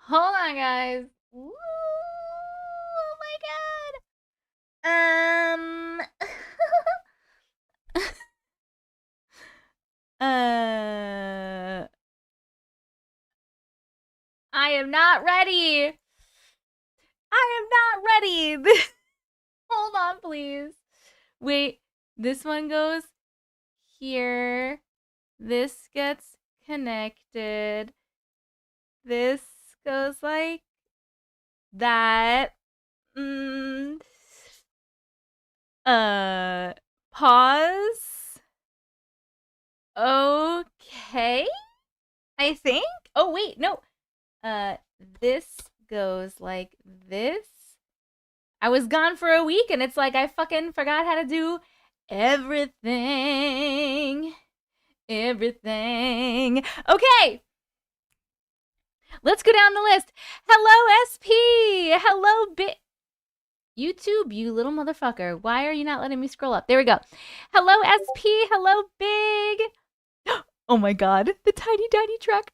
Hold on, guys. Ooh, oh my god. uh, I am not ready. I am not ready. Hold on, please. Wait, this one goes here. This gets connected. This goes like that. Mm, uh, pause. Okay, I think. Oh, wait, no. Uh, this goes like this. I was gone for a week and it's like I fucking forgot how to do everything. Everything. Okay, let's go down the list. Hello, SP. Hello, YouTube, you little motherfucker. Why are you not letting me scroll up? There we go. Hello, SP. Hello, Big. Oh my god, the tiny truck.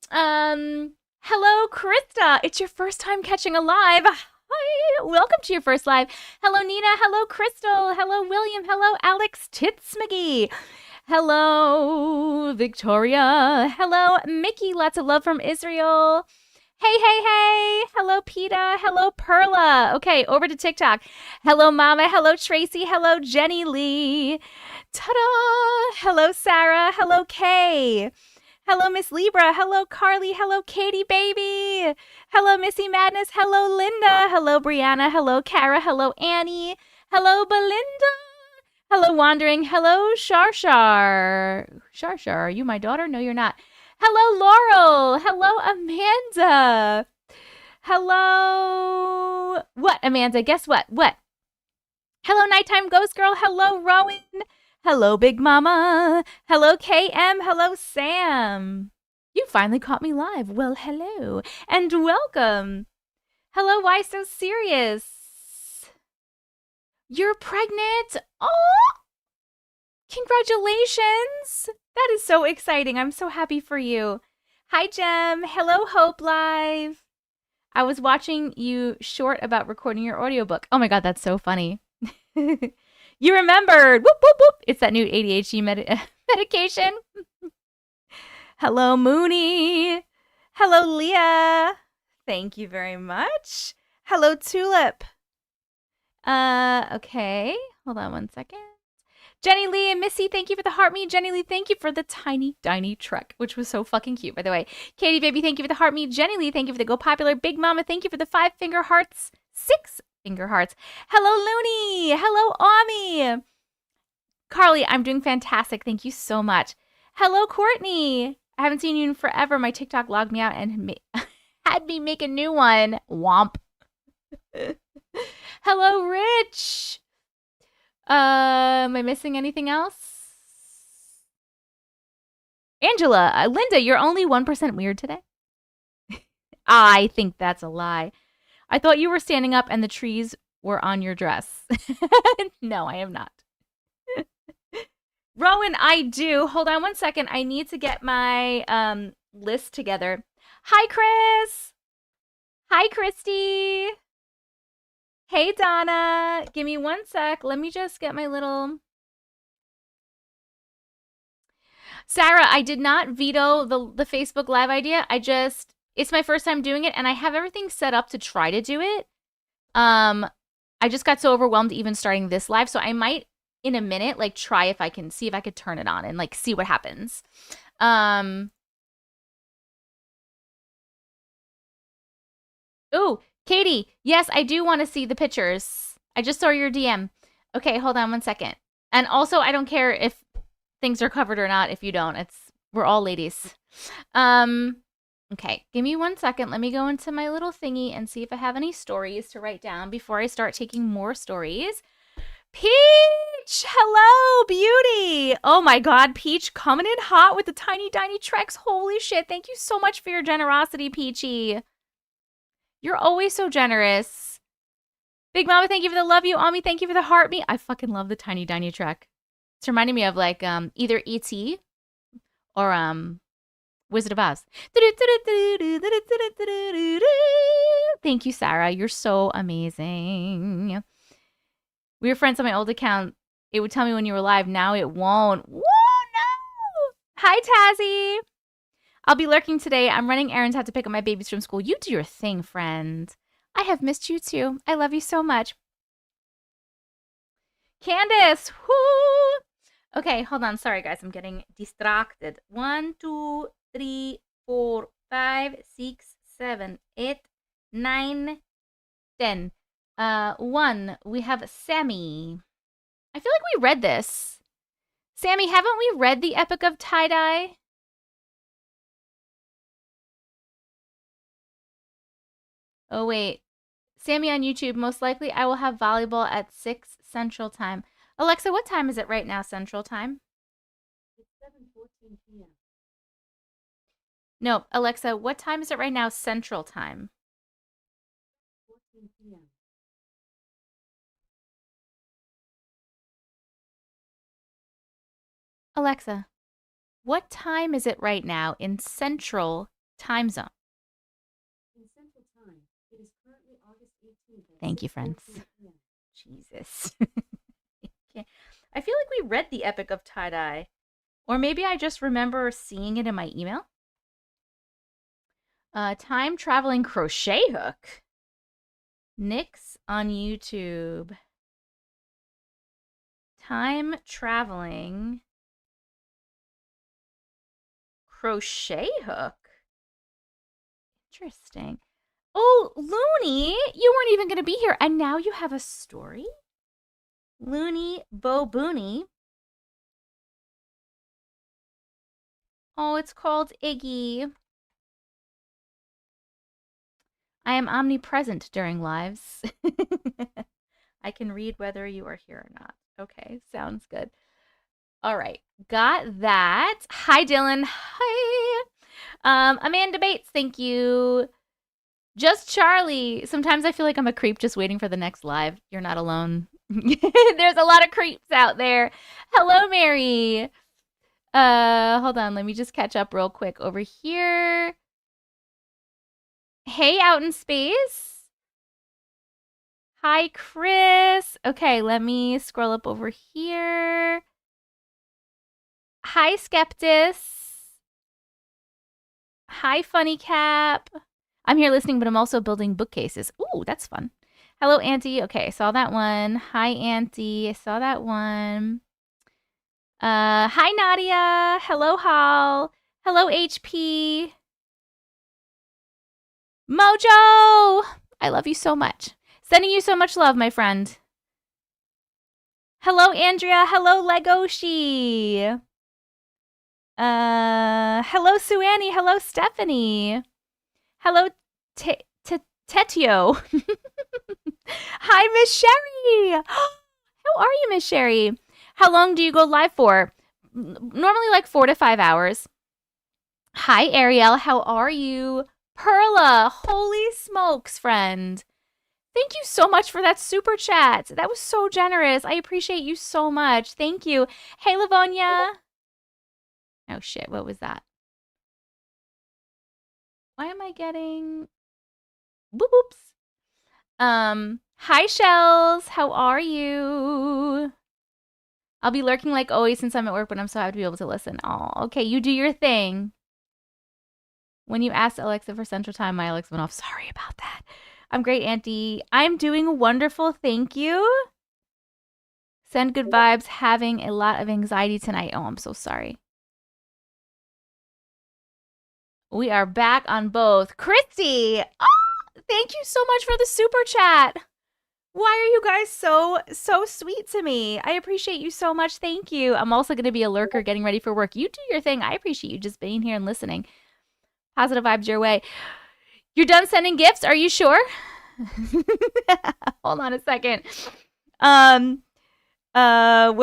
Hello, Krista. It's your first time catching a live. Hi, welcome to your first live. Hello, Nina. Hello, Crystal. Hello, William. Hello, Alex Tits McGee. Hello, Victoria. Hello, Mickey. Lots of love from Israel. Hey, hey, hey. Hello, Peta. Hello, Perla. Okay, over to TikTok. Hello, Mama. Hello, Tracy. Hello, Jenny Lee. Ta-da! Hello, Sarah. Hello, Kay. Hello, Miss Libra. Hello, Carly. Hello, Katie Baby. Hello, Missy Madness. Hello, Linda. Hello, Brianna. Hello, Kara. Hello, Annie. Hello, Belinda. Hello, Wandering. Hello, Shar. Shar, are you my daughter? No, you're not. Hello, Laurel. Hello, Amanda. Hello. What, Amanda? Guess what? What? Hello, Nighttime Ghost Girl. Hello, Rowan. Hello, Big Mama. Hello, KM. Hello, Sam. You finally caught me live. Well, hello and welcome. Hello, why so serious? You're pregnant? Oh, congratulations. That is so exciting. I'm so happy for you. Hi, Jem. Hello, Hope Live. I was watching you short about recording your audiobook. Oh my god, that's so funny. You remembered. Whoop, whoop, whoop. It's that new ADHD medication. Hello, Mooney. Hello, Leah. Thank you very much. Hello, Tulip. Okay. Hold on one second. Jenny Lee and Missy, thank you for the heart me. Jenny Lee, thank you for the tiny truck, which was so fucking cute, by the way. Katie Baby, thank you for the heart me. Jenny Lee, thank you for the Go Popular. Big Mama, thank you for the 5-finger hearts. 6-finger hearts. Hello, Looney. Hello, Ami. Carly, I'm doing fantastic. Thank you so much. Hello, Courtney. I haven't seen you in forever. My TikTok logged me out and had me make a new one. Womp. Hello, Rich. Am I missing anything else? Angela, Linda, you're only 1% weird today. I think that's a lie. I thought you were standing up and the trees were on your dress. No, I am not. Rowan, I do. Hold on one second. I need to get my list together. Hi, Chris. Hi, Christy. Hey, Donna. Give me one sec. Let me just get my little... Sarah, I did not veto the Facebook Live idea. It's my first time doing it, and I have everything set up to try to do it. I just got so overwhelmed even starting this live, so I might, in a minute, like, try if I can see if I could turn it on and, like, see what happens. Ooh, Katie, yes, I do want to see the pictures. I just saw your DM. Okay, hold on one second. And also, I don't care if things are covered or not if you don't. We're all ladies. Okay, give me one second. Let me go into my little thingy and see if I have any stories to write down before I start taking more stories. Peach! Hello, beauty! Oh my god, Peach coming in hot with the tiny treks. Holy shit, thank you so much for your generosity, Peachy. You're always so generous. Big Mama, thank you for the love you. Ami, thank you for the heart me. I fucking love the tiny trek. It's reminding me of like either E.T. or Wizard of Oz. Thank you, Sarah. You're so amazing. We were friends on my old account. It would tell me when you were live. Now it won't. Whoa, no! Hi, Tazzy. I'll be lurking today. I'm running errands. Have to pick up my babies from school. You do your thing, friend. I have missed you too. I love you so much. Candace, whoo! Okay, hold on. Sorry, guys. I'm getting distracted. 1, 2, 3, 4, 5, 6, 7, 8, 9, 10. 1. We have Sammy. I feel like we read this. Sammy, haven't we read the Epic of Tydy? Oh, wait. Sammy on YouTube. Most likely I will have volleyball at 6 Central Time. Alexa, what time is it right now, Central Time? It's 7:14 p.m. No, Alexa, what time is it right now, Central Time? 14 p.m. Alexa, what time is it right now in Central Time Zone? In Central Time, it is currently August 18th. Thank you, friends. Jesus. I feel like we read the Epic of Tydy. Or maybe I just remember seeing it in my email. Time traveling crochet hook. Nyx on YouTube. Time traveling crochet hook. Interesting. Oh, Looney, you weren't even going to be here, and now you have a story? Looney Bo Booney. Oh, it's called Iggy. I am omnipresent during lives. I can read whether you are here or not. Okay, sounds good. All right, got that. Hi, Dylan. Hi. Amanda Bates, thank you. Just Charlie. Sometimes I feel like I'm a creep just waiting for the next live. You're not alone. There's a lot of creeps out there. Hello, Mary. Hold on. Let me just catch up real quick over here. Hey, out in space. Hi, Chris. Okay, let me scroll up over here. Hi, Skeptis. Hi, Funny Cap. I'm here listening, but I'm also building bookcases. Ooh, that's fun. Hello, Auntie. Okay, saw that one. Hi, Auntie. I saw that one. Hi, Nadia. Hello, Hal. Hello, HP. Mojo! I love you so much. Sending you so much love, my friend. Hello, Andrea. Hello, Legoshi. Hello, Sue Annie. Hello, Stephanie. Hello, Tetio. Hi, Miss Sherry. How are you, Miss Sherry? How long do you go live for? Normally like 4 to 5 hours. Hi, Ariel. How are you? Perla. Holy smokes, friend. Thank you so much for that super chat. That was so generous. I appreciate you so much. Thank you. Hey, Livonia. Oh, shit. What was that? Why am I getting... Boop boops. Hi, Shells. How are you? I'll be lurking like always since I'm at work, but I'm so happy to be able to listen. Oh, okay. You do your thing. When you asked Alexa for Central Time, my Alexa went off. Sorry about that. I'm great, Auntie. I'm doing wonderful. Thank you. Send good vibes. Having a lot of anxiety tonight. Oh, I'm so sorry. We are back on both. Christy! Oh, thank you so much for the super chat. Why are you guys so sweet to me? I appreciate you so much. Thank you. I'm also going to be a lurker getting ready for work. You do your thing. I appreciate you just being here and listening. Positive vibes your way. You're done sending gifts? Are you sure? Hold on a second. What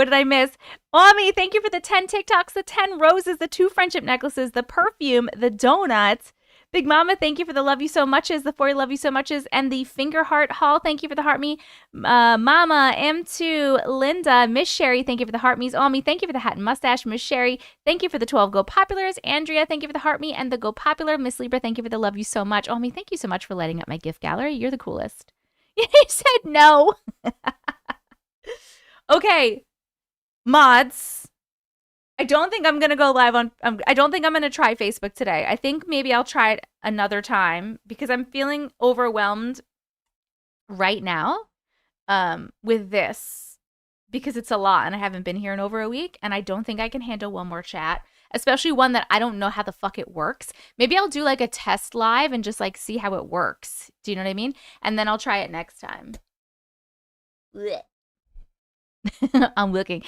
did I miss? Ami, thank you for the 10 TikToks, the 10 roses, the 2 friendship necklaces, the perfume, the donuts. Big Mama, thank you for the love you so muches, the 40 love you so muches, and the finger heart haul. Thank you for the heart me. Mama, M2, Linda, Miss Sherry, thank you for the heart me's. Omi, thank you for the hat and mustache. Miss Sherry, thank you for the 12 Go Populars. Andrea, thank you for the heart me and the Go Popular. Miss Libra, thank you for the love you so much. Omi, thank you so much for lighting up my gift gallery. You're the coolest. He said no. Okay, mods. I don't think I'm going to go live on, I don't think I'm going to try Facebook today. I think maybe I'll try it another time because I'm feeling overwhelmed right now with this because it's a lot and I haven't been here in over a week and I don't think I can handle one more chat, especially one that I don't know how the fuck it works. Maybe I'll do like a test live and just like see how it works. Do you know what I mean? And then I'll try it next time. Blech. I'm looking.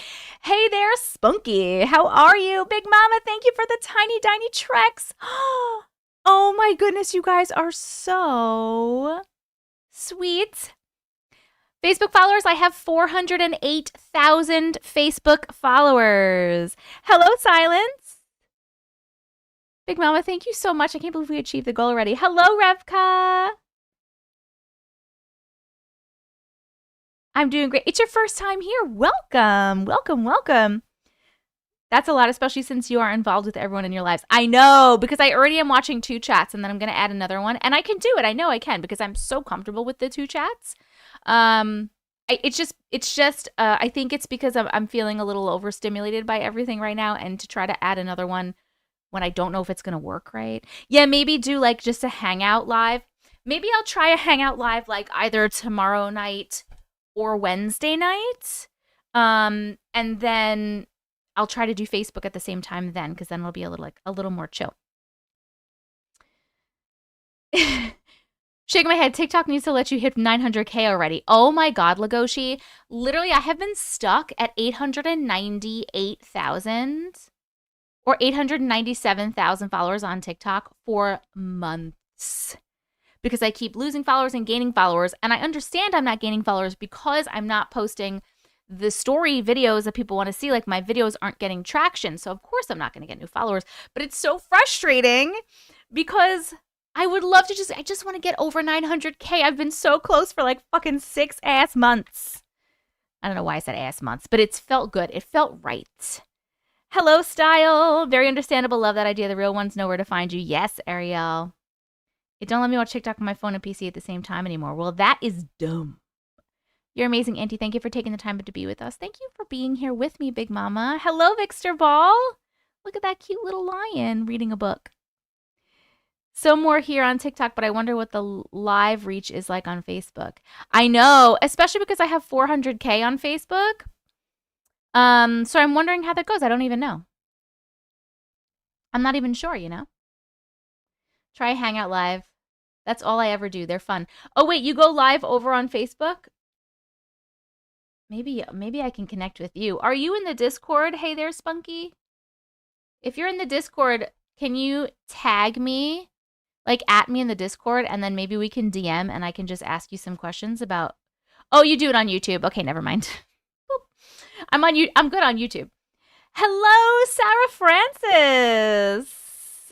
Hey there, Spunky. How are you? Big Mama, thank you for the tiny treks. Oh my goodness, you guys are so sweet. Facebook followers, I have 408,000 Facebook followers. Hello, Silence. Big Mama, thank you so much. I can't believe we achieved the goal already. Hello, Revka. I'm doing great. It's your first time here. Welcome, welcome, welcome. That's a lot, especially since you are involved with everyone in your lives. I know, because I already am watching 2 chats, and then I'm going to add another one. And I can do it. I know I can, because I'm so comfortable with the 2 chats. It's just. I think it's because I'm feeling a little overstimulated by everything right now, and to try to add another one when I don't know if it's going to work right. Yeah, maybe do like just a Hangout live. Maybe I'll try a Hangout live like either tomorrow night or Wednesday night. And then I'll try to do Facebook at the same time then, because then it'll be a little more chill. Shaking my head, TikTok needs to let you hit 900K already. Oh my God, Lagoshi. Literally, I have been stuck at 898,000 or 897,000 followers on TikTok for months. Because I keep losing followers and gaining followers. And I understand I'm not gaining followers because I'm not posting the story videos that people want to see. Like my videos aren't getting traction. So of course I'm not going to get new followers. But it's so frustrating because I would love to I just want to get over 900K. I've been so close for like fucking 6 ass months. I don't know why I said ass months, but it's felt good. It felt right. Hello, Style. Very understandable. Love that idea. The real ones know where to find you. Yes, Ariel. It don't let me watch TikTok on my phone and PC at the same time anymore. Well, that is dumb. You're amazing, Auntie. Thank you for taking the time to be with us. Thank you for being here with me, Big Mama. Hello, Vixter Ball. Look at that cute little lion reading a book. So more here on TikTok, but I wonder what the live reach is like on Facebook. I know, especially because I have 400K on Facebook. So I'm wondering how that goes. I don't even know. I'm not even sure, you know? Try Hangout Live. That's all I ever do. They're fun. Oh, wait, you go live over on Facebook? Maybe I can connect with you. Are you in the Discord? Hey there, Spunky. If you're in the Discord, can you tag me? Like, at me in the Discord, and then maybe we can DM, and I can just ask you some questions about... Oh, you do it on YouTube. Okay, never mind. I'm good on YouTube. Hello, Sarah Francis.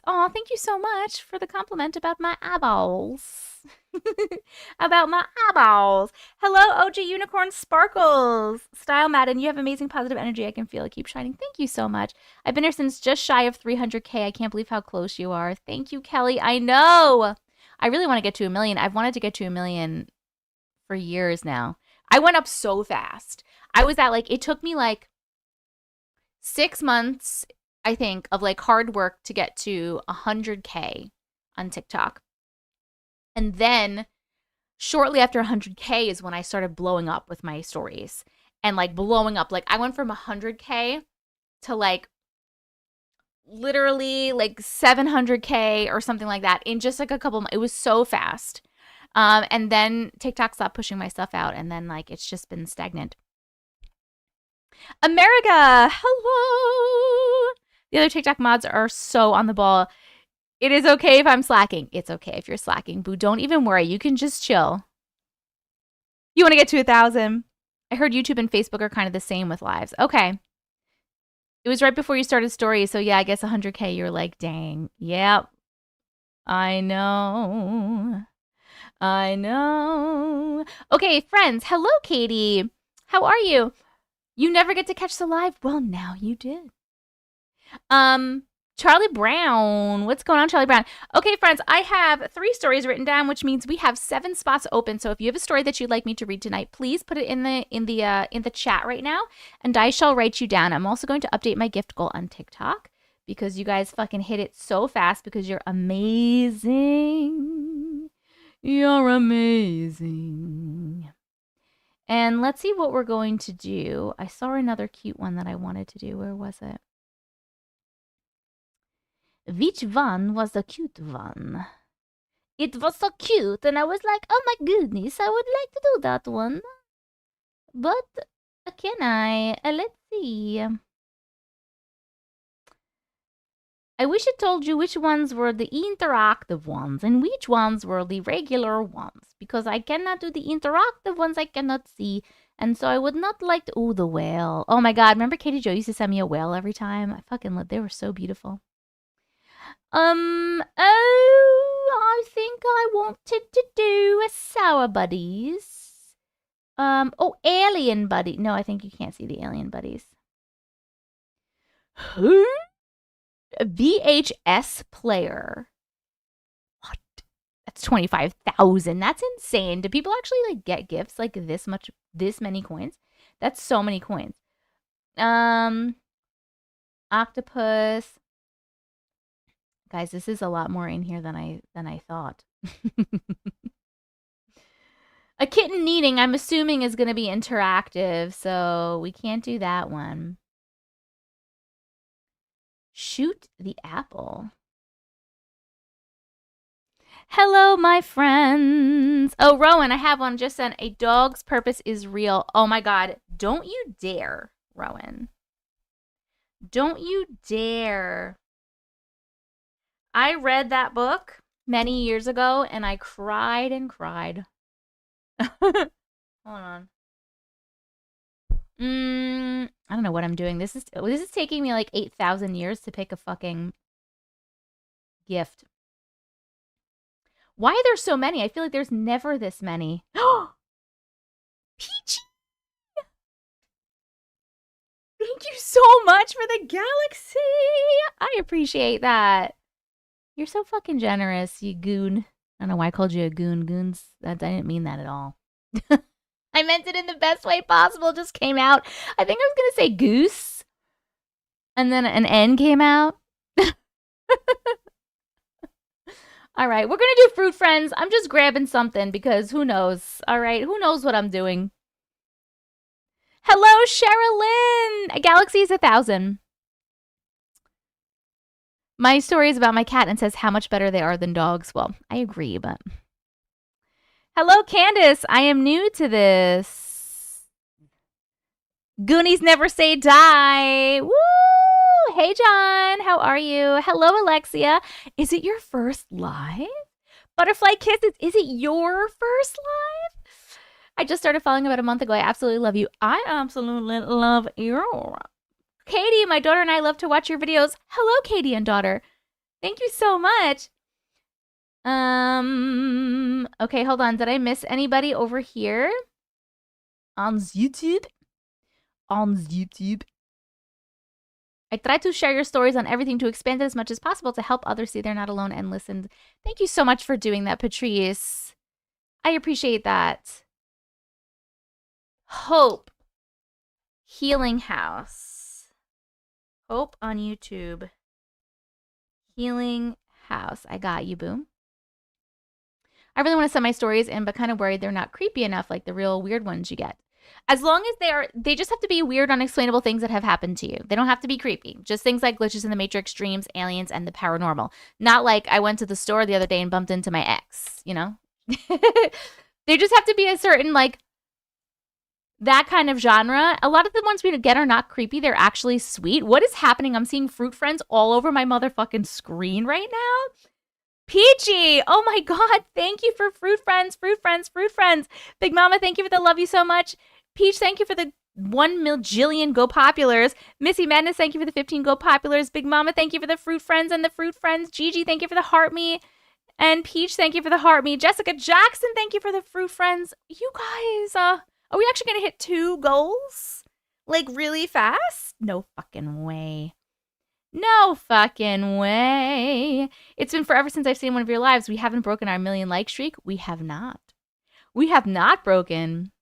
Oh, thank you so much for the compliment about my eyeballs. About my eyeballs. Hello, OG Unicorn Sparkles. Style Madden, you have amazing positive energy. I can feel it. Keep shining. Thank you so much. I've been here since just shy of 300K. I can't believe how close you are. Thank you, Kelly. I know. I really want to get to 1 million. I've wanted to get to 1 million for years now. I went up so fast. I was at it took me 6 months, I think, of hard work to get to 100K on TikTok. And then shortly after 100K is when I started blowing up with my stories and blowing up. I went from 100K to literally 700K or something like that in just a couple months. It was so fast. And then TikTok stopped pushing my stuff out, and then it's just been stagnant. America, hello. The other TikTok mods are so on the ball. It is okay if I'm slacking. It's okay if you're slacking, boo. Don't even worry. You can just chill. You want to get to 1,000. I heard YouTube and Facebook are kind of the same with lives. Okay. It was right before you started stories, so yeah, I guess 100K, you're dang. Yep. I know. I know. Okay, friends. Hello, Katie. How are you? You never get to catch the live? Well, now you did. Charlie Brown. What's going on, Charlie Brown? Okay, friends, I have 3 stories written down, which means we have 7 spots open. So if you have a story that you'd like me to read tonight, please put it in the chat right now, and I shall write you down. I'm also going to update my gift goal on TikTok because you guys fucking hit it so fast because you're amazing. You're amazing. And let's see what we're going to do. I saw another cute one that I wanted to do. Where was it? Which one was the cute one? It was so cute, and I was like, oh my goodness, I would like to do that one. But can I? Let's see. I wish it told you which ones were the interactive ones and which ones were the regular ones, because I cannot do the interactive ones I cannot see, and so I would not like to... Oh, the whale. Oh my god, remember Katie Jo used to send me a whale every time? I fucking loved... They were so beautiful. I think I wanted to do a Sour Buddies. Oh, Alien Buddy. No, I think you can't see the Alien Buddies. Who? A VHS player. What? That's 25,000. That's insane. Do people actually like get gifts like this many coins? That's so many coins. Octopus. Guys, this is a lot more in here than I thought. A kitten kneading, I'm assuming, is going to be interactive, so we can't do that one. Shoot the apple. Hello, my friends. Oh, Rowan, I have one just sent. A dog's purpose is real. Oh my god, don't you dare, Rowan. Don't you dare. I read that book many years ago, and I cried and cried. Hold on. I don't know what I'm doing. This is taking me like 8,000 years to pick a fucking gift. Why are there so many? I feel like there's never this many. Peachy! Thank you so much for the galaxy! I appreciate that. You're so fucking generous, you goon. I don't know why I called you a goon. Goons, I didn't mean that at all. I meant it in the best way possible. It just came out. I think I was going to say goose. And then an N came out. All right, we're going to do fruit friends. I'm just grabbing something because who knows? All right, who knows what I'm doing? Hello, Sherilyn. A galaxy is 1,000. My story is about my cat and says how much better they are than dogs. Well, I agree, but... Hello, Candace. I am new to this. Goonies never say die. Woo! Hey, John. How are you? Hello, Alexia. Is it your first live? Butterfly Kisses, is it your first live? I just started following about a month ago. I absolutely love you. I absolutely love you. Katie, my daughter and I love to watch your videos. Hello, Katie and daughter. Thank you so much. Okay, hold on. Did I miss anybody over here? On YouTube? On YouTube. I try to share your stories on everything to expand it as much as possible to help others see they're not alone and listen. Thank you so much for doing that, Patrice. I appreciate that. Hope. Healing House. Hope on YouTube. Healing House. I got you, boom. I really want to send my stories in, but kind of worried they're not creepy enough like the real weird ones you get. As long as they just have to be weird, unexplainable things that have happened to you. They don't have to be creepy. Just things like glitches in the Matrix, dreams, aliens, and the paranormal. Not like I went to the store the other day and bumped into my ex, you know? They just have to be a certain, like, that kind of genre. A lot of the ones we get are not creepy. They're actually sweet. What is happening? I'm seeing fruit friends all over my motherfucking screen right now. Peachy, oh my god, thank you for fruit friends, fruit friends, fruit friends. Big Mama, thank you for the love you so much. Peach, thank you for the 1 million Go Populars. Missy Madness, thank you for the 15 Go Populars. Big Mama, thank you for the fruit friends and the fruit friends. Gigi, thank you for the heart me. And Peach, thank you for the heart me. Jessica Jackson, thank you for the fruit friends. You guys, are we actually going to hit 2 goals? Like, really fast? No fucking way. No fucking way. It's been forever since I've seen one of your lives. We haven't broken our 1,000,000 like streak. We have not. We have not broken.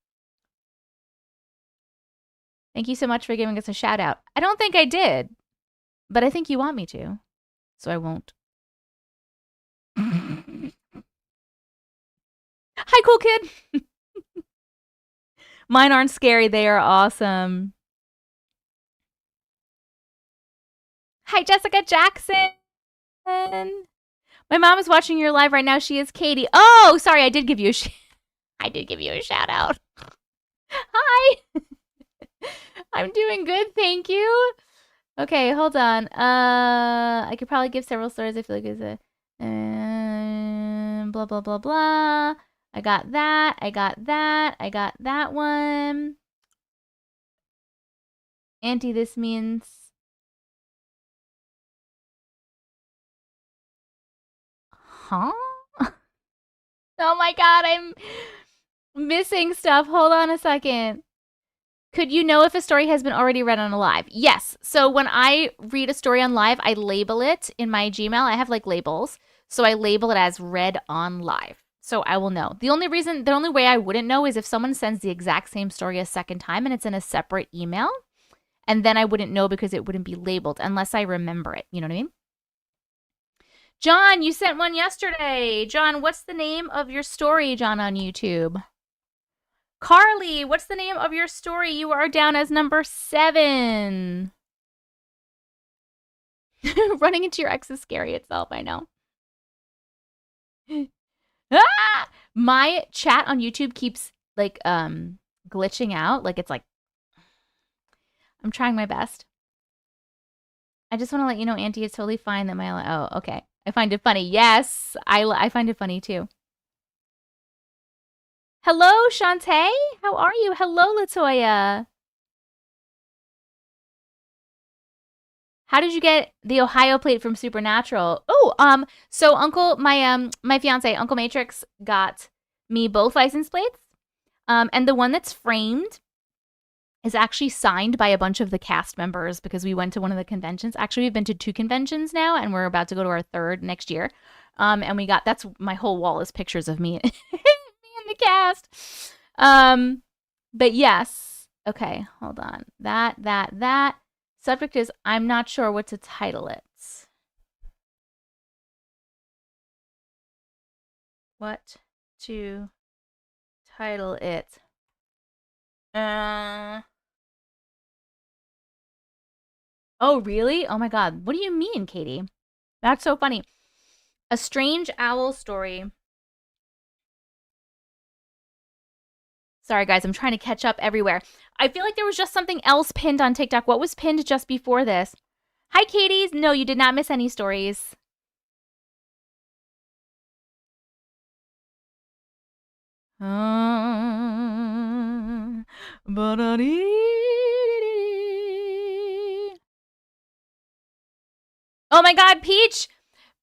Thank you so much for giving us a shout out. I don't think I did, but I think you want me to, so I won't. Hi, cool kid. Mine aren't scary. They are awesome. Hi, Jessica Jackson. My mom is watching your live right now. She is Katie. Oh, sorry. I did give you a shout out. Hi. I'm doing good. Thank you. Okay, hold on. I could probably give several stories. I feel like it's a blah, blah, blah, blah. I got that. I got that. I got that one. Auntie, this means... Huh? Oh my god, I'm missing stuff. Hold on a second. Could you know if a story has been already read on a live? Yes. So when I read a story on live, I label it in my Gmail. I have like labels. So I label it as read on live. So I will know. The only way I wouldn't know is if someone sends the exact same story a second time and it's in a separate email. And then I wouldn't know because it wouldn't be labeled unless I remember it. You know what I mean? John, you sent one yesterday. John, what's the name of your story, John, on YouTube? Carly, what's the name of your story? You are down as number 7. Running into your ex is scary itself, I know. Ah! My chat on YouTube keeps like glitching out. Like it's like I'm trying my best. I just want to let you know, Auntie, it's totally fine that oh, okay. I find it funny. Yes, I find it funny too. Hello, Shantae. How are you? Hello, Latoya. How did you get the Ohio plate from Supernatural? Oh, so my fiance, Uncle Matrix, got me both license plates. And the one that's framed is actually signed by a bunch of the cast members because we went to one of the conventions. Actually, we've been to 2 conventions now, and we're about to go to our 3rd next year. And that's my whole wall is pictures of me, me and the cast. But yes. Okay, hold on. That. Subject is, I'm not sure what to title it. What to title it? Oh, really? Oh my god. What do you mean, Katie? That's so funny. A strange owl story. Sorry, guys. I'm trying to catch up everywhere. I feel like there was just something else pinned on TikTok. What was pinned just before this? Hi, Katie. No, you did not miss any stories. Oh my god, Peach!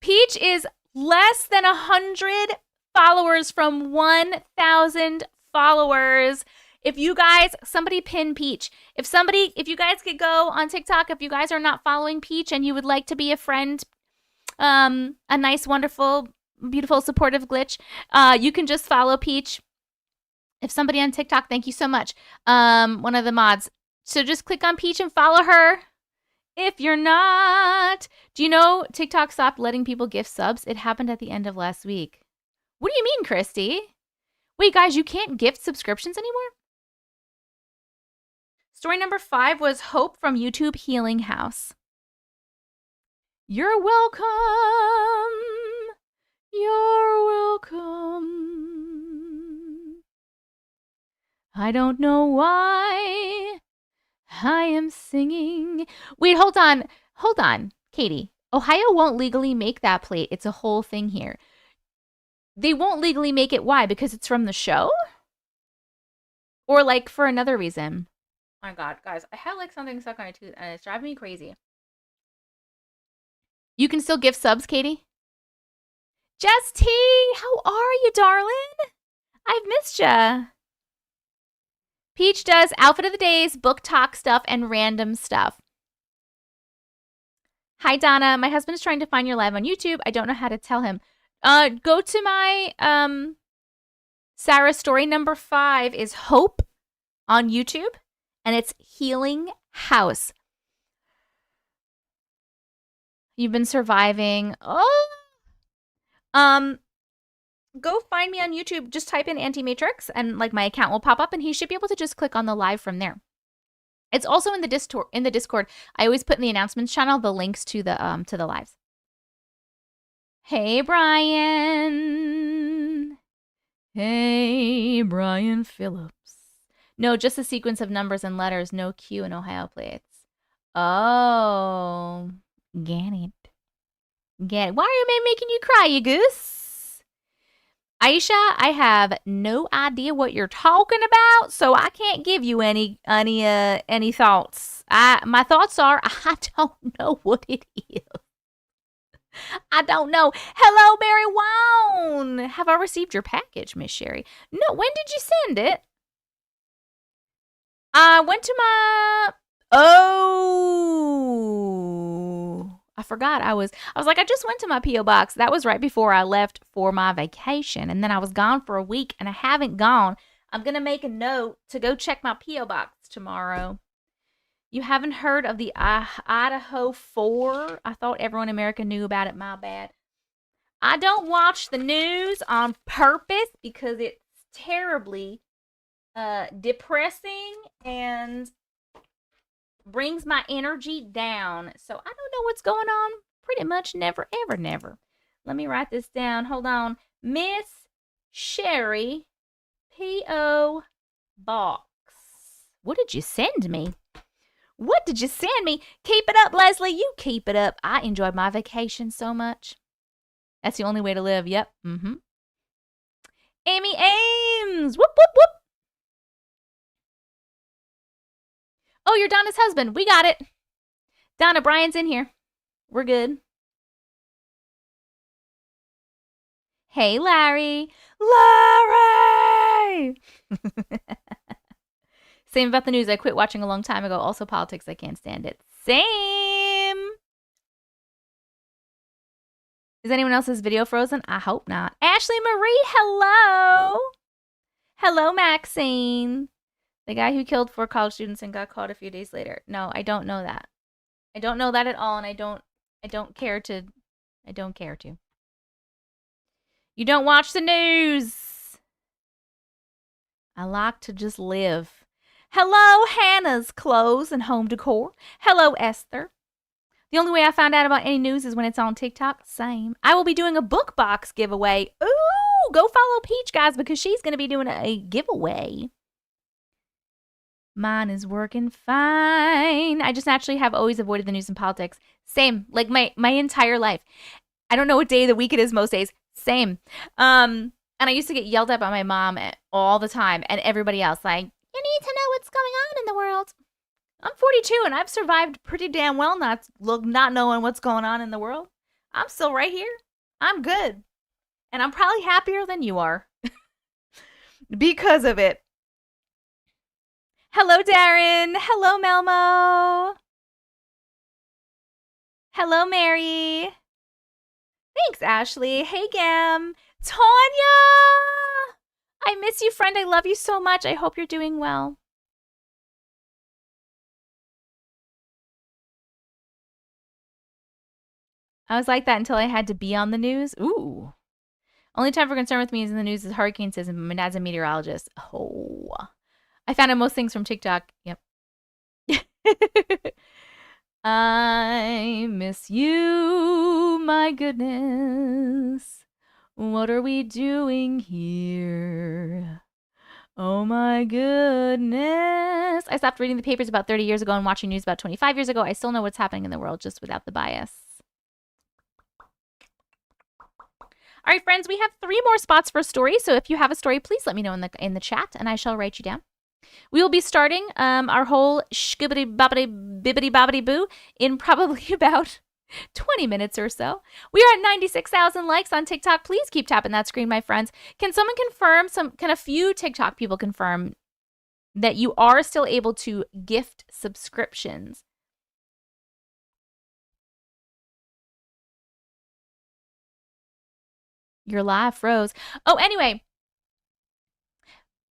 Peach is less than 100 followers from 1,000 followers. If you guys, somebody pin Peach. If you guys could go on TikTok, if you guys are not following Peach and you would like to be a friend, a nice, wonderful, beautiful, supportive glitch, you can just follow Peach. If somebody on TikTok, thank you so much. One of the mods. So just click on Peach and follow her. If you're not. Do you know TikTok stopped letting people gift subs? It happened at the end of last week. What do you mean, Christy? Wait, guys, you can't gift subscriptions anymore? Story number 5 was Hope from YouTube Healing House. You're welcome. You're welcome. I don't know why I am singing. Wait, hold on. Hold on, Katie. Ohio won't legally make that plate. It's a whole thing here. They won't legally make it. Why? Because it's from the show? Or like for another reason? Oh my god, guys. I had like something stuck on my tooth and it's driving me crazy. You can still give subs, Katie? Jess T, how are you, darling? I've missed ya. Peach does outfit of the days, book talk stuff, and random stuff. Hi, Donna. My husband is trying to find your live on YouTube. I don't know how to tell him. Go to my Sarah story number 5 is Hope on YouTube, and it's Healing House. You've been surviving. Oh. Go find me on YouTube. Just type in Auntie Matrix, and like my account will pop up, and he should be able to just click on the live from there. It's also in the Discord. I always put in the announcements channel the links to the lives. Hey, Brian. Hey, Brian Phillips. No, just a sequence of numbers and letters. No Q in Ohio plates. Oh, get it. Get it. Why are you making you cry, you goose? Aisha, I have no idea what you're talking about, so I can't give you any thoughts. My thoughts are I don't know what it is. I don't know. Hello, Mary Wown. Have I received your package, Miss Sherry? No, when did you send it? I went to my... Oh... I forgot. I was like, I just went to my P.O. box. That was right before I left for my vacation. And then I was gone for a week, and I haven't gone. I'm going to make a note to go check my P.O. box tomorrow. You haven't heard of the Idaho 4? I thought everyone in America knew about it. My bad. I don't watch the news on purpose because it's terribly depressing and brings my energy down. So I don't know what's going on. Pretty much never, ever, never. Let me write this down. Hold on. Miss Sherry, P.O. Box. What did you send me? What did you send me? Keep it up, Leslie. You keep it up. I enjoyed my vacation so much. That's the only way to live. Yep. Mm-hmm. Amy Ames. Whoop, whoop, whoop. Oh, you're Donna's husband. We got it. Donna, Brian's in here. We're good. Hey, Larry. Larry! Same about the news. I quit watching a long time ago. Also politics. I can't stand it. Same. Is anyone else's video frozen? I hope not. Ashley Marie, hello. Hello, Maxine. The guy who killed 4 college students and got caught a few days later. No, I don't know that. I don't know that at all, and I don't care to. I don't care to. You don't watch the news. I like to just live. Hello, Hannah's Clothes and Home Decor. Hello, Esther. The only way I find out about any news is when it's on TikTok. Same. I will be doing a book box giveaway. Ooh, go follow Peach, guys, because she's going to be doing a giveaway. Mine is working fine. I just naturally have always avoided the news and politics. Same. Like my entire life. I don't know what day of the week it is most days. Same. And I used to get yelled at by my mom all the time and everybody else. Like, you need to know what's going on in the world. I'm 42 and I've survived pretty damn well not knowing what's going on in the world. I'm still right here. I'm good. And I'm probably happier than you are. Because of it. Hello, Darren. Hello, Melmo. Hello, Mary. Thanks, Ashley. Hey, Gam. Tanya! I miss you, friend. I love you so much. I hope you're doing well. I was like that until I had to be on the news. Ooh. Only time for concern with me is in the news is hurricane season. My dad's a meteorologist. Oh. I found out most things from TikTok. Yep. I miss you, my goodness. What are we doing here? Oh my goodness. I stopped reading the papers about 30 years ago and watching news about 25 years ago. I still know what's happening in the world, just without the bias. All right, friends, we have 3 more spots for a story. So if you have a story, please let me know in the chat and I shall write you down. We will be starting our whole shkibbity bobbity bibbity bobbity boo in probably about 20 minutes or so. We are at 96,000 likes on TikTok. Please keep tapping that screen, my friends. Can someone confirm, can a few TikTok people confirm that you are still able to gift subscriptions? Your laugh froze. Oh, anyway,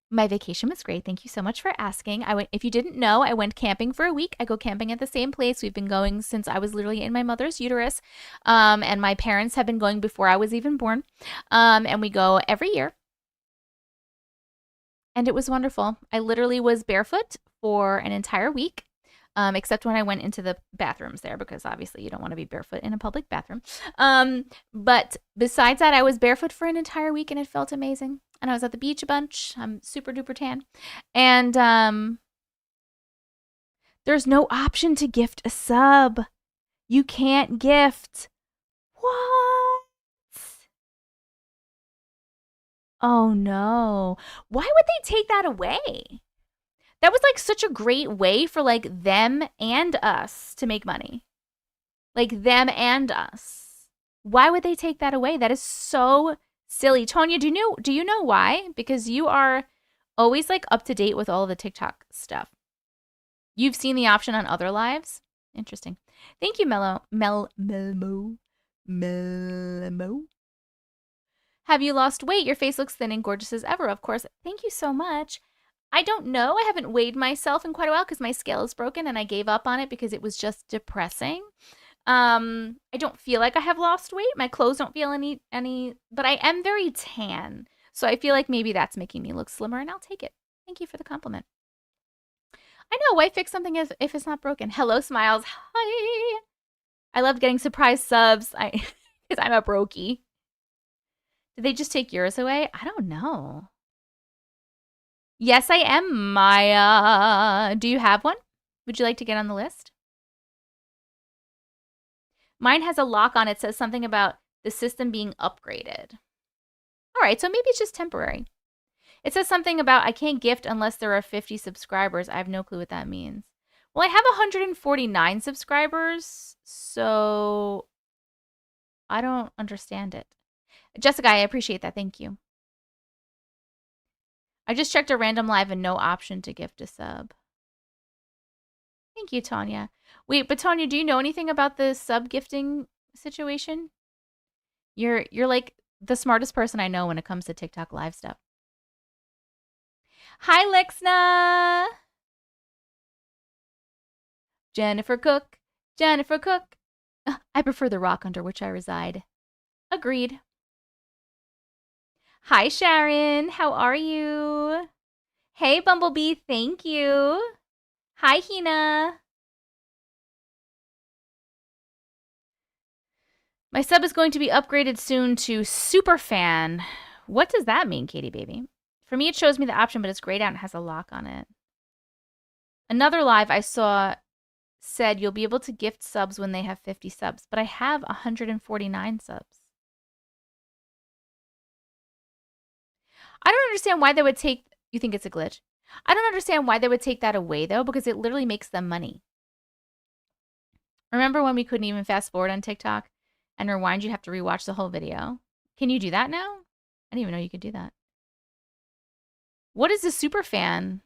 my vacation was great. Thank you so much for asking. If you didn't know, I went camping for a week. I go camping at the same place. We've been going since I was literally in my mother's uterus. And my parents have been going before I was even born. And we go every year. And it was wonderful. I literally was barefoot for an entire week. Except when I went into the bathrooms there, because obviously you don't want to be barefoot in a public bathroom. But besides that, I was barefoot for an entire week and it felt amazing. And I was at the beach a bunch. I'm super duper tan. And there's no option to gift a sub. You can't gift. What? Oh no. Why would they take that away? That was like such a great way for like them and us to make money. Like them and us. Why would they take that away? That is so silly. Tonya, do you know why? Because you are always like up to date with all the TikTok stuff. You've seen the option on other lives? Interesting. Thank you, Melmo. Have you lost weight? Your face looks thin and gorgeous as ever, of course. Thank you so much. I don't know. I haven't weighed myself in quite a while because my scale is broken and I gave up on it because it was just depressing. I don't feel like I have lost weight. My clothes don't feel any, but I am very tan. So I feel like maybe that's making me look slimmer and I'll take it. Thank you for the compliment. I know, why fix something if it's not broken? Hello, Smiles. Hi. I loved getting surprise subs because I'm a brokey. Did they just take yours away? I don't know. Yes, I am, Maya. Do you have one? Would you like to get on the list? Mine has a lock on it. Says something about the system being upgraded. All right, so maybe it's just temporary. It says something about I can't gift unless there are 50 subscribers. I have no clue what that means. Well, I have 149 subscribers, so I don't understand it. Jessica, I appreciate that. Thank you. I just checked a random live and no option to gift a sub. Thank you, Tanya. Wait, but Tanya, do you know anything about the sub gifting situation? You're like the smartest person I know when it comes to TikTok live stuff. Hi, Lixna. Jennifer Cook. Jennifer Cook. I prefer the rock under which I reside. Agreed. Hi, Sharon. How are you? Hey, Bumblebee. Thank you. Hi, Hina. My sub is going to be upgraded soon to Superfan. What does that mean, Katie baby? For me, it shows me the option, but it's grayed out and has a lock on it. Another live I saw said you'll be able to gift subs when they have 50 subs, but I have 149 subs. I don't understand why they would take... You think it's a glitch? I don't understand why they would take that away, though, because it literally makes them money. Remember when we couldn't even fast forward on TikTok and rewind? You'd have to rewatch the whole video. Can you do that now? I didn't even know you could do that. What is a super fan?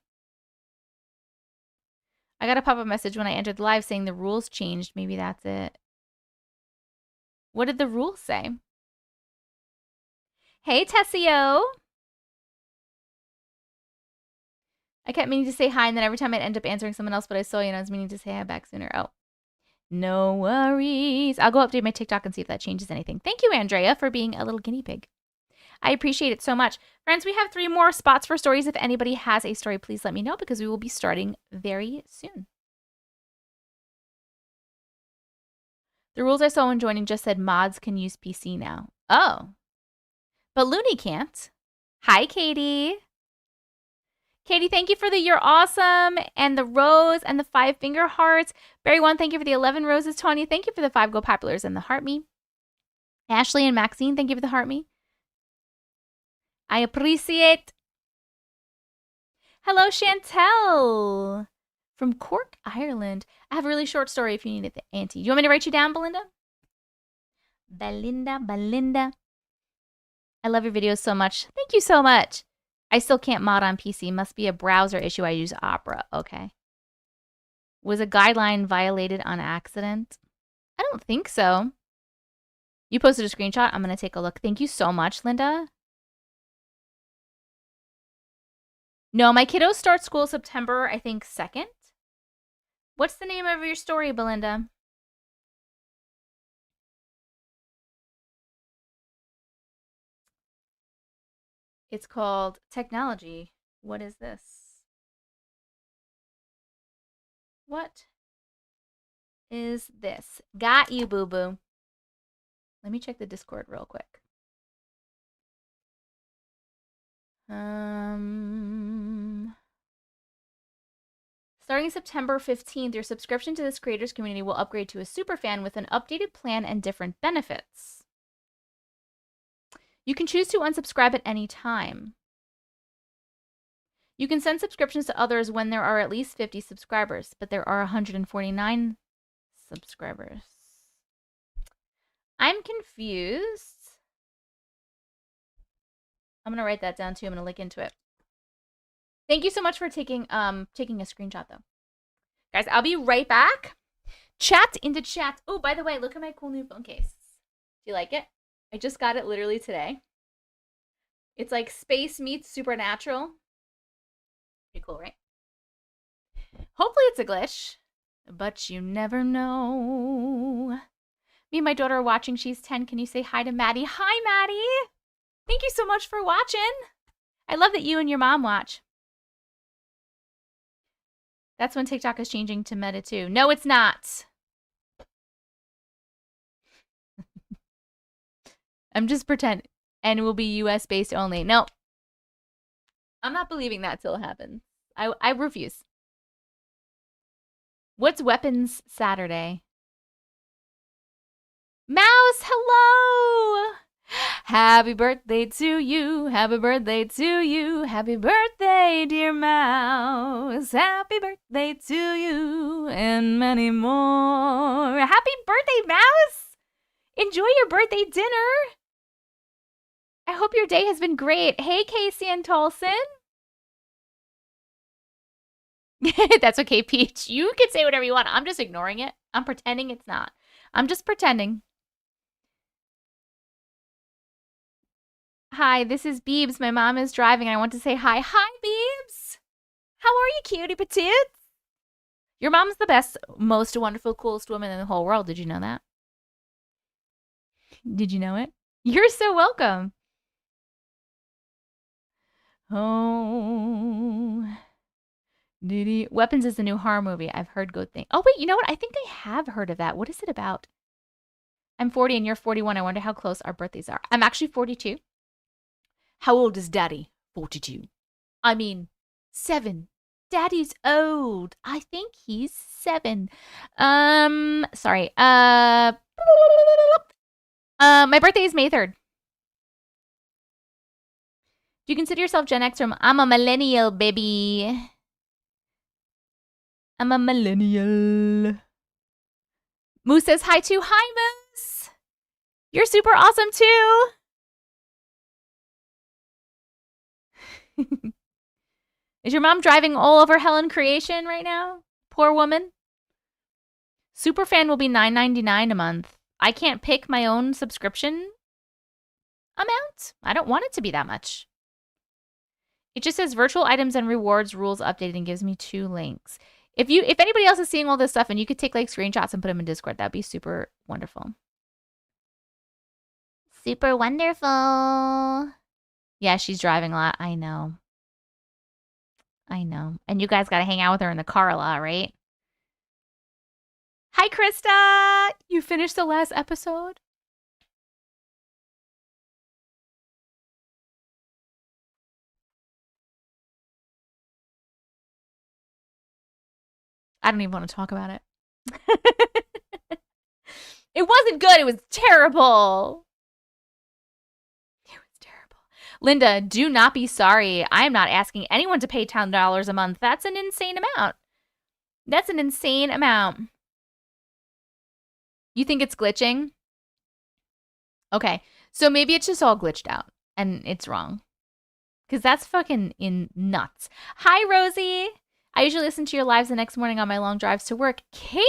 I got a pop-up message when I entered the live saying the rules changed. Maybe that's it. What did the rules say? Hey, Tessio. I kept meaning to say hi, and then every time I'd end up answering someone else, but I saw you and I was meaning to say hi back sooner. Oh, no worries. I'll go update my TikTok and see if that changes anything. Thank you, Andrea, for being a little guinea pig. I appreciate it so much. Friends, we have 3 more spots for stories. If anybody has a story, please let me know because we will be starting very soon. The rules I saw when joining just said mods can use PC now. Oh. But Looney can't. Hi, Katie. Katie, thank you for the "you're awesome" and the rose and the 5-finger hearts. Barry1, thank you for the 11 roses. Tanya, thank you for the 5 go populars and the heart me. Ashley and Maxine, thank you for the heart me. I appreciate. Hello, Chantel from Cork, Ireland. I have a really short story if you need it, Auntie. Do you want me to write you down, Belinda? Belinda, Belinda. I love your videos so much. Thank you so much. I still can't mod on PC. Must be a browser issue. I use Opera. Okay. Was a guideline violated on accident? I don't think so. You posted a screenshot. I'm going to take a look. Thank you so much, Linda. No, my kiddos start school September, I think, 2nd. What's the name of your story, Belinda? It's called Technology. What is this? What is this? Got you, boo-boo. Let me check the Discord real quick. Starting September 15th, your subscription to this creators community will upgrade to a superfan with an updated plan and different benefits. You can choose to unsubscribe at any time. You can send subscriptions to others when there are at least 50 subscribers, but there are 149 subscribers. I'm confused. I'm gonna write that down too. I'm gonna look into it. Thank you so much for taking a screenshot though. Guys, I'll be right back. Chat into chat. Oh, by the way, look at my cool new phone case. Do you like it? I just got it literally today. It's like space meets supernatural. Pretty cool, right? Hopefully it's a glitch, but you never know. Me and my daughter are watching. She's 10. Can you say hi to Maddie? Hi, Maddie. Thank you so much for watching. I love that you and your mom watch. That's when TikTok is changing to Meta too. No, it's not. I'm just pretending. And it will be US based only. No. I'm not believing that till it happens. I refuse. What's Weapons Saturday? Mouse, hello! Happy birthday to you. Happy birthday to you. Happy birthday, dear Mouse. Happy birthday to you and many more. Happy birthday, Mouse! Enjoy your birthday dinner. I hope your day has been great. Hey, Casey and Tolson. That's okay, Peach. You can say whatever you want. I'm just ignoring it. I'm pretending it's not. I'm just pretending. Hi, this is Beebs. My mom is driving and I want to say hi. Hi, Beebs. How are you, cutie petite? Your mom's the best, most wonderful, coolest woman in the whole world. Did you know that? Did you know it? You're so welcome. Oh. Weapons is the new horror movie. I've heard good things. Oh, wait, you know what? I think I have heard of that. What is it about? I'm 40 and you're 41. I wonder how close our birthdays are. I'm actually 42. How old is Daddy? 42. I mean, 7. Daddy's old. I think he's 7. Sorry. My birthday is May 3rd. Do you consider yourself Gen X or I'm a millennial, baby? I'm a millennial. Moose says hi too. Hi, Moose. You're super awesome too. Is your mom driving all over hell in creation right now? Poor woman. Superfan will be $9.99 a month. I can't pick my own subscription amount. I don't want it to be that much. It just says virtual items and rewards rules updated and gives me 2 links. If anybody else is seeing all this stuff and you could take like screenshots and put them in Discord, that'd be super wonderful. Super wonderful. Yeah, she's driving a lot. I know. I know. And you guys got to hang out with her in the car a lot, right? Hi, Krista. You finished the last episode? I don't even want to talk about it. It wasn't good. It was terrible. It was terrible. Linda, do not be sorry. I am not asking anyone to pay $10 a month. That's an insane amount. That's an insane amount. You think it's glitching? Okay, so maybe it's just all glitched out and it's wrong. Because that's fucking nuts. Hi, Rosie. I usually listen to your lives the next morning on my long drives to work. Katie!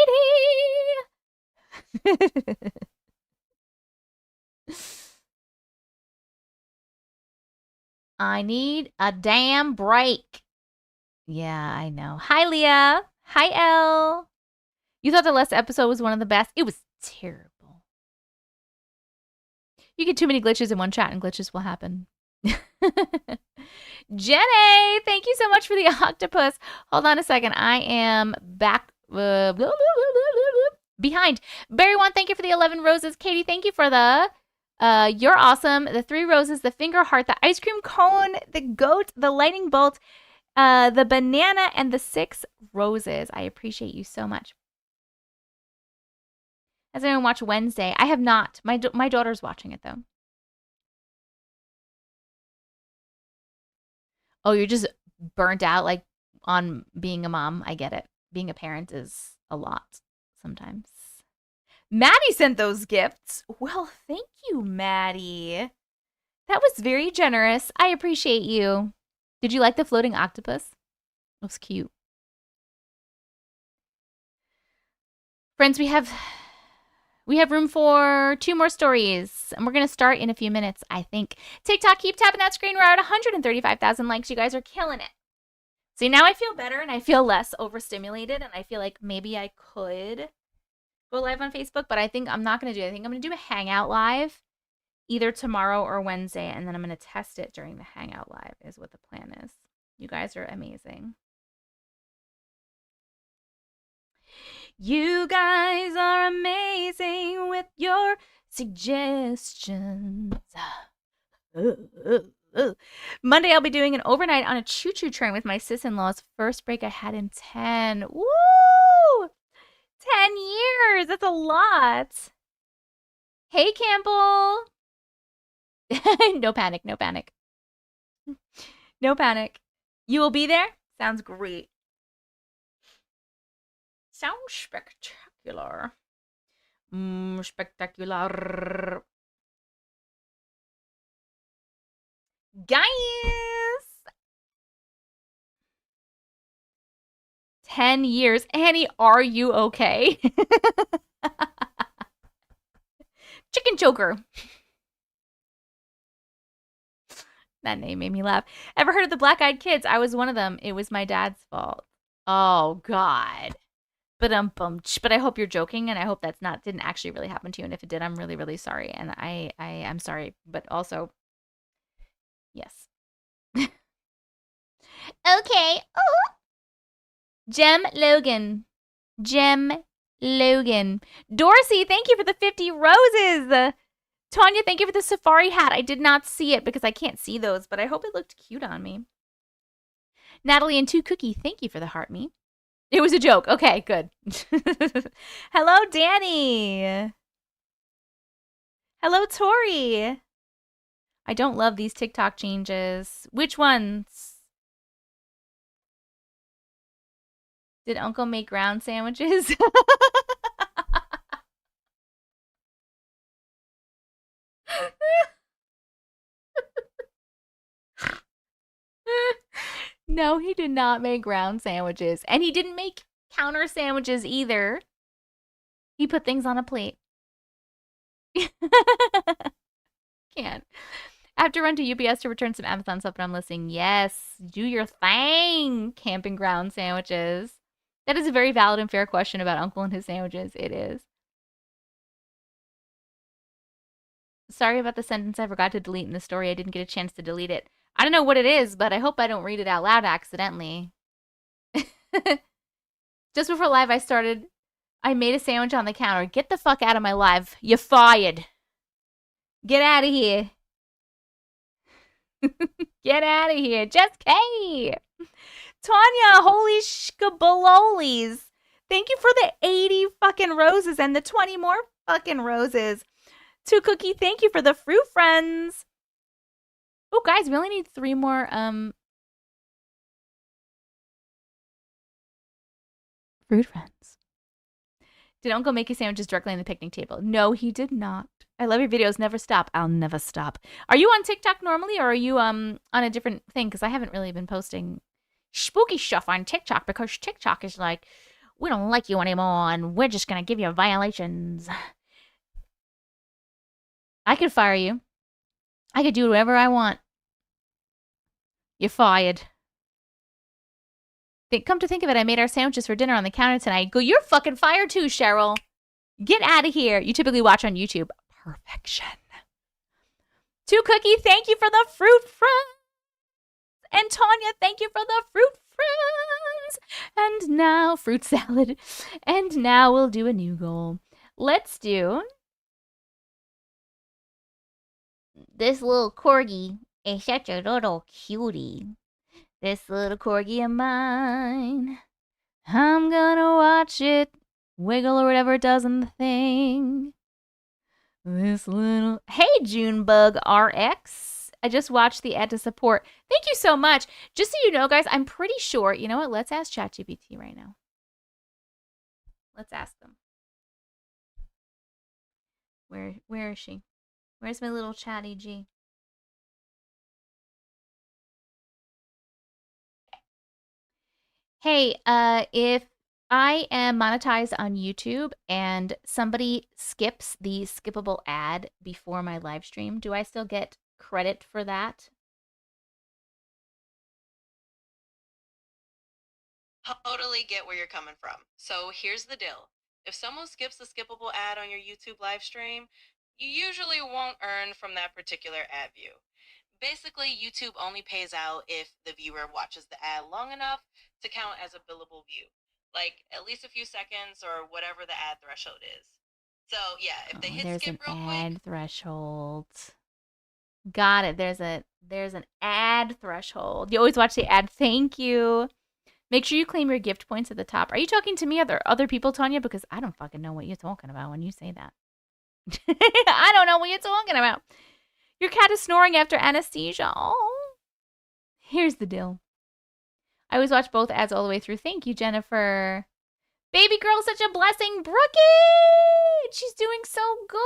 I need a damn break. Yeah, I know. Hi, Leah. Hi, Elle. You thought the last episode was one of the best? It was terrible. You get too many glitches in one chat and glitches will happen. Jenny, thank you so much for the octopus. Hold on a second. I am back. Behind. Barry One, thank you for the 11 roses. Katie, thank you for the you're awesome. The 3 roses, the finger heart, the ice cream cone, the goat, the lightning bolt, the banana, and the 6 roses. I appreciate you so much. Has anyone watched Wednesday? I have not. My daughter's watching it, though. Oh, you're just burnt out, like, on being a mom. I get it. Being a parent is a lot sometimes. Maddie sent those gifts. Well, thank you, Maddie. That was very generous. I appreciate you. Did you like the floating octopus? It was cute. Friends, we have room for 2 more stories, and we're going to start in a few minutes, I think. TikTok, keep tapping that screen. We're at 135,000 likes. You guys are killing it. See, now I feel better, and I feel less overstimulated, and I feel like maybe I could go live on Facebook, but I think I'm not going to do it. I think I'm going to do a Hangout live either tomorrow or Wednesday, and then I'm going to test it during the Hangout live is what the plan is. You guys are amazing. You guys are amazing with your suggestions. Monday, I'll be doing an overnight on a choo-choo train with my sis-in-law's first break I had in 10. Woo! 10 years. That's a lot. Hey, Campbell. No panic. No panic. No panic. You will be there? Sounds great. Sounds spectacular. Spectacular. Guys! 10 years. Annie, are you okay? Chicken choker. That name made me laugh. Ever heard of the Black Eyed Kids? I was one of them. It was my dad's fault. Oh, God. But I hope you're joking, and I hope that's didn't actually really happen to you. And if it did, I'm really, really sorry. And I am sorry, but also, yes. Okay. Oh. Jem Logan. Dorsey, thank you for the 50 roses. Tanya, thank you for the safari hat. I did not see it because I can't see those, but I hope it looked cute on me. Natalie and 2 Cookie, thank you for the heart me. It was a joke. Okay, good. Hello, Danny. Hello, Tori. I don't love these TikTok changes. Which ones? Did Uncle make ground sandwiches? No, he did not make ground sandwiches. And he didn't make counter sandwiches either. He put things on a plate. Can't. I have to run to UPS to return some Amazon stuff, but I'm listening. Yes, do your thing, camping ground sandwiches. That is a very valid and fair question about Uncle and his sandwiches. It is. Sorry about the sentence I forgot to delete in the story. I didn't get a chance to delete it. I don't know what it is, but I hope I don't read it out loud accidentally. Just before live, I made a sandwich on the counter. Get the fuck out of my live. You're fired. Get out of here. Get out of here. Jess K. Tanya, holy shkabalolis. Thank you for the 80 fucking roses and the 20 more fucking roses. 2 Cookie, thank you for the fruit friends. Oh, guys, we only need 3 more fruit friends. Did Uncle make his sandwiches directly on the picnic table? No, he did not. I love your videos. Never stop. I'll never stop. Are you on TikTok normally, or are you on a different thing? Because I haven't really been posting spooky stuff on TikTok because TikTok is like, we don't like you anymore, and we're just gonna give you violations. I could fire you. I could do whatever I want. You're fired. Come to think of it, I made our sandwiches for dinner on the counter tonight. Go, you're fucking fired too, Cheryl. Get out of here. You typically watch on YouTube. Perfection. Two Cookie, thank you for the fruit fries. And Tanya, thank you for the fruit fries. And now, fruit salad. And now we'll do a new goal. Let's do... This little corgi is such a little cutie. This little corgi of mine. I'm gonna watch it wiggle or whatever it does in the thing. This little... Hey, Junebug RX. I just watched the ad to support. Thank you so much. Just so you know, guys, I'm pretty sure... You know what? Let's ask ChatGPT right now. Let's ask them. Where is she? Where's my little chatty G? Hey, if I am monetized on YouTube and somebody skips the skippable ad before my live stream, do I still get credit for that? Totally get where you're coming from. So here's the deal. If someone skips the skippable ad on your YouTube live stream, you usually won't earn from that particular ad view. Basically, YouTube only pays out if the viewer watches the ad long enough to count as a billable view. Like at least a few seconds or whatever the ad threshold is. So yeah, if they hit skip real quick... There's an ad threshold. Got it. There's an ad threshold. You always watch the ad. Thank you. Make sure you claim your gift points at the top. Are you talking to me or other people, Tanya? Because I don't fucking know what you're talking about when you say that. I don't know what you're talking about. Your cat is snoring after anesthesia. Oh. Here's the deal. I always watch both ads all the way through. Thank you, Jennifer. Baby girl, such a blessing. Brookie! She's doing so good.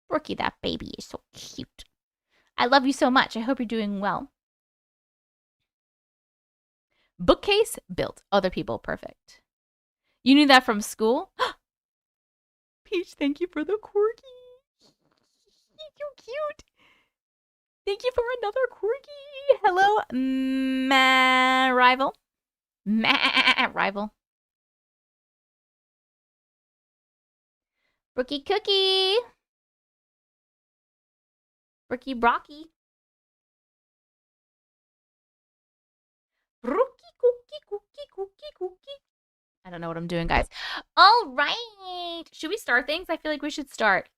Brookie, that baby is so cute. I love you so much. I hope you're doing well. Bookcase built. Other people, perfect. You knew that from school? Peach, thank you for the corgi. You're cute. Thank you for another corgi. Hello, rival. Rival. Brookie Cookie. Brookie Brocky. Brookie Cookie. I don't know what I'm doing, guys. All right. Should we start things? I feel like we should start.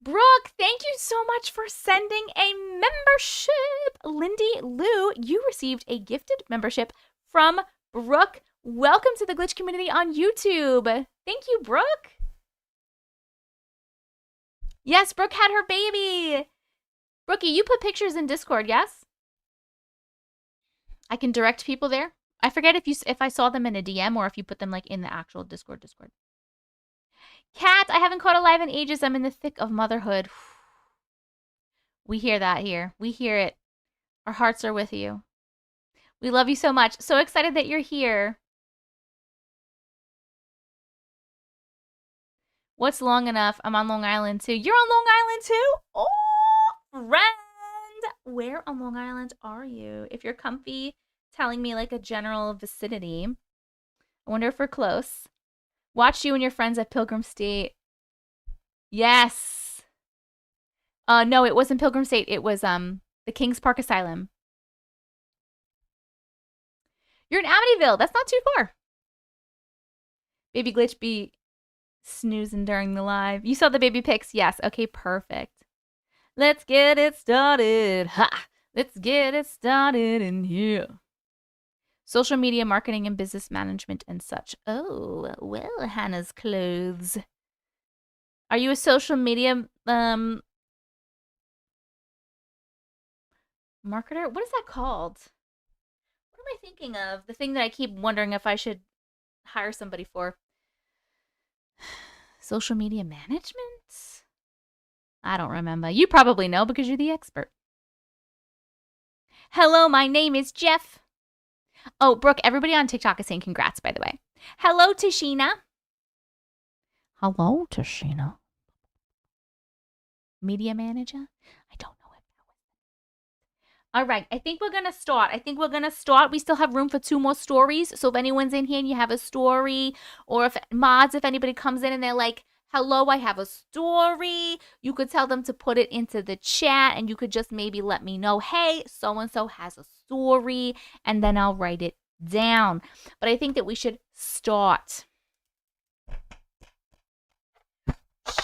Brooke, thank you so much for sending a membership. Lindy Lou, you received a gifted membership from Brooke. Welcome to the Glitch community on YouTube. Thank you, Brooke. Yes, Brooke had her baby. Brookie, you put pictures in Discord, yes? I can direct people there. I forget if I saw them in a DM or if you put them like in the actual Discord. Kat, I haven't caught a live in ages. I'm in the thick of motherhood. We hear that here. We hear it. Our hearts are with you. We love you so much. So excited that you're here. What's long enough? I'm on Long Island too. You're on Long Island too? Oh, friend. Where on Long Island are you? If you're comfy telling me like a general vicinity, I wonder if we're close. Watch you and your friends at Pilgrim State. Yes. No, it wasn't Pilgrim State. It was the Kings Park Asylum. You're in Amityville. That's not too far. Baby Glitch be snoozing during the live. You saw the baby pics? Yes. Okay, perfect. Let's get it started. Ha! Let's get it started in here. Social media marketing and business management and such. Oh, well, Hannah's clothes. Are you a social media marketer? What is that called? What am I thinking of? The thing that I keep wondering if I should hire somebody for. Social media management? I don't remember. You probably know because you're the expert. Hello, my name is Jeff. Oh, Brooke, everybody on TikTok is saying congrats, by the way. Hello, Tashina. Hello, Tashina. Media manager? I don't know it. All right, I think we're going to start. We still have room for 2 more stories. So if anyone's in here and you have a story, or if anybody comes in and they're like, hello, I have a story, you could tell them to put it into the chat, and you could just maybe let me know, hey, so-and-so has a story, and then I'll write it down. But I think that we should start.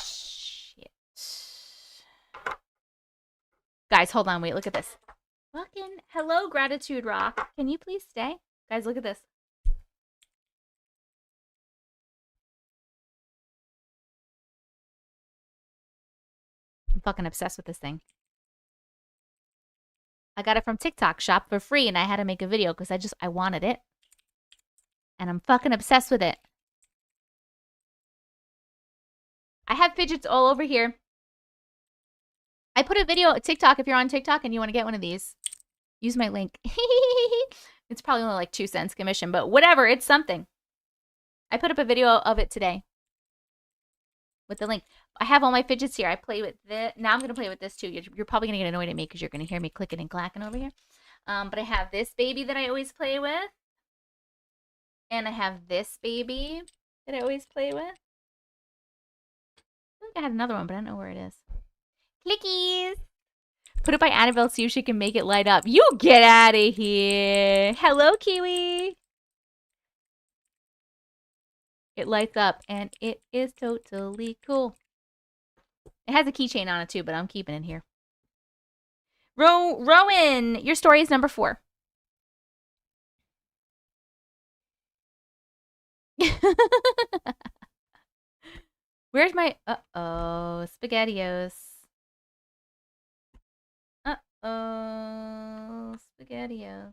Shit. Guys, hold on. Wait, look at this. Fucking hello, Gratitude Rock. Can you please stay? Guys, look at this. I'm fucking obsessed with this thing. I got it from TikTok Shop for free, and I had to make a video because I wanted it. And I'm fucking obsessed with it. I have fidgets all over here. I put a video at TikTok if you're on TikTok and you want to get one of these. Use my link. It's probably only like 2 cents commission, but whatever, it's something. I put up a video of it today with the link. I have all my fidgets here. I play with this. Now I'm going to play with this too. You're probably going to get annoyed at me because you're going to hear me clicking and clacking over here. But I have this baby that I always play with. And I have this baby that I always play with. I think I had another one, but I don't know where it is. Clickies! Put it by Annabelle, see if she can make it light up. You get out of here. Hello, Kiwi. It lights up, and it is totally cool. It has a keychain on it, too, but I'm keeping it here. Rowan, your story is number 4. Where's my... Uh-oh. SpaghettiOs. Uh-oh. SpaghettiOs.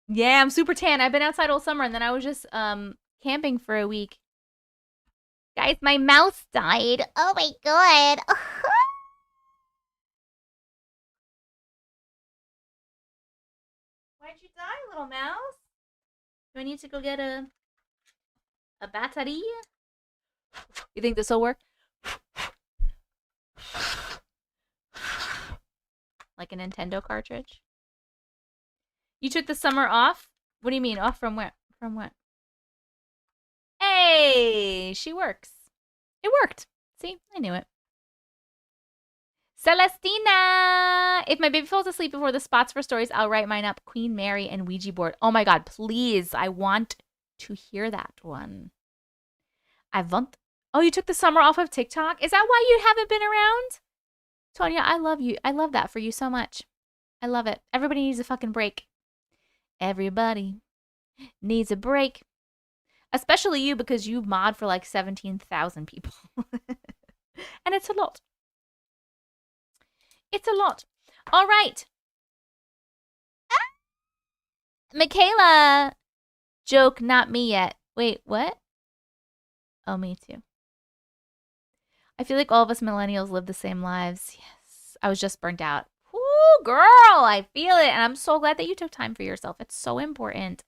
Yeah, I'm super tan. I've been outside all summer, and then I was just camping for a week. Guys, my mouse died. Oh my god. Why'd you die, little mouse? Do I need to go get a battery? You think this will work? Like a Nintendo cartridge? You took the summer off? What do you mean? Off from where? From what? Hey, she works. It worked. See, I knew it. Celestina! If my baby falls asleep before the spots for stories, I'll write mine up. Queen Mary and Ouija board. Oh my god, please. I want to hear that one. I want... Oh, you took the summer off of TikTok? Is that why you haven't been around? Tonya, I love you. I love that for you so much. I love it. Everybody needs a fucking break. Everybody needs a break. Especially you, because you mod for like 17,000 people. And it's a lot. It's a lot. All right. Michaela. Joke, not me yet. Wait, what? Oh, me too. I feel like all of us millennials live the same lives. Yes. I was just burnt out. Woo, girl, I feel it. And I'm so glad that you took time for yourself. It's so important.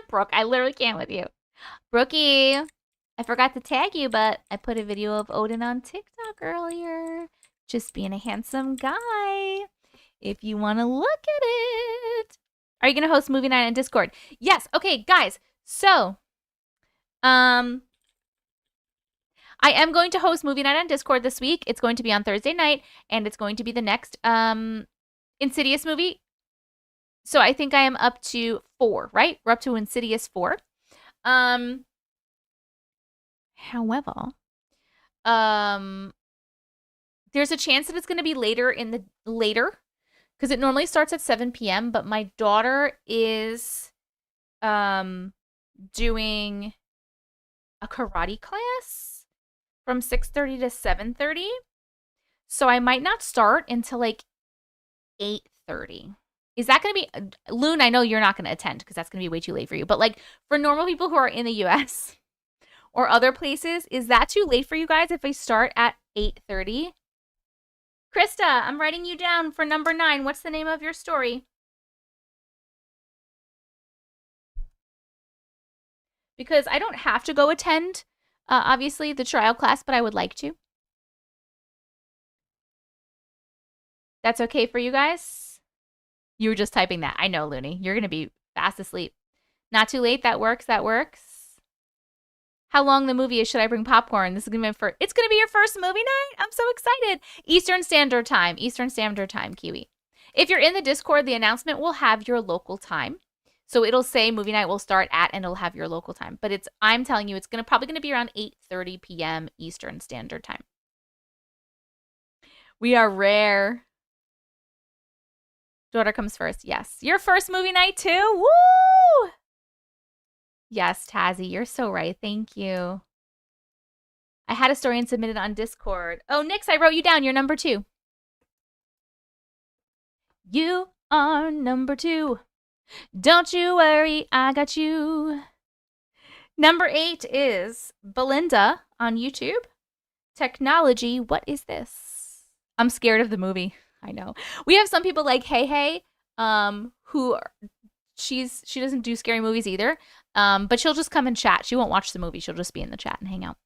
Brooke, I literally can't with you. Brookie, I forgot to tag you, but I put a video of Odin on TikTok earlier. Just being a handsome guy. If you want to look at it. Are you going to host movie night on Discord? Yes. Okay, guys. So, I am going to host movie night on Discord this week. It's going to be on Thursday night, and it's going to be the next Insidious movie. So I think I am up to 4, right? We're up to Insidious 4. However, there's a chance that it's going to be later because it normally starts at 7 p.m. But my daughter is doing a karate class from 6:30 to 7:30. So I might not start until like 8:30. Is that going to be Loon? I know you're not going to attend because that's going to be way too late for you. But like for normal people who are in the US or other places, is that too late for you guys if I start at 8:30? Krista, I'm writing you down for number 9. What's the name of your story? Because I don't have to go attend, obviously, the trial class, but I would like to. That's okay for you guys? You were just typing that. I know, Looney. You're going to be fast asleep. Not too late. That works. That works. How long the movie is? Should I bring popcorn? This is going to be it's going to be your first movie night? I'm so excited. Eastern Standard Time. Eastern Standard Time, Kiwi. If you're in the Discord, the announcement will have your local time. So it'll say movie night will start at, and it'll have your local time. But I'm telling you, it's probably going to be around 8:30 p.m. Eastern Standard Time. We are rare. Daughter comes first. Yes. Your first movie night too? Woo! Yes, Tazzy, you're so right. Thank you. I had a story and submitted on Discord. Oh, Nix, I wrote you down. You're number 2. You are number 2. Don't you worry, I got you. Number 8 is Belinda on YouTube. Technology, what is this? I'm scared of the movie. I know. We have some people like Hiiiiii, who she doesn't do scary movies either. But she'll just come and chat. She won't watch the movie. She'll just be in the chat and hang out.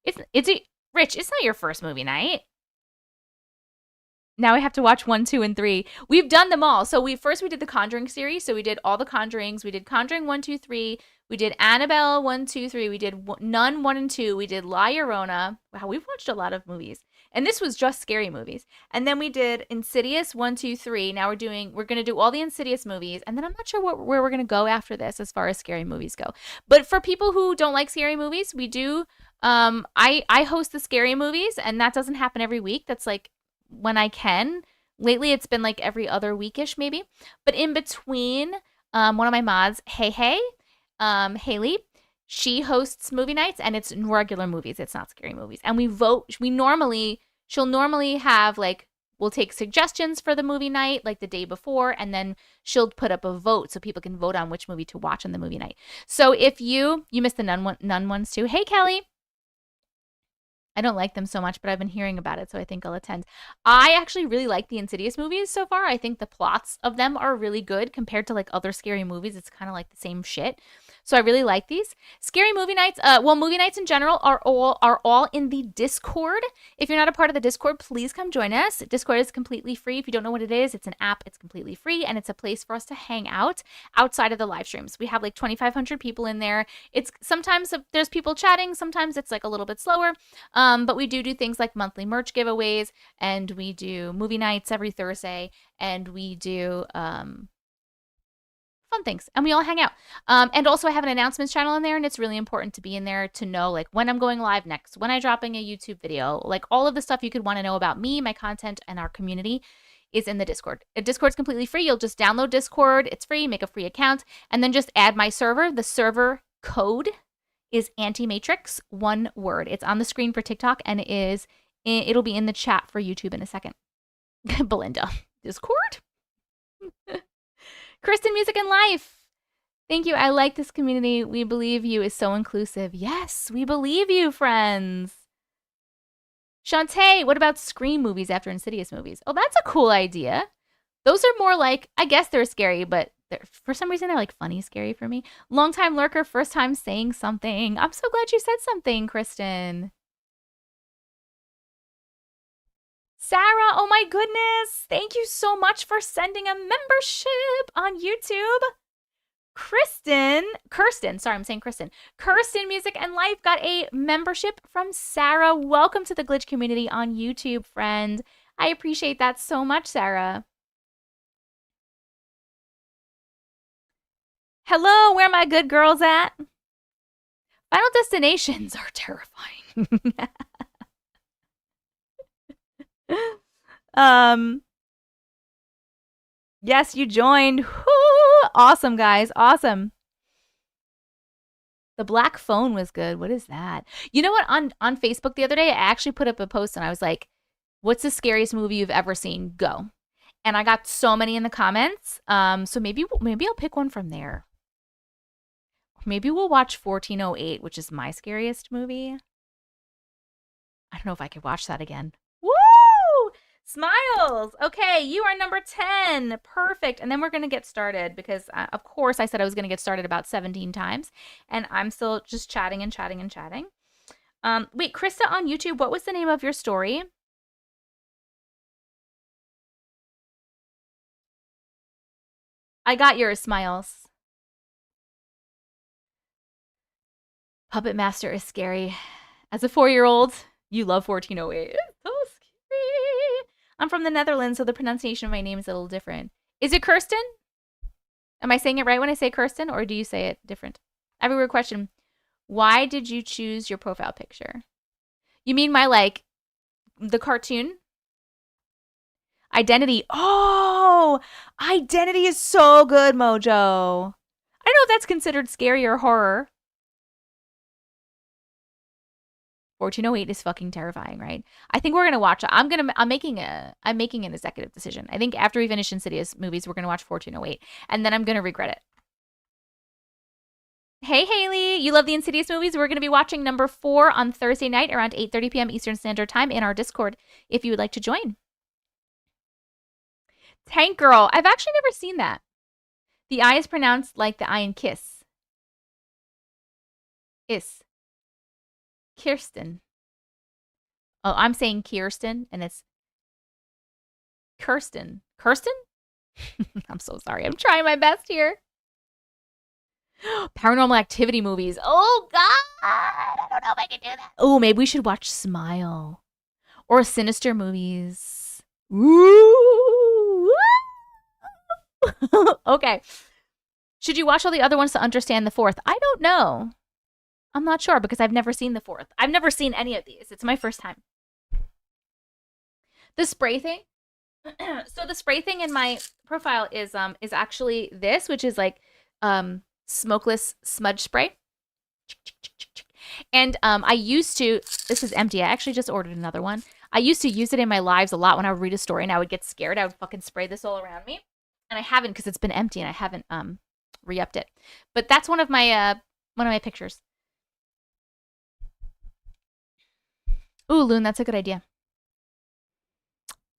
Rich, it's not your first movie night. Now I have to watch 1, 2, and 3. We've done them all. So we did the Conjuring series. So we did all the Conjurings. We did Conjuring 1, 2, 3. We did Annabelle 1, 2, 3. We did Nun 1 and 2. We did La Llorona. Wow, we've watched a lot of movies. And this was just scary movies. And then we did Insidious 1, 2, 3. Now we're going to do all the Insidious movies. And then I'm not sure where we're going to go after this as far as scary movies go. But for people who don't like scary movies, we do. I host the scary movies, and that doesn't happen every week. That's like when I can. Lately, it's been like every other weekish maybe. But in between, one of my mods, Haley, she hosts movie nights, and it's regular movies. It's not scary movies. And we vote. She'll normally have like, we'll take suggestions for the movie night like the day before, and then she'll put up a vote so people can vote on which movie to watch on the movie night. So if you missed the nun ones too. Hey, Kelly. I don't like them so much, but I've been hearing about it, so I think I'll attend. I actually really like the Insidious movies so far. I think the plots of them are really good compared to like other scary movies. It's kind of like the same shit. So I really like these. Scary movie nights, movie nights in general are all in the Discord. If you're not a part of the Discord, please come join us. Discord is completely free. If you don't know what it is, it's an app. It's completely free, and it's a place for us to hang out outside of the live streams. We have like 2,500 people in there. It's sometimes there's people chatting. Sometimes it's like a little bit slower. But we do things like monthly merch giveaways, and we do movie nights every Thursday, and we do fun things, and we all hang out. And also I have an announcements channel in there, and it's really important to be in there to know like when I'm going live next, when I'm dropping a YouTube video, like all of the stuff you could want to know about me, my content, and our community is in the Discord. Discord's completely free. You'll just download Discord. It's free. Make a free account, and then just add my server. The server code is Auntie Matrix, one word. It's on the screen for TikTok, and it'll be in the chat for YouTube in a second. Belinda, Discord? Kristen, Music and Life. Thank you. I like this community. We believe you is so inclusive. Yes, we believe you, friends. Shantae, what about Scream movies after Insidious movies? Oh, that's a cool idea. Those are more like, I guess they're scary, but for some reason, they're like funny scary for me. Long-time lurker, first time saying something. I'm so glad you said something, Kristen. Sarah, oh my goodness. Thank you so much for sending a membership on YouTube. Kirsten, Music and Life got a membership from Sarah. Welcome to the Glitch community on YouTube, friend. I appreciate that so much, Sarah. Hello, where my good girls at? Final Destinations are terrifying. Yes, you joined. Woo! Awesome, guys. Awesome. The black phone was good. What is that? You know what? On Facebook the other day, I actually put up a post and I was like, what's the scariest movie you've ever seen? Go. and I got so many in the comments. So maybe I'll pick one from there. Maybe we'll watch 1408, which is my scariest movie. I don't know if I could watch that again. Woo! Smiles. Okay, you are number 10. Perfect. And then we're going to get started because, of course, I said I was going to get started about 17 times. And I'm still just chatting and chatting and chatting. Wait, Krista on YouTube, what was the name of your story? I got yours, Smiles. Puppet Master is scary. As a 4-year-old, you love 1408. It's so scary. I'm from the Netherlands, so the pronunciation of my name is a little different. Is it Kirsten? Am I saying it right when I say Kirsten, or do you say it different? I have a weird question. Why did you choose your profile picture? You mean my, the cartoon? Identity. Oh, Identity is so good, Mojo. I don't know if that's considered scary or horror. 1408 is fucking terrifying, right? I think we're gonna watch it. I'm making an executive decision. I think after we finish Insidious movies, we're gonna watch 1408, and then I'm gonna regret it. Hey Haley, you love the Insidious movies? We're gonna be watching number 4 on Thursday night around 8:30 p.m. Eastern Standard Time in our Discord. If you would like to join. Tank Girl, I've actually never seen that. The I is pronounced like the I in kiss. Is. Kirsten. Oh, I'm saying Kirsten, and it's Kirsten. Kirsten? I'm so sorry. I'm trying my best here. Paranormal Activity movies. Oh, God. I don't know if I can do that. Oh, maybe we should watch Smile. Or Sinister movies. Ooh. Okay. Should you watch all the other ones to understand the fourth? I don't know. I'm not sure because I've never seen the fourth. I've never seen any of these. It's my first time. The spray thing. So the spray thing in my profile is actually this, which is like smokeless smudge spray. And I used to, this is empty. I actually just ordered another one. I used to use it in my lives a lot when I would read a story and I would get scared. I would fucking spray this all around me. And I haven't because it's been empty and I haven't re-upped it. But that's one of my pictures. Ooh, Loon, that's a good idea.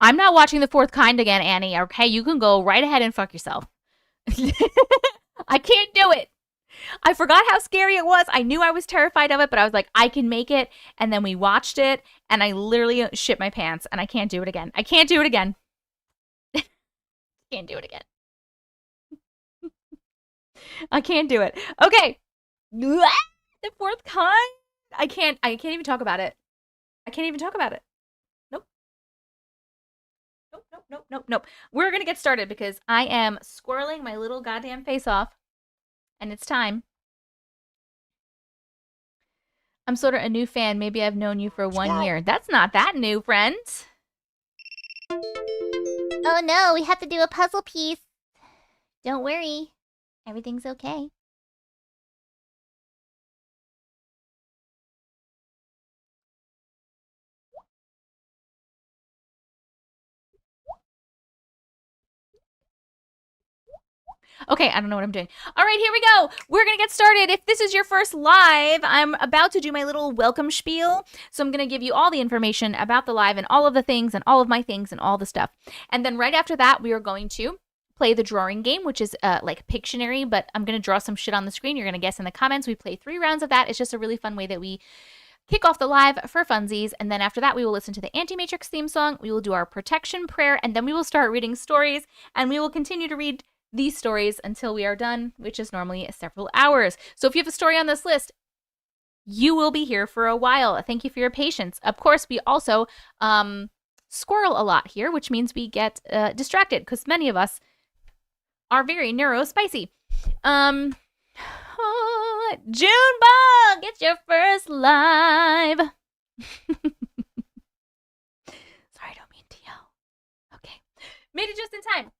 I'm not watching The Fourth Kind again, Annie. Okay, you can go right ahead and fuck yourself. I can't do it. I forgot how scary it was. I knew I was terrified of it, but I was like, I can make it. And then we watched it, and I literally shit my pants, and I can't do it again. I can't do it again. Can't do it again. I can't do it. Okay. The Fourth Kind. I can't even talk about it. I can't even talk about it. Nope. Nope. We're going to get started because I am squirreling my little goddamn face off. And it's time. I'm sort of a new fan. Maybe I've known you for 1 year. That's not that new, friend. Oh no, we have to do a puzzle piece. Don't worry. Everything's okay. Okay, I don't know what I'm doing. All right, here we go. We're going to get started. If this is your first live, I'm about to do my little welcome spiel. So I'm going to give you all the information about the live and all of the things and all of my things and all the stuff. And then right after that, we are going to play the drawing game, which is like Pictionary, but I'm going to draw some shit on the screen. You're going to guess in the comments. We play 3 rounds of that. It's just a really fun way that we kick off the live for funsies. And then after that, we will listen to the Auntie Matrix theme song. We will do our protection prayer, and then we will start reading stories, and we will continue to read these stories until we are done, which is normally several hours. So if you have a story on this list, you will be here for a while. Thank you for your patience. Of course, we also squirrel a lot here, which means we get distracted because many of us are very neurospicy. Junebug, it's your first live. Sorry, I don't mean to yell. Okay. Made it just in time.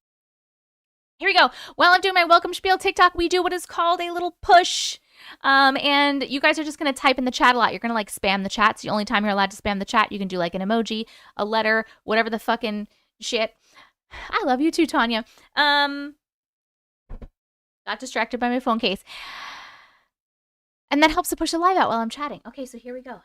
Here we go. While I'm doing my welcome spiel TikTok, we do what is called a little push. And you guys are just going to type in the chat a lot. You're going to like spam the chat. It's the only time you're allowed to spam the chat. You can do like an emoji, a letter, whatever the fucking shit. I love you too, Tanya. Got distracted by my phone case. And that helps to push the live out while I'm chatting. Okay, so here we go.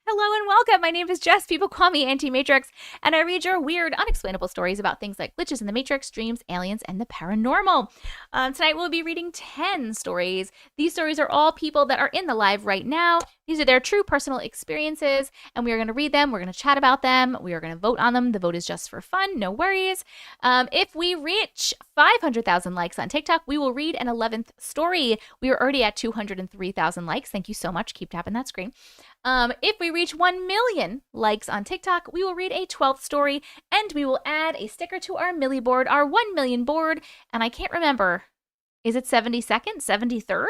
Hello and welcome. My name is Jess. People call me Auntie Matrix, and I read your weird, unexplainable stories about things like glitches in the Matrix, dreams, aliens, and the paranormal. Tonight we'll be reading 10 stories. These stories are all people that are in the live right now. These are their true personal experiences, and we are going to read them. We're going to chat about them. We are going to vote on them. The vote is just for fun. No worries. If we reach 500,000 likes on TikTok, we will read an 11th story. We are already at 203,000 likes. Thank you so much. Keep tapping that screen. If we reach 1 million likes on TikTok, we will read a 12th story, and we will add a sticker to our Millie board, our 1 million board. And I can't remember, is it 72nd, 73rd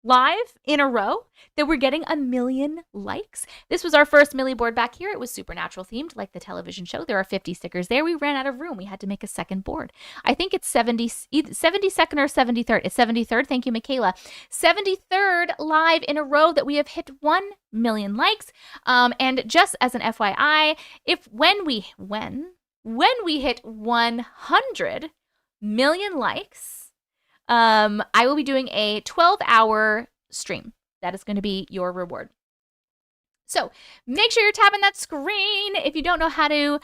live in a row that we're getting 1 million likes? This was our first Millie board back here. It was supernatural themed, like the television show. There are 50 stickers there. We ran out of room. We had to make a second board. I think it's 72nd or 73rd. It's 73rd. Thank you, Michaela. 73rd live in a row that we have hit 1 million likes. And just as an FYI, when we hit 100 million likes, I will be doing a 12-hour stream. That is going to be your reward. So make sure you're tapping that screen. If you don't know how to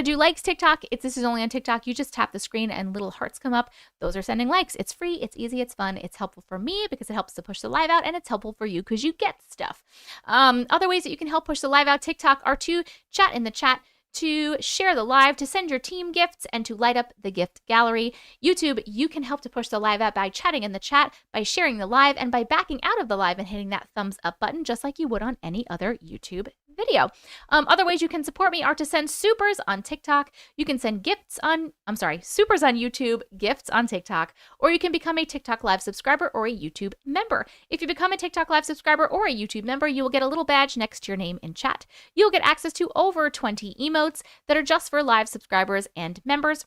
do likes TikTok, this is only on TikTok. You just tap the screen and little hearts come up. Those are sending likes. It's free. It's easy. It's fun. It's helpful for me because it helps to push the live out, and it's helpful for you because you get stuff. Other ways that you can help push the live out TikTok are to chat in the chat, to share the live, to send your team gifts, and to light up the gift gallery. YouTube, you can help to push the live out by chatting in the chat, by sharing the live, and by backing out of the live and hitting that thumbs up button just like you would on any other YouTube video. Other ways you can support me are to send supers on TikTok. You can send supers on YouTube, gifts on TikTok, or you can become a TikTok Live subscriber or a YouTube member. If you become a TikTok Live subscriber or a YouTube member, you will get a little badge next to your name in chat. You'll get access to over 20 emotes that are just for live subscribers and members.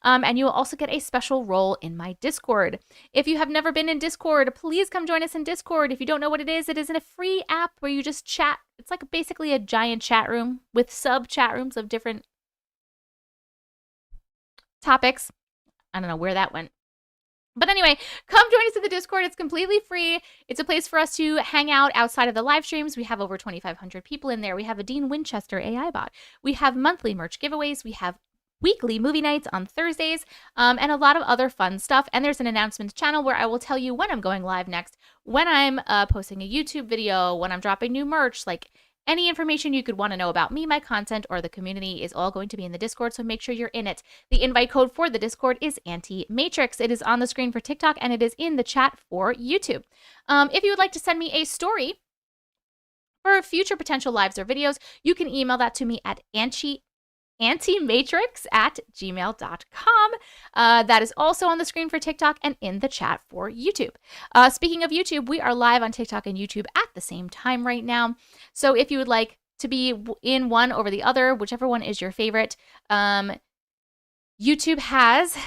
And you will also get a special role in my Discord. If you have never been in Discord, please come join us in Discord. If you don't know what it is a free app where you just chat. It's like basically a giant chat room with sub chat rooms of different topics. I don't know where that went. But anyway, come join us in the Discord. It's completely free. It's a place for us to hang out outside of the live streams. We have over 2,500 people in there. We have a Dean Winchester AI bot. We have monthly merch giveaways. We have weekly movie nights on Thursdays, and a lot of other fun stuff. And there's an announcements channel where I will tell you when I'm going live next, when I'm posting a YouTube video, when I'm dropping new merch, like any information you could want to know about me, my content, or the community is all going to be in the Discord, so make sure you're in it. The invite code for the Discord is Auntie Matrix. It is on the screen for TikTok, and it is in the chat for YouTube. If you would like to send me a story for future potential lives or videos, you can email that to me at auntiematrix@gmail.com. That is also on the screen for TikTok and in the chat for YouTube. Speaking of YouTube, we are live on TikTok and YouTube at the same time right now. So if you would like to be in one over the other, whichever one is your favorite, YouTube has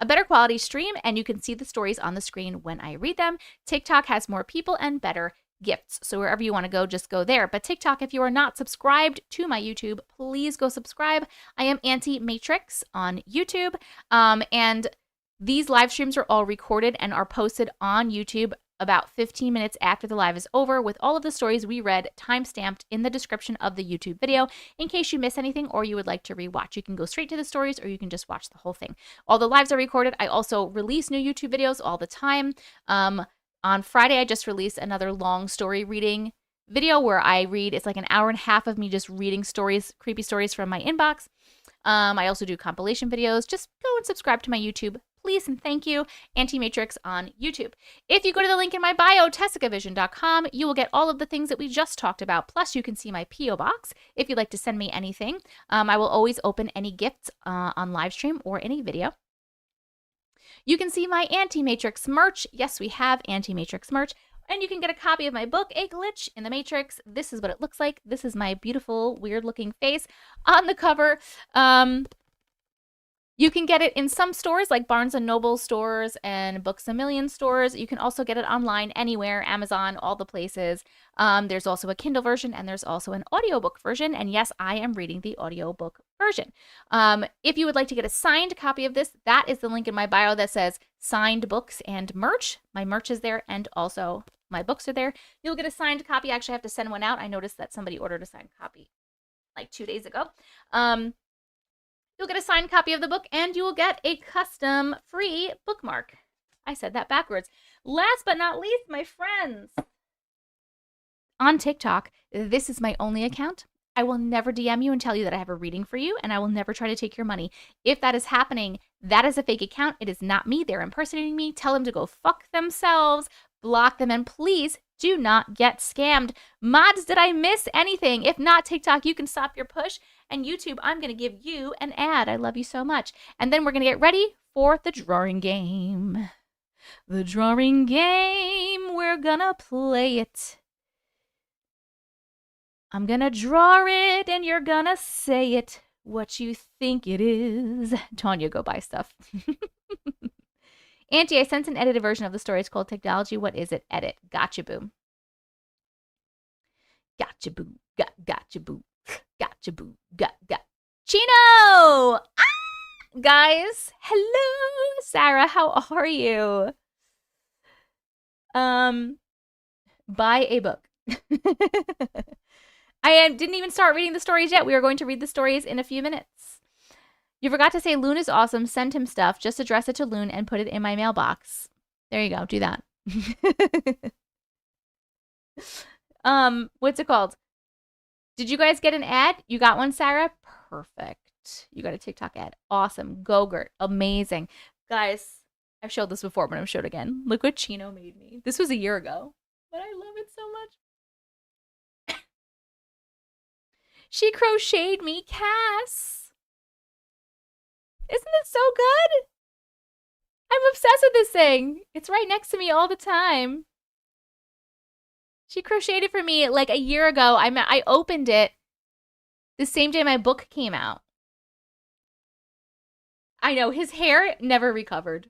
a better quality stream and you can see the stories on the screen when I read them. TikTok has more people and better gifts. So wherever you want to go, just go there. But TikTok, if you are not subscribed to my YouTube, please go subscribe. I am Auntie Matrix on YouTube. And these live streams are all recorded and are posted on YouTube about 15 minutes after the live is over, with all of the stories we read timestamped in the description of the YouTube video in case you miss anything or you would like to rewatch. You can go straight to the stories or you can just watch the whole thing. All the lives are recorded. I also release new YouTube videos all the time. On Friday, I just released another long story reading video where I read, it's like an hour and a half of me just reading stories, creepy stories from my inbox. I also do compilation videos. Just go and subscribe to my YouTube, please, and thank you. Auntie Matrix on YouTube. If you go to the link in my bio, tessicavision.com, you will get all of the things that we just talked about. Plus, you can see my P.O. box if you'd like to send me anything. I will always open any gifts on live stream or any video. You can see my Auntie Matrix merch. Yes, we have Auntie Matrix merch. And you can get a copy of my book, A Glitch in the Matrix. This is what it looks like. This is my beautiful, weird-looking face on the cover. You can get it in some stores like Barnes & Noble stores and Books A Million stores. You can also get it online anywhere, Amazon, all the places. There's also a Kindle version and there's also an audiobook version. And yes, I am reading the audiobook version. If you would like to get a signed copy of this, that is the link in my bio that says signed books and merch. My merch is there and also my books are there. You'll get a signed copy. I actually have to send one out. I noticed that somebody ordered a signed copy like 2 days ago. You'll get a signed copy of the book and you will get a custom free bookmark. I said that backwards. Last but not least, my friends, on TikTok, this is my only account. I will never DM you and tell you that I have a reading for you, and I will never try to take your money. If that is happening, that is a fake account. It is not me. They're impersonating me. Tell them to go fuck themselves. Block them, and please do not get scammed. Mods, did I miss anything? If not, TikTok, you can stop your push. And YouTube, I'm going to give you an ad. I love you so much. And then we're going to get ready for the drawing game. The drawing game, we're going to play it. I'm going to draw it and you're going to say it. What you think it is. Tanya, go buy stuff. Auntie, I sent an edited version of the story. It's called Technology. What is it? Edit. Gotcha, boo. Gotcha, boo. Gotcha, boo. Gotcha, boo. Got. Chino! Ah! Guys, hello. Sarah, how are you? Buy a book. I didn't even start reading the stories yet. We are going to read the stories in a few minutes. You forgot to say Loon is awesome. Send him stuff. Just address it to Loon and put it in my mailbox. There you go. Do that. What's it called? Did you guys get an ad? You got one, Sarah? Perfect. You got a TikTok ad. Awesome. Go-gurt. Amazing. Guys, I've showed this before, but I'm going to show it again. Look what Chino made me. This was a year ago, but I love it so much. She crocheted me Cass. Isn't it so good? I'm obsessed with this thing. It's right next to me all the time. She crocheted it for me like a year ago. I opened it the same day my book came out. I know, his hair never recovered,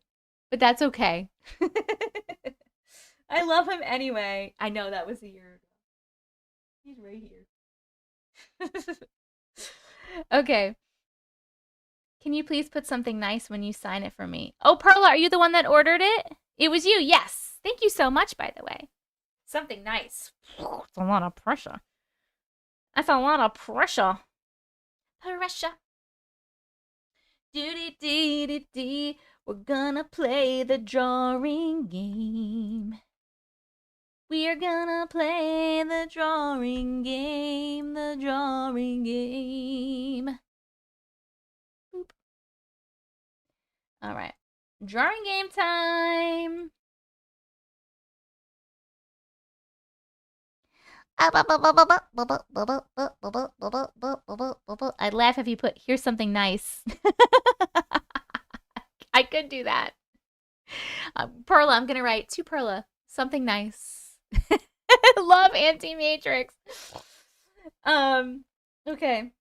but that's okay. I love him anyway. I know that was a year ago. He's right here. Okay. Can you please put something nice when you sign it for me? Oh, Perla, are you the one that ordered it? It was you, yes. Thank you so much, by the way. Something nice. It's a lot of pressure. That's a lot of pressure. Pressure. Do-dee-dee-dee-dee. We're gonna play the drawing game. We are gonna play the drawing game. The drawing game. Boop. All right. Drawing game time. I'd laugh if you put, here's something nice. I could do that. Perla, I'm going to write to Perla, something nice. Love Auntie Matrix. Okay.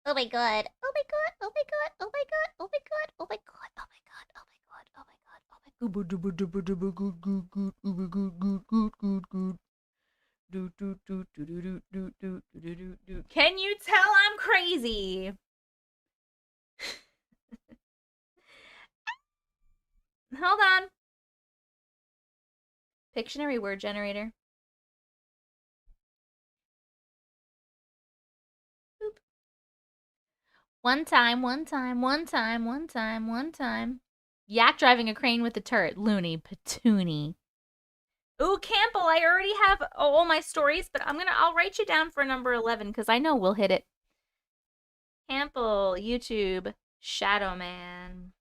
Oh my god. Oh my god. Oh my god. Oh my god. Oh my god. Oh my god. Oh my god. Oh my god. Oh my god. Oh my god. Can you tell I'm crazy? Hold on. Pictionary word generator. Boop. One time. Yak driving a crane with a turret. Looney Patoony. Ooh, Campbell, I already have all my stories, but I'll write you down for number 11 because I know we'll hit it. Campbell, YouTube, Shadow Man.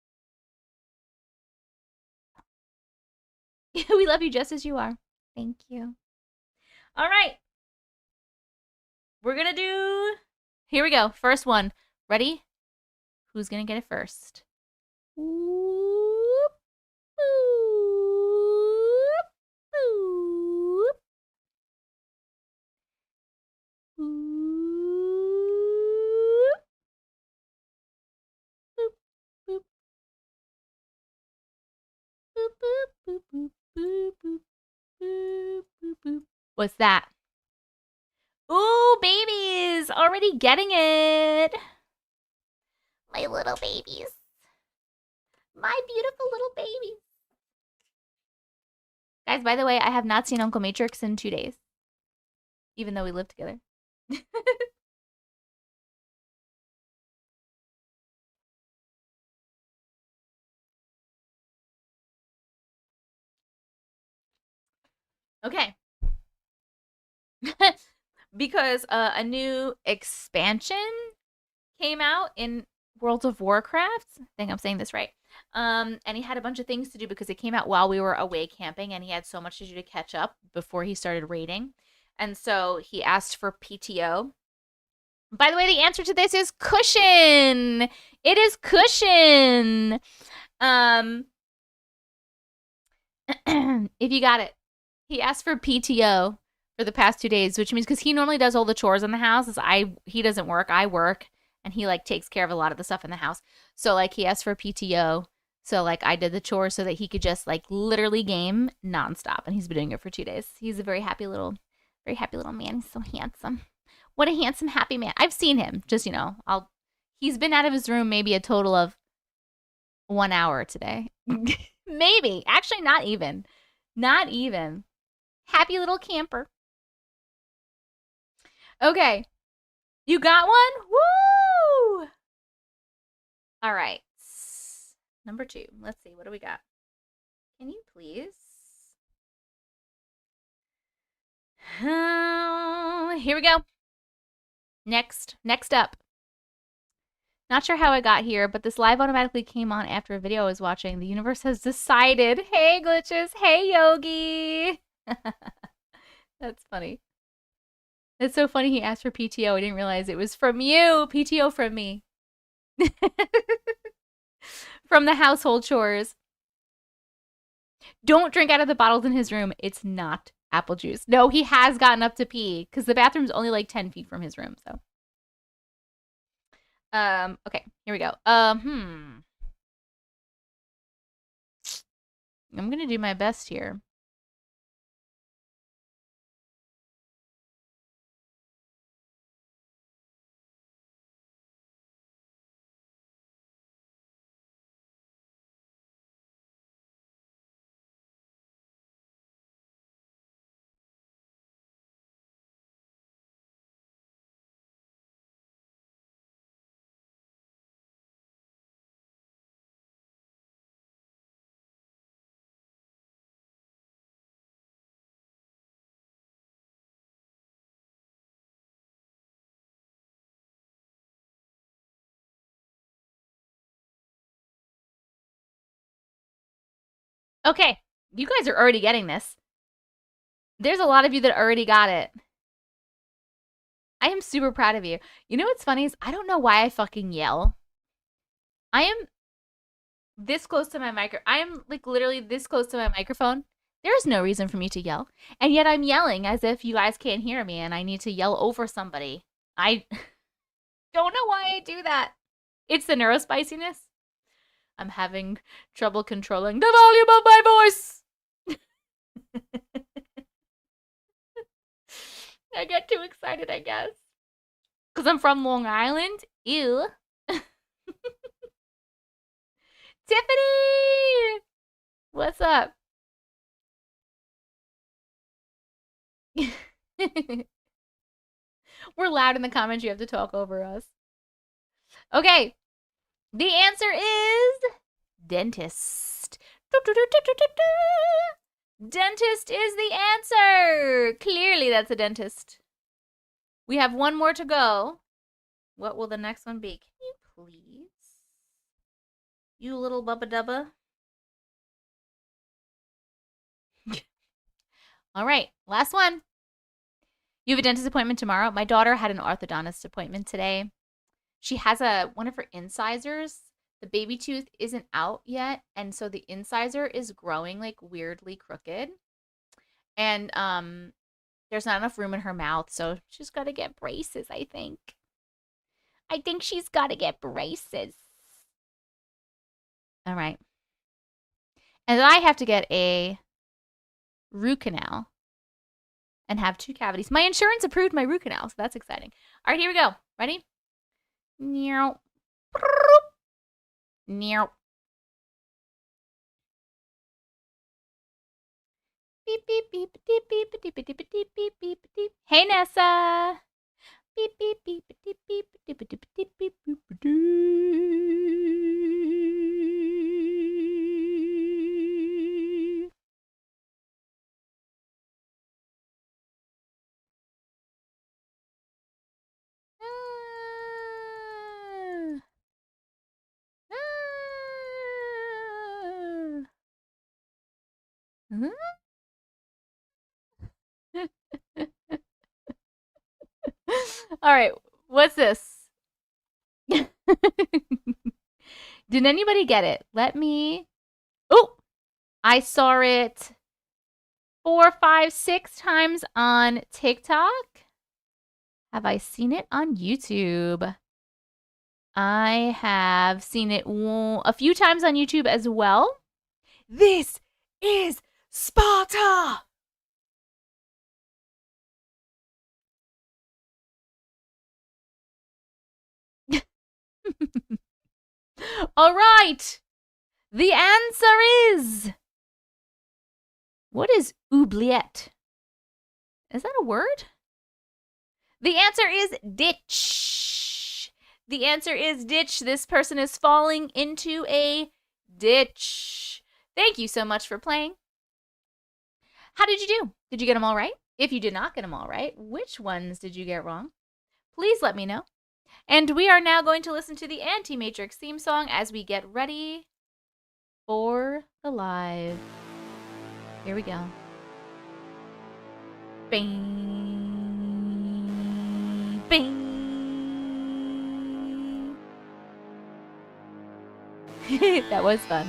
We love you just as you are. Thank you. All right. We're going to do... Here we go. First one. Ready? Who's going to get it first? Whoop, whoop, whoop, whoop. What's that? Ooh, babies! Already getting it! My little babies. My beautiful little babies. Guys, by the way, I have not seen Uncle Matrix in 2 days. Even though we live together. Okay. Because a new expansion came out in World of Warcraft. I think I'm saying this right. And he had a bunch of things to do because it came out while we were away camping, and he had so much to do to catch up before he started raiding. And so he asked for PTO. By the way, the answer to this is cushion. It is cushion. If you got it. He asked for PTO for the past 2 days, which means because he normally does all the chores in the house. He doesn't work. I work, and he like takes care of a lot of the stuff in the house. So like he asked for PTO. So like I did the chores so that he could just like literally game nonstop, and he's been doing it for 2 days. He's a very happy little man. He's so handsome. What a handsome, happy man. I've seen him. Just he's been out of his room maybe a total of 1 hour today. Maybe. Actually, not even. Not even. Happy little camper. Okay. You got one? Woo! All right. Number 2. Let's see. What do we got? Can you please? Here we go. Next up. Not sure how I got here, but this live automatically came on after a video I was watching. The universe has decided. Hey, Glitches. Hey, Yogi. That's funny. It's so funny he asked for PTO. I didn't realize it was from you. PTO from me. From the household chores. Don't drink out of the bottles in his room. It's not apple juice. No, he has gotten up to pee because the bathroom's only like 10 feet from his room, so. Okay, here we go. I'm gonna do my best here. Okay, you guys are already getting this. There's a lot of you that already got it. I am super proud of you. You know what's funny is I don't know why I fucking yell. I am this close to my micro. I am like literally this close to my microphone. There's no reason for me to yell. And yet I'm yelling as if you guys can't hear me and I need to yell over somebody. I don't know why I do that. It's the neurospiciness. I'm having trouble controlling the volume of my voice. I get too excited, I guess. Because I'm from Long Island. Ew. Tiffany! What's up? We're loud in the comments. You have to talk over us. Okay. The answer is dentist. Dentist is the answer. Clearly, that's a dentist. We have one more to go. What will the next one be? Can you please? You little bubba dubba. All right, last one. You have a dentist appointment tomorrow. My daughter had an orthodontist appointment today. She has one of her incisors. The baby tooth isn't out yet, and so the incisor is growing like weirdly crooked. And there's not enough room in her mouth, so she's got to get braces, I think. I think she's got to get braces. All right. And then I have to get a root canal. and have 2 cavities. My insurance approved my root canal, so that's exciting. All right, here we go. Ready? Meow. Meow. Beep, beep, beep, beep, beep, beep, beep, beep, beep, beep, beep, beep. Hey, Nessa. Beep, beep, beep, beep, beep, beep, beep, beep, beep, beep, beep, beep. All right, what's this? Did anybody get it? Let me. Oh, I saw it 4, 5, 6 times on TikTok. Have I seen it on YouTube? I have seen it a few times on YouTube as well. This is Sparta! All right. The answer is... What is oubliette? Is that a word? The answer is ditch. The answer is ditch. This person is falling into a ditch. Thank you so much for playing. How did you do? Did you get them all right? If you did not get them all right, which ones did you get wrong? Please let me know. And we are now going to listen to the Auntie Matrix theme song as we get ready for the live. Here we go. Bing, bing. That was fun.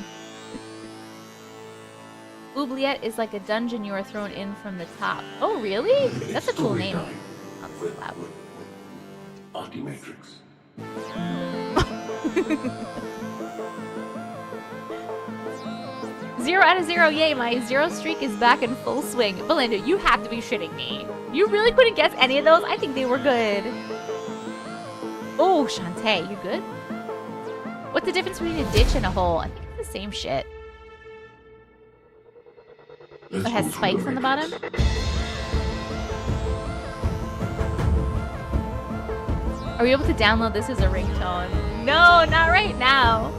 Oubliette is like a dungeon you are thrown in from the top. Oh, really? That's a cool name. Auntie Matrix. 0 out of 0, yay, my 0 streak is back in full swing. Belinda, you have to be shitting me. You really couldn't guess any of those? I think they were good. Oh, Shantae, you good? What's the difference between a ditch and a hole? I think it's the same shit. It has spikes on the bottom. Are we able to download this as a ringtone? No, not right now.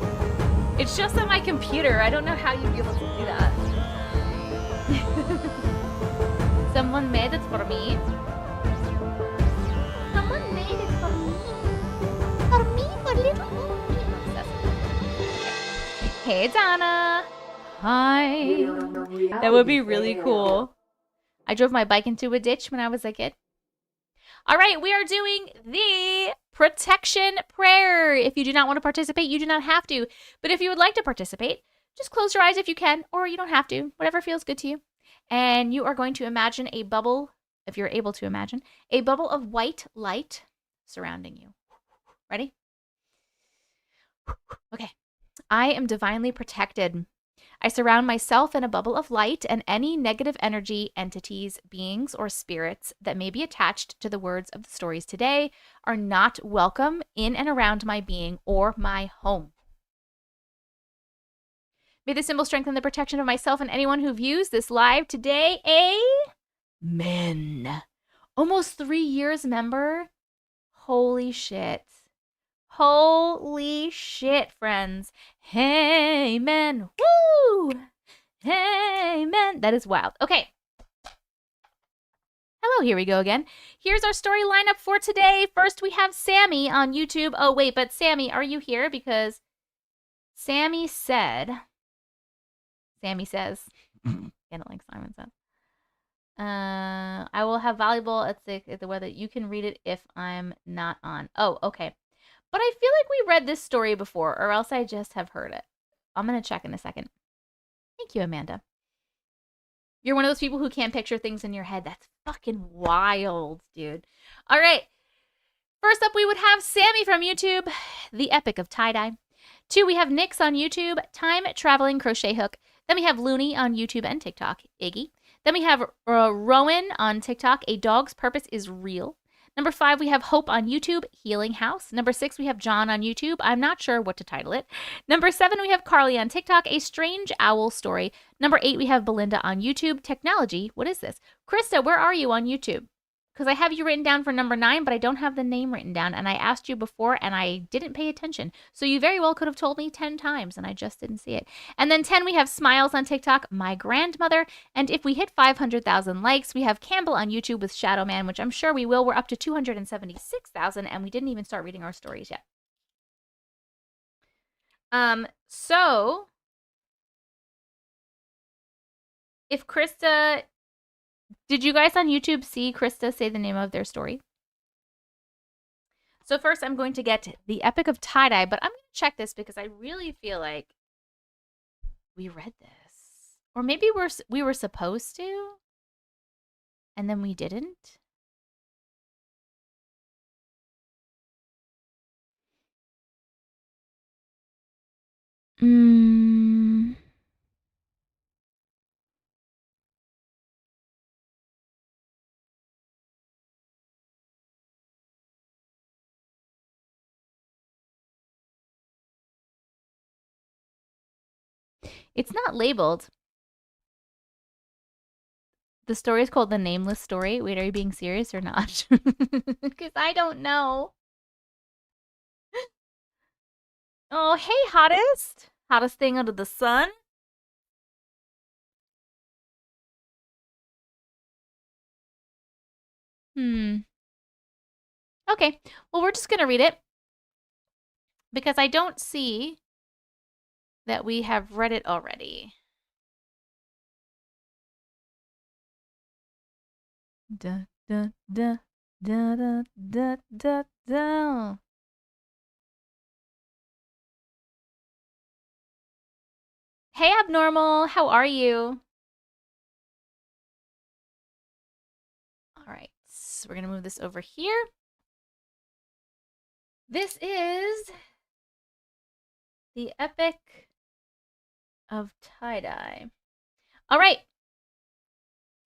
It's just on my computer. I don't know how you'd be able to do that. Someone made it for me. Someone made it for me. For me, for little me. Hey, Donna. Hi. That would be really cool. I drove my bike into a ditch when I was a kid. All right, we are doing the protection prayer. If you do not want to participate, you do not have to. But if you would like to participate, just close your eyes if you can, or you don't have to, whatever feels good to you. And you are going to imagine a bubble, if you're able to imagine, a bubble of white light surrounding you. Ready? Okay. I am divinely protected. I surround myself in a bubble of light, and any negative energy, entities, beings, or spirits that may be attached to the words of the stories today are not welcome in and around my being or my home. May the symbol strengthen the protection of myself and anyone who views this live today. Amen. Almost 3 years, member. Holy shit. Holy shit, friends. Amen. Woo! Amen. That is wild. Okay. Hello, here we go again. Here's our story lineup for today. First, we have Sammy on YouTube. Oh, wait, but Sammy, are you here? Because Sammy says, kind of like Simon said, I will have valuable at the weather. You can read it if I'm not on. Oh, okay. But I feel like we read this story before, or else I just have heard it. I'm going to check in a second. Thank you, Amanda. You're one of those people who can't picture things in your head. That's fucking wild, dude. All right. First up, we would have Sammy from YouTube, the Epic of Tydy. 2, we have Nyx on YouTube, Time Traveling Crochet Hook. Then we have Looney on YouTube and TikTok, Iggy. Then we have Rowan on TikTok. A dog's purpose is real. Number 5, we have Hope on YouTube, Healing House. Number 6, we have John on YouTube. I'm not sure what to title it. Number 7, we have Carly on TikTok, A Strange Owl Story. Number 8, we have Belinda on YouTube, Technology. What is this? Krista, where are you on YouTube? Because I have you written down for number 9, but I don't have the name written down. And I asked you before, and I didn't pay attention. So you very well could have told me 10 times, and I just didn't see it. And then 10, we have Smiles on TikTok, My Grandmother. And if we hit 500,000 likes, we have Campbell on YouTube with Shadow Man, which I'm sure we will. We're up to 276,000, and we didn't even start reading our stories yet. So if Krista... Did you guys on YouTube see Krista say the name of their story? So first I'm going to get the Epic of Tydy, but I'm going to check this because I really feel like we read this. Or maybe we were supposed to, and then we didn't. It's not labeled. The story is called The Nameless Story. Wait, are you being serious or not? Because I don't know. Oh, hey, hottest. Hottest thing under the sun. Okay, well, we're just going to read it. Because I don't see that we have read it already. Da, da, da, da, da, da, da, da. Hey, Abnormal, how are you? All right, so we're going to move this over here. This is the Epic of Tydy. All right.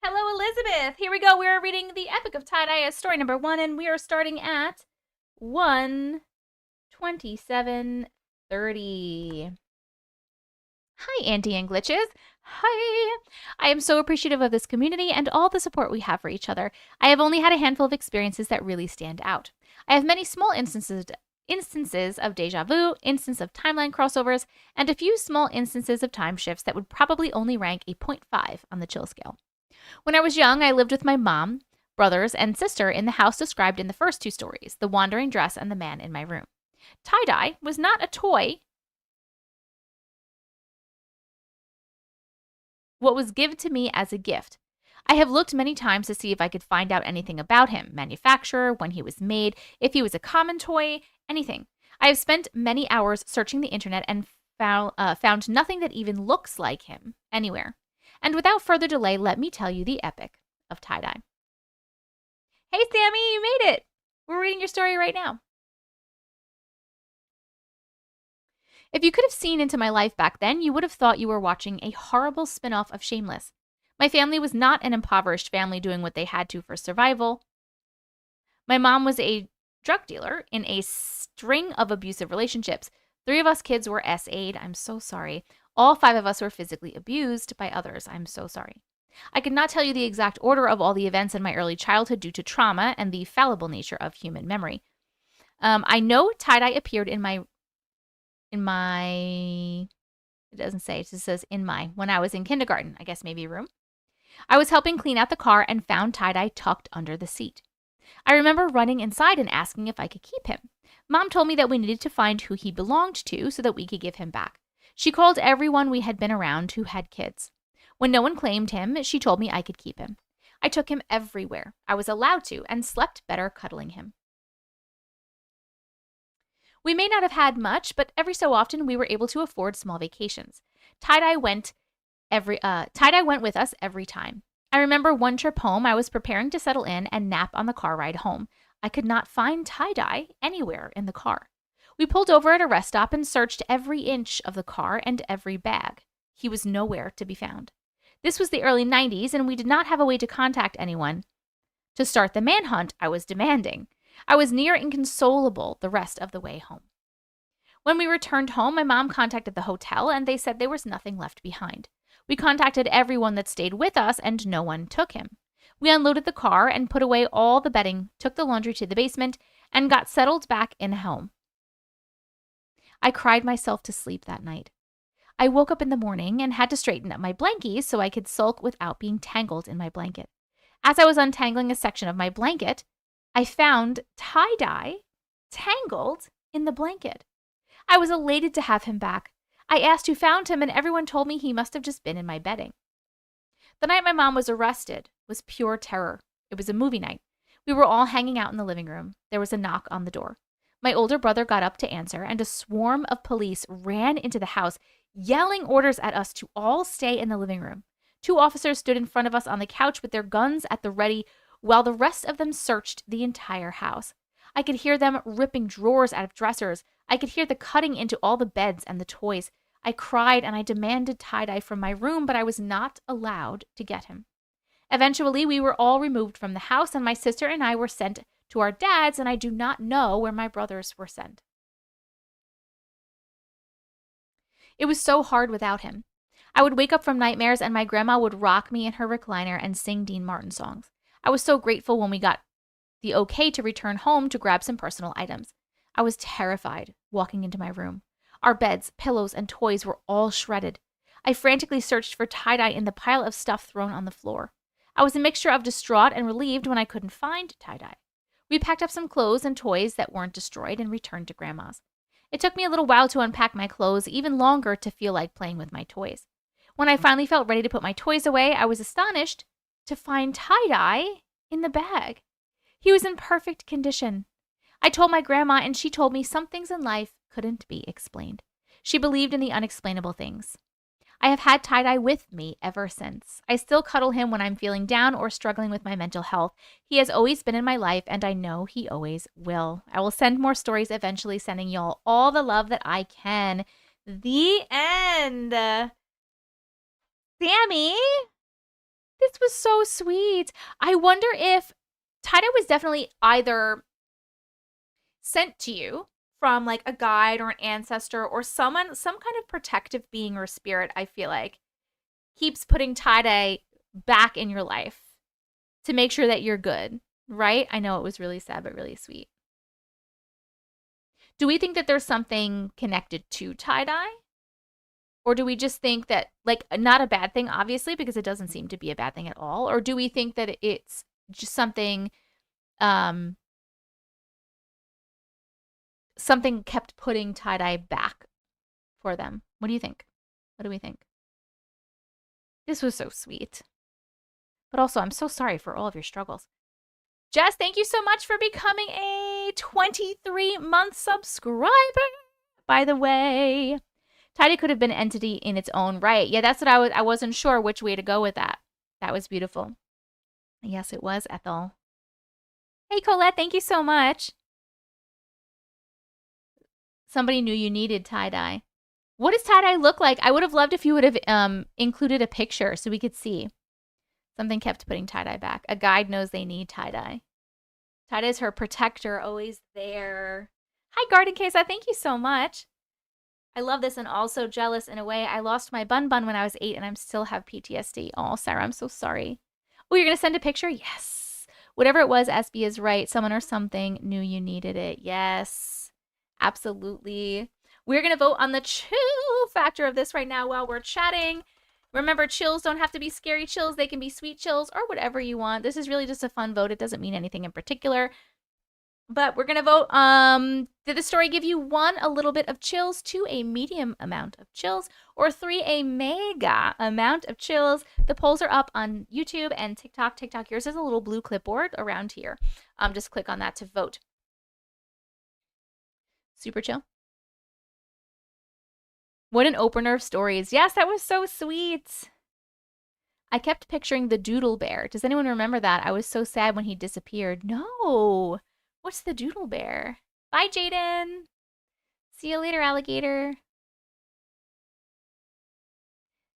Hello, Elizabeth. Here we go. We're reading the Epic of Tydy as story number 1, and we are starting at 1:27:30. Hi, Auntie and Glitches. Hi. I am so appreciative of this community and all the support we have for each other. I have only had a handful of experiences that really stand out. I have many small instances of deja vu, instances of timeline crossovers, and a few small instances of time shifts that would probably only rank a 0.5 on the chill scale. When I was young, I lived with my mom, brothers, and sister in the house described in the first 2 stories, The Wandering Dress and The Man in My Room. Tie-dye was not a toy. What was given to me as a gift. I have looked many times to see if I could find out anything about him, manufacturer, when he was made, if he was a common toy, anything. I have spent many hours searching the internet and found nothing that even looks like him anywhere. And without further delay, let me tell you the Epic of Tydy. Hey, Sammy, you made it. We're reading your story right now. If you could have seen into my life back then, you would have thought you were watching a horrible spin-off of Shameless. My family was not an impoverished family doing what they had to for survival. My mom was a drug dealer in a string of abusive relationships. 3 of us kids were SA'd. I'm so sorry. All 5 of us were physically abused by others. I'm so sorry. I could not tell you the exact order of all the events in my early childhood due to trauma and the fallible nature of human memory. I know tie-dye appeared in my, it doesn't say, it just says when I was in kindergarten, I guess maybe room. I was helping clean out the car and found tie-dye tucked under the seat. I remember running inside and asking if I could keep him. Mom told me that we needed to find who he belonged to so that we could give him back. She called everyone we had been around who had kids. When no one claimed him, she told me I could keep him. I took him everywhere. I was allowed to and slept better cuddling him. We may not have had much, but every so often we were able to afford small vacations. Tie-dye went with us every time. I remember one trip home, I was preparing to settle in and nap on the car ride home. I could not find tie-dye anywhere in the car. We pulled over at a rest stop and searched every inch of the car and every bag. He was nowhere to be found. This was the early 90s, and we did not have a way to contact anyone to start the manhunt I was demanding. I was near inconsolable the rest of the way home. When we returned home, my mom contacted the hotel, and they said there was nothing left behind. We contacted everyone that stayed with us, and no one took him. We unloaded the car and put away all the bedding, took the laundry to the basement, and got settled back in home. I cried myself to sleep that night. I woke up in the morning and had to straighten up my blankies so I could sulk without being tangled in my blanket. As I was untangling a section of my blanket, I found tie-dye tangled in the blanket. I was elated to have him back. I asked who found him, and everyone told me he must have just been in my bedding. The night my mom was arrested was pure terror. It was a movie night. We were all hanging out in the living room. There was a knock on the door. My older brother got up to answer, and a swarm of police ran into the house, yelling orders at us to all stay in the living room. 2 officers stood in front of us on the couch with their guns at the ready, while the rest of them searched the entire house. I could hear them ripping drawers out of dressers. I could hear the cutting into all the beds and the toys. I cried and I demanded tie-dye from my room, but I was not allowed to get him. Eventually, we were all removed from the house, and my sister and I were sent to our dad's, and I do not know where my brothers were sent. It was so hard without him. I would wake up from nightmares, and my grandma would rock me in her recliner and sing Dean Martin songs. I was so grateful when we got the okay to return home to grab some personal items. I was terrified walking into my room. Our beds, pillows, and toys were all shredded. I frantically searched for tie-dye in the pile of stuff thrown on the floor. I was a mixture of distraught and relieved when I couldn't find tie-dye. We packed up some clothes and toys that weren't destroyed and returned to Grandma's. It took me a little while to unpack my clothes, even longer to feel like playing with my toys. When I finally felt ready to put my toys away, I was astonished to find tie-dye in the bag. He was in perfect condition. I told my grandma, and she told me some things in life couldn't be explained. She believed in the unexplainable things. I have had tie-dye with me ever since. I still cuddle him when I'm feeling down or struggling with my mental health. He has always been in my life, and I know he always will. I will send more stories eventually, sending y'all all the love that I can. The end. Sammy, this was so sweet. I wonder if tie-dye was definitely either sent to you from like a guide or an ancestor or someone, some kind of protective being or spirit, I feel like, keeps putting tie-dye back in your life to make sure that you're good, right? I know it was really sad, but really sweet. Do we think that there's something connected to tie-dye? Or do we just think that, like, not a bad thing, obviously, because it doesn't seem to be a bad thing at all? Or do we think that it's just something, something kept putting tie-dye back for them? What do you think? What do we think? This was so sweet. But also, I'm so sorry for all of your struggles. Jess, thank you so much for becoming a 23-month subscriber, by the way. Tie-dye could have been an entity in its own right. Yeah, that's what I wasn't sure which way to go with that. That was beautiful. Yes, it was, Ethel. Hey, Colette, thank you so much. Somebody knew you needed tie-dye. What does tie-dye look like? I would have loved if you would have included a picture so we could see. Something kept putting tie-dye back. A guide knows they need tie-dye. Tie-dye is her protector, always there. Hi, Garden Case. Thank you so much. I love this and also jealous in a way. I lost my bun when I was 8 and I still have PTSD. Oh, Sarah, I'm so sorry. Oh, you're going to send a picture? Yes. Whatever it was, SB is right. Someone or something knew you needed it. Yes, absolutely. We're going to vote on the chill factor of this right now while we're chatting. Remember, chills don't have to be scary chills. They can be sweet chills or whatever you want. This is really just a fun vote. It doesn't mean anything in particular. But we're going to vote, did the story give you 1, a little bit of chills, 2, a medium amount of chills, or 3, a mega amount of chills? The polls are up on YouTube and TikTok. TikTok, yours is a little blue clipboard around here. Just click on that to vote. Super chill. What an opener of stories. Yes, that was so sweet. I kept picturing the doodle bear. Does anyone remember that? I was so sad when he disappeared. No. What's the doodle bear? Bye, Jaden. See you later, alligator.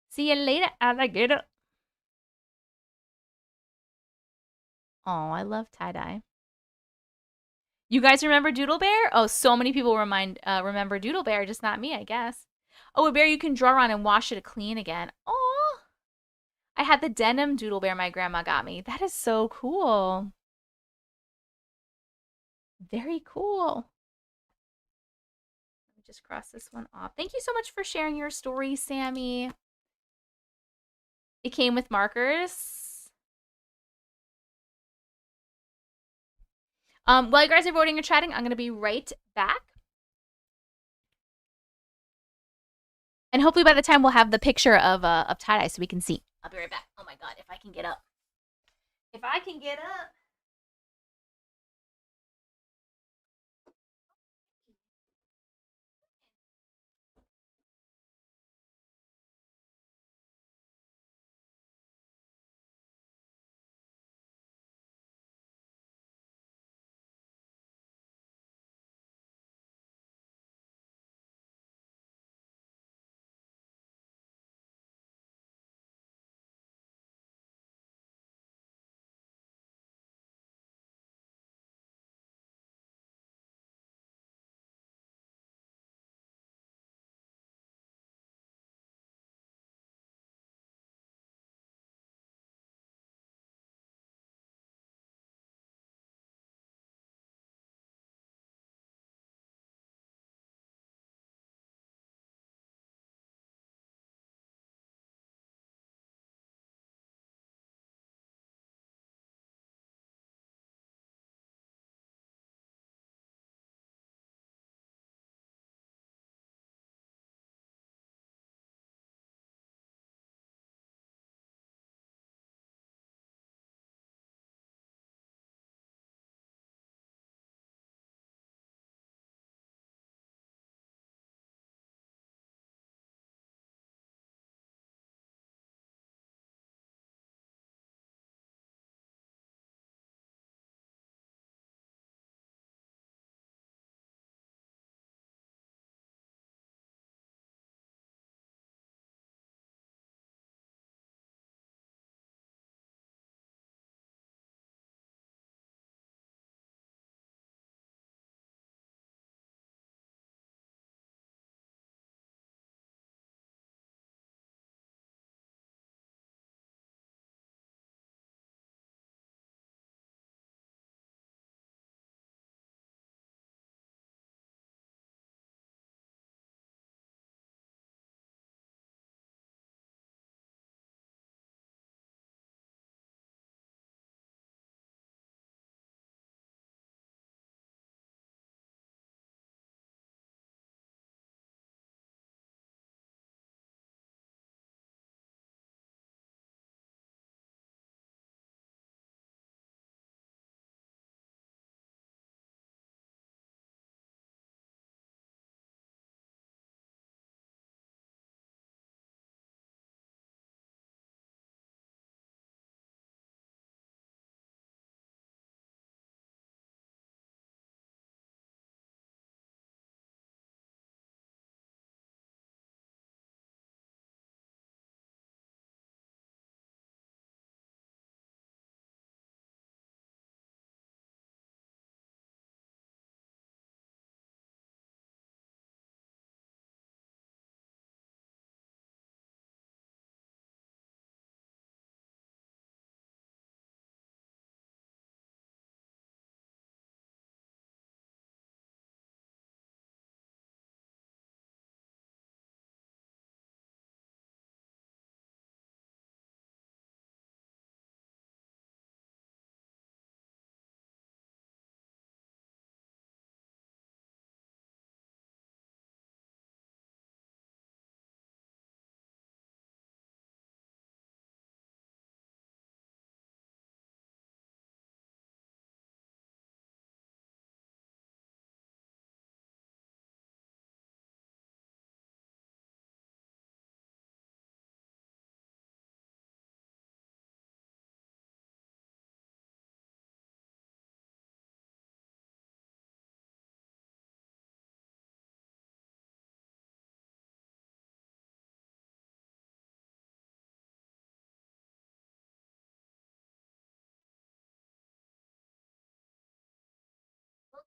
See you later, alligator. Oh, I love tie-dye. You guys remember Doodle Bear? Oh, so many people remember Doodle Bear, just not me, I guess. Oh, a bear you can draw on and wash it clean again. Oh, I had the denim Doodle Bear my grandma got me. That is so cool. Very cool. Let me just cross this one off. Thank you so much for sharing your story, Sammy. It came with markers. While you guys are voting and chatting, I'm going to be right back. And hopefully by the time we'll have the picture of tie-dye so we can see. I'll be right back. Oh my god, if I can get up. If I can get up.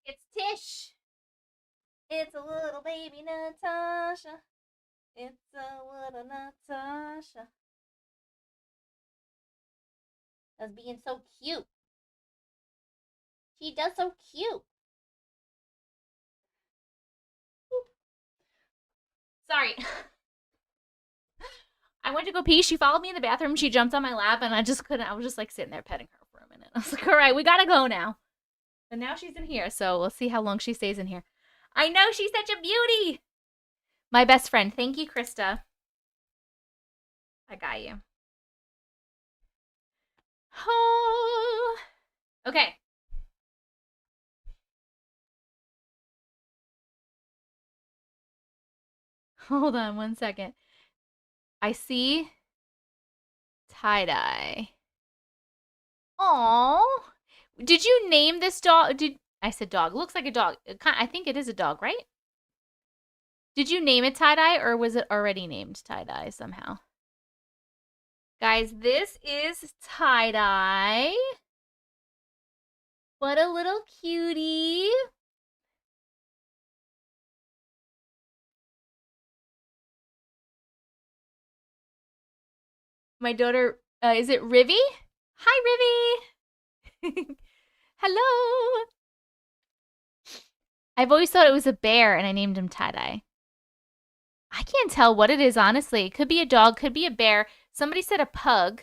It's Tish. It's a little baby Natasha. It's a little Natasha. That's being so cute. She does so cute. Sorry. I went to go pee. She followed me in the bathroom. She jumped on my lap, and I just couldn't. I was just like sitting there petting her for a minute. I was like, all right, we gotta go now. And now she's in here, so we'll see how long she stays in here. I know, she's such a beauty. My best friend. Thank you, Krista. I got you. Oh. Okay. Hold on one second. I see tie-dye. Aww. Did you name this dog? I said dog. Looks like a dog. I think it is a dog, right? Did you name it tie-dye, or was it already named tie-dye somehow? Guys, this is tie-dye. What a little cutie. My daughter, is it Rivy? Hi, Rivy. Hello. I've always thought it was a bear, and I named him tie-dye. I can't tell what it is, honestly. It could be a dog, could be a bear. Somebody said a pug.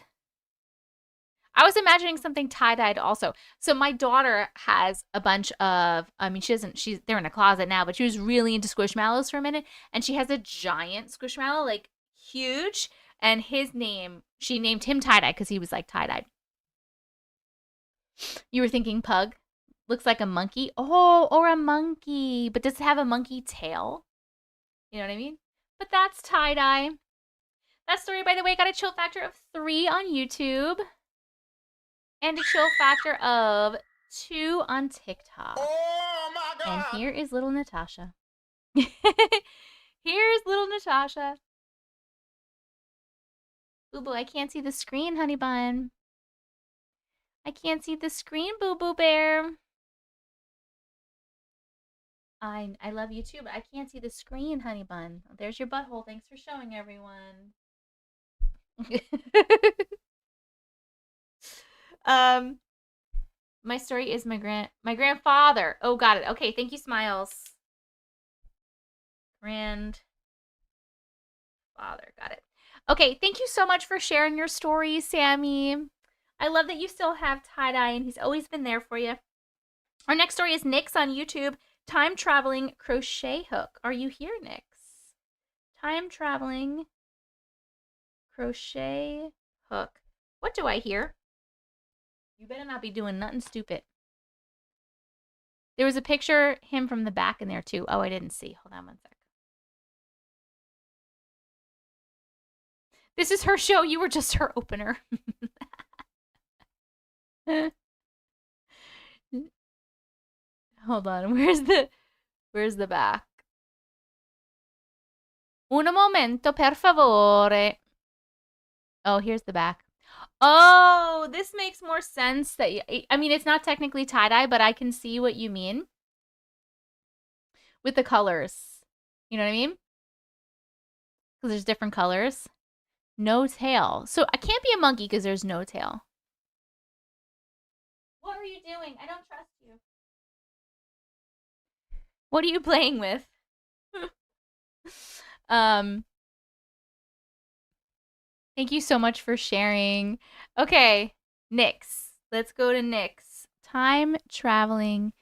I was imagining something tie-dyed also. So my daughter has a bunch of, I mean, they're in a closet now, but she was really into Squishmallows for a minute. And she has a giant Squishmallow, like huge. And she named him tie-dye because he was like tie-dyed. You were thinking pug? Looks like a monkey. Oh, or a monkey. But does it have a monkey tail? You know what I mean? But that's tie-dye. That story, by the way, got a chill factor of 3 on YouTube. And a chill factor of 2 on TikTok. Oh my God. And here is little Natasha. Here's little Natasha. Boo boo, I can't see the screen, honey bun. I can't see the screen, boo boo bear. I love you too, but I can't see the screen, honey bun. There's your butthole. Thanks for showing everyone. My story is my grandfather. Oh, got it. Okay, thank you, Smiles. Grandfather, got it. Okay, thank you so much for sharing your story, Sammy. I love that you still have tie-dye, and he's always been there for you. Our next story is Nyx on YouTube. Time traveling crochet hook. Are you here, Nyx? Time traveling crochet hook. What do I hear? You better not be doing nothing stupid. There was a picture him from the back in there too. Oh, I didn't see. Hold on one sec. This is her show. You were just her opener. Hold on. Where's the back? Un momento, per favore. Oh, here's the back. Oh, this makes more sense. I mean, it's not technically tie-dye, but I can see what you mean with the colors. You know what I mean? Because there's different colors. No tail. So I can't be a monkey because there's no tail. What are you doing? I don't trust you. What are you playing with? Thank you so much for sharing. Okay, Nyx. Let's go to Nyx. Time traveling.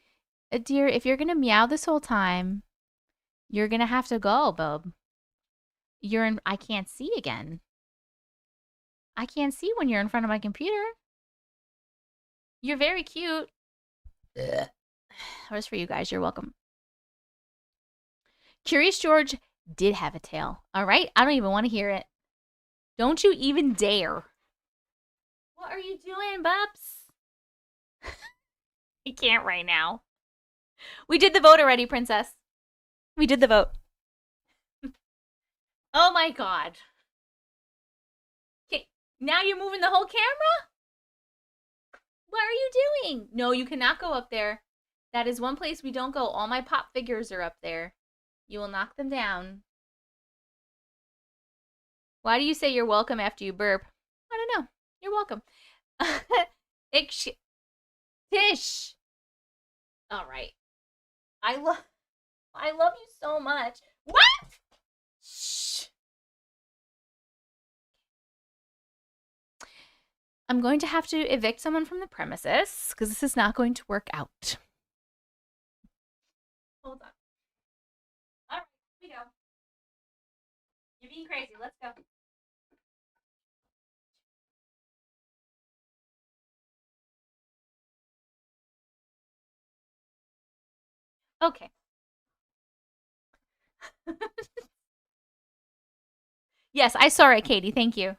Dear, if you're going to meow this whole time, you're going to have to go, bub. I can't see again. I can't see when you're in front of my computer. You're very cute. That was for you guys. You're welcome. Curious George did have a tail. All right? I don't even want to hear it. Don't you even dare. What are you doing, Bubs? I can't right now. We did the vote already, Princess. We did the vote. Oh my God. Okay, now you're moving the whole camera? What are you doing? No, you cannot go up there. That is one place we don't go. All my pop figures are up there. You will knock them down. Why do you say you're welcome after you burp? I don't know. You're welcome. Tish. All right. I love you so much. What? Shh. I'm going to have to evict someone from the premises because this is not going to work out. Hold on. All right, here we go. You're being crazy. Let's go. Okay. Yes, I saw it, Katie. Thank you.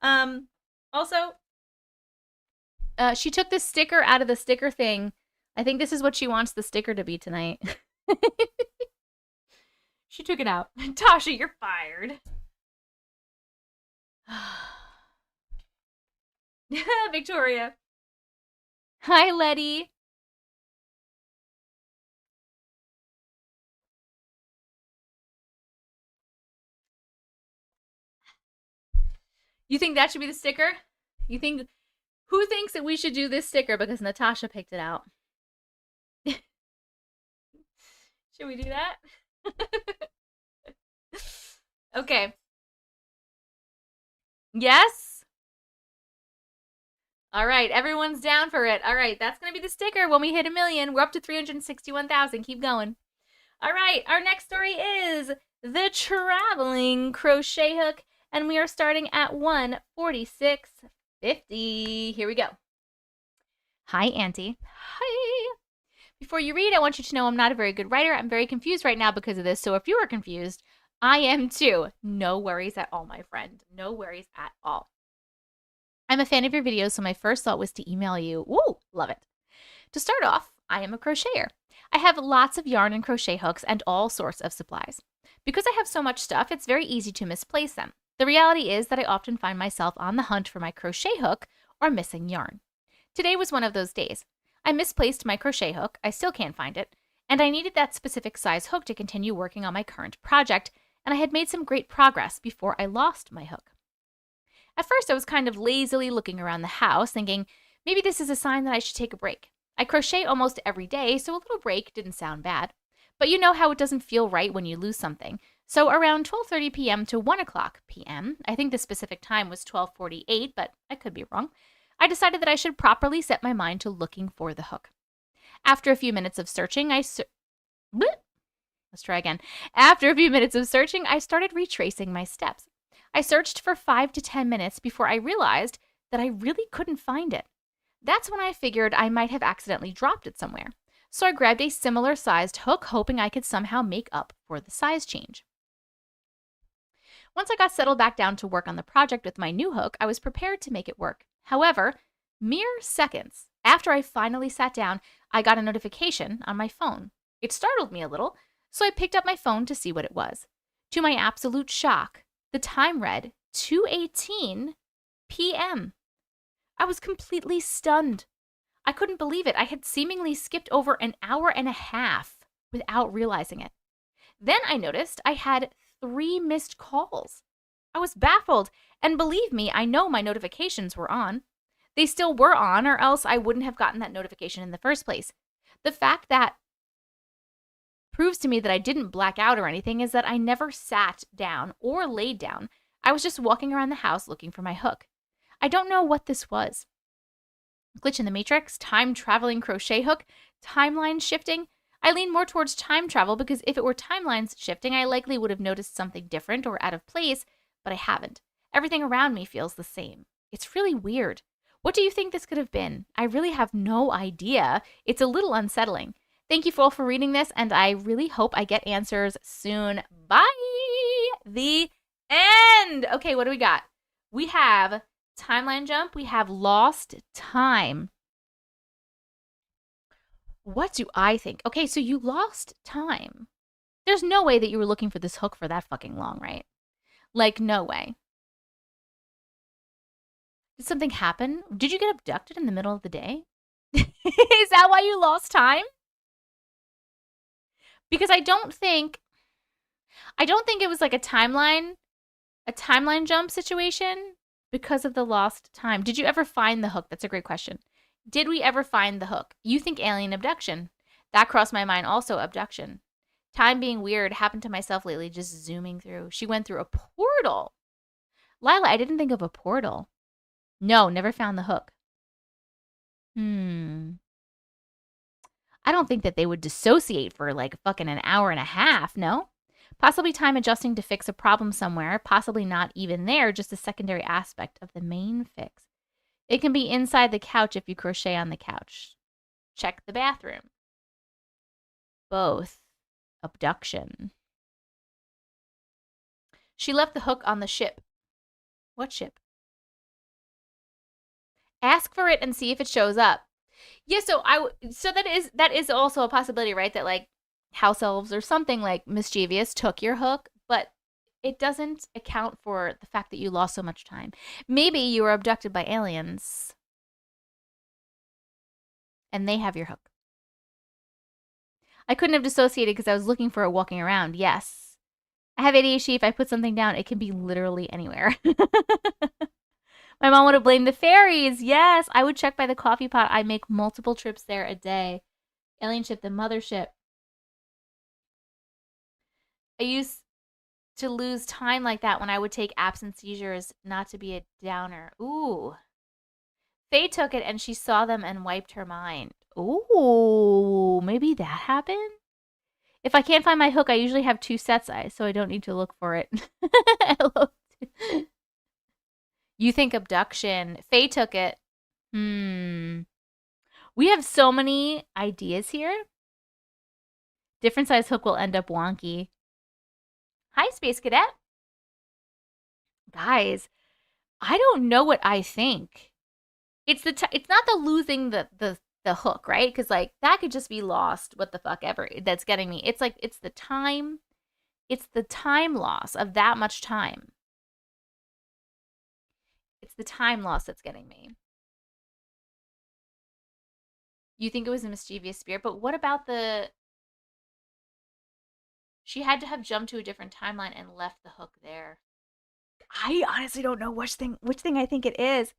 Also, she took this sticker out of the sticker thing. I think this is what she wants the sticker to be tonight. She took it out. Tasha, you're fired. Victoria. Hi, Letty. You think that should be the sticker? You think who thinks that we should do this sticker because Natasha picked it out? Should we do that? Okay. Yes? All right, everyone's down for it. All right, that's going to be the sticker when we hit 1 million. We're up to 361,000. Keep going. All right, our next story is the traveling crochet hook, and we are starting at 146.50. Here we go. Hi, Auntie. Hi. Before you read, I want you to know I'm not a very good writer. I'm very confused right now because of this, so if you are confused, I am too. No worries at all, my friend. No worries at all. I'm a fan of your videos, so my first thought was to email you. Woo, love it. To start off, I am a crocheter. I have lots of yarn and crochet hooks and all sorts of supplies. Because I have so much stuff, it's very easy to misplace them. The reality is that I often find myself on the hunt for my crochet hook or missing yarn. Today was one of those days. I misplaced my crochet hook, I still can't find it, and I needed that specific size hook to continue working on my current project, and I had made some great progress before I lost my hook. At first, I was kind of lazily looking around the house, thinking maybe this is a sign that I should take a break. I crochet almost every day, so a little break didn't sound bad. But you know how it doesn't feel right when you lose something. So around 12:30 p.m. to 1 o'clock p.m., I think the specific time was 12:48, but I could be wrong, I decided that I should properly set my mind to looking for the hook. After a few minutes of searching, Let's try again. After a few minutes of searching, I started retracing my steps. I searched for 5 to 10 minutes before I realized that I really couldn't find it. That's when I figured I might have accidentally dropped it somewhere. So I grabbed a similar sized hook, hoping I could somehow make up for the size change. Once I got settled back down to work on the project with my new hook, I was prepared to make it work. However, mere seconds after I finally sat down, I got a notification on my phone. It startled me a little, so I picked up my phone to see what it was. To my absolute shock, the time read 2:18 p.m. I was completely stunned. I couldn't believe it. I had seemingly skipped over an hour and a half without realizing it. Then I noticed I had 3 missed calls. I was baffled, and believe me, I know my notifications were on. They still were on, or else I wouldn't have gotten that notification in the first place. The fact that proves to me that I didn't black out or anything is that I never sat down or laid down. I was just walking around the house looking for my hook. I don't know what this was. Glitch in the Matrix, time-traveling crochet hook, timeline shifting. I lean more towards time travel because if it were timelines shifting, I likely would have noticed something different or out of place, but I haven't. Everything around me feels the same. It's really weird. What do you think this could have been? I really have no idea. It's a little unsettling. Thank you all for reading this, and I really hope I get answers soon. Bye! The end! Okay, what do we got? We have timeline jump. We have lost time. What do I think? Okay, so you lost time. There's no way that you were looking for this hook for that fucking long, right? Like, no way. Did something happen? Did you get abducted in the middle of the day? Is that why you lost time? Because I don't think it was like a timeline jump situation because of the lost time. Did you ever find the hook? That's a great question. Did we ever find the hook? You think alien abduction. That crossed my mind also, abduction. Time being weird happened to myself lately, just zooming through. She went through a portal. Lila, I didn't think of a portal. No, never found the hook. I don't think that they would dissociate for like fucking an hour and a half, no? Possibly time adjusting to fix a problem somewhere, possibly not even there, just a secondary aspect of the main fix. It can be inside the couch if you crochet on the couch. Check the bathroom. Both. Abduction. She left the hook on the ship. What ship? Ask for it and see if it shows up. Yeah, so that is also a possibility, right? That like house elves or something like mischievous took your hook, but it doesn't account for the fact that you lost so much time. Maybe you were abducted by aliens and they have your hook. I couldn't have dissociated because I was looking for it walking around. Yes. I have ADHD. If I put something down, it can be literally anywhere. My mom would have blamed the fairies. Yes. I would check by the coffee pot. I make multiple trips there a day. Alien ship, the mothership. I used to lose time like that when I would take absent seizures, not to be a downer. Ooh. Faye took it and she saw them and wiped her mind. Ooh, maybe that happened? If I can't find my hook, I usually have 2 sets, so I don't need to look for it. You think abduction. Faye took it. We have so many ideas here. Different size hook will end up wonky. Hi, Space Cadet. Guys, I don't know what I think. It's not the losing the hook, right? Because like that could just be lost. What the fuck ever that's getting me. It's like it's the time loss of that much time. It's the time loss that's getting me. You think it was a mischievous spirit, but what about she had to have jumped to a different timeline and left the hook there. I honestly don't know which thing I think it is.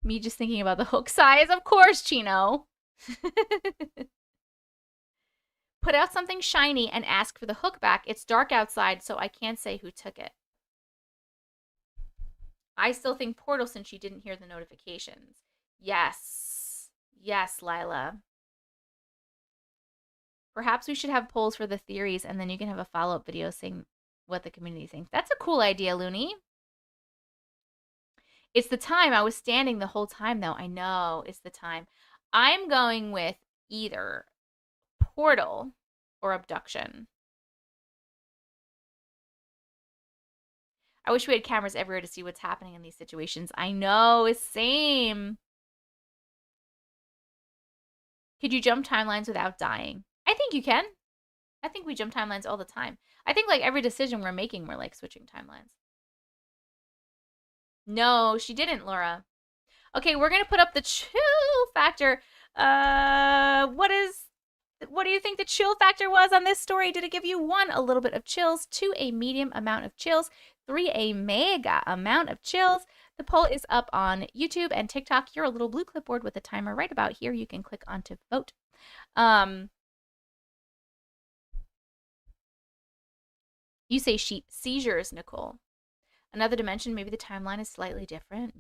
Me just thinking about the hook size, of course, Chino. Put out something shiny and ask for the hook back. It's dark outside, so I can't say who took it. I still think portal since she didn't hear the notifications. Yes. Yes, Lila. Perhaps we should have polls for the theories, and then you can have a follow-up video saying what the community thinks. That's a cool idea, Looney. It's the time. I was standing the whole time, though. I know. It's the time. I'm going with either portal or abduction. I wish we had cameras everywhere to see what's happening in these situations. I know. It's same. Could you jump timelines without dying? I think you can. I think we jump timelines all the time. I think like every decision we're making, we're like switching timelines. No, she didn't, Laura. Okay, we're gonna put up the chill factor. What do you think the chill factor was on this story? Did it give you 1, a little bit of chills, 2, a medium amount of chills, 3, a mega amount of chills? The poll is up on YouTube and TikTok. You're a little blue clipboard with a timer right about here. You can click on to vote. You say seizures, Nicole. Another dimension, maybe the timeline is slightly different.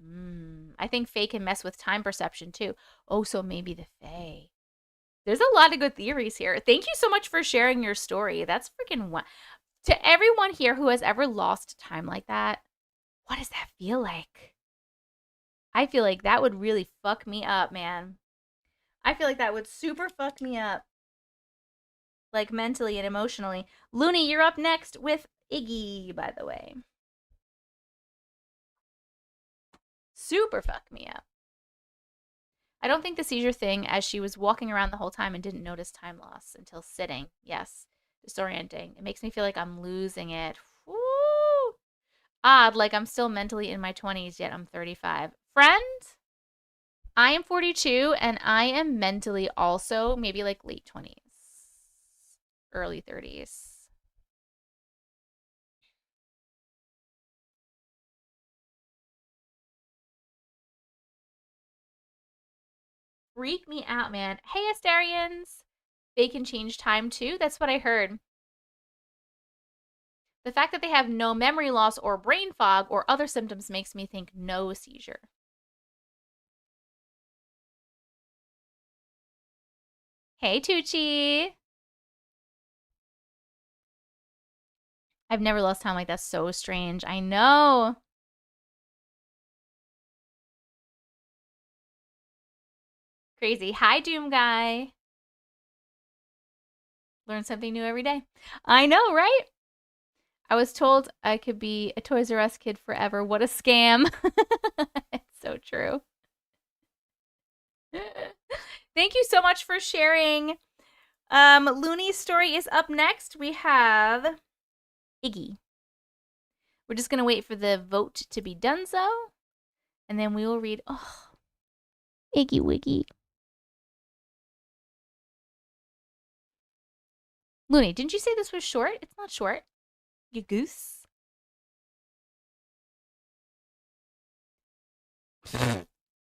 I think Faye can mess with time perception too. Oh, so maybe the Faye. There's a lot of good theories here. Thank you so much for sharing your story. That's freaking what. To everyone here who has ever lost time like that, what does that feel like? I feel like that would really fuck me up, man. I feel like that would super fuck me up. Like mentally and emotionally. Looney, you're up next with Iggy, by the way. Super fuck me up. I don't think the seizure thing, as she was walking around the whole time and didn't notice time loss until sitting. Yes, disorienting. It makes me feel like I'm losing it. Woo! Odd, like I'm still mentally in my 20s, yet I'm 35. Friend, I am 42, and I am mentally also maybe like late 20s. early 30s. Freak me out, man. Hey, Astarians. They can change time too? That's what I heard. The fact that they have no memory loss or brain fog or other symptoms makes me think no seizure. Hey, Tucci. I've never lost time like that. So strange. I know. Crazy. Hi, Doom Guy. Learn something new every day. I know, right? I was told I could be a Toys R Us kid forever. What a scam. It's so true. Thank you so much for sharing. Looney's story is up next. We have Iggy. We're just going to wait for the vote to be done so. And then we will read, oh, Iggy Wiggy. Looney, didn't you say this was short? It's not short. You goose.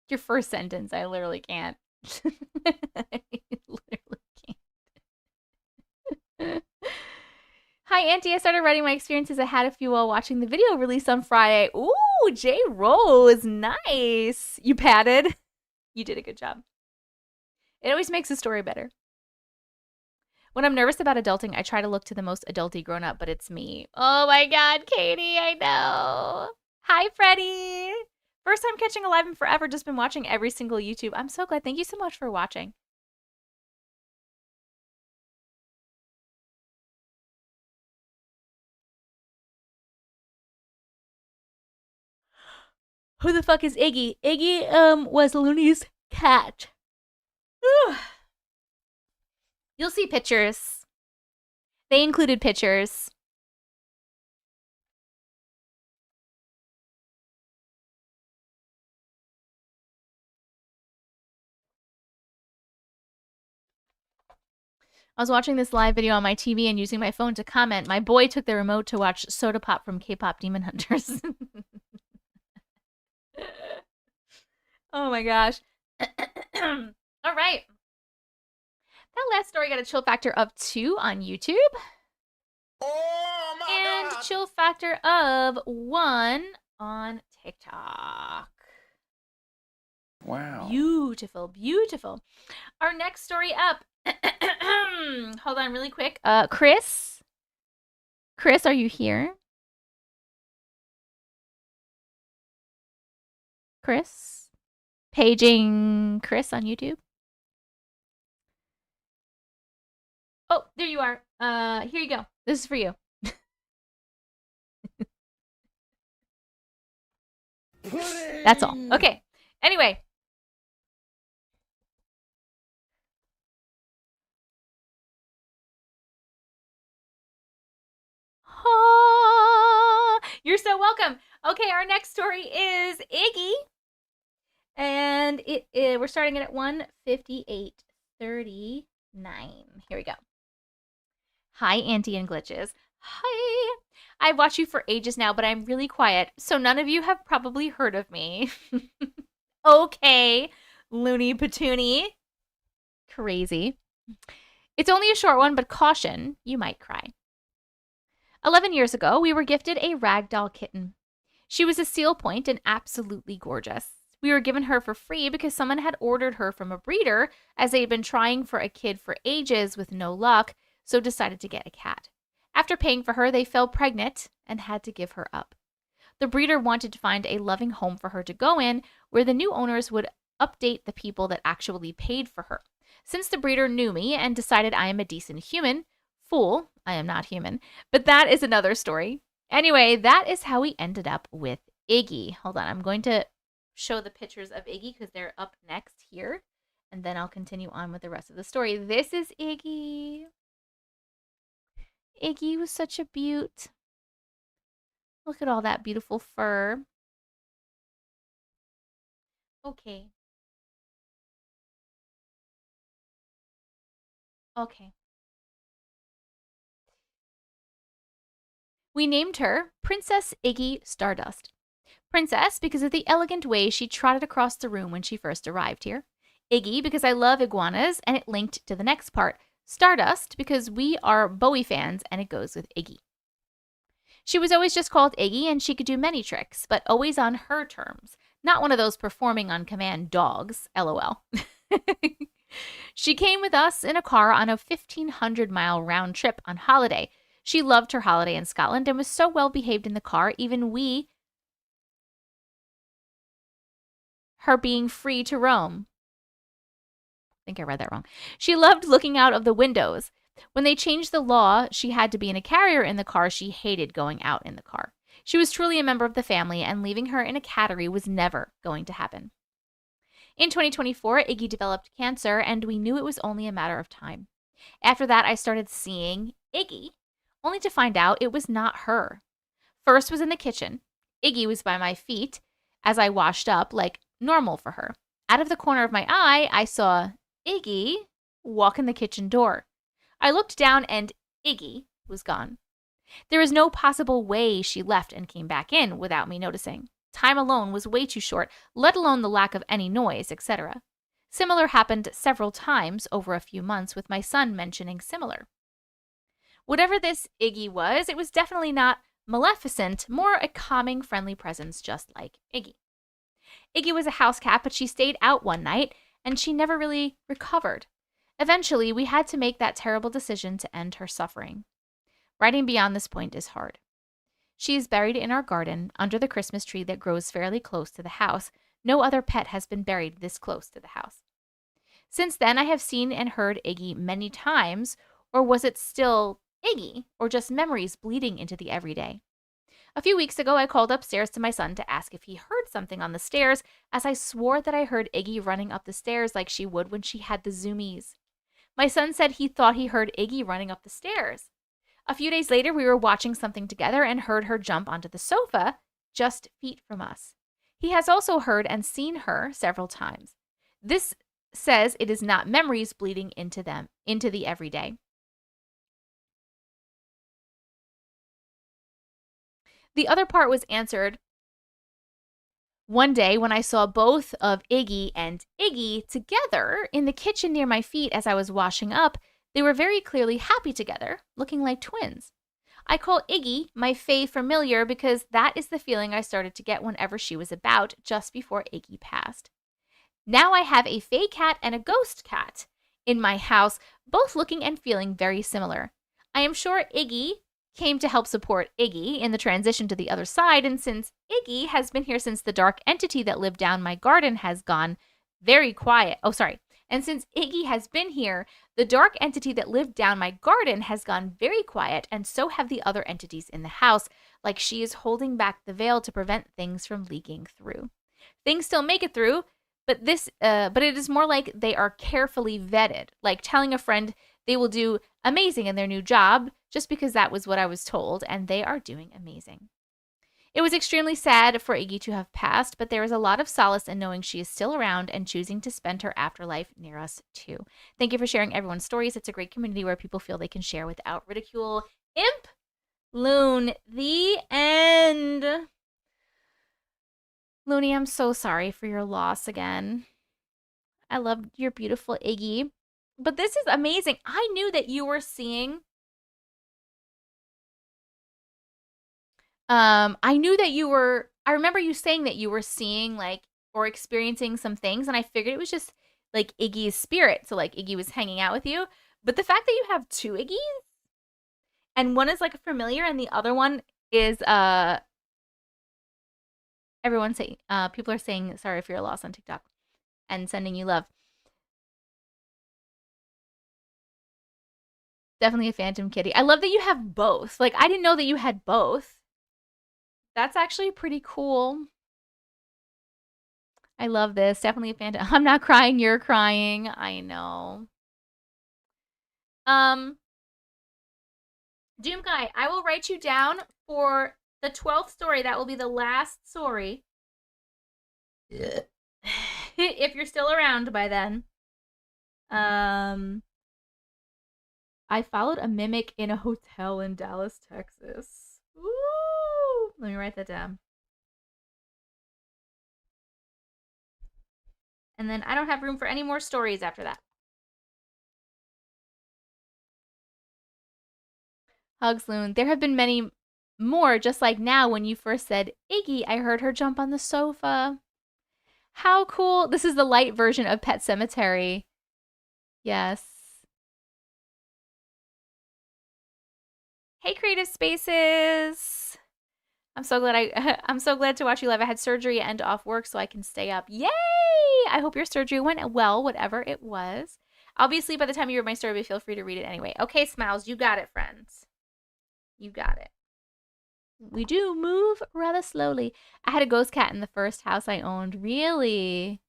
Your first sentence, I literally can't. I literally can't. Hi, Auntie. I started writing my experiences I had a few while watching the video released on Friday. Ooh, J Rose. Nice. You patted. You did a good job. It always makes the story better. When I'm nervous about adulting, I try to look to the most adulty grown up, but it's me. Oh my God, Katie, I know. Hi, Freddie. First time catching a live in forever, just been watching every single YouTube. I'm so glad. Thank you so much for watching. Who the fuck is Iggy? Iggy was Looney's cat. You'll see pictures. They included pictures. I was watching this live video on my TV and using my phone to comment. My boy took the remote to watch Soda Pop from K-Pop Demon Hunters. Oh my gosh. All right. That last story got a chill factor of 2 on YouTube. Oh my God. Chill factor of 1 on TikTok. Wow. Beautiful, beautiful. Our next story up. Hold on really quick. Chris? Chris, are you here? Chris? Paging Chris on YouTube. Oh, there you are. Here you go. This is for you. That's all. Okay. Anyway. You're so welcome. Okay, our next story is Iggy. And we're starting it at 1:58:39. Here we go. Hi, Auntie and Glitches. Hi. I've watched you for ages now, but I'm really quiet, so none of you have probably heard of me. Okay, Looney Patoonie. Crazy. It's only a short one, but caution, you might cry. 11 years ago, we were gifted a ragdoll kitten. She was a seal point and absolutely gorgeous. We were given her for free because someone had ordered her from a breeder, as they had been trying for a kid for ages with no luck, so decided to get a cat. After paying for her, they fell pregnant and had to give her up. The breeder wanted to find a loving home for her to go in, where the new owners would update the people that actually paid for her. Since the breeder knew me and decided I am a decent human, fool, I am not human, but that is another story. Anyway, that is how we ended up with Iggy. Hold on, I'm going to show the pictures of Iggy because they're up next here, and then I'll continue on with the rest of the story. This is Iggy. Iggy was such a beaut. Look at all that beautiful fur. Okay. Okay. We named her Princess Iggy Stardust. Princess because of the elegant way she trotted across the room when she first arrived here. Iggy because I love iguanas and it linked to the next part. Stardust because we are Bowie fans and it goes with Iggy. She was always just called Iggy and she could do many tricks, but always on her terms. Not one of those performing on command dogs, lol. She came with us in a car on a 1,500-mile round trip on holiday. She loved her holiday in Scotland and was so well behaved in the car, even her being free to roam. I think I read that wrong. She loved looking out of the windows. When they changed the law, she had to be in a carrier in the car. She hated going out in the car. She was truly a member of the family, and leaving her in a cattery was never going to happen. In 2024, Iggy developed cancer, and we knew it was only a matter of time. After that, I started seeing Iggy, only to find out it was not her. First was in the kitchen. Iggy was by my feet as I washed up, like normal for her. Out of the corner of my eye, I saw Iggy walk in the kitchen door. I looked down and Iggy was gone. There is no possible way she left and came back in without me noticing. Time alone was way too short, let alone the lack of any noise, etc. Similar happened several times over a few months with my son mentioning similar. Whatever this Iggy was, it was definitely not maleficent, more a calming, friendly presence just like Iggy. Iggy was a house cat, but she stayed out one night and she never really recovered. Eventually, we had to make that terrible decision to end her suffering. Writing beyond this point is hard. She is buried in our garden under the Christmas tree that grows fairly close to the house. No other pet has been buried this close to the house. Since then, I have seen and heard Iggy many times, or was it still Iggy, or just memories bleeding into the everyday? A few weeks ago, I called upstairs to my son to ask if he heard something on the stairs, as I swore that I heard Iggy running up the stairs like she would when she had the zoomies. My son said he thought he heard Iggy running up the stairs. A few days later, we were watching something together and heard her jump onto the sofa just feet from us. He has also heard and seen her several times. This says it is not memories bleeding into the everyday. The other part was answered one day when I saw both of Iggy and Iggy together in the kitchen near my feet as I was washing up. They were very clearly happy together, looking like twins. I call Iggy my fae familiar because that is the feeling I started to get whenever she was about, just before Iggy passed. Now I have a fae cat and a ghost cat in my house, both looking and feeling very similar. I am sure Iggy came to help support Iggy in the transition to the other side, and since Iggy has been here since the dark entity that lived down my garden has gone very quiet. And since Iggy has been here, the dark entity that lived down my garden has gone very quiet, and so have the other entities in the house, like she is holding back the veil to prevent things from leaking through. Things still make it through, but it is more like they are carefully vetted, like telling a friend they will do amazing in their new job, just because that was what I was told, and they are doing amazing. It was extremely sad for Iggy to have passed, but there is a lot of solace in knowing she is still around and choosing to spend her afterlife near us too. Thank you for sharing everyone's stories. It's a great community where people feel they can share without ridicule. Imp Loon, the end. Looney, I'm so sorry for your loss again. I love your beautiful Iggy. But this is amazing. I knew that you were seeing... I remember you saying that you were seeing, like, or experiencing some things, and I figured it was just, like, Iggy's spirit. So, like, Iggy was hanging out with you. But the fact that you have two Iggy's, and one is, like, a familiar, and the other one is, people are saying sorry for your loss on TikTok, and sending you love. Definitely a phantom kitty. I love that you have both. Like, I didn't know that you had both. That's actually pretty cool. I love this. Definitely a phantom. I'm not crying, you're crying. I know. Doom Guy, I will write you down for the 12th story. That will be the last story. If you're still around by then. I followed a mimic in a hotel in Dallas, Texas. Ooh. Let me write that down. And then I don't have room for any more stories after that. Hugs, Loon. There have been many more, just like now when you first said Iggy, I heard her jump on the sofa. How cool. This is the light version of Pet Sematary. Yes. Hey, Creative Spaces. I'm so glad I'm so glad to watch you live. I had surgery and off work so I can stay up. Yay! I hope your surgery went well, whatever it was. I'll be asleep by the time you read my story, but feel free to read it anyway. Okay, Smiles, you got it, friends. You got it. We do move rather slowly. I had a ghost cat in the first house I owned. Really?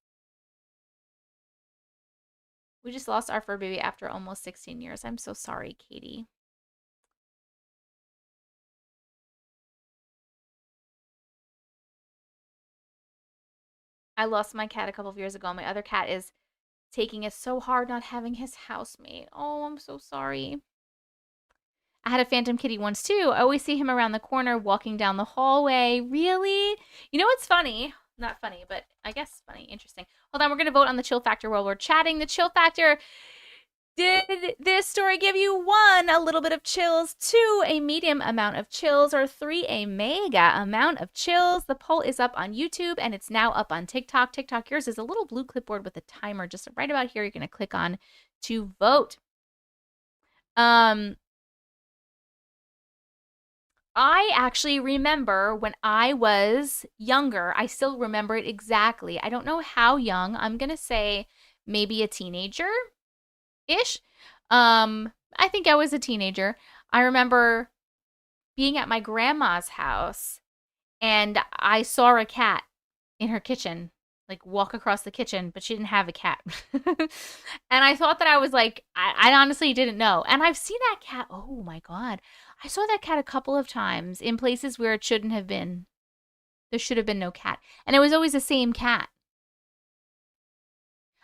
We just lost our fur baby after almost 16 years. I'm so sorry, Katie. I lost my cat a couple of years ago. My other cat is taking it so hard not having his housemate. Oh, I'm so sorry. I had a phantom kitty once too. I always see him around the corner walking down the hallway. Really? You know what's funny? Not funny, but I guess funny. Interesting. Hold on, we're going to vote on the chill factor while we're chatting. The chill factor. Did this story give you 1, a little bit of chills, 2, a medium amount of chills, or 3, a mega amount of chills? The poll is up on YouTube and it's now up on TikTok. TikTok, yours is a little blue clipboard with a timer. Just right about here, you're going to click on to vote. I actually remember when I was younger. I still remember it exactly. I don't know how young. I'm going to say maybe a teenager-ish. I think I was a teenager. I remember being at my grandma's house and I saw a cat in her kitchen, like walk across the kitchen, but she didn't have a cat. And I thought that I was like, I honestly didn't know. And I've seen that cat. Oh my God. I saw that cat a couple of times in places where it shouldn't have been. There should have been no cat. And it was always the same cat.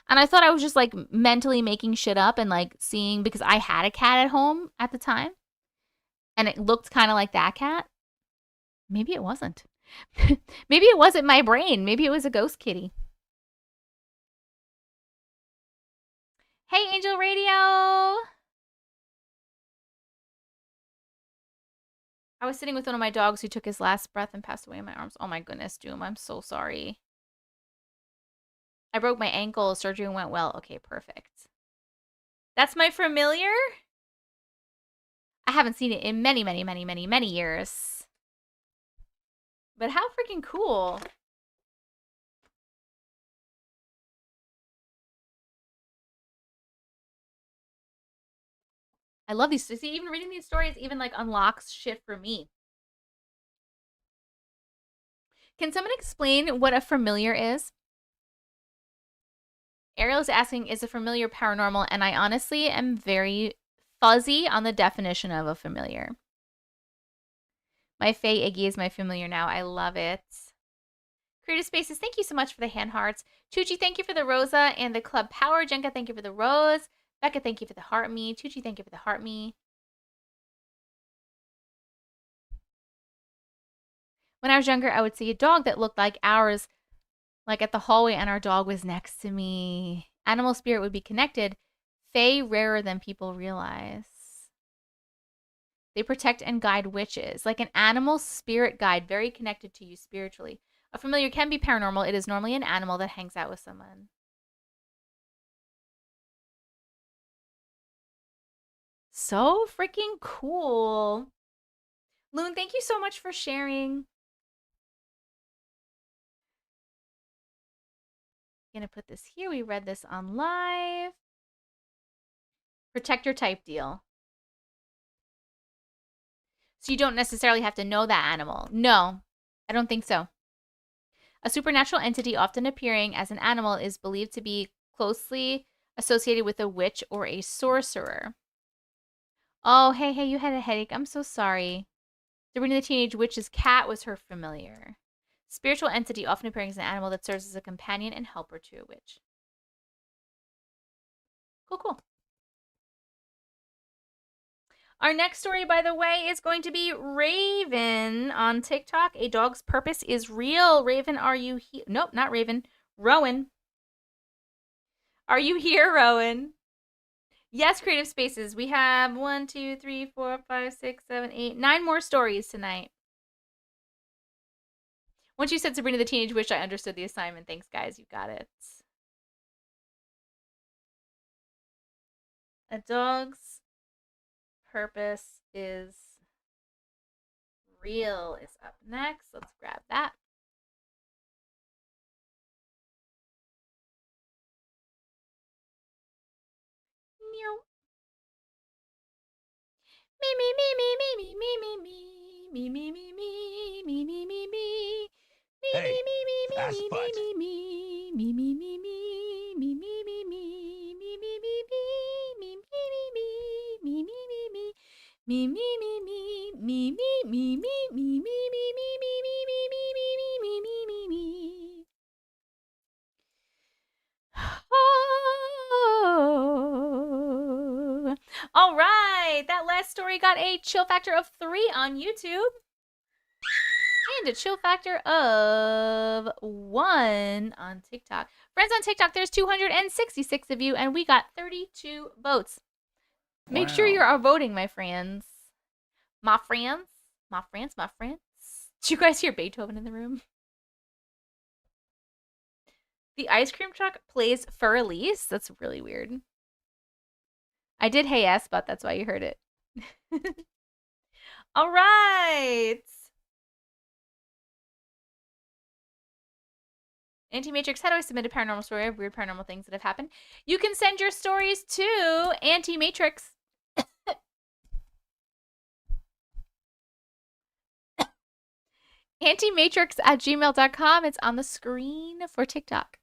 And I thought I was just like mentally making shit up and like seeing, because I had a cat at home at the time. And it looked kind of like that cat. Maybe it wasn't. Maybe it wasn't my brain. Maybe it was a ghost kitty. Hey, Angel Radio. I was sitting with one of my dogs who took his last breath and passed away in my arms. Oh my goodness, Doom. I'm so sorry. I broke my ankle. Surgery went well. Okay, perfect. That's my familiar? I haven't seen it in many, many, many, many, many years. But how freaking cool. I love these. See, even reading these stories even like unlocks shit for me. Can someone explain what a familiar is? Ariel is asking, is a familiar paranormal? And I honestly am very fuzzy on the definition of a familiar. My Fae Iggy is my familiar now. I love it. Creative Spaces, thank you so much for the hand hearts. Tucci, thank you for the Rosa and the Club Power. Jenka, thank you for the Rose. Becca, thank you for the heart me. Tucci, thank you for the heart me. When I was younger, I would see a dog that looked like ours, like at the hallway, and our dog was next to me. Animal spirit would be connected. Fae rarer than people realize. They protect and guide witches. Like an animal spirit guide, very connected to you spiritually. A familiar can be paranormal. It is normally an animal that hangs out with someone. So freaking cool. Loon, thank you so much for sharing. Gonna put this here. We read this on live. Protector type deal. So you don't necessarily have to know that animal. No, I don't think so. A supernatural entity often appearing as an animal is believed to be closely associated with a witch or a sorcerer. Oh, hey, you had a headache. I'm so sorry. Sabrina the Teenage Witch's cat was her familiar. Spiritual entity often appearing as an animal that serves as a companion and helper to a witch. Cool. Our next story, by the way, is going to be Raven on TikTok. A dog's purpose is real. Raven, are you here? Nope, not Raven. Rowan. Are you here, Rowan? Yes, Creative Spaces. We have 1, 2, 3, 4, 5, 6, 7, 8, 9 more stories tonight. Once you said Sabrina the Teenage Witch, I understood the assignment. Thanks, guys. You got it. A dog's purpose is real is up next. Let's grab that. Meow. Me me me me me me me me me me me me me me me me me. Hey, fast butt. All right, that last story got a chill factor of 3 on YouTube. And a chill factor of 1 on TikTok. Friends on TikTok, there's 266 of you, and we got 32 votes. Make sure you are voting, my friends. My friends. My friends, my friends. Did you guys hear Beethoven in the room? The ice cream truck plays for Elise. That's really weird. I did Hey S, but that's why you heard it. All right. Auntie Matrix, how do I submit a paranormal story of weird paranormal things that have happened? You can send your stories to Auntie Matrix. AuntieMatrix@gmail.com. It's on the screen for TikTok.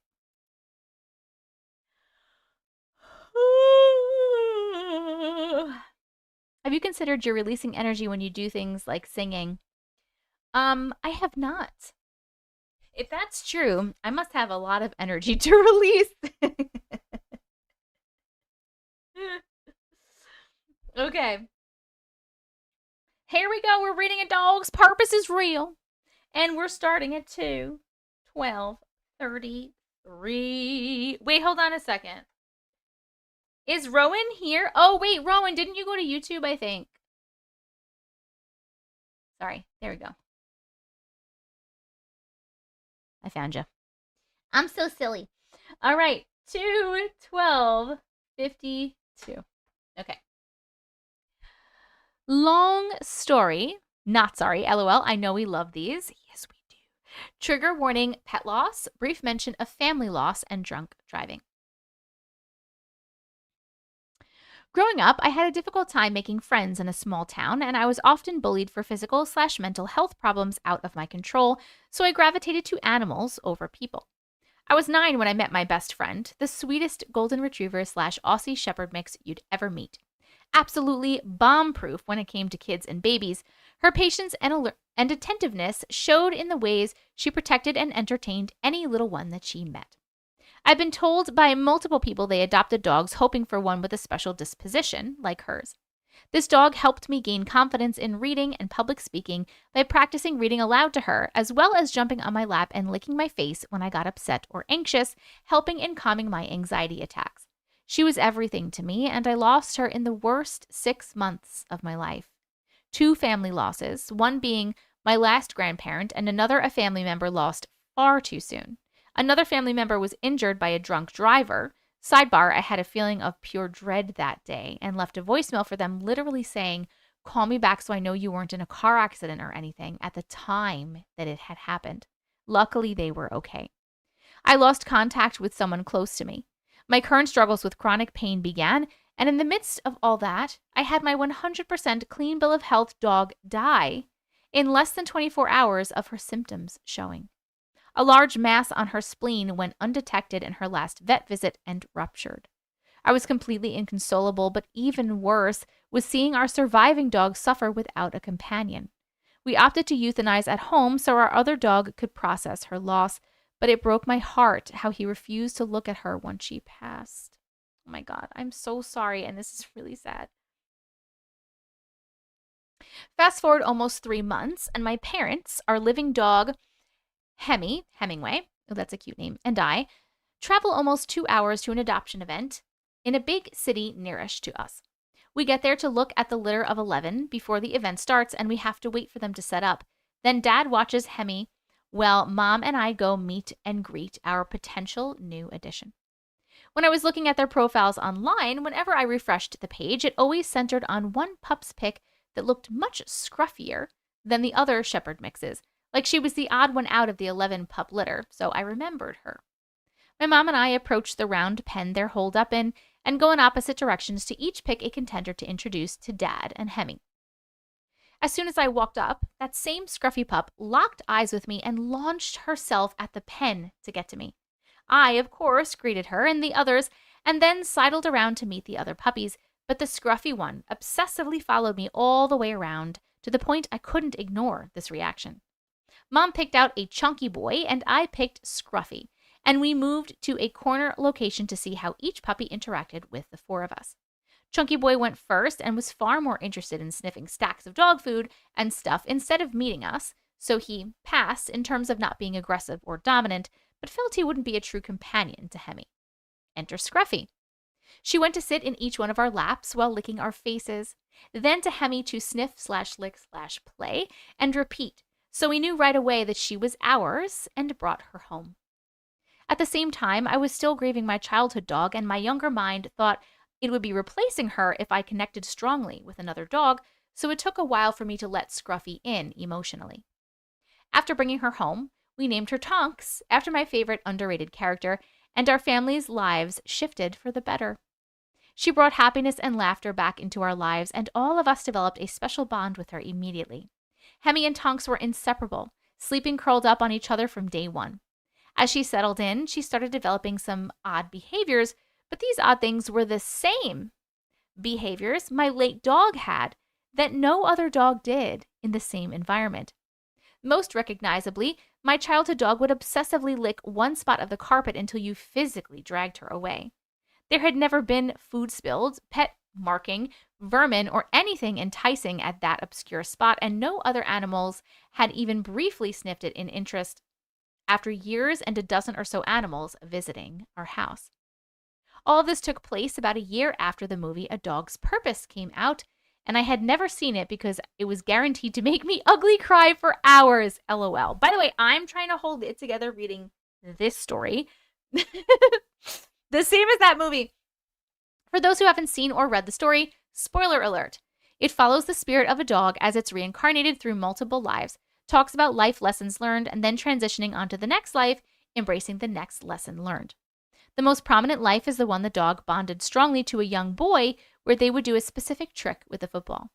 Have you considered you're releasing energy when you do things like singing? I have not. If that's true, I must have a lot of energy to release. Okay. Here we go. We're reading A Dog's Purpose is Real. And we're starting at 2:12:33. Wait, hold on a second. Is Rowan here? Oh, wait, Rowan, didn't you go to YouTube, I think? Sorry. There we go. I found you. I'm so silly. All right. 2:12:52. Okay. Long story. Not sorry. LOL. I know we love these. Yes, we do. Trigger warning, pet loss, brief mention of family loss, and drunk driving. Growing up, I had a difficult time making friends in a small town, and I was often bullied for physical/mental health problems out of my control, so I gravitated to animals over people. I was 9 when I met my best friend, the sweetest golden retriever/Aussie Shepherd mix you'd ever meet. Absolutely bomb-proof when it came to kids and babies, her patience and attentiveness showed in the ways she protected and entertained any little one that she met. I've been told by multiple people they adopted dogs hoping for one with a special disposition, like hers. This dog helped me gain confidence in reading and public speaking by practicing reading aloud to her, as well as jumping on my lap and licking my face when I got upset or anxious, helping in calming my anxiety attacks. She was everything to me, and I lost her in the worst 6 months of my life. 2 family losses, one being my last grandparent and another a family member lost far too soon. Another family member was injured by a drunk driver. Sidebar, I had a feeling of pure dread that day and left a voicemail for them literally saying, "Call me back so I know you weren't in a car accident or anything," at the time that it had happened. Luckily, they were okay. I lost contact with someone close to me. My current struggles with chronic pain began, and in the midst of all that, I had my 100% clean bill of health dog die in less than 24 hours of her symptoms showing. A large mass on her spleen went undetected in her last vet visit and ruptured. I was completely inconsolable, but even worse was seeing our surviving dog suffer without a companion. We opted to euthanize at home so our other dog could process her loss, but it broke my heart how he refused to look at her once she passed. Oh my God, I'm so sorry, and this is really sad. Fast forward almost 3 months, and my parents, our living dog, Hemingway, oh, that's a cute name, and I travel almost 2 hours to an adoption event in a big city nearish to us. We get there to look at the litter of 11 before the event starts, and we have to wait for them to set up. Then Dad watches Hemi while Mom and I go meet and greet our potential new addition. When I was looking at their profiles online, whenever I refreshed the page, it always centered on one pup's pic that looked much scruffier than the other shepherd mixes, like she was the odd one out of the 11 pup litter, so I remembered her. My mom and I approach the round pen they're holed up in and go in opposite directions to each pick a contender to introduce to Dad and Hemi. As soon as I walked up, that same scruffy pup locked eyes with me and launched herself at the pen to get to me. I, of course, greeted her and the others and then sidled around to meet the other puppies, but the scruffy one obsessively followed me all the way around to the point I couldn't ignore this reaction. Mom picked out a chunky boy and I picked Scruffy, and we moved to a corner location to see how each puppy interacted with the 4 of us. Chunky Boy went first and was far more interested in sniffing stacks of dog food and stuff instead of meeting us, so he passed in terms of not being aggressive or dominant, but felt he wouldn't be a true companion to Hemi. Enter Scruffy. She went to sit in each one of our laps while licking our faces, then to Hemi to sniff/lick/play and repeat, so we knew right away that she was ours and brought her home. At the same time, I was still grieving my childhood dog, and my younger mind thought it would be replacing her if I connected strongly with another dog, so it took a while for me to let Scruffy in emotionally. After bringing her home, we named her Tonks after my favorite underrated character, and our family's lives shifted for the better. She brought happiness and laughter back into our lives, and all of us developed a special bond with her immediately. Hemi and Tonks were inseparable, sleeping curled up on each other from day one. As she settled in, she started developing some odd behaviors, but these odd things were the same behaviors my late dog had that no other dog did in the same environment. Most recognizably, my childhood dog would obsessively lick one spot of the carpet until you physically dragged her away. There had never been food spilled, pet marking, vermin, or anything enticing at that obscure spot, and no other animals had even briefly sniffed it in interest after years and a dozen or so animals visiting our house. All of this took place about a year after the movie A Dog's Purpose came out, and I had never seen it because it was guaranteed to make me ugly cry for hours, LOL. By the way, I'm trying to hold it together reading this story. The same as that movie. For those who haven't seen or read the story, spoiler alert. It follows the spirit of a dog as it's reincarnated through multiple lives, talks about life lessons learned, and then transitioning onto the next life, embracing the next lesson learned. The most prominent life is the one the dog bonded strongly to a young boy where they would do a specific trick with a football.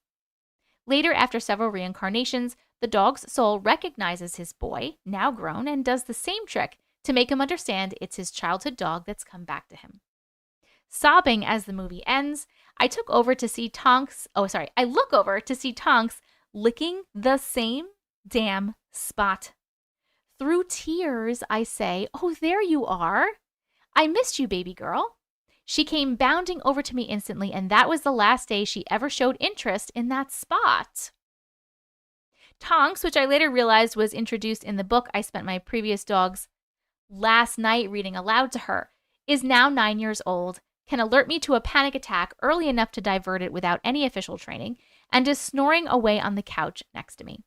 Later, after several reincarnations, the dog's soul recognizes his boy, now grown, and does the same trick to make him understand it's his childhood dog that's come back to him. Sobbing as the movie ends, I look over to see Tonks licking the same damn spot. Through tears, I say, "Oh, there you are. I missed you, baby girl." She came bounding over to me instantly, and that was the last day she ever showed interest in that spot. Tonks, which I later realized was introduced in the book I spent my previous dog's last night reading aloud to her, is now 9 years old, can alert me to a panic attack early enough to divert it without any official training, and is snoring away on the couch next to me.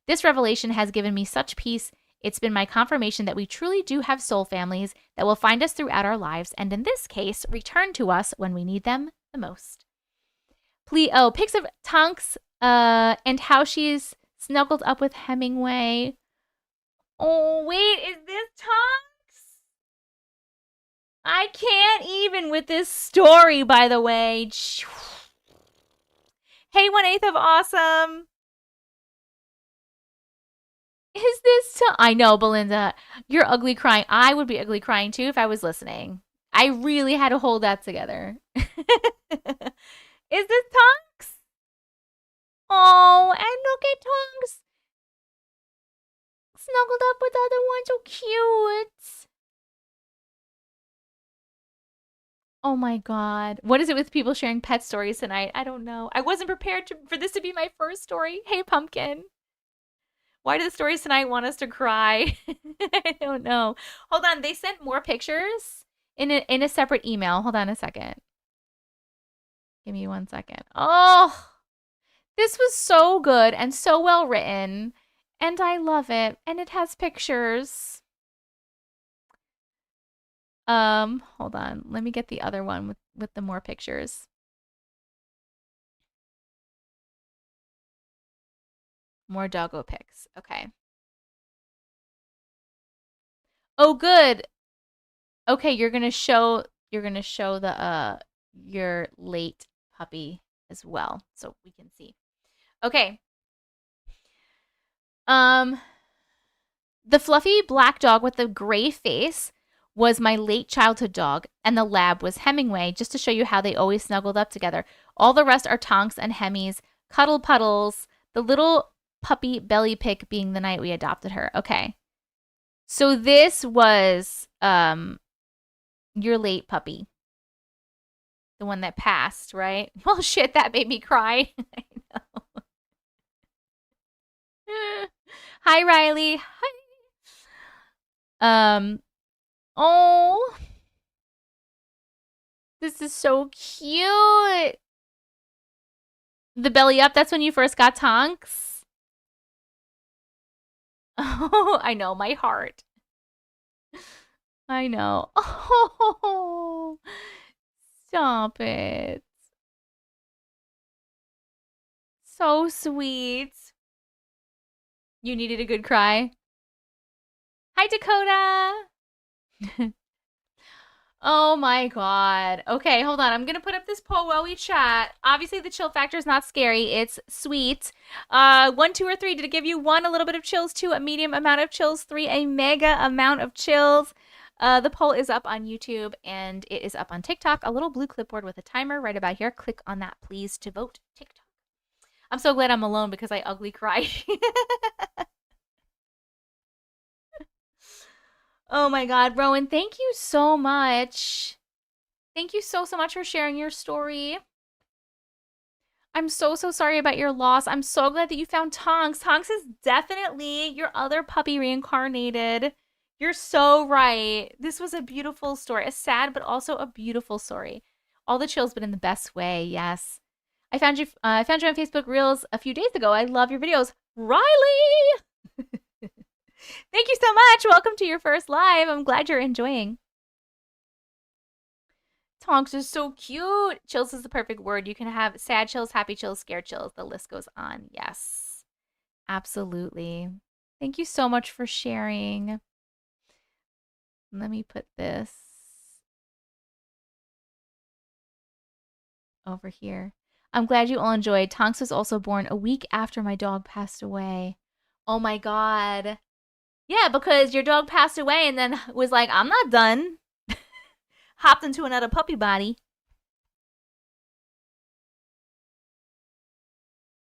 This revelation has given me such peace. It's been my confirmation that we truly do have soul families that will find us throughout our lives, and in this case, return to us when we need them the most. Pics of Tonks and how she's snuggled up with Hemingway. Oh, wait, is this Tonks? I can't even with this story, by the way. Hey, 1/8 of awesome. Is this I know, Belinda, you're ugly crying. I would be ugly crying too if I was listening. I really had to hold that together. Is this Tonks? Oh, and look at Tonks. Snuggled up with the other one, so cute. Oh my God. What is it with people sharing pet stories tonight? I don't know. I wasn't prepared for this to be my first story. Hey, Pumpkin. Why do the stories tonight want us to cry? I don't know. Hold on. They sent more pictures in a separate email. Hold on a second. Give me 1 second. Oh, this was so good and so well written. And I love it. And it has pictures. Hold on. Let me get the other one with the more pictures. More doggo pics. Okay. Oh, good. Okay, you're gonna show the your late puppy as well, so we can see. Okay. The fluffy black dog with the gray face was my late childhood dog, and the lab was Hemingway, just to show you how they always snuggled up together. All the rest are Tonks and Hemis, cuddle puddles, the little puppy belly pick being the night we adopted her. Okay. So this was your late puppy. The one that passed, right? Well, shit, that made me cry. I know. Hi, Riley. Hi. Oh. This is so cute. The belly up, that's when you first got Tonks. Oh, I know, my heart. I know. Oh, stop it. So sweet. You needed a good cry. Hi, Dakota. Oh my God. Okay, hold on. I'm going to put up this poll while we chat. Obviously, the chill factor is not scary. It's sweet. 1, 2, or 3. Did it give you 1, a little bit of chills, 2, a medium amount of chills, 3, a mega amount of chills? The poll is up on YouTube and it is up on TikTok. A little blue clipboard with a timer right about here. Click on that, please, to vote TikTok. I'm so glad I'm alone because I ugly cried. Oh my God, Rowan, thank you so much. Thank you so much for sharing your story. I'm so sorry about your loss. I'm so glad that you found Tonks. Tonks is definitely your other puppy reincarnated. You're so right. This was a beautiful story. A sad, but also a beautiful story. All the chills, but in the best way, yes. I found you on Facebook Reels a few days ago. I love your videos. Riley! Thank you so much. Welcome to your first live. I'm glad you're enjoying. Tonks is so cute. Chills is the perfect word. You can have sad chills, happy chills, scared chills. The list goes on. Yes, absolutely. Thank you so much for sharing. Let me put this over here. I'm glad you all enjoyed. Tonks was also born a week after my dog passed away. Oh my God. Yeah, because your dog passed away and then was like, I'm not done. Hopped into another puppy body.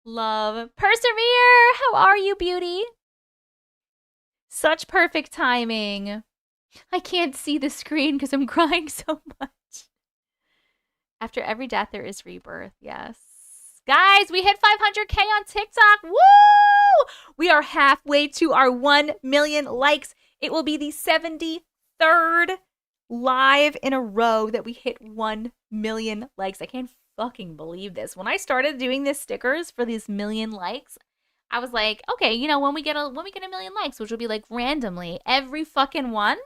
Love. Persevere! How are you, beauty? Such perfect timing. I can't see the screen because I'm crying so much. After every death, there is rebirth. Yes. Guys, we hit 500K on TikTok. Woo! We are halfway to our 1 million likes. It will be the 73rd live in a row that we hit 1 million likes. I can't fucking believe this. When I started doing this stickers for these million likes, I was like, okay, you know, when we get a million likes, which will be like randomly every fucking one.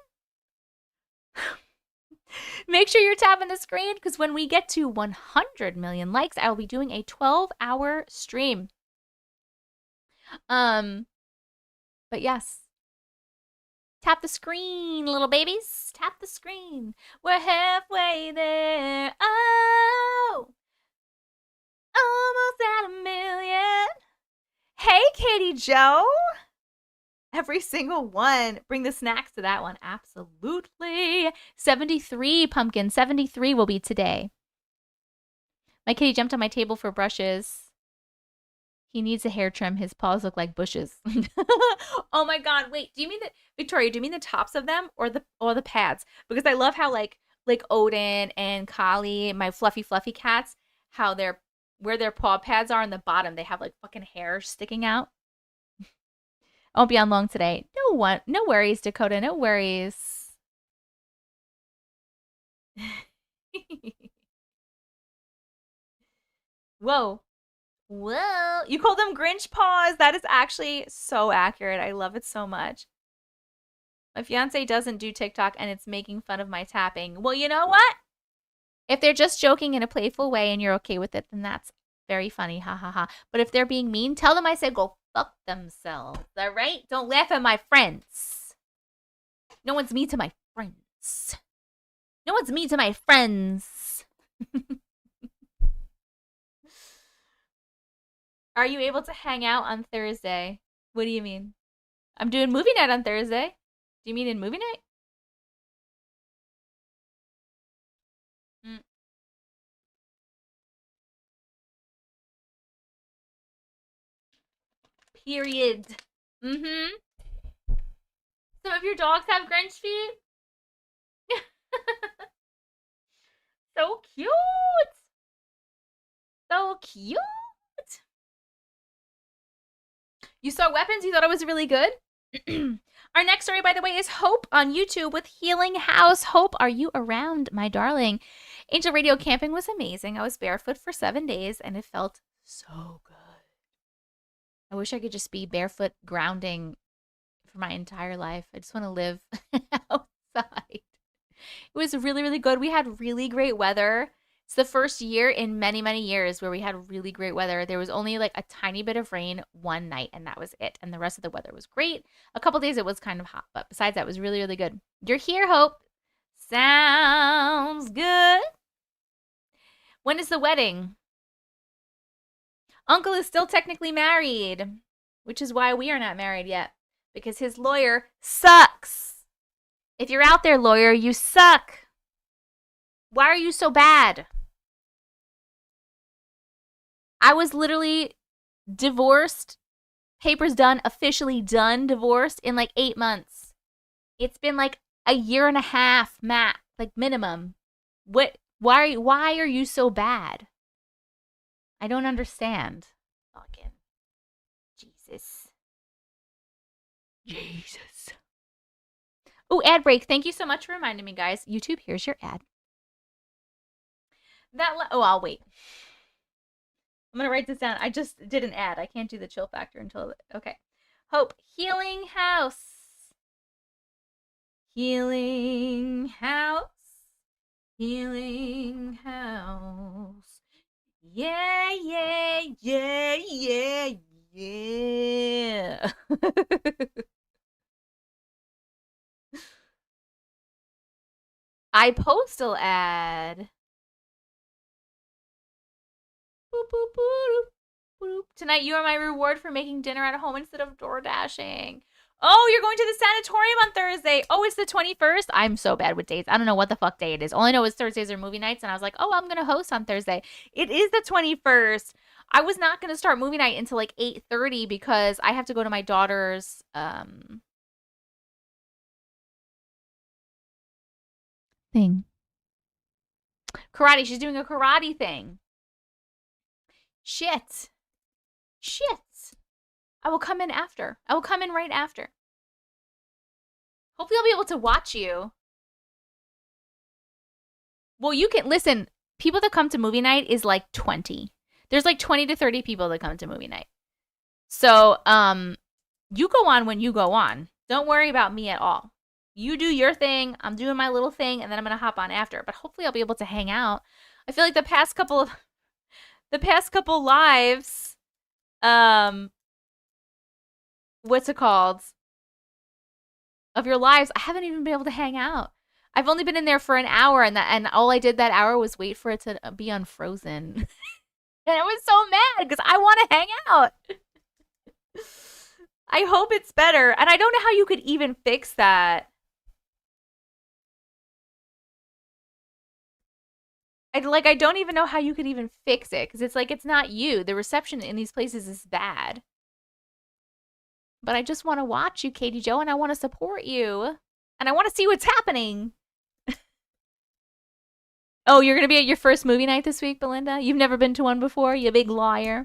Make sure you're tapping the screen because when we get to 100 million likes, I will be doing a 12-hour stream. But yes. Tap the screen, little babies. Tap the screen. We're halfway there. Oh! Almost at 1 million. Hey, Katie Joe. Every single one. Bring the snacks to that one. Absolutely. 73, Pumpkin. 73 will be today. My kitty jumped on my table for brushes. He needs a hair trim. His paws look like bushes. Oh my God. Wait, do you mean Victoria, do you mean the tops of them or the pads? Because I love how like like Odin and Kali, my fluffy cats, how where their paw pads are on the bottom, they have like fucking hair sticking out. I won't be on long today. No worries, Dakota. No worries. Whoa. Whoa. You call them Grinch paws. That is actually so accurate. I love it so much. My fiance doesn't do TikTok and it's making fun of my tapping. Well, you know what? If they're just joking in a playful way and you're okay with it, then that's very funny. Ha ha ha. But if they're being mean, tell them I said go fuck themselves. All right? Don't laugh at my friends. No one's mean to my friends. No one's mean to my friends. Are you able to hang out on Thursday? What do you mean? I'm doing movie night on Thursday. Do you mean in movie night? Period. Mm-hmm. Some of your dogs have Grinch feet? So cute. So cute. You saw Weapons? You thought it was really good? Our next story, by the way, is Hope on YouTube with Healing House. Hope, are you around, my darling? Angel Radio camping was amazing. I was barefoot for 7 days, and it felt so good. I wish I could just be barefoot grounding for my entire life. I just want to live outside. It was really, really good. We had really great weather. It's the first year in many, many years where we had really great weather. There was only like a tiny bit of rain one night, and that was it. And the rest of the weather was great. A couple days it was kind of hot, but besides that, it was really, really good. You're here, Hope. Sounds good. When is the wedding? Uncle is still technically married, which is why we are not married yet, because his lawyer sucks. If you're out there, lawyer, you suck. Why are you so bad? I was literally divorced, papers done, officially done, divorced in like 8 months. It's been like a year and a half, max, like minimum. What? Why are you so bad? I don't understand. Fucking Jesus. Oh, ad break. Thank you so much for reminding me, guys. YouTube, here's your ad. I'll wait. I'm going to write this down. I just did an ad. I can't do the chill factor until... Okay. Hope. Healing House. Healing House. Healing House. Yeah, yeah, yeah, yeah, yeah. iPostal ad. Boop, boop, boop, boop. Tonight you are my reward for making dinner at home instead of door dashing. Oh, you're going to the sanatorium on Thursday. Oh, it's the 21st? I'm so bad with dates. I don't know what the fuck day it is. All I know is Thursdays are movie nights, and I was like, oh, I'm going to host on Thursday. It is the 21st. I was not going to start movie night until like 8:30 because I have to go to my daughter's thing. Karate. She's doing a karate thing. Shit. I will come in after. I will come in right after. Hopefully I'll be able to watch you. Well, you can listen. People that come to movie night is like 20. There's like 20 to 30 people that come to movie night. So, you go on when you go on. Don't worry about me at all. You do your thing. I'm doing my little thing, and then I'm gonna hop on after. But hopefully I'll be able to hang out. I feel like the past couple lives, what's it called? Of your lives, I haven't even been able to hang out. I've only been in there for an hour, and all I did that hour was wait for it to be unfrozen. And I was so mad because I want to hang out. I hope it's better. And I don't know how you could even fix that. I don't even know how you could even fix it because it's like it's not you. The reception in these places is bad. But I just want to watch you, Katie Joe, and I want to support you. And I want to see what's happening. Oh, you're going to be at your first movie night this week, Belinda? You've never been to one before, you big liar.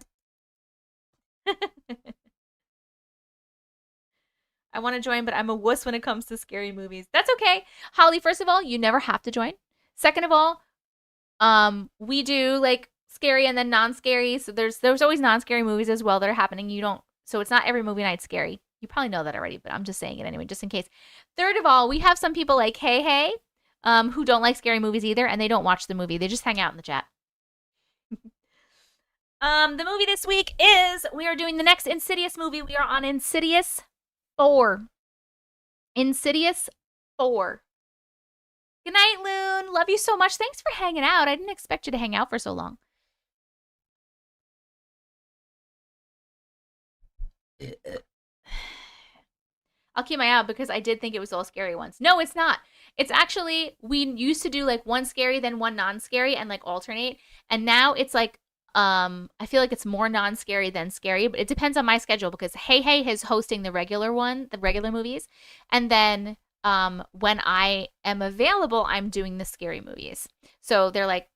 I want to join, but I'm a wuss when it comes to scary movies. That's okay. Holly, first of all, you never have to join. Second of all, we do like scary and then non-scary. So there's always non-scary movies as well that are happening. So it's not every movie night scary. You probably know that already, but I'm just saying it anyway, just in case. Third of all, we have some people like Hey, who don't like scary movies either, and they don't watch the movie. They just hang out in the chat. The movie this week is, we are doing the next Insidious movie. We are on Insidious 4. Insidious 4. Good night, Loon. Love you so much. Thanks for hanging out. I didn't expect you to hang out for so long. I'll keep my eye out because I did think it was all scary ones. No, it's not. It's actually, we used to do like one scary, then one non-scary and like alternate. And now it's like, I feel like it's more non-scary than scary, but it depends on my schedule because Hey is hosting the regular one, the regular movies. And then when I am available, I'm doing the scary movies. So they're like,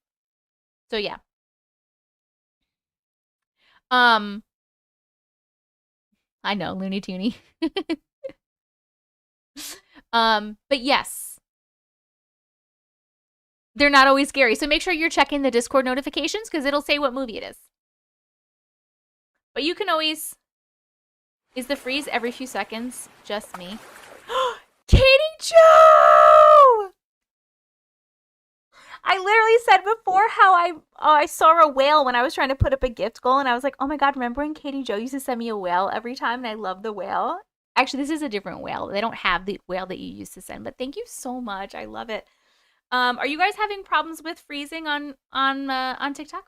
so yeah. I know, Looney Toony. But yes, they're not always scary. So make sure you're checking the Discord notifications because it'll say what movie it is. But you can always, is the freeze every few seconds just me? Katie Joe! I literally said before how I saw a whale when I was trying to put up a gift goal, and I was like, oh my god, remember when Katie Joe used to send me a whale every time, and I love the whale? Actually, this is a different whale. They don't have the whale that you used to send, but thank you so much. I love it. Are you guys having problems with freezing on TikTok?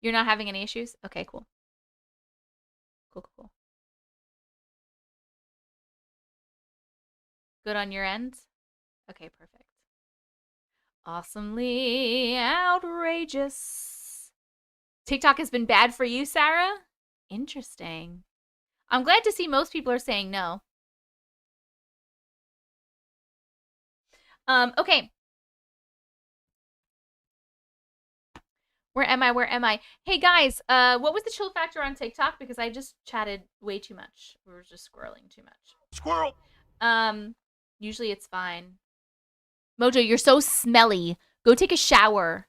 You're not having any issues? Okay, cool. Cool. Good on your end? Okay, perfect. Awesomely outrageous. TikTok has been bad for you, Sarah? Interesting. I'm glad to see most people are saying no. Okay. Where am I? Hey guys, what was the chill factor on TikTok? Because I just chatted way too much. We were just squirreling too much. Squirrel. Usually it's fine. Mojo, you're so smelly. Go take a shower.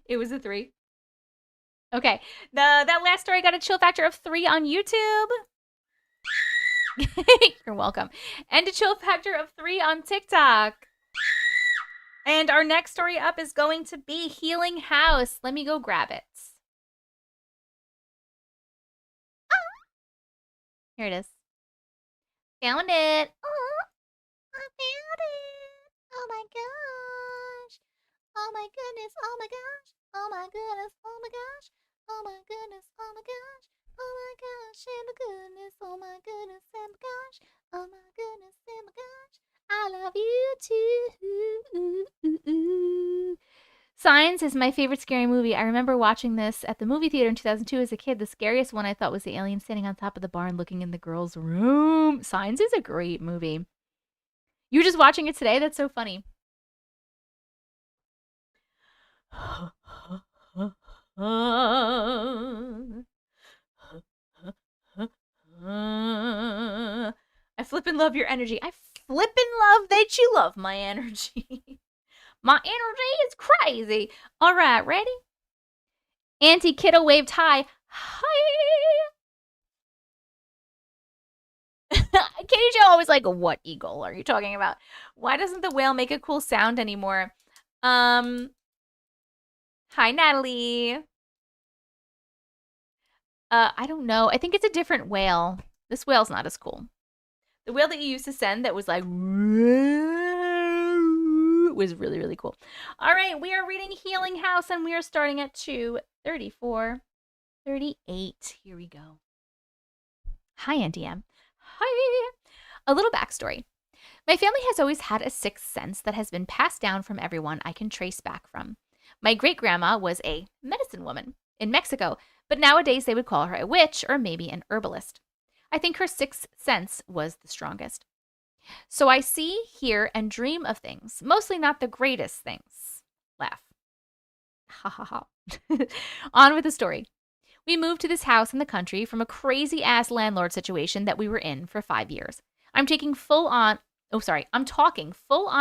It was a 3. Okay. That last story got a chill factor of 3 on YouTube. You're welcome. And a chill factor of 3 on TikTok. And our next story up is going to be Healing House. Let me go grab it. Here it is. Found it. Oh, I found it. Oh my gosh. Oh my goodness. Oh my gosh. Oh my goodness. Oh my gosh. Oh my goodness. Oh my gosh. Oh my gosh. And my goodness. Oh my goodness. And my gosh. Oh my goodness. And my gosh. I love you too. Signs is my favorite scary movie. I remember watching this at the movie theater in 2002 as a kid. The scariest one I thought was the alien standing on top of the barn looking in the girl's room. Signs is a great movie. You were just watching it today? That's so funny. I flippin' love your energy. I flippin' love that you love my energy. My energy is crazy. All right, ready? Auntie Kiddo waved hi. Hi. Katie Jo always like, what eagle are you talking about? Why doesn't the whale make a cool sound anymore? Hi, Natalie. I don't know. I think it's a different whale. This whale's not as cool. The whale that you used to send that was like was really, really cool. All right, we are reading Healing House, and we are starting at 2:34, 38. Here we go. Hi, Auntie M. Hi. A little backstory. My family has always had a sixth sense that has been passed down from everyone I can trace back from. My great-grandma was a medicine woman in Mexico, but nowadays they would call her a witch or maybe an herbalist. I think her sixth sense was the strongest. So I see, hear, and dream of things, mostly not the greatest things. Laugh. Ha ha ha. On with the story. We moved to this house in the country from a crazy-ass landlord situation that we were in for 5 years. I'm talking full-on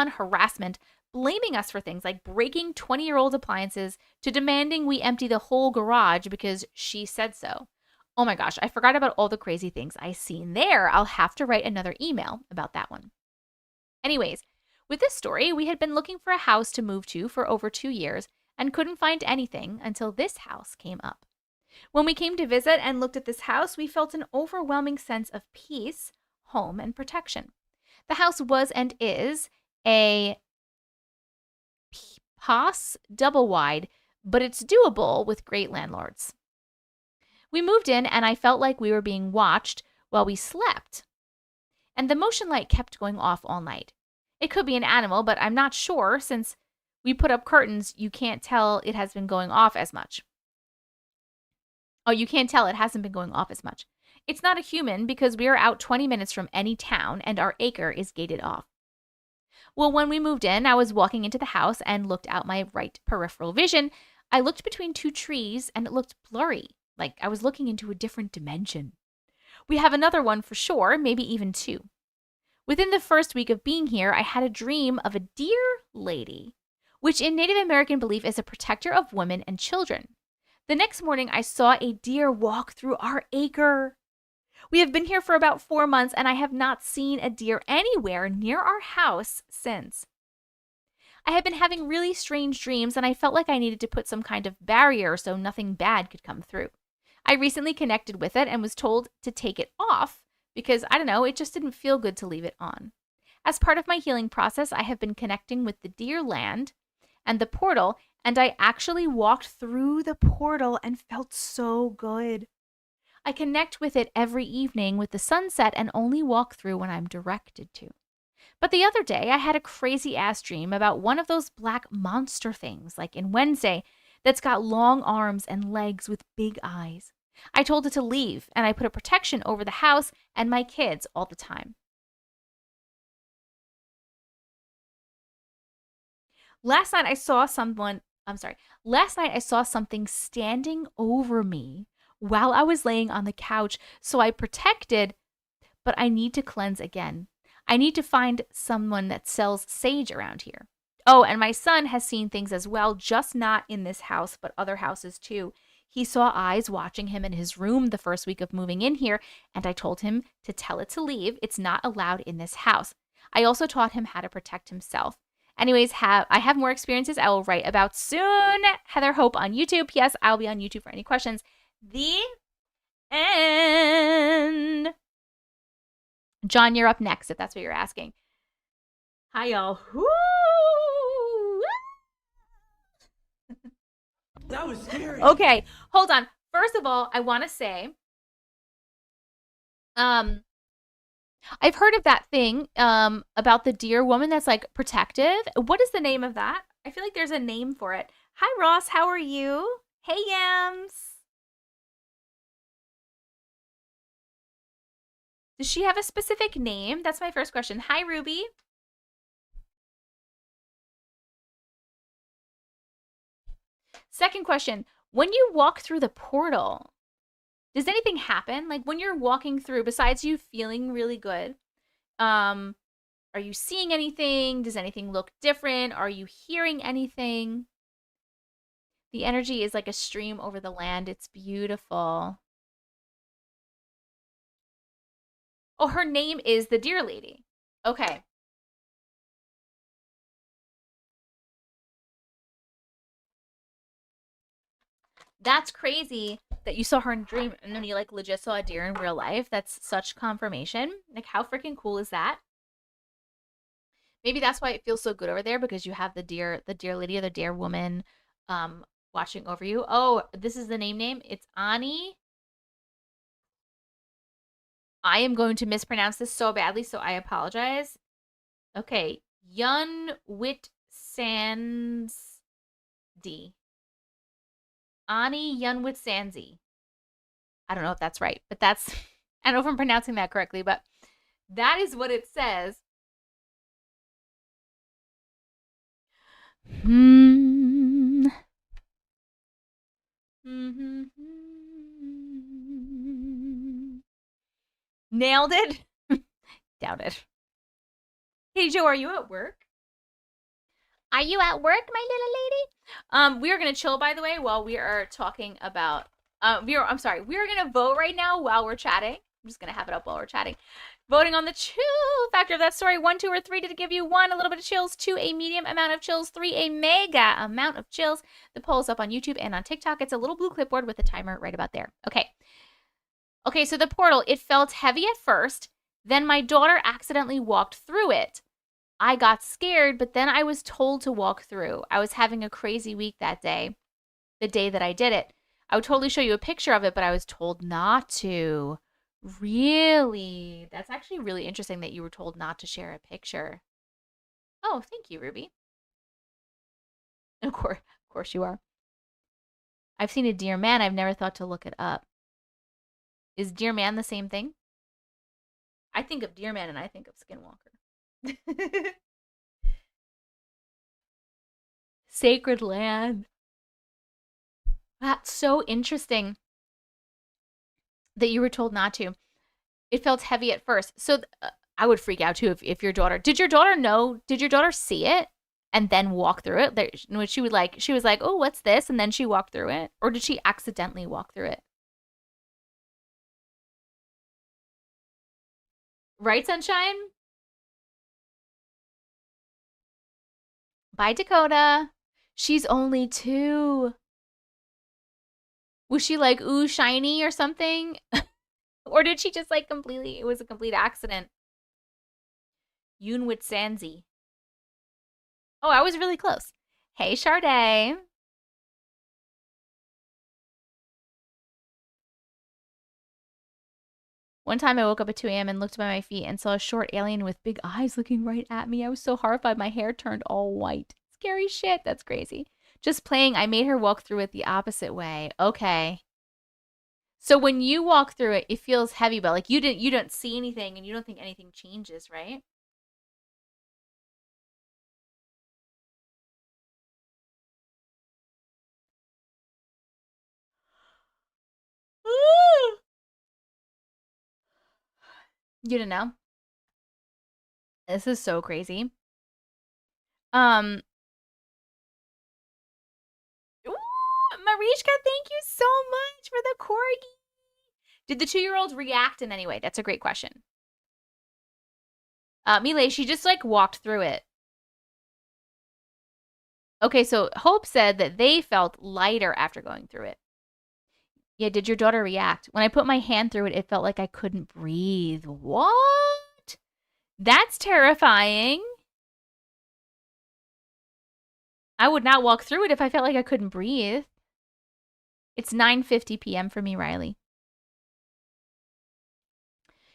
harassment, blaming us for things like breaking 20-year-old appliances to demanding we empty the whole garage because she said so. Oh my gosh, I forgot about all the crazy things I seen there. I'll have to write another email about that one. Anyways, with this story, we had been looking for a house to move to for over 2 years and couldn't find anything until this house came up. When we came to visit and looked at this house, we felt an overwhelming sense of peace, home, and protection. The house was and is a POS double wide, but it's doable with great landlords. We moved in and I felt like we were being watched while we slept. And the motion light kept going off all night. It could be an animal, but I'm not sure since we put up curtains, you can't tell it has been going off as much. Oh, you can't tell it hasn't been going off as much. It's not a human because we are out 20 minutes from any town and our acre is gated off. Well, when we moved in, I was walking into the house and looked out my right peripheral vision. I looked between 2 trees and it looked blurry, like I was looking into a different dimension. We have another one for sure, maybe even 2. Within the first week of being here, I had a dream of a deer lady, which in Native American belief is a protector of women and children. The next morning, I saw a deer walk through our acre. We have been here for about 4 months, and I have not seen a deer anywhere near our house since. I had been having really strange dreams, and I felt like I needed to put some kind of barrier so nothing bad could come through. I recently connected with it and was told to take it off because, I don't know, it just didn't feel good to leave it on. As part of my healing process, I have been connecting with the deer land and the portal, and I actually walked through the portal and felt so good. I connect with it every evening with the sunset and only walk through when I'm directed to. But the other day, I had a crazy-ass dream about one of those black monster things, like in Wednesday, that's got long arms and legs with big eyes. I told it to leave, and I put a protection over the house and my kids all the time. Last night I saw something standing over me while I was laying on the couch, so I protected, but I need to cleanse again. I need to find someone that sells sage around here. Oh, and my son has seen things as well, just not in this house, but other houses too. He saw eyes watching him in his room the first week of moving in here, and I told him to tell it to leave. It's not allowed in this house. I also taught him how to protect himself. Anyways, I have more experiences I will write about soon. Heather Hope on YouTube. Yes, I'll be on YouTube for any questions. The end. John, you're up next if that's what you're asking. Hi, y'all. Woo! That was scary. Okay, hold on. First of all, I want to say, I've heard of that thing about the deer woman that's like protective. What is the name of that? I feel like there's a name for it. Hi, Ross. How are you? Hey, Yams. Does she have a specific name? That's my first question. Hi, Ruby. Second question, when you walk through the portal, does anything happen? Like when you're walking through, besides you feeling really good, are you seeing anything? Does anything look different? Are you hearing anything? The energy is like a stream over the land. It's beautiful. Oh, her name is the Deer Lady. Okay. That's crazy that you saw her in a dream and then you like legit saw a deer in real life. That's such confirmation. Like how freaking cool is that? Maybe that's why it feels so good over there because you have the deer lady or the deer woman watching over you. Oh, this is the name. It's Ani. I am going to mispronounce this so badly, so I apologize. Okay, Yun Wit Sans D. Ani Yunwitsanzi. I don't know if that's right, but that's, I don't know if I'm pronouncing that correctly, but that is what it says. Nailed it? Doubt it. Hey, Joe, are you at work? Are you at work, my little lady? We are gonna chill, by the way, while we are talking about. We are gonna vote right now while we're chatting. I'm just gonna have it up while we're chatting. Voting on the chill factor of that story. 1, 2, or 3 did it give you? 1, a little bit of chills. 2, a medium amount of chills. 3, a mega amount of chills. The poll is up on YouTube and on TikTok. It's a little blue clipboard with a timer right about there. Okay, so the portal, it felt heavy at first. Then my daughter accidentally walked through it. I got scared, but then I was told to walk through. I was having a crazy week that day, the day that I did it. I would totally show you a picture of it, but I was told not to. Really? That's actually really interesting that you were told not to share a picture. Oh, thank you, Ruby. Of course you are. I've seen a dear man. I've never thought to look it up. Is dear man the same thing? I think of dear man and I think of skinwalker. Sacred land. That's so interesting that you were told not to. It felt heavy at first. So I would freak out too if your daughter. Did your daughter know? Did your daughter see it and then walk through it? She was like, "Oh, what's this?" And then she walked through it, or did she accidentally walk through it? Right, Sunshine? Bye, Dakota. She's only 2. Was she like, ooh, shiny or something? Or did she just like it was a complete accident? Yoon with Sanzi. Oh, I was really close. Hey, Sade. One time I woke up at 2 a.m. and looked by my feet and saw a short alien with big eyes looking right at me. I was so horrified my hair turned all white. Scary shit. That's crazy. Just playing, I made her walk through it the opposite way. Okay. So when you walk through it, it feels heavy, but like you don't see anything and you don't think anything changes, right? You didn't know? This is so crazy. Ooh, Marishka, thank you so much for the corgi. Did the 2-year-old react in any way? That's a great question. Mile, she just like walked through it. Okay, so Hope said that they felt lighter after going through it. Yeah, did your daughter react? When I put my hand through it, it felt like I couldn't breathe. What? That's terrifying. I would not walk through it if I felt like I couldn't breathe. It's 9:50 p.m. for me, Riley.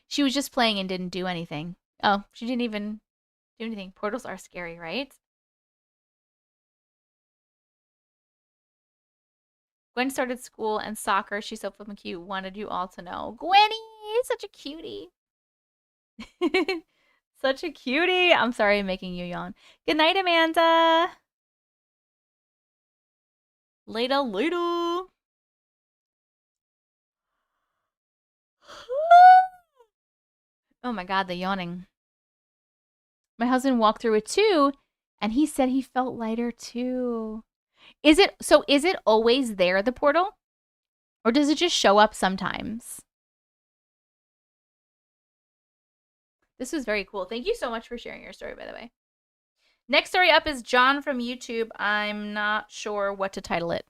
She was just playing and didn't do anything. Oh, she didn't even do anything. Portals are scary, right? Gwen started school and soccer. She's so flippin' cute. Wanted you all to know. Gwenny, such a cutie. Such a cutie. I'm sorry I'm making you yawn. Good night, Amanda. Later, later. Oh my god, the yawning. My husband walked through it too, and he said he felt lighter too. Is it always there, the portal? Or does it just show up sometimes? This was very cool. Thank you so much for sharing your story, by the way. Next story up is John from YouTube. I'm not sure what to title it.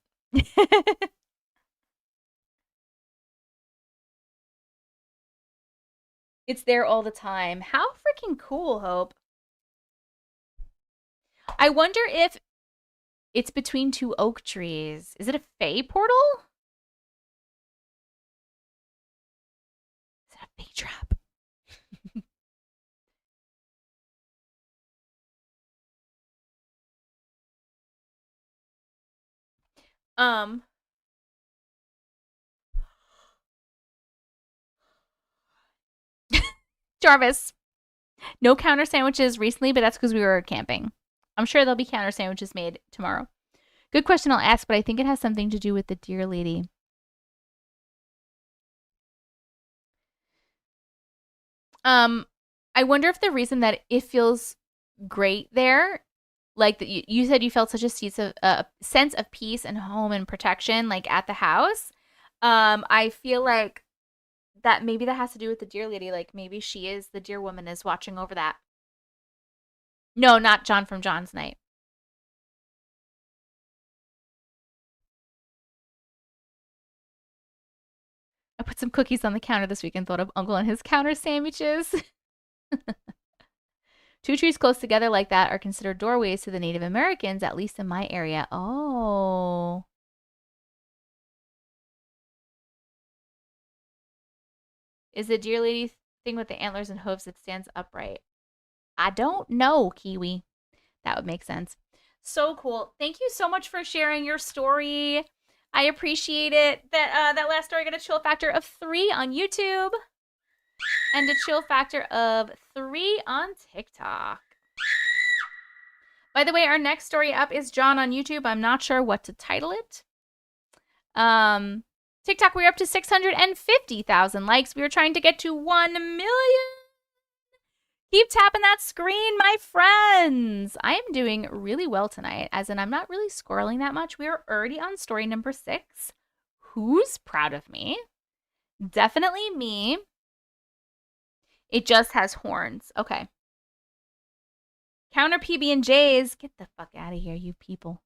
It's there all the time. How freaking cool, Hope. I wonder if it's between 2 oak trees. Is it a fae portal? Is it a fae trap? Jarvis, no counter sandwiches recently, but that's because we were camping. I'm sure there'll be counter sandwiches made tomorrow. Good question, I'll ask, but I think it has something to do with the dear lady. I wonder if the reason that it feels great there, like that you said you felt such a sense of peace and home and protection, like at the house. I feel like that maybe that has to do with the dear lady. Like maybe she is the dear woman is watching over that. No, not John from John's Night. I put some cookies on the counter this week and thought of Uncle and his counter sandwiches. Two trees close together like that are considered doorways to the Native Americans, at least in my area. Oh. Is the deer lady thing with the antlers and hooves that stands upright? I don't know, Kiwi. That would make sense. So cool. Thank you so much for sharing your story. I appreciate it. That last story got a chill factor of 3 on YouTube and a chill factor of 3 on TikTok. By the way, our next story up is John on YouTube. I'm not sure what to title it. TikTok, we're up to 650,000 likes. We are trying to get to 1 million. Keep tapping that screen, my friends. I am doing really well tonight, as in I'm not really scrolling that much. We are already on story number 6. Who's proud of me? Definitely me. It just has horns. Okay. Counter PB&Js. Get the fuck out of here, you people.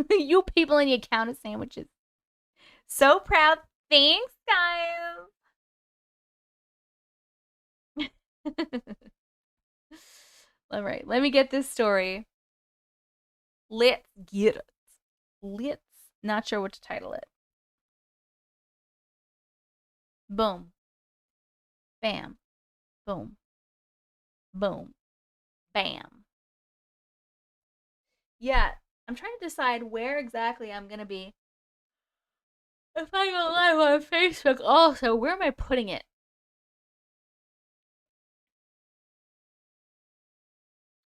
You people and your counter sandwiches. So proud. Thanks, guys. All right, let me get this story. Let's get it. Let's. Not sure what to title it. Boom. Bam. Boom. Boom. Bam. Yeah, I'm trying to decide where exactly I'm going to be. If I go live on Facebook also, where am I putting it?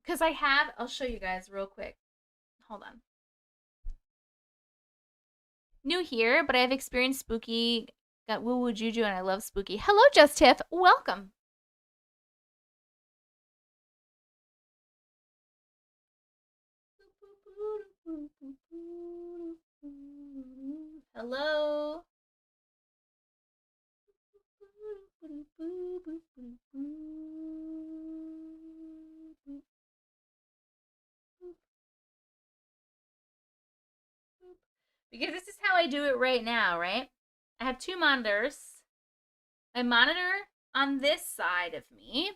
Because I'll show you guys real quick. Hold on. New here, but I have experienced spooky, got woo-woo juju, and I love spooky. Hello, Just Tiff. Welcome. Hello. Because this is how I do it right now, right? I have 2 monitors. My monitor on this side of me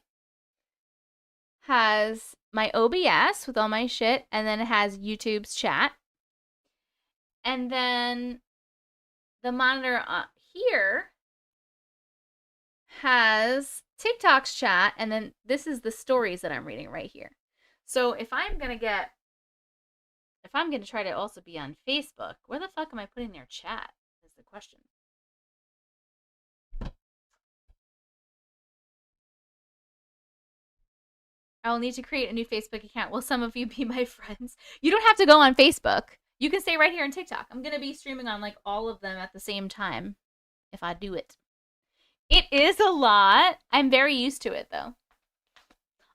has my OBS with all my shit, and then it has YouTube's chat. And then the monitor here has TikTok's chat, and then this is the stories that I'm reading right here. So if I'm going to try to also be on Facebook, where the fuck am I putting their chat is the question. I will need to create a new Facebook account. Will some of you be my friends? You don't have to go on Facebook. You can stay right here on TikTok. I'm going to be streaming on like all of them at the same time if I do it. It is a lot. I'm very used to it though.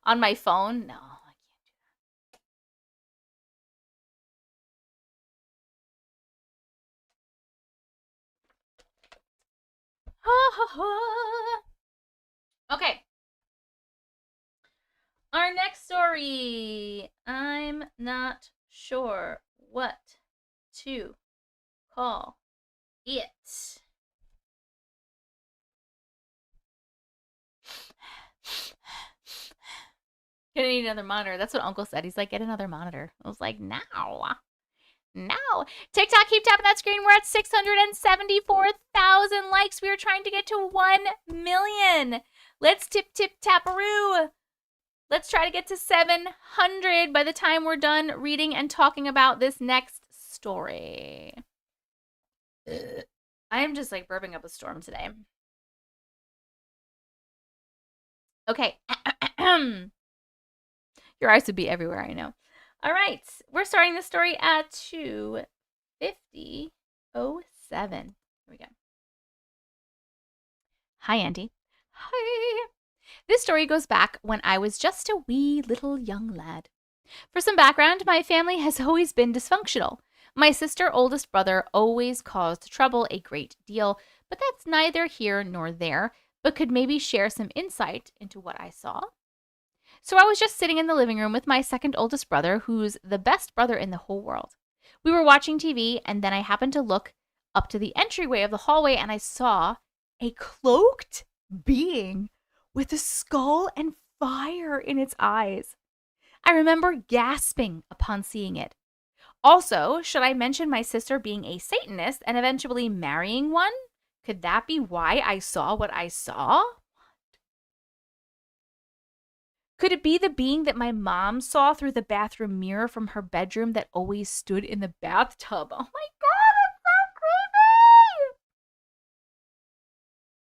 On my phone, no, I can't do that. Okay. Our next story. I'm not sure what to call it. Gonna need another monitor. That's what Uncle said. He's like, get another monitor. I was like, no. TikTok, keep tapping that screen. We're at 674,000 likes. We are trying to get to 1 million. Let's tip taparoo. Let's try to get to 700 by the time we're done reading and talking about this next story. I am just like burping up a storm today. Okay. Your eyes would be everywhere, I know. All right. We're starting the story at 2:50:07. Here we go. Hi, Auntie. Hi. This story goes back when I was just a wee little young lad. For some background, my family has always been dysfunctional. My sister, oldest brother, always caused trouble a great deal, but that's neither here nor there, but could maybe share some insight into what I saw. So I was just sitting in the living room with my second oldest brother, who's the best brother in the whole world. We were watching TV, and then I happened to look up to the entryway of the hallway, and I saw a cloaked being with a skull and fire in its eyes. I remember gasping upon seeing it. Also, should I mention my sister being a Satanist and eventually marrying one? Could that be why I saw what I saw? Could it be the being that my mom saw through the bathroom mirror from her bedroom that always stood in the bathtub? Oh my God, it's so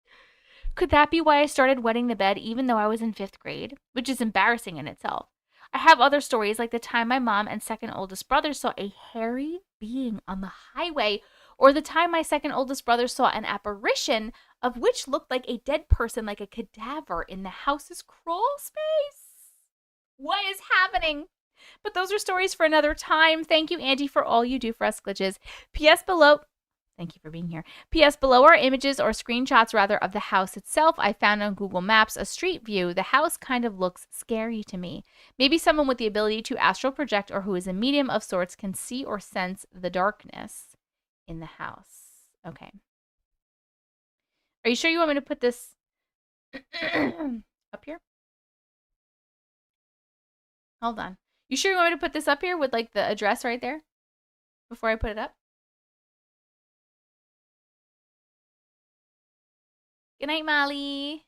creepy! Could that be why I started wetting the bed even though I was in 5th grade? Which is embarrassing in itself. I have other stories like the time my mom and second oldest brother saw a hairy being on the highway, or the time my second oldest brother saw an apparition of which looked like a dead person, like a cadaver in the house's crawl space. What is happening? But those are stories for another time. Thank you, Auntie, for all you do for us glitches. P.S. below... Thank you for being here. P.S. below are images or screenshots, rather, of the house itself. I found on Google Maps a street view. The house kind of looks scary to me. Maybe someone with the ability to astral project or who is a medium of sorts can see or sense the darkness in the house. Okay. Are you sure you want me to put this up here? Hold on. You sure you want me to put this up here with like the address right there before I put it up? Good night, Molly.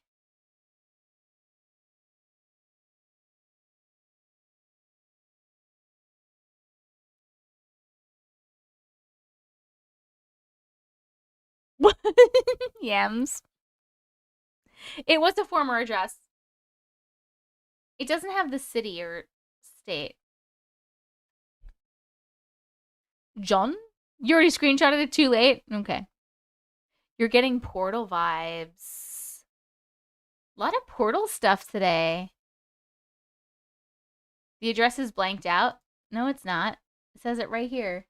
Yams. It was a former address. It doesn't have the city or state. John? You already screenshotted it too late? Okay. You're getting Portal vibes. A lot of Portal stuff today. The address is blanked out. No, it's not. It says it right here.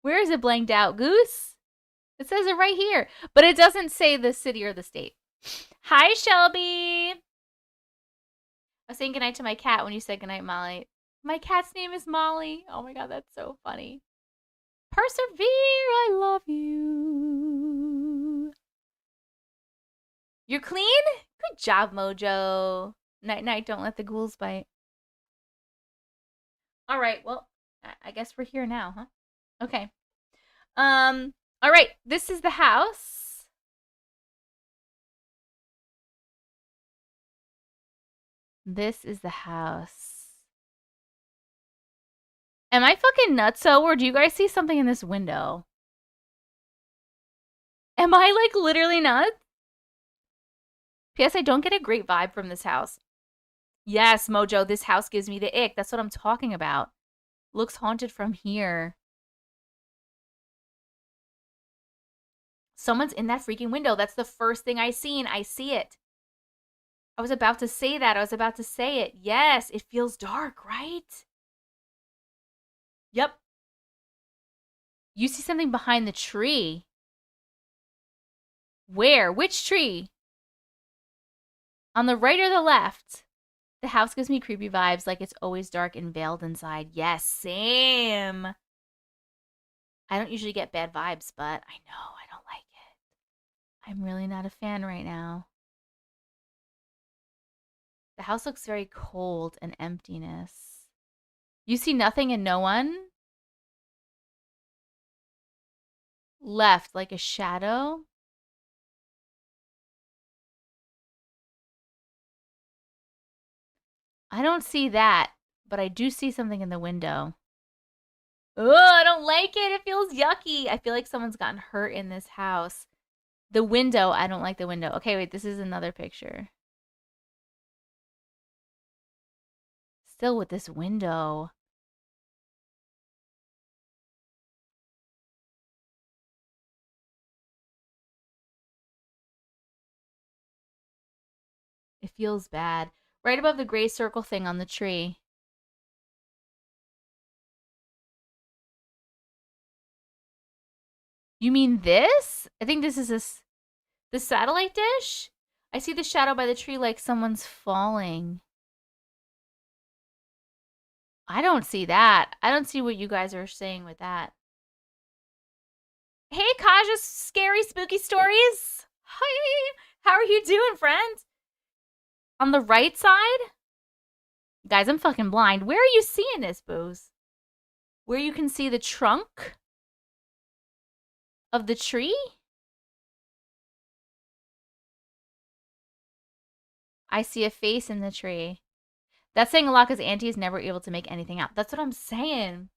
Where is it blanked out, Goose? It says it right here. But it doesn't say the city or the state. Hi, Shelby. I was saying goodnight to my cat when you said goodnight, Molly. My cat's name is Molly. Oh my God, that's so funny. Persevere, I love you. You're clean? Good job, Mojo. Night, night, don't let the ghouls bite. All right, well, I guess we're here now, huh? Okay. All right, this is the house. This is the house. Am I fucking nutso, or do you guys see something in this window? Am I, like, literally nuts? P.S. I don't get a great vibe from this house. Yes, Mojo, this house gives me the ick. That's what I'm talking about. Looks haunted from here. Someone's in that freaking window. That's the first thing I seen. I see it. I was about to say that. I was about to say it. Yes, it feels dark, right? Yep. You see something behind the tree. Where? Which tree? On the right or the left? The house gives me creepy vibes, like it's always dark and veiled inside. Yes, same. I don't usually get bad vibes, but I know I don't like it. I'm really not a fan right now. The house looks very cold and emptiness. You see nothing and no one? Left, like a shadow? I don't see that, but I do see something in the window. Oh, I don't like it. It feels yucky. I feel like someone's gotten hurt in this house. The window, I don't like the window. Okay, wait, this is another picture. Still with this window. It feels bad. Right above the gray circle thing on the tree. You mean this? I think this is the satellite dish? I see the shadow by the tree like someone's falling. I don't see that. I don't see what you guys are saying with that. Hey, Kaja's scary, spooky stories. Hi. How are you doing, friend? On the right side? Guys, I'm fucking blind. Where are you seeing this, Booze? Where you can see the trunk of the tree? I see a face in the tree. That's saying a lot because Auntie is never able to make anything out. That's what I'm saying.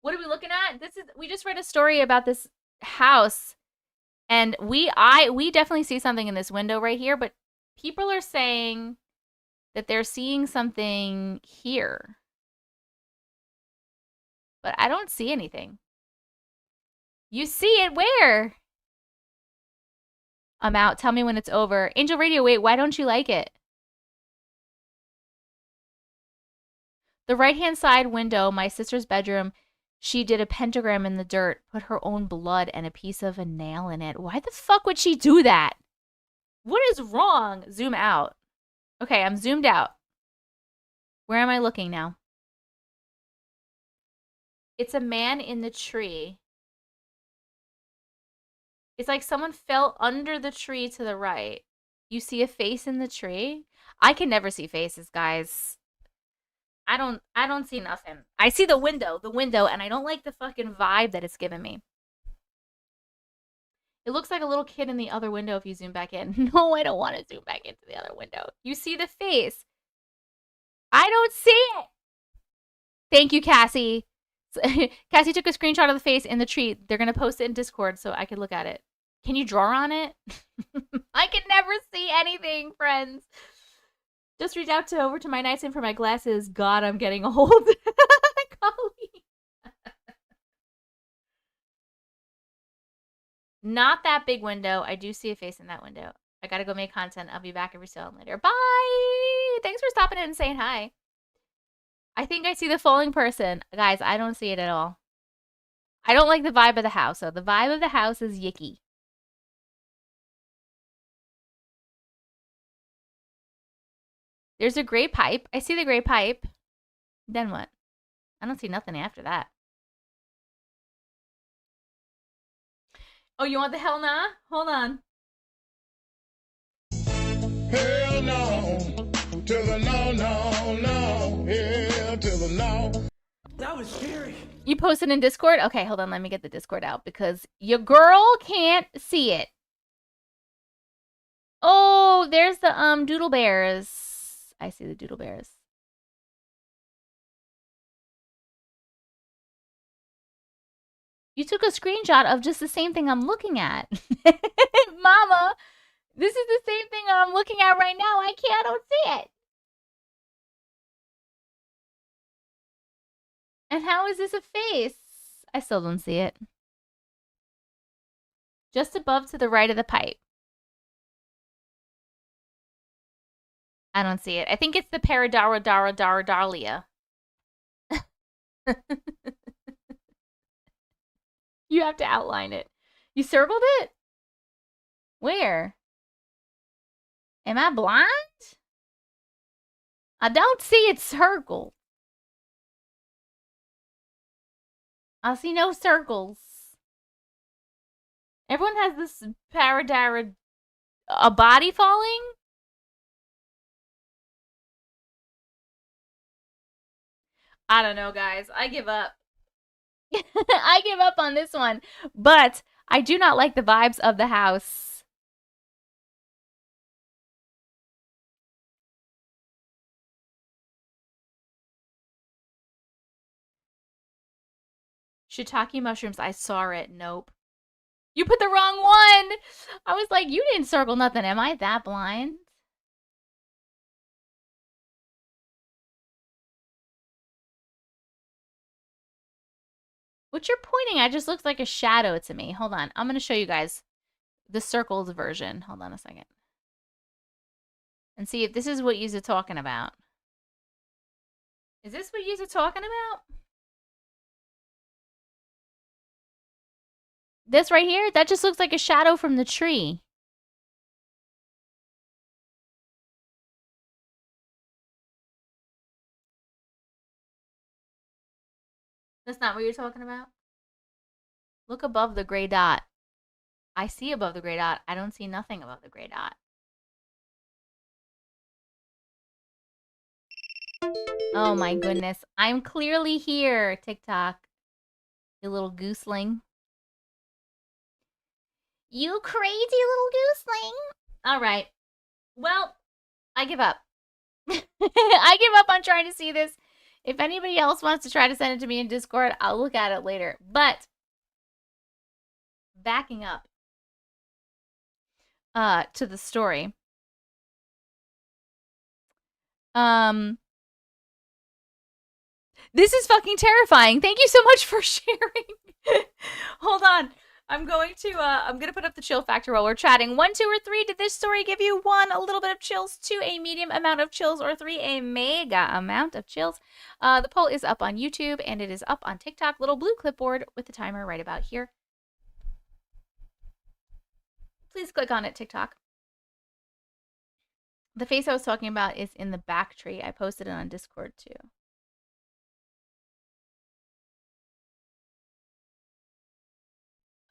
What are we looking at? We just read a story about this house, and we definitely see something in this window right here, but people are saying that they're seeing something here. But I don't see anything. You see it where? I'm out. Tell me when it's over. Angel Radio, wait, why don't you like it? The right-hand side window, my sister's bedroom, she did a pentagram in the dirt, put her own blood and a piece of a nail in it. Why the fuck would she do that? What is wrong? Zoom out. Okay, I'm zoomed out. Where am I looking now? It's a man in the tree. It's like someone fell under the tree to the right. You see a face in the tree? I can never see faces, guys. I don't see nothing. I see the window, and I don't like the fucking vibe that it's giving me. It looks like a little kid in the other window if you zoom back in. No, I don't want to zoom back into the other window. You see the face. I don't see it. Thank you, Cassie. Cassie took a screenshot of the face in the tree. They're going to post it in Discord so I could look at it. Can you draw on it? I can never see anything, friends. Just reach out over to my nightstand for my glasses. God, I'm getting old. Not that big window. I do see a face in that window. I gotta go make content. I'll be back every so often later. Bye! Thanks for stopping in and saying hi. I think I see the falling person. Guys, I don't see it at all. I don't like the vibe of the house. So the vibe of the house is yicky. There's a gray pipe. I see the gray pipe. Then what? I don't see nothing after that. Oh, you want the hell nah? Hold on. Hell no. To the no, no, no. Hell to the no. That was scary. You posted in Discord? Okay, hold on. Let me get the Discord out because your girl can't see it. Oh, there's the doodle bears. I see the doodle bears. You took a screenshot of just the same thing I'm looking at. Mama, this is the same thing I'm looking at right now. I don't see it. And how is this a face? I still don't see it. Just above to the right of the pipe. I don't see it. I think it's the Paradaradaradaralia. You have to outline it. You circled it? Where? Am I blind? I don't see it circled. I see no circles. Everyone has this Paradarad... A body falling? I don't know, guys. I give up. I give up on this one. But I do not like the vibes of the house. Shiitake mushrooms. I saw it. Nope. You put the wrong one. I was like, you didn't circle nothing. Am I that blind? What you're pointing at just looks like a shadow to me. Hold on. I'm going to show you guys the circled version. Hold on a second. And see if this is what you're talking about. Is this what you're talking about? This right here? That just looks like a shadow from the tree. That's not what you're talking about? Look above the gray dot. I see above the gray dot. I don't see nothing above the gray dot. Oh my goodness. I'm clearly here, TikTok. You little gooseling. You crazy little gooseling. All right. Well, I give up. I give up on trying to see this. If anybody else wants to try to send it to me in Discord, I'll look at it later. But backing up to the story. This is fucking terrifying. Thank you so much for sharing. Hold on. I'm gonna put up the chill factor while we're chatting. 1, 2, or 3. Did this story give you 1, a little bit of chills, 2, a medium amount of chills, or 3, a mega amount of chills? The poll is up on YouTube and it is up on TikTok. Little blue clipboard with the timer right about here. Please click on it, TikTok. The face I was talking about is in the back tree. I posted it on Discord too.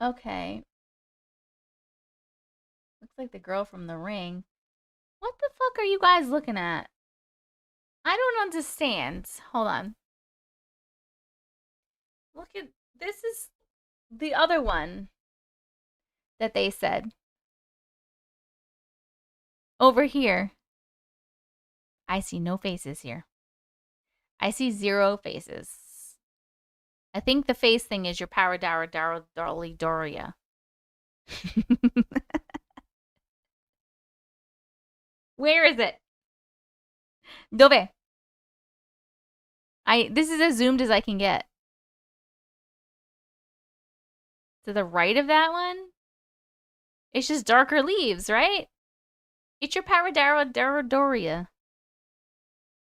Okay. Looks like the girl from The Ring. What the fuck are you guys looking at? I don't understand. Hold on. Look at, this is the other one that they said. Over here. I see no faces here. I see 0 faces. I think the face thing is your Doria. Where is it? Dove? This is as zoomed as I can get. To the right of that one? It's just darker leaves, right? It's your Doria.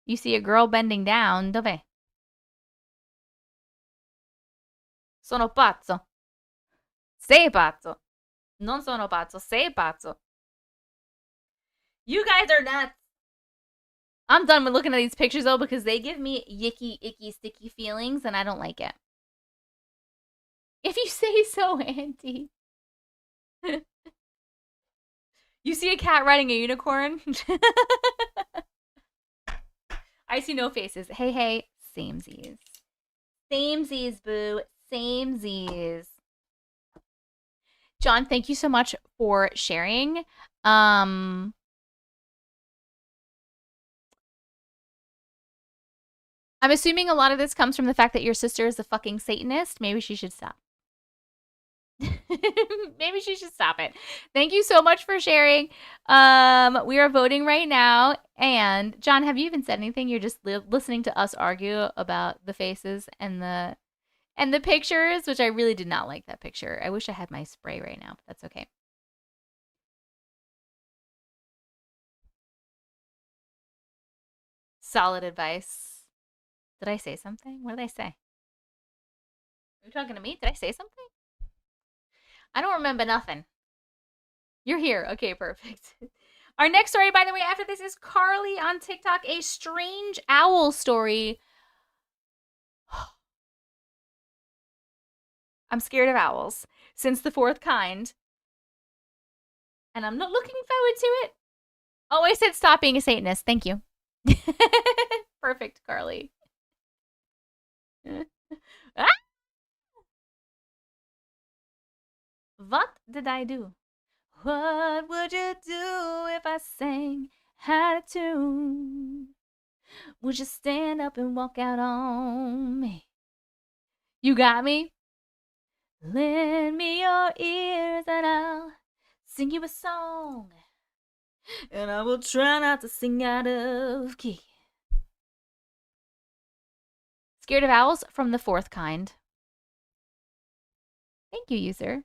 You see a girl bending down. Dove? Sono pazzo. Sei pazzo. Non sono pazzo, sei pazzo. You guys are nuts. I'm done with looking at these pictures, though, because they give me yicky, icky, sticky feelings, and I don't like it. If you say so, Auntie. You see a cat riding a unicorn? I see no faces. Hey, hey. Samesies. Samesies, boo. Samesies. John, thank you so much for sharing. I'm assuming a lot of this comes from the fact that your sister is a fucking Satanist. Maybe she should stop. Maybe she should stop it. Thank you so much for sharing. We are voting right now. And John, have you even said anything? You're just listening to us argue about the faces and the pictures, which I really did not like that picture. I wish I had my spray right now, but that's okay. Solid advice. Did I say something? What did I say? Are you talking to me? Did I say something? I don't remember nothing. You're here. Okay, perfect. Our next story, by the way, after this is Carly on TikTok, a strange owl story. I'm scared of owls since the 4th kind. And I'm not looking forward to it. Oh, I said stop being a Satanist. Thank you. Perfect, Carly. Ah! What did I do? What would you do if I sang out of tune? Would you stand up and walk out on me? You got me? Lend me your ears and I'll sing you a song. And I will try not to sing out of key. Scared of owls from the fourth kind. Thank you, user.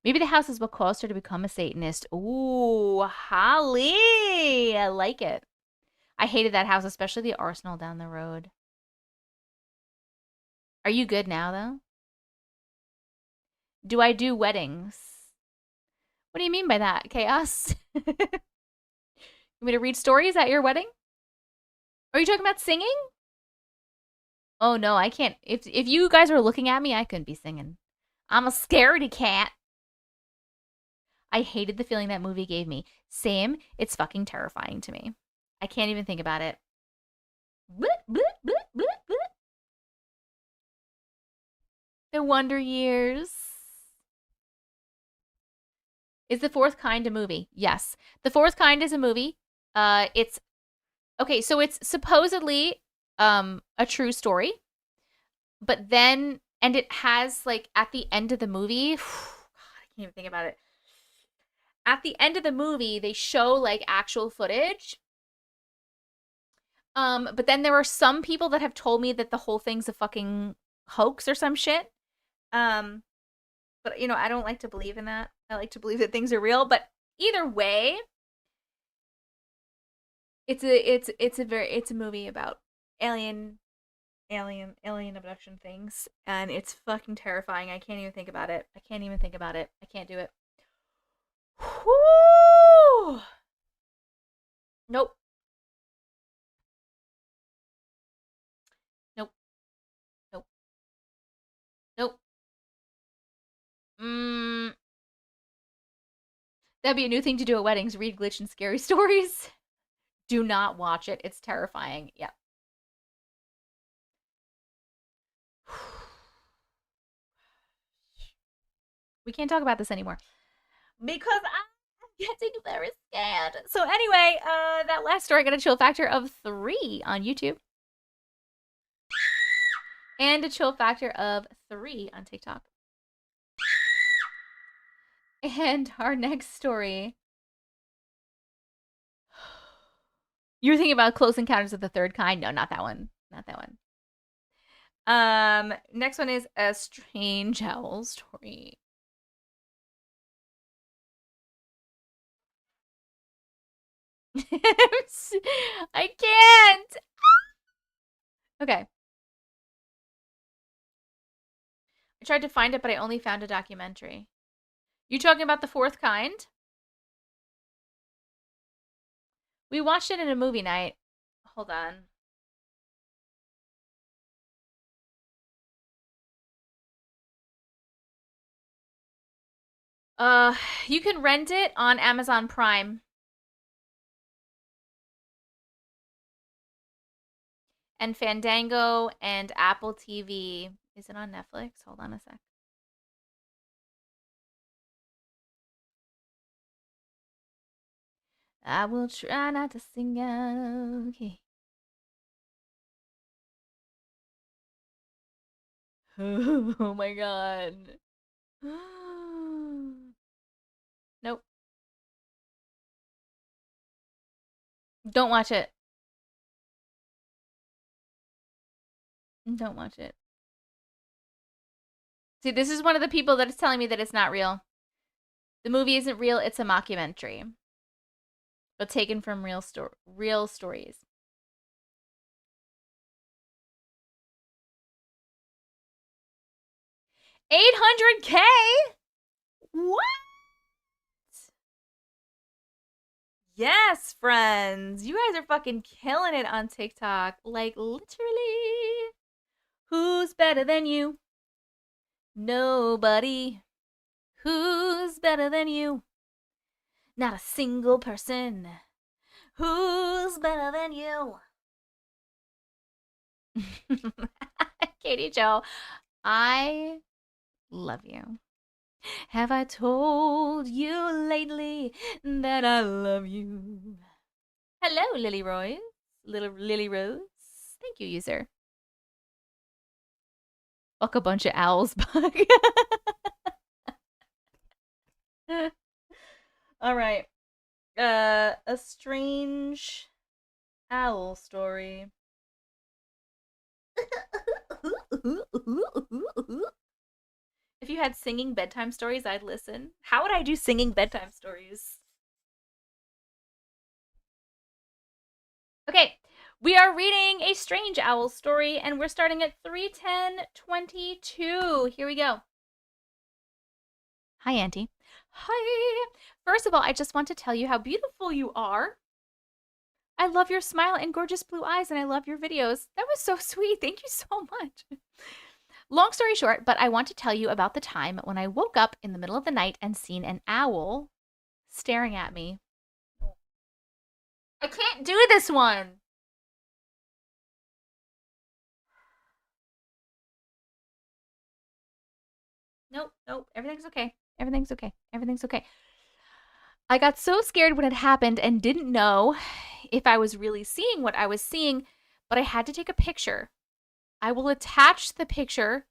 Maybe the house is what caused her to become a Satanist. Ooh, Holly! I like it. I hated that house, especially the arsenal down the road. Are you good now, though? Do I do weddings? What do you mean by that, Chaos? You want me to read stories at your wedding? Are you talking about singing? Oh, no, I can't. If you guys were looking at me, I couldn't be singing. I'm a scaredy cat. I hated the feeling that movie gave me. Same. It's fucking terrifying to me. I can't even think about it. Bloop, bloop, bloop, bloop, bloop. The Wonder Years. Is The Fourth Kind a movie? Yes. The Fourth Kind is a movie. It's okay, so it's supposedly a true story. But then, and it has, like, at the end of the movie, God, I can't even think about it. At the end of the movie, they show, like, actual footage. But then there are some people that have told me that the whole thing's a fucking hoax or some shit. But, you know, I don't like to believe in that. I like to believe that things are real. But either way, it's a movie about alien abduction things, and it's fucking terrifying. I can't even think about it. I can't do it. Whoo! Nope. That'd be a new thing to do at weddings. Read glitch and scary stories. Do not watch it. It's terrifying. Yeah. We can't talk about this anymore because I'm getting very scared. So anyway, that last story got a chill factor of 3 on YouTube. And a chill factor of 3 on TikTok. And our next story. You were thinking about Close Encounters of the Third Kind? No, not that one. Not that one. Next one is a strange owl story. I can't. Okay. I tried to find it, but I only found a documentary. You talking about The Fourth Kind? We watched it in a movie night. Hold on. You can rent it on Amazon Prime. And Fandango and Apple TV. Is it on Netflix? Hold on a sec. I will try not to sing out. Okay. Oh my god. Nope. Don't watch it. Don't watch it. See, this is one of the people that is telling me that it's not real. The movie isn't real, it's a mockumentary. But taken from real stories. $800K? What? Yes, friends. You guys are fucking killing it on TikTok. Like, literally. Who's better than you? Nobody. Who's better than you? Not a single person. Who's better than you? Katie Jo, I love you. Have I told you lately that I love you? Hello, Lily Rose. Little Lily Rose. Thank you, user. Fuck a bunch of owls, bug. All right. A strange owl story. If you had singing bedtime stories, I'd listen. How would I do singing bedtime stories? Okay, we are reading a strange owl story, and we're starting at 3:10:22. Here we go. Hi, Auntie. Hi. First of all, I just want to tell you how beautiful you are. I love your smile and gorgeous blue eyes, and I love your videos. That was so sweet. Thank you so much. Long story short, but I want to tell you about the time when I woke up in the middle of the night and seen an owl staring at me. I can't do this one. Nope, nope. Everything's okay. Everything's okay. Everything's okay. I got so scared when it happened and didn't know if I was really seeing what I was seeing, but I had to take a picture. I will attach the picture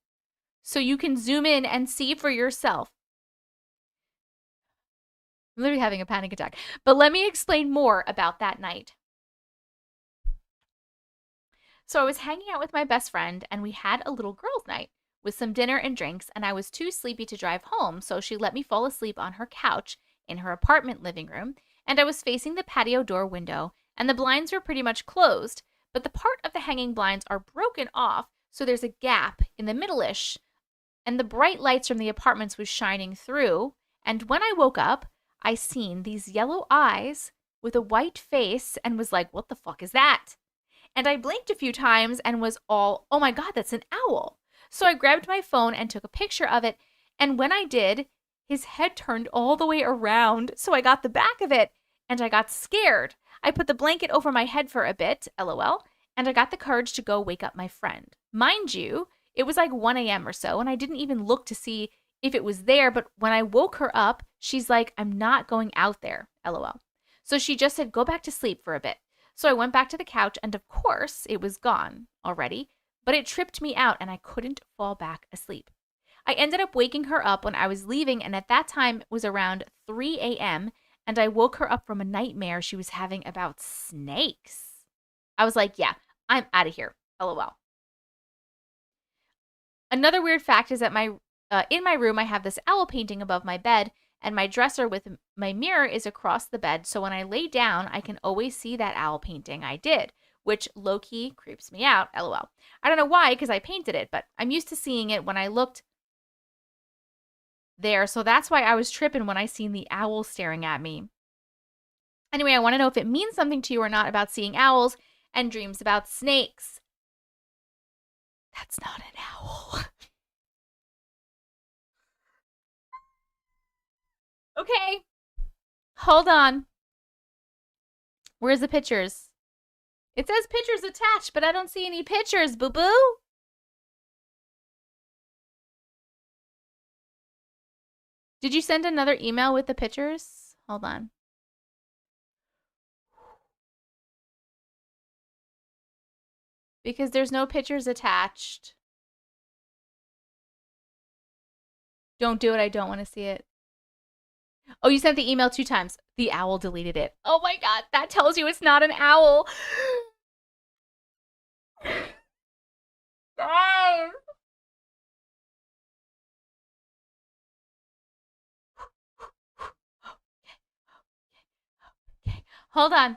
so you can zoom in and see for yourself. I'm literally having a panic attack. But let me explain more about that night. So I was hanging out with my best friend, and we had a little girls' night with some dinner and drinks, and I was too sleepy to drive home, so she let me fall asleep on her couch in her apartment living room, and I was facing the patio door window, and the blinds were pretty much closed, but the part of the hanging blinds are broken off, so there's a gap in the middle-ish, and the bright lights from the apartments was shining through, and when I woke up, I seen these yellow eyes with a white face and was like, what the fuck is that? And I blinked a few times and was all, oh my God, that's an owl. So I grabbed my phone and took a picture of it. And when I did, his head turned all the way around. So I got the back of it and I got scared. I put the blanket over my head for a bit, LOL, and I got the courage to go wake up my friend. Mind you, it was like 1 a.m. or so, and I didn't even look to see if it was there. But when I woke her up, she's like, I'm not going out there, LOL. So she just said, go back to sleep for a bit. So I went back to the couch, and of course, it was gone already, but it tripped me out, and I couldn't fall back asleep. I ended up waking her up when I was leaving, and at that time, it was around 3 a.m., and I woke her up from a nightmare she was having about snakes. I was like, yeah, I'm out of here, LOL. Another weird fact is that in my room, I have this owl painting above my bed, and my dresser with my mirror is across the bed, so when I lay down, I can always see that owl painting I did, which low-key creeps me out, LOL. I don't know why, because I painted it, but I'm used to seeing it when I looked there, so that's why I was tripping when I seen the owl staring at me. Anyway, I want to know if it means something to you or not about seeing owls and dreams about snakes. That's not an owl. Okay. Hold on. Where's the pictures? It says pictures attached, but I don't see any pictures, boo-boo. Did you send another email with the pictures? Hold on. Because there's no pictures attached. Don't do it. I don't want to see it. Oh, you sent the email 2 times. The owl deleted it. Oh my God, that tells you it's not an owl. Guys. Okay. Hold on.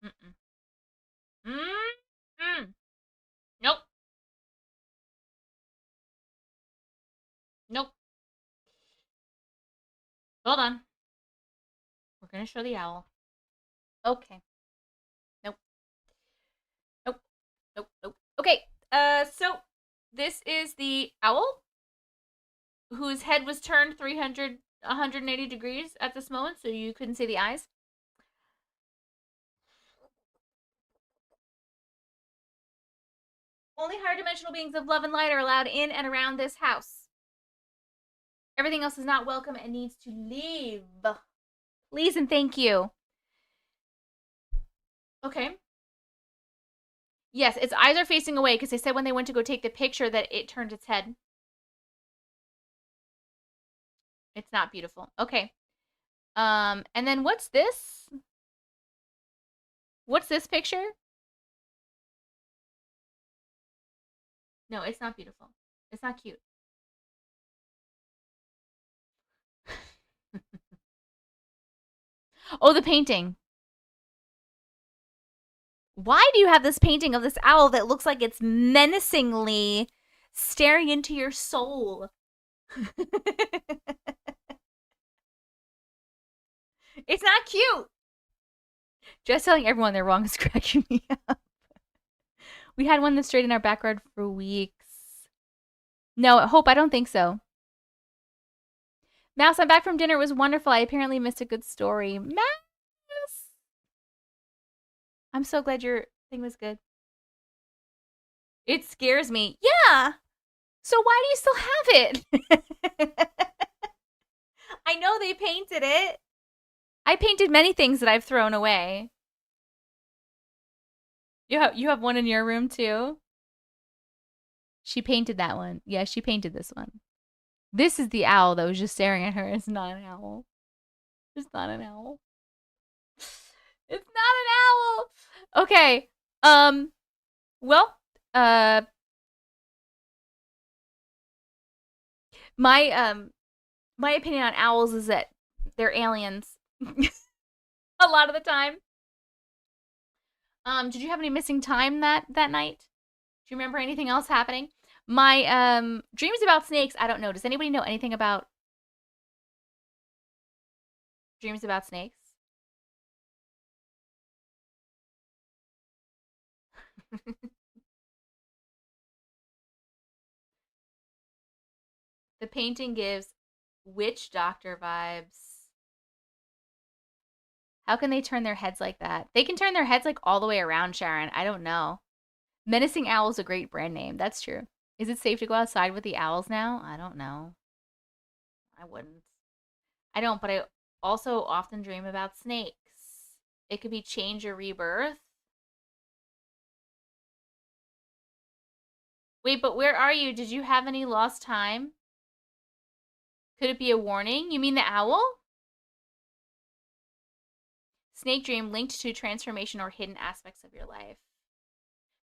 Mm-mm. Mm-mm. Nope. Nope. Hold on. We're going to show the owl. Okay. Nope. Nope. Nope. Nope. Okay. So this is the owl whose head was turned 180 degrees at this moment, so you couldn't see the eyes. Only higher dimensional beings of love and light are allowed in and around this house. Everything else is not welcome and needs to leave. Please and thank you. Okay. Yes, its eyes are facing away because they said when they went to go take the picture that it turned its head. It's not beautiful. Okay. And then what's this? What's this picture? No, it's not beautiful. It's not cute. Oh, the painting. Why do you have this painting of this owl that looks like it's menacingly staring into your soul? It's not cute. Just telling everyone they're wrong is cracking me up. We had one that strayed in our backyard for weeks. No, Hope, I don't think so. Mouse, I'm back from dinner. It was wonderful. I apparently missed a good story. Mouse! I'm so glad your thing was good. It scares me. Yeah! So why do you still have it? I know they painted it. I painted many things that I've thrown away. You have one in your room too? She painted that one. Yeah, she painted this one. This is the owl that was just staring at her. It's not an owl. It's not an owl. It's not an owl. Okay. Well, my opinion on owls is that they're aliens. A lot of the time. Did you have any missing time that night? Do you remember anything else happening? My dreams about snakes, I don't know. Does anybody know anything about dreams about snakes? The painting gives witch doctor vibes. How can they turn their heads like that? They can turn their heads like all the way around, Sharon. I don't know. Menacing Owl is a great brand name. That's true. Is it safe to go outside with the owls now? I don't know. I wouldn't. I don't, but I also often dream about snakes. It could be change or rebirth. Wait, but where are you? Did you have any lost time? Could it be a warning? You mean the owl? Snake dream linked to transformation or hidden aspects of your life.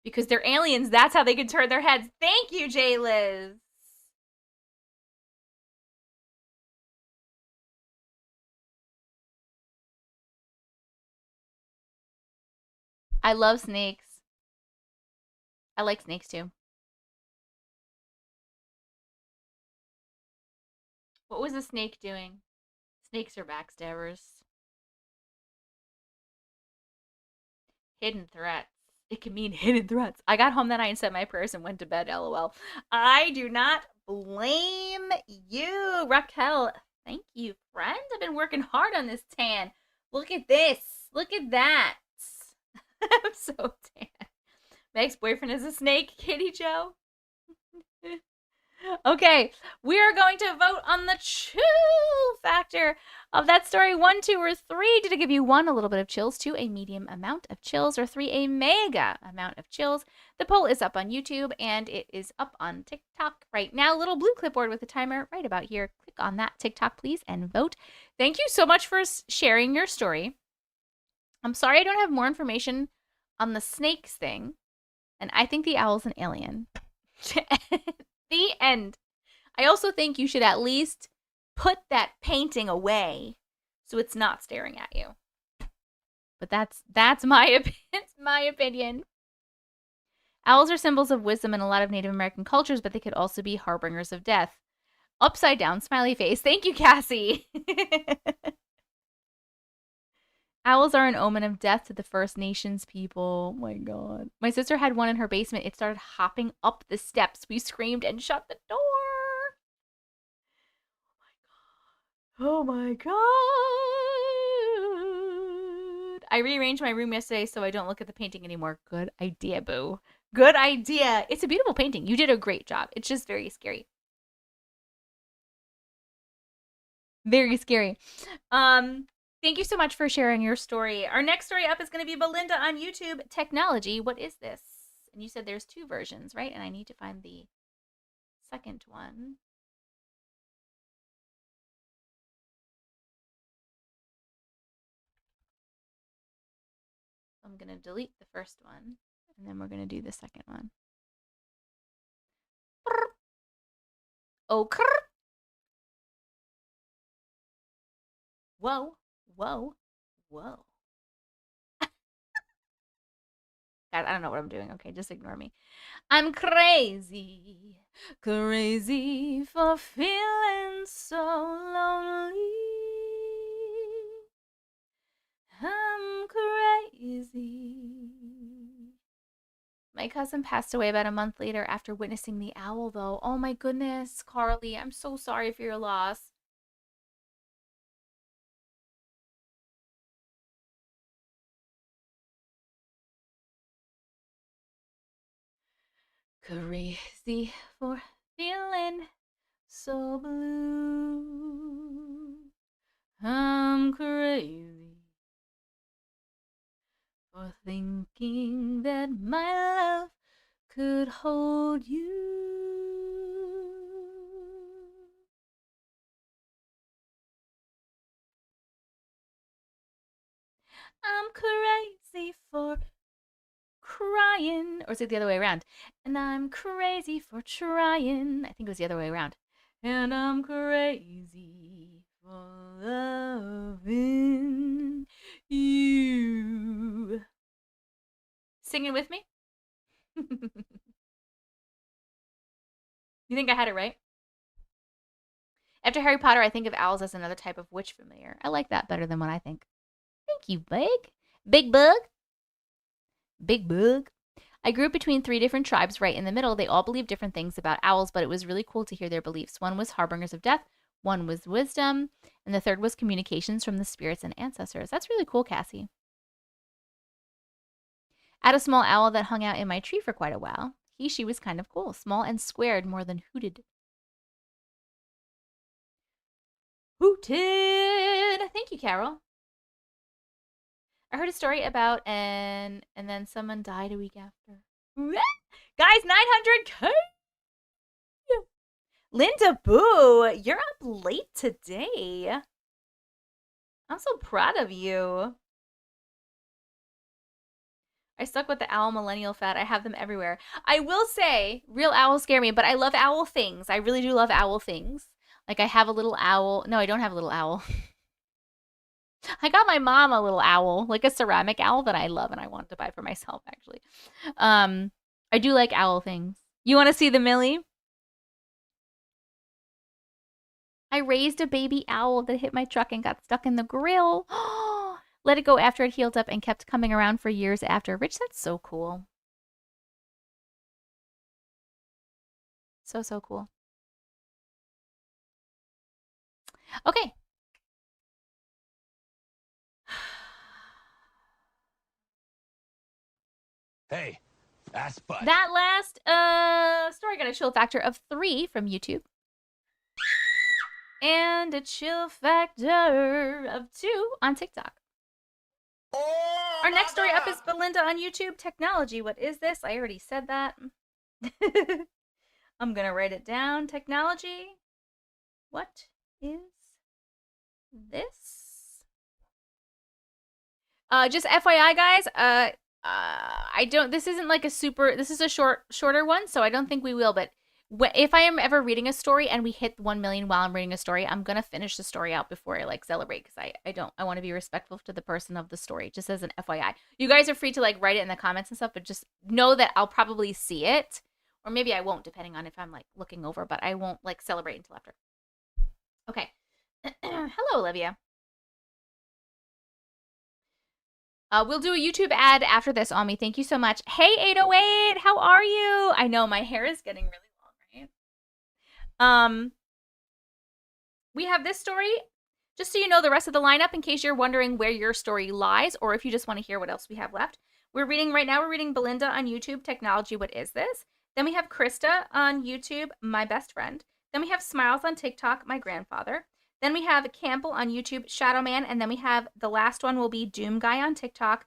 Because they're aliens, that's how they can turn their heads. Thank you, J. Liz. I love snakes. I like snakes too. What was the snake doing? Snakes are backstabbers. Hidden threats. It can mean hidden threats. I got home that night and said my prayers and went to bed, lol. I do not blame you, Raquel. Thank you, friend. I've been working hard on this tan. Look at this. Look at that. I'm so tan. My ex-boyfriend is a snake, Kitty Joe. Okay, we are going to vote on the chill factor of that story. 1, 2, or 3. Did it give you 1, a little bit of chills, 2, a medium amount of chills, or 3, a mega amount of chills? The poll is up on YouTube and it is up on TikTok right now. Little blue clipboard with a timer right about here. Click on that TikTok, please, and vote. Thank you so much for sharing your story. I'm sorry I don't have more information on the snakes thing, and I think the owl's an alien. The end. I also think you should at least put that painting away so it's not staring at you. But that's my my opinion. Owls are symbols of wisdom in a lot of Native American cultures, but they could also be harbingers of death. Upside down smiley face. Thank you, Cassie. Owls are an omen of death to the First Nations people. Oh my god. My sister had one in her basement. It started hopping up the steps. We screamed and shut the door. Oh my god. I rearranged my room yesterday so I don't look at the painting anymore. Good idea, boo. Good idea. It's a beautiful painting. You did a great job. It's just very scary. Very scary. Thank you so much for sharing your story. Our next story up is going to be Belinda on YouTube. Technology, what is this? And you said there's 2 versions, right? And I need to find the second one. I'm going to delete the first one, and then we're going to do the second one. Okay. Whoa, whoa, whoa. God, I don't know what I'm doing. Okay, just ignore me. I'm crazy, crazy for feeling so lonely. I'm crazy. My cousin passed away about a month later after witnessing the owl, though. Oh my goodness, Carly, I'm so sorry for your loss. Crazy for feeling so blue. I'm crazy for thinking that my love could hold you. I'm crazy for crying. Or is it the other way around? And I'm crazy for trying. I think it was the other way around. And I'm crazy for loving you. Singing with me? You think I had it right? After Harry Potter, I think of owls as another type of witch familiar. I like that better than what I think. Thank you, Big. Big Bug. Big Bug. I grew up between 3 different tribes right in the middle. They all believed different things about owls, but it was really cool to hear their beliefs. One was harbingers of death, one was wisdom, and the third was communications from the spirits and ancestors. That's really cool, Cassie. I had a small owl that hung out in my tree for quite a while. She was kind of cool. Small and squared more than hooted. Hooted! Thank you, Carol. I heard a story about and then someone died a week after. Guys, 900K! Linda Boo, you're up late today. I'm so proud of you. I stuck with the owl millennial fad. I have them everywhere. I will say, real owls scare me, but I love owl things. I really do love owl things. Like I have a little owl. No, I don't have a little owl. I got my mom a little owl, like a ceramic owl that I love and I wanted to buy for myself, actually. I do like owl things. You want to see the Millie? I raised a baby owl that hit my truck and got stuck in the grill. Let it go after it healed up and kept coming around for years after. Rich, that's so cool. So, so cool. Okay. Hey, ass butt. That last story got a chill factor of 3 from YouTube. And a chill factor of 2 on TikTok. Oh, Our next story up is Belinda on YouTube. Technology. What is this? I already said that. I'm going to write it down. Technology. What is this? Just FYI, guys. I don't. This isn't like a super. This is a shorter one, so I don't think we will. But if I am ever reading a story and we hit 1 million while I'm reading a story, I'm gonna finish the story out before I like celebrate because I want to be respectful to the person of the story. Just as an FYI, you guys are free to like write it in the comments and stuff, but just know that I'll probably see it, or maybe I won't, depending on if I'm like looking over. But I won't like celebrate until after. Okay. Hello, Olivia. We'll do a YouTube ad after this, Ami. Thank you so much. Hey, 808, how are you? I know my hair is getting really long, right? We have this story. Just so you know the rest of the lineup in case you're wondering where your story lies or if you just want to hear what else we have left. We're reading Belinda on YouTube, Technology, What Is This? Then we have Krista on YouTube, My Best Friend. Then we have Smiles on TikTok, My Grandfather. Then we have Campbell on YouTube, Shadow Man. And then we have the last one will be Doom Guy on TikTok.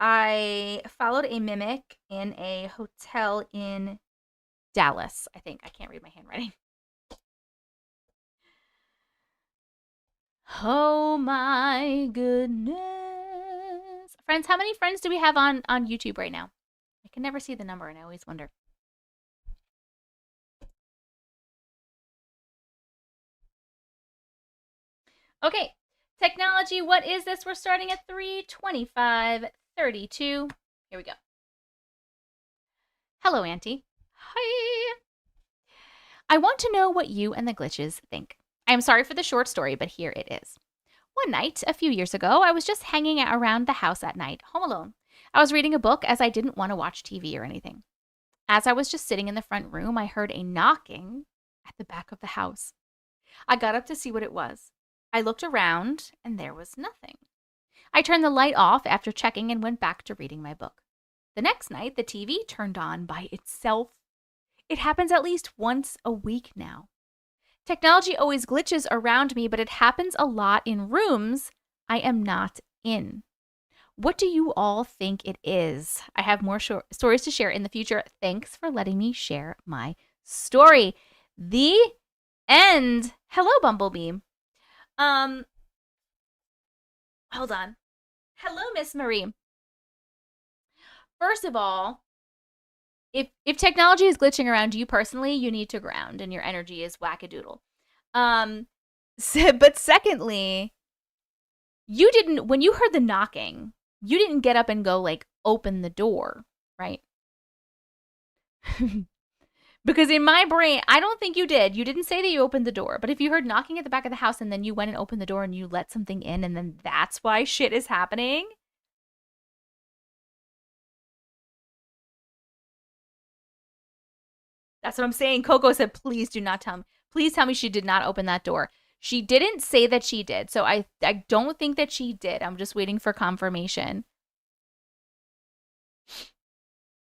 I followed a mimic in a hotel in Dallas, I think. I can't read my handwriting. Oh my goodness. Friends, how many friends do we have on YouTube right now? I can never see the number and I always wonder. Okay, Technology, What Is This? We're starting at 3:25:32. Here we go. Hello, Auntie. Hi. I want to know what you and the glitches think. I am sorry for the short story, but here it is. One night, a few years ago, I was just hanging around the house at night, home alone. I was reading a book as I didn't want to watch TV or anything. As I was just sitting in the front room, I heard a knocking at the back of the house. I got up to see what it was. I looked around, and there was nothing. I turned the light off after checking and went back to reading my book. The next night, the TV turned on by itself. It happens at least once a week now. Technology always glitches around me, but it happens a lot in rooms I am not in. What do you all think it is? I have more stories to share in the future. Thanks for letting me share my story. The end. Hello, Bumblebee. Hold on. Hello, Miss Marie. First of all, if technology is glitching around you personally, you need to ground and your energy is wackadoodle. But secondly, you didn't, when you heard the knocking, you didn't get up and go like open the door, right? Because in my brain, I don't think you did. You didn't say that you opened the door. But if you heard knocking at the back of the house and then you went and opened the door and you let something in and then that's why shit is happening. That's what I'm saying. Coco said, please do not tell me. Please tell me she did not open that door. She didn't say that she did. So I don't think that she did. I'm just waiting for confirmation.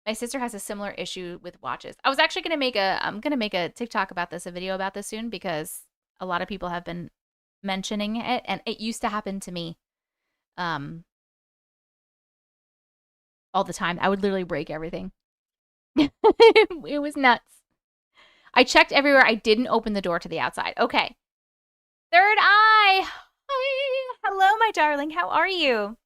My sister has a similar issue with watches. I was actually going to make a TikTok about this, a video about this soon, because a lot of people have been mentioning it, and it used to happen to me all the time. I would literally break everything. It was nuts. I checked everywhere. I didn't open the door to the outside. Okay. Third eye. Hi. Hello, my darling. How are you?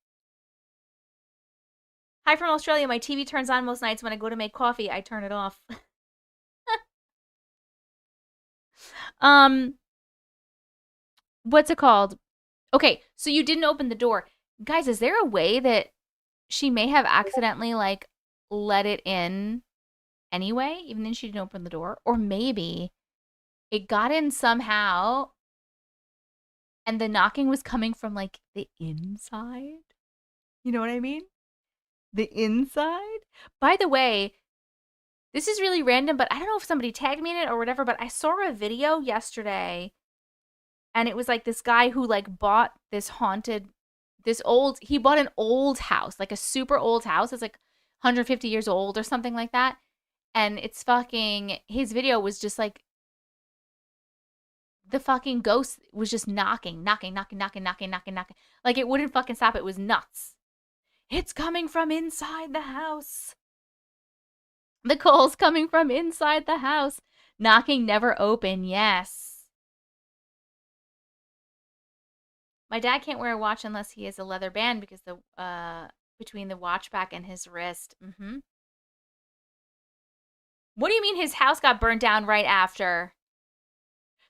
Hi from Australia. My TV turns on most nights when I go to make coffee. I turn it off. What's it called? Okay, so you didn't open the door. Guys, is there a way that she may have accidentally like let it in anyway, even though she didn't open the door? Or maybe it got in somehow and the knocking was coming from like the inside. You know what I mean? The inside? By the way, this is really random, but I don't know if somebody tagged me in it or whatever, but I saw a video yesterday and it was like this guy who like bought he bought an old house, like a super old house. It's like 150 years old or something like that. And it's fucking, his video was just like, the fucking ghost was just knocking. Like it wouldn't fucking stop. It was nuts. It's coming from inside the house. The call's coming from inside the house. Knocking never open. Yes. My dad can't wear a watch unless he has a leather band because between the watch back and his wrist. What do you mean his house got burnt down right after?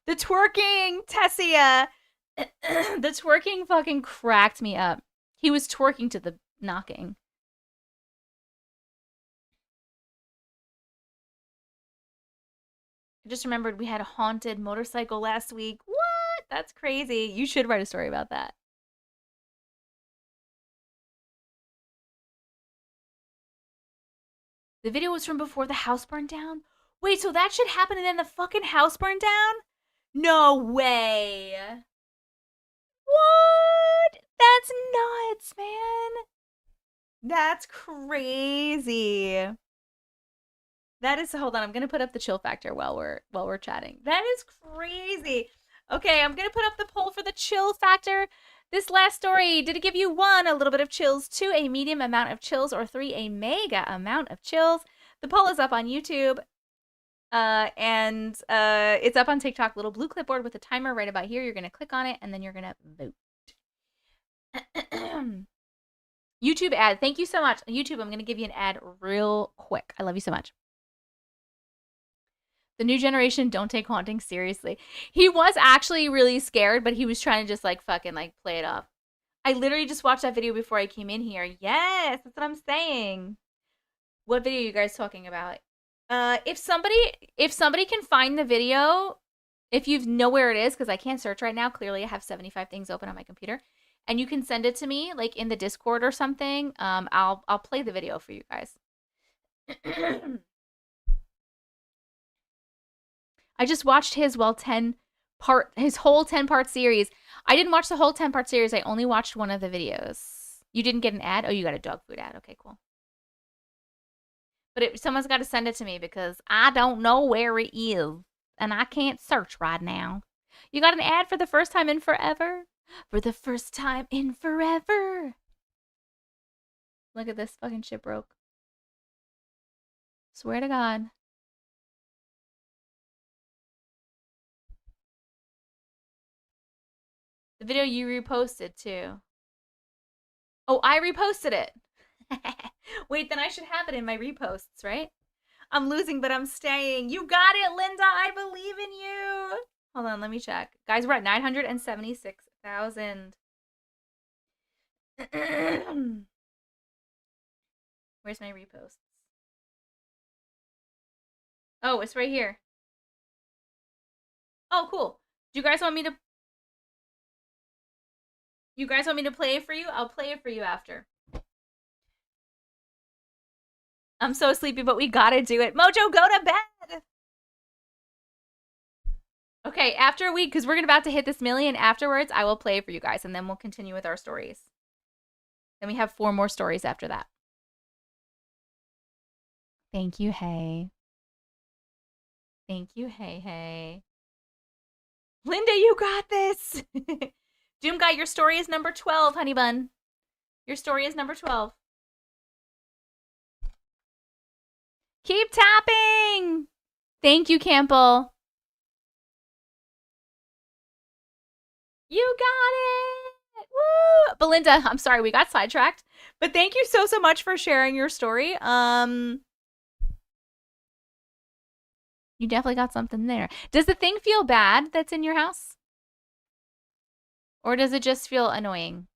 The twerking, Tessia. The twerking fucking cracked me up. He was twerking to the knocking. I just remembered we had a haunted motorcycle last week. What? That's crazy. You should write a story about that. The video was from before the house burned down? Wait, so that shit happened and then the fucking house burned down? No way. What? That's nuts, man. That's crazy. That is, hold on, I'm gonna put up the chill factor while we're chatting. That is crazy. Okay, I'm gonna put up the poll for the chill factor. This last story, did it give you 1, a little bit of chills, 2, a medium amount of chills, or 3, a mega amount of chills? The poll is up on YouTube. And it's up on TikTok, little blue clipboard with a timer right about here. You're gonna click on it and then you're gonna vote. YouTube ad. Thank you so much. YouTube, I'm gonna give you an ad real quick. I love you so much. The new generation don't take haunting seriously. He was actually really scared, but he was trying to just like fucking like play it off. I literally just watched that video before I came in here. Yes, that's what I'm saying. What video are you guys talking about? If somebody can find the video, if you know where it is, because I can't search right now. Clearly, I have 75 things open on my computer, and you can send it to me, like in the Discord or something. I'll play the video for you guys. I just watched his whole 10-part series. I didn't watch the whole 10-part series. I only watched one of the videos. You didn't get an ad? Oh, you got a dog food ad. Okay, cool. But someone's got to send it to me because I don't know where it is. And I can't search right now. You got an ad for the first time in forever? For the first time in forever. Look at this. Fucking shit broke. Swear to God. The video you reposted too. Oh, I reposted it. Wait, then I should have it in my reposts, right? I'm losing, but I'm staying. You got it, Linda. I believe in you. Hold on, let me check. Guys, we're at 976,000. Where's my reposts? Oh, it's right here. Oh, cool. Do you guys want me to... You guys want me to play it for you? I'll play it for you after. I'm so sleepy, but we gotta do it. Mojo, go to bed! Okay, after because we're about to hit this million, afterwards, I will play it for you guys, and then we'll continue with our stories. Then we have 4 more stories after that. Thank you, hey. Thank you, hey. Linda, you got this! Doom Guy, your story is number 12, honey bun. Your story is number 12. Keep tapping! Thank you, Campbell. You got it! Woo! Belinda, I'm sorry, we got sidetracked. But thank you so much for sharing your story. You definitely got something there. Does the thing feel bad that's in your house? Or does it just feel annoying?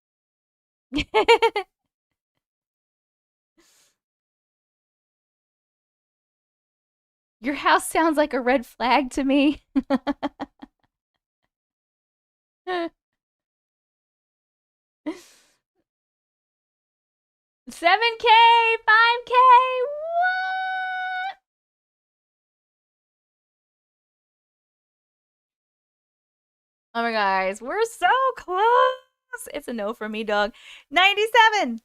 Your house sounds like a red flag to me. 7K, 5K, what? Oh my guys, we're so close. It's a no for me, dog. 97.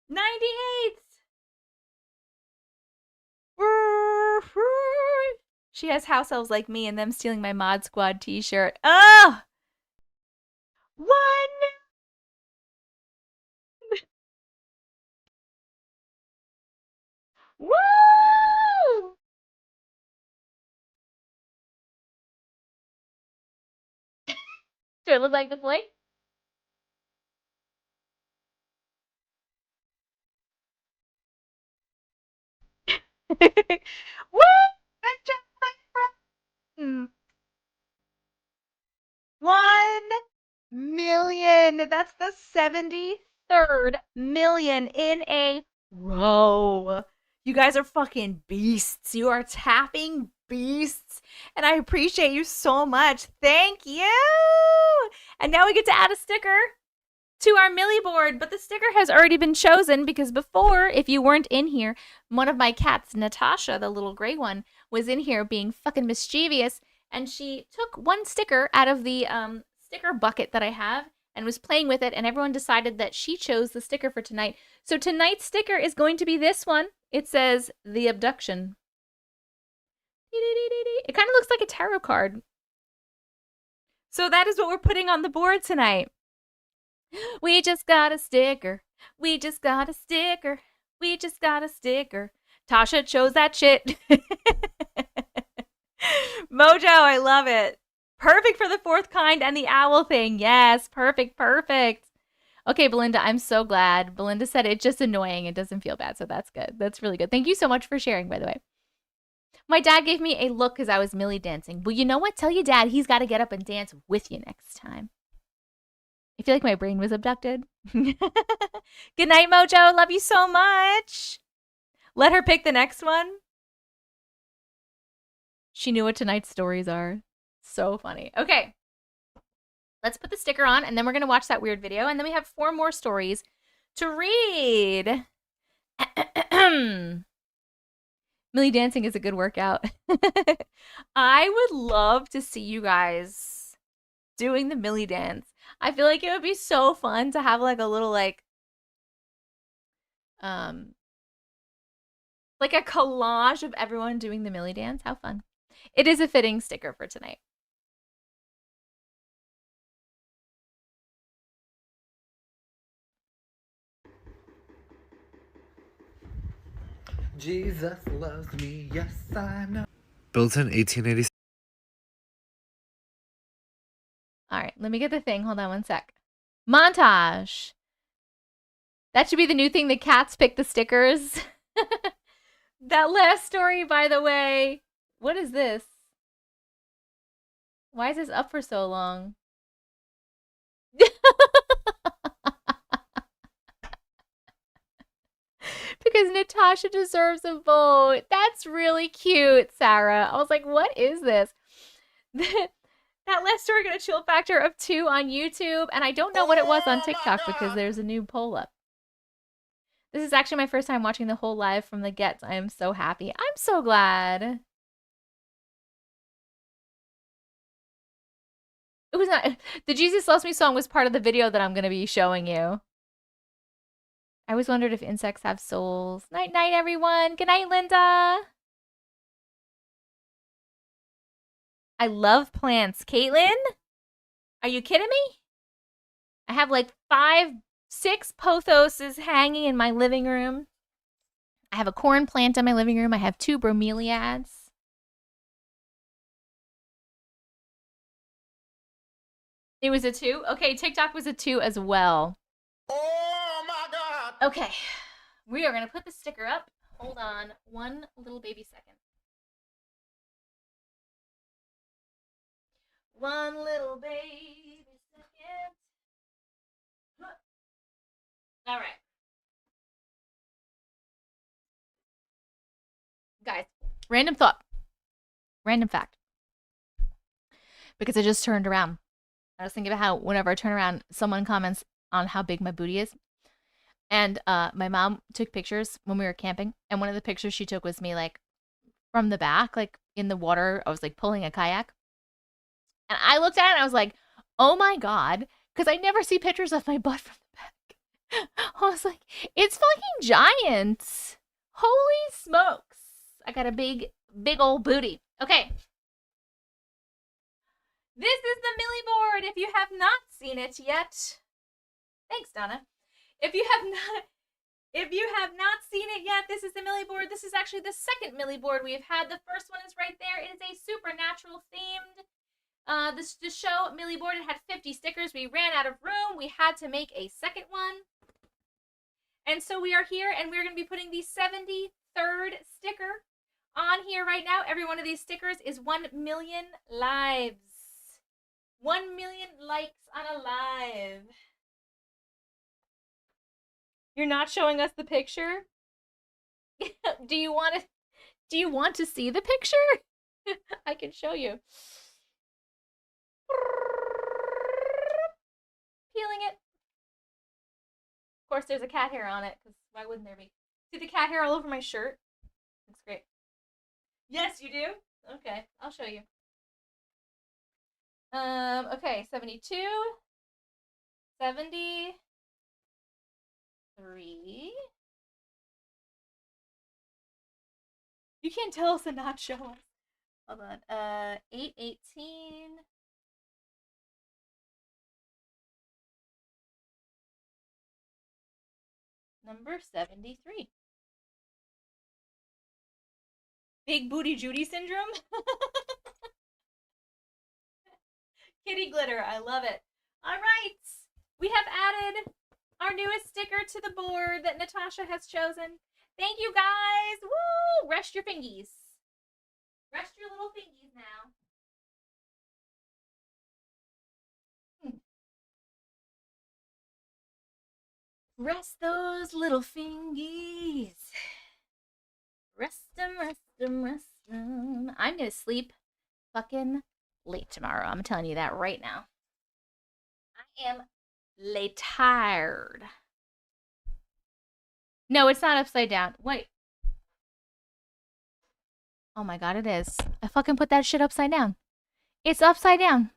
98. She has house elves like me and them stealing my Mod Squad t-shirt. Oh! 1. Woo! Do it look like the flake? Woo! Good job, my friend. 1 million. That's the 73rd million in a row. You guys are fucking beasts. You are tapping beasts. And I appreciate you so much. Thank you. And now we get to add a sticker to our Millie board. But the sticker has already been chosen because before, if you weren't in here, one of my cats, Natasha, the little gray one, was in here being fucking mischievous. and she took one sticker out of the sticker bucket that I have and was playing with it, and everyone decided that she chose the sticker for tonight. So tonight's sticker is going to be this one. It says, The Abduction. It kind of looks like a tarot card. So that is what we're putting on the board tonight. We just got a sticker. We just got a sticker. We just got a sticker. Tasha chose that shit. Mojo, I love it. Perfect for the fourth kind and the owl thing. Yes, perfect, perfect. Okay, Belinda, I'm so glad. Belinda said it's just annoying. It doesn't feel bad, so that's good. That's really good. Thank you so much for sharing, by the way. My dad gave me a look because I was Millie dancing. Well, you know what? Tell your dad he's got to get up and dance with you next time. I feel like my brain was abducted. Good night, Mojo. Love you so much. Let her pick the next one. She knew what tonight's stories are. So funny. Okay. Let's put the sticker on, and then we're going to watch that weird video, and then we have 4 more stories to read. Millie dancing is a good workout. I would love to see you guys doing the Millie dance. I feel like it would be so fun to have like a little like a collage of everyone doing the Millie dance. How fun. It is a fitting sticker for tonight. Jesus loves me, yes I know. Built in 1886. All right, let me get the thing. Hold on one sec. Montage. That should be the new thing. The cats pick the stickers. That last story, by the way. What is this? Why is this up for so long? Because Natasha deserves a vote. That's really cute, Sarah. I was like, what is this? That last story got a chill factor of 2 on YouTube, and I don't know what it was on TikTok because there's a new poll up. This is actually my first time watching the whole live from the get. I am so happy. I'm so glad. It was not... The Jesus Loves Me song was part of the video that I'm going to be showing you. I always wondered if insects have souls. Night, night, everyone. Good night, Linda. I love plants. Caitlin? Are you kidding me? I have like 5, 6 pothoses hanging in my living room. I have a corn plant in my living room. I have 2 bromeliads. It was a 2? Okay, TikTok was a 2 as well. Oh my God! Okay, we are going to put the sticker up. Hold on one little baby second. One little baby second. All right. Guys, random thought. Random fact. Because I just turned around. I was thinking about how whenever I turn around, someone comments on how big my booty is. And my mom took pictures when we were camping. And one of the pictures she took was me like from the back, like in the water. I was like pulling a kayak. And I looked at it and I was like, oh my God. Because I never see pictures of my butt from the back. I was like, it's fucking giant. Holy smokes. I got a big old booty. Okay. This is the Millie board. If you have not seen it yet. Thanks, Donna. If you have not seen it yet, this is the Millie board. This is actually the second Millie board we have had. The first one is right there. It is a supernatural themed the show Millie board. It had 50 stickers. We ran out of room. We had to make a second one. And so we are here, and we're going to be putting the 73rd sticker on here right now. Every one of these stickers is 1 million lives. 1 million likes on a live. You're not showing us the picture? Do you want to see the picture? I can show you. Peeling it. Of course, there's a cat hair on it, because why wouldn't there be? See the cat hair all over my shirt? Looks great. Yes, you do? Okay, I'll show you. Okay, 72, 73. You can't tell us and not show us. Hold on. 818. Number 73. Big Booty Judy syndrome? Kitty glitter, I love it. All right, we have added our newest sticker to the board that Natasha has chosen. Thank you guys. Woo! Rest your fingies. Rest your little fingies now. Rest those little fingies. Rest them, rest them, rest them. I'm gonna sleep fucking late tomorrow. I'm telling you that right now. I am late tired. No, it's not upside down. Wait. Oh my god, it is. I fucking put that shit upside down. It's upside down.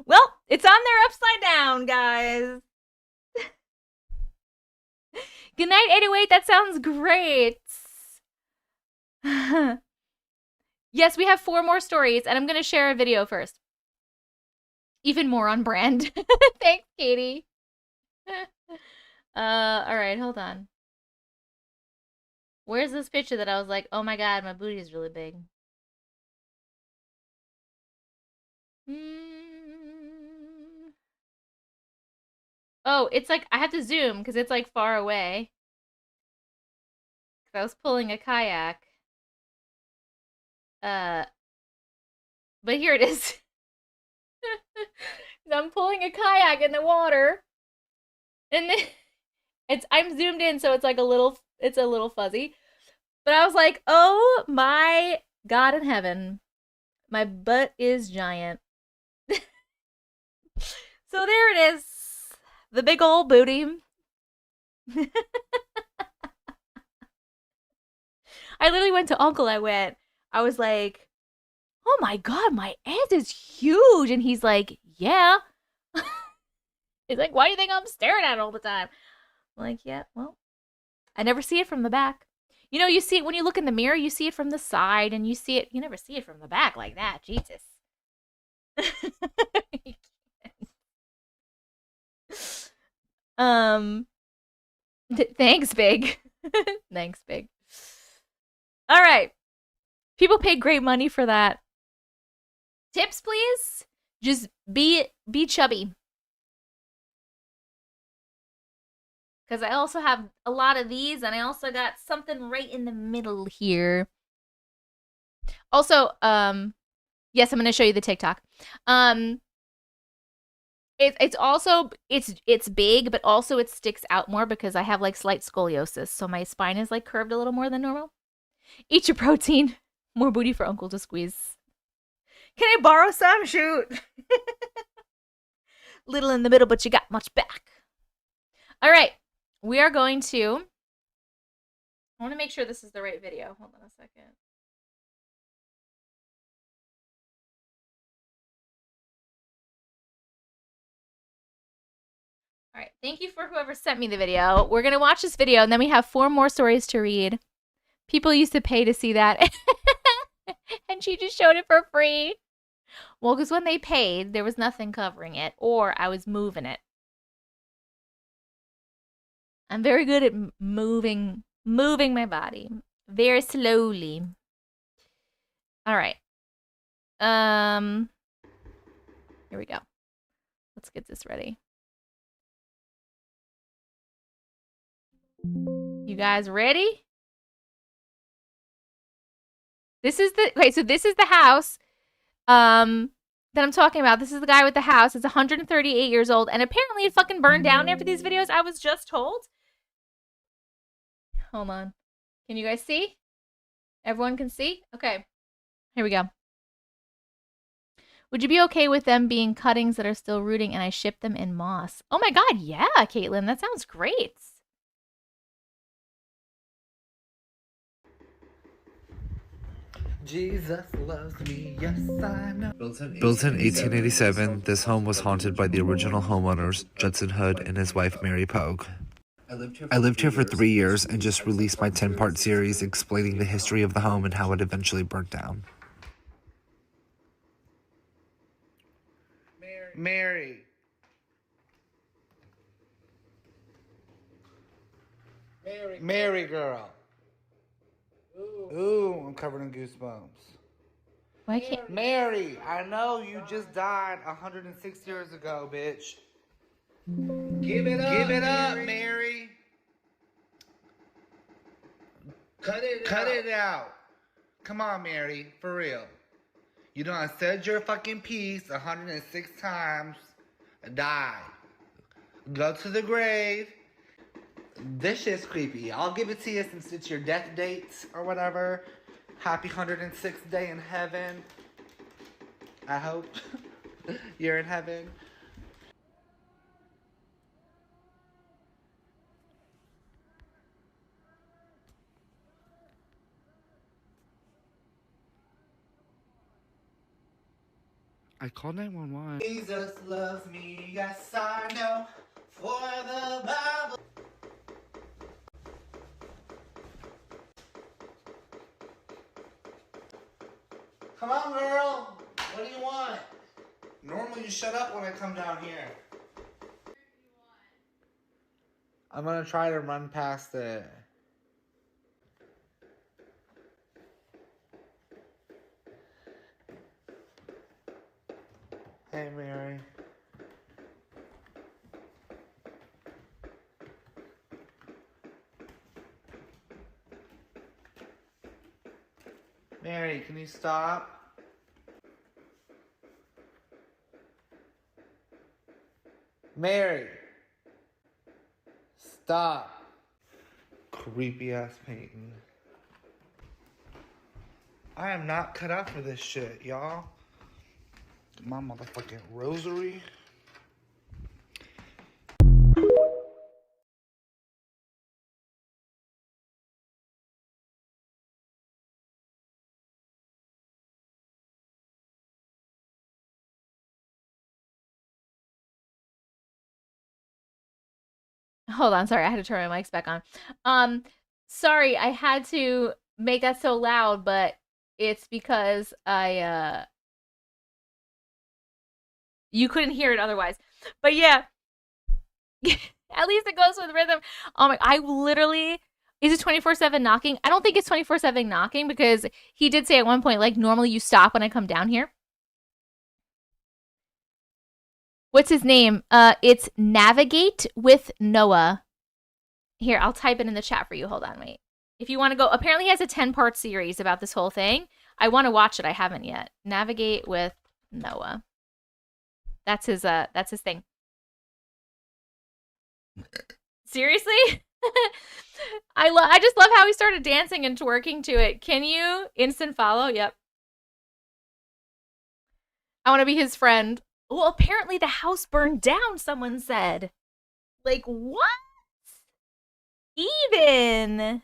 Well, it's on there upside down, guys. Good night, 808. That sounds great. Yes, we have 4 more stories, and I'm going to share a video first. Even more on brand. Thanks, Katie. All right, hold on. Where's this picture that I was like, oh my god, my booty is really big? Oh, it's like, I have to zoom because it's like far away. I was pulling a kayak. But here it is. I'm pulling a kayak in the water. And then I'm zoomed in, so it's like a little fuzzy. But I was like, oh my god in heaven. My butt is giant. So there it is. The big old booty. I literally went to Uncle. I was like, oh my god, my ass is huge. And he's like, yeah. He's like, why do you think I'm staring at it all the time? I'm like, yeah, well, I never see it from the back. You know, you see it when you look in the mirror, you see it from the side, and you never see it from the back like that. Jesus. Thanks, Big. Thanks, Big. All right. People paid great money for that. Tips, please. Just be chubby. Because I also have a lot of these, and I also got something right in the middle here. Also, yes, I'm going to show you the TikTok. It's also, it's big, but also it sticks out more because I have like slight scoliosis. So my spine is like curved a little more than normal. Eat your protein. More booty for Uncle to squeeze. Can I borrow some? Shoot. Little in the middle, but you got much back. All right. We are going to, I want to make sure this is the right video. Hold on a second. All right. Thank you for whoever sent me the video. We're going to watch this video, and then we have 4 more stories to read. People used to pay to see that. And she just showed it for free. Well, because when they paid, there was nothing covering it, or I was moving it. I'm very good at moving my body very slowly. All right. Here we go. Let's get this ready. You guys ready? This is the, okay, so this is the house that I'm talking about. This is the guy with the house. It's 138 years old, and apparently it fucking burned down after these videos, I was just told. Hold on. Can you guys see? Everyone can see? Okay. Here we go. Would you be okay with them being cuttings that are still rooting and I ship them in moss? Oh my god, yeah, Caitlin. That sounds great. Jesus loves me, yes I know. Built in 1887, this home was haunted by the original homeowners, Judson Hood and his wife Mary Pogue. I lived here for 3 years and just released my 10-part series explaining the history of the home and how it eventually burnt down. Mary. Mary girl. Ooh, I'm covered in goosebumps. Why can't... Mary, I know you just died 106 years ago, bitch. Give it up, Mary. Cut it out. Come on, Mary, for real. You done said your fucking piece 106 times. Die. Go to the grave. This shit's creepy. I'll give it to you since it's your death date or whatever. Happy 106th day in heaven. I hope you're in heaven. I called 911. Jesus loves me, yes I know. For the Bible. Come on, girl. What do you want? Normally you shut up when I come down here. I'm gonna try to run past it. Hey, Mary. Mary, can you stop? Mary. Stop. Creepy ass painting. I am not cut out for this shit, y'all. My motherfucking rosary. Hold on, sorry, I had to turn my mics back on. Sorry, I had to make that so loud, but it's because you couldn't hear it otherwise. But yeah, at least it goes with rhythm. Oh my, I literally, is it 24/7 knocking? I don't think it's 24/7 knocking because he did say at one point, like, normally you stop when I come down here. What's his name? It's Navigate with Noah. Here, I'll type it in the chat for you. Hold on, wait. If you want to go, apparently he has a 10-part series about this whole thing. I want to watch it. I haven't yet. Navigate with Noah. That's his thing. Seriously? I just love how he started dancing and twerking to it. Can you instant follow? Yep. I want to be his friend. Well, apparently the house burned down, someone said. Like, what? Even.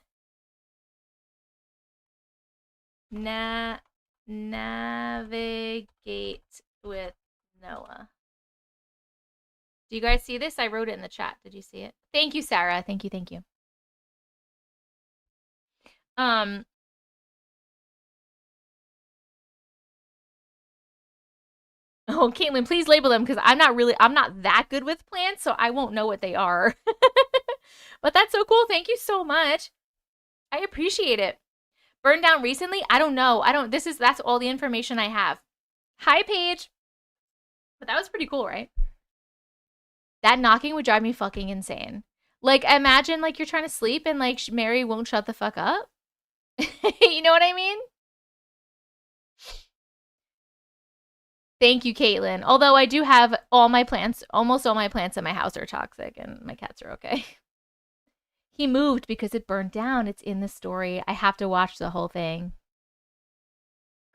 Navigate with Noah. Do you guys see this? I wrote it in the chat. Did you see it? Thank you, Sarah. Thank you, thank you. Oh, Caitlin, please label them because I'm not that good with plants, so I won't know what they are. But that's so cool. Thank you so much. I appreciate it. Burned down recently? I don't know. That's all the information I have. Hi, Paige. But that was pretty cool, right? That knocking would drive me fucking insane. Like, imagine, like, you're trying to sleep and, like, Mary won't shut the fuck up. You know what I mean? Thank you, Caitlin. Although I do have almost all my plants in my house are toxic and my cats are okay. He moved because it burned down. It's in the story. I have to watch the whole thing.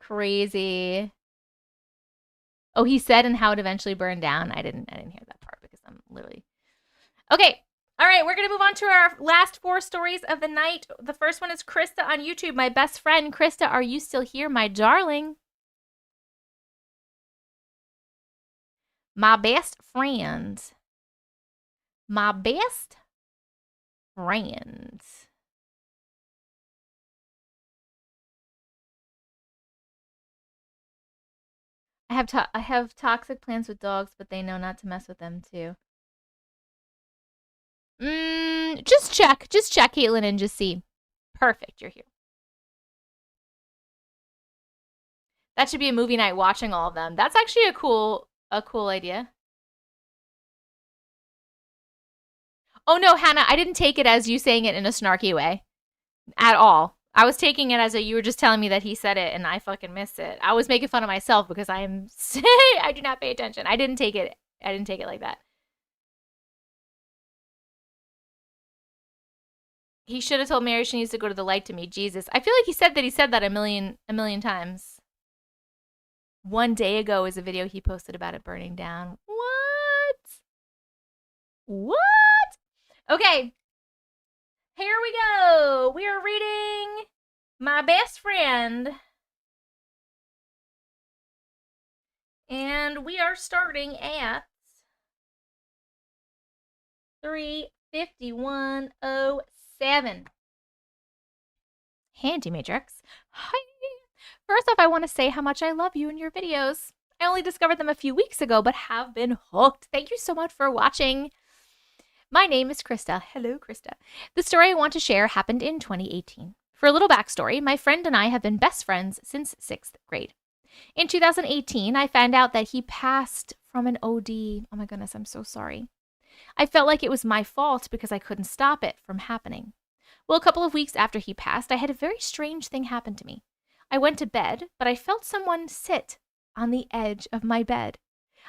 Crazy. Oh, he said and how it eventually burned down. I didn't hear that part because I'm literally... Okay. All All right, we're going to move on to our last 4 stories of the night. The first one is Krista on YouTube, my best friend. Krista, are you still here, my darling? My best friend. My best friend. I have toxic plans with dogs, but they know not to mess with them too. Just check, Caitlin, and just see. Perfect, you're here. That should be a movie night, watching all of them. That's actually a cool idea. Oh no, Hannah, I didn't take it as you saying it in a snarky way. At all. I was taking it as you were just telling me that he said it and I fucking missed it. I was making fun of myself because I do not pay attention. I didn't take it like that. He should have told Mary she needs to go to the light to me. Jesus. I feel like he said that a million times. 1 day ago is a video he posted about it burning down. What? Okay. Here we go. We are reading My Best Friend. And we are starting at 3:51:07. Auntie Matrix. Hi. First off, I want to say how much I love you and your videos. I only discovered them a few weeks ago, but have been hooked. Thank you so much for watching. My name is Krista. Hello, Krista. The story I want to share happened in 2018. For a little backstory, my friend and I have been best friends since 6th grade. In 2018, I found out that he passed from an OD. Oh my goodness, I'm so sorry. I felt like it was my fault because I couldn't stop it from happening. Well, a couple of weeks after he passed, I had a very strange thing happen to me. I went to bed, but I felt someone sit on the edge of my bed.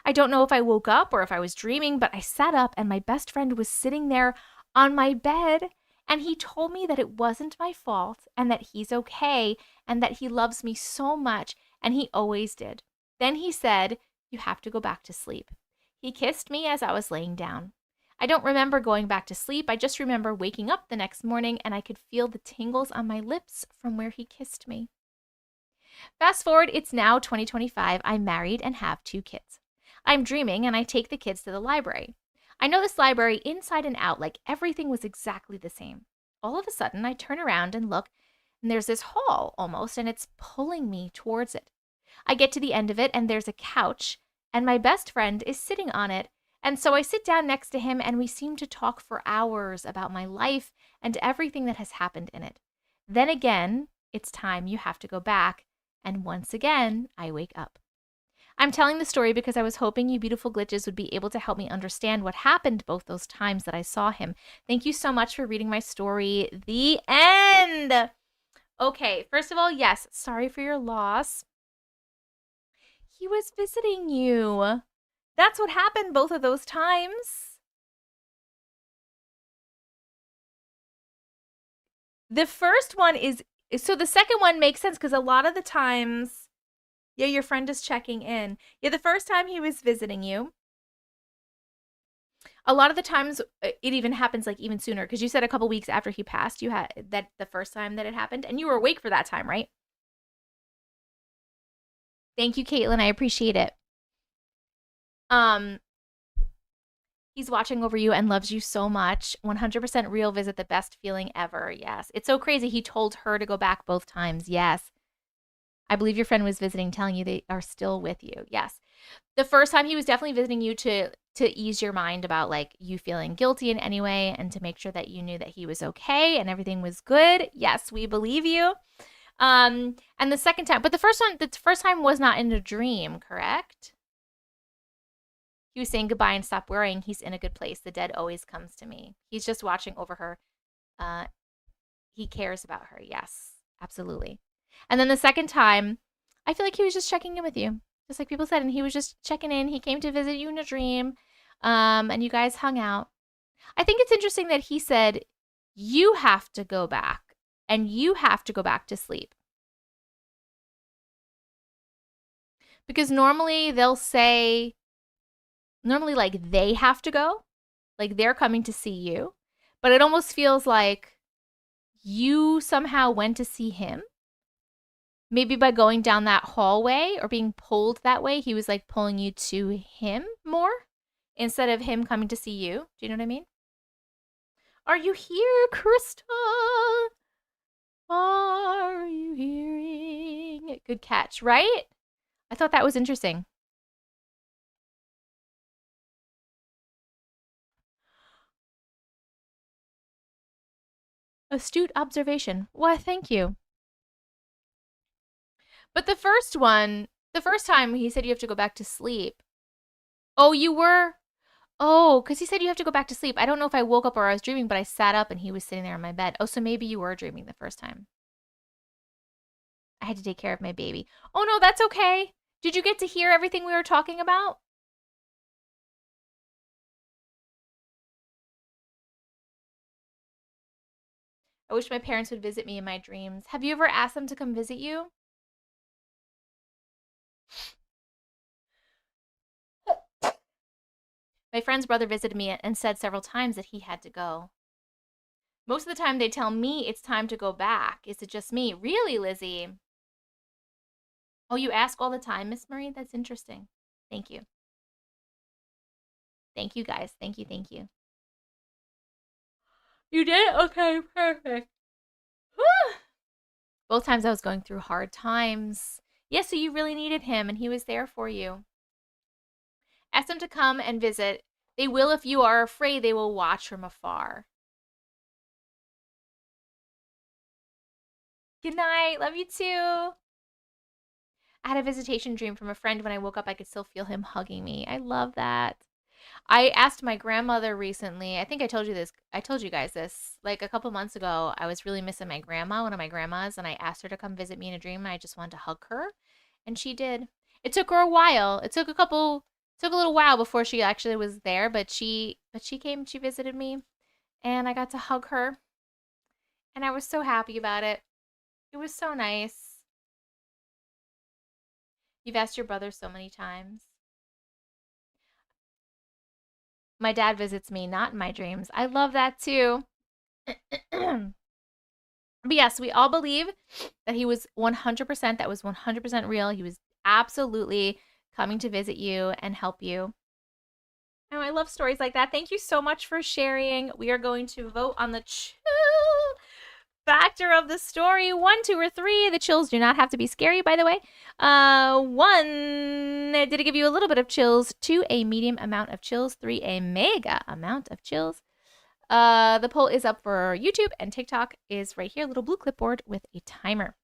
I don't know if I woke up or if I was dreaming, but I sat up and my best friend was sitting there on my bed, and he told me that it wasn't my fault and that he's okay and that he loves me so much, and he always did. Then he said, "You have to go back to sleep." He kissed me as I was laying down. I don't remember going back to sleep. I just remember waking up the next morning and I could feel the tingles on my lips from where he kissed me. Fast forward, it's now 2025. I'm married and have 2 kids. I'm dreaming and I take the kids to the library. I know this library inside and out, like everything was exactly the same. All of a sudden, I turn around and look, and there's this hall almost, and it's pulling me towards it. I get to the end of it, and there's a couch, and my best friend is sitting on it. And so I sit down next to him, and we seem to talk for hours about my life and everything that has happened in it. Then again, it's time, you have to go back. And once again, I wake up. I'm telling the story because I was hoping you beautiful glitches would be able to help me understand what happened both those times that I saw him. Thank you so much for reading my story. The end. Okay, first of all, yes, sorry for your loss. He was visiting you. That's what happened both of those times. The first one is, so the second one makes sense because a lot of the times, yeah, your friend is checking in. Yeah, the first time he was visiting you. A lot of the times it even happens like even sooner because you said a couple weeks after he passed, you had that the first time that it happened and you were awake for that time, right? Thank you, Caitlin. I appreciate it. He's watching over you and loves you so much. 100% real visit, the best feeling ever. Yes. It's so crazy. He told her to go back both times. Yes. I believe your friend was visiting, telling you they are still with you. Yes. The first time he was definitely visiting you to ease your mind about like you feeling guilty in any way and to make sure that you knew that he was okay and everything was good. Yes, we believe you. And the second time, but the first time was not in a dream, correct? He was saying goodbye and stop worrying. He's in a good place. The dead always comes to me. He's just watching over her. He cares about her. Yes, absolutely. And then the second time, I feel like he was just checking in with you. Just like people said, and he was just checking in. He came to visit you in a dream, and you guys hung out. I think it's interesting that he said, you have to go back, and you have to go back to sleep. Because normally they'll say, like they have to go, like they're coming to see you. But it almost feels like you somehow went to see him. Maybe by going down that hallway or being pulled that way, he was like pulling you to him more instead of him coming to see you. Do you know what I mean? Are you here, Crystal? Are you hearing? Good catch, right? I thought that was interesting. Astute observation. Why, thank you. But the first time he said you have to go back to sleep. Oh, you were? Oh, because he said you have to go back to sleep. I don't know if I woke up or I was dreaming, but I sat up and he was sitting there in my bed. Oh, so maybe you were dreaming the first time. I had to take care of my baby. Oh, no, that's okay. Did you get to hear everything we were talking about? I wish my parents would visit me in my dreams. Have you ever asked them to come visit you? My friend's brother visited me and said several times that he had to go. Most of the time they tell me it's time to go back. Is it just me? Really, Lizzie? Oh, you ask all the time, Miss Marie? That's interesting. Thank you. Thank you, guys. Thank you, thank you. You did? Okay, perfect. Both times I was going through hard times. Yeah, so you really needed him, and he was there for you. Ask them to come and visit. They will if you are afraid. They will watch from afar. Good night. Love you too. I had a visitation dream from a friend. When I woke up, I could still feel him hugging me. I love that. I asked my grandmother recently. I think I told you this. I told you guys this. Like a couple months ago, I was really missing my grandma, one of my grandmas, and I asked her to come visit me in a dream. And I just wanted to hug her, and she did. It took her a while. It took a little while before she actually was there, but she came. She visited me, and I got to hug her, and I was so happy about it. It was so nice. You've asked your brother so many times. My dad visits me, not in my dreams. I love that too. But yes, we all believe that he was 100%, that was 100% real. He was absolutely coming to visit you and help you. Oh, I love stories like that. Thank you so much for sharing. We are going to vote on the chill factor of the story. 1, 2, or 3. The chills do not have to be scary, by the way. 1, did it give you a little bit of chills? 2, a medium amount of chills. 3, a mega amount of chills. The poll is up for YouTube, and TikTok is right here, little blue clipboard with a timer.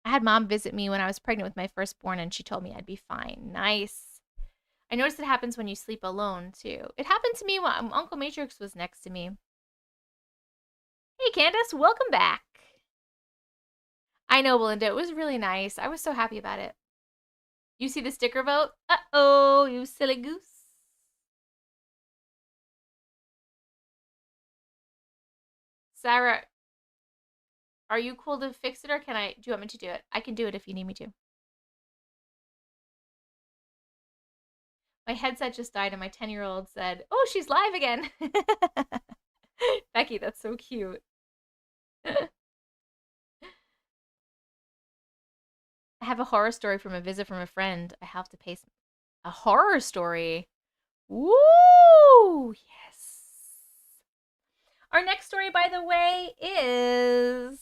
I had mom visit me when I was pregnant with my firstborn, and she told me I'd be fine. Nice. I noticed it happens when you sleep alone, too. It happened to me when Uncle Matrix was next to me. Hey, Candace, welcome back. I know, Belinda. It was really nice. I was so happy about it. You see the sticker vote? Uh-oh, you silly goose. Sarah, are you cool to fix it, or do you want me to do it? I can do it if you need me to. My headset just died, and my 10-year-old said, oh, she's live again. Becky, that's so cute. I have a horror story from a visit from a friend. I have to paste a horror story. Woo! Yes. Our next story, by the way, is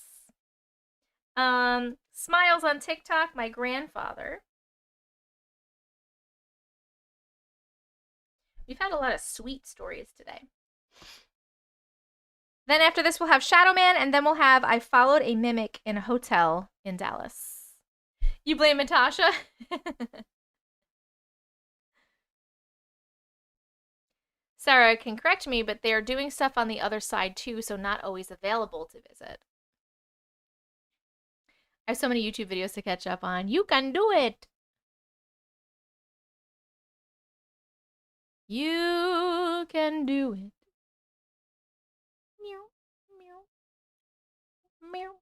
Smiles on TikTok, my grandfather. We've had a lot of sweet stories today. Then after this, we'll have Shadow Man, and then we'll have I followed a mimic in a hotel in Dallas. You blame Natasha? Sarah can correct me, but they're doing stuff on the other side too, so not always available to visit. I have so many YouTube videos to catch up on. You can do it! You can do it. Meow, meow, meow,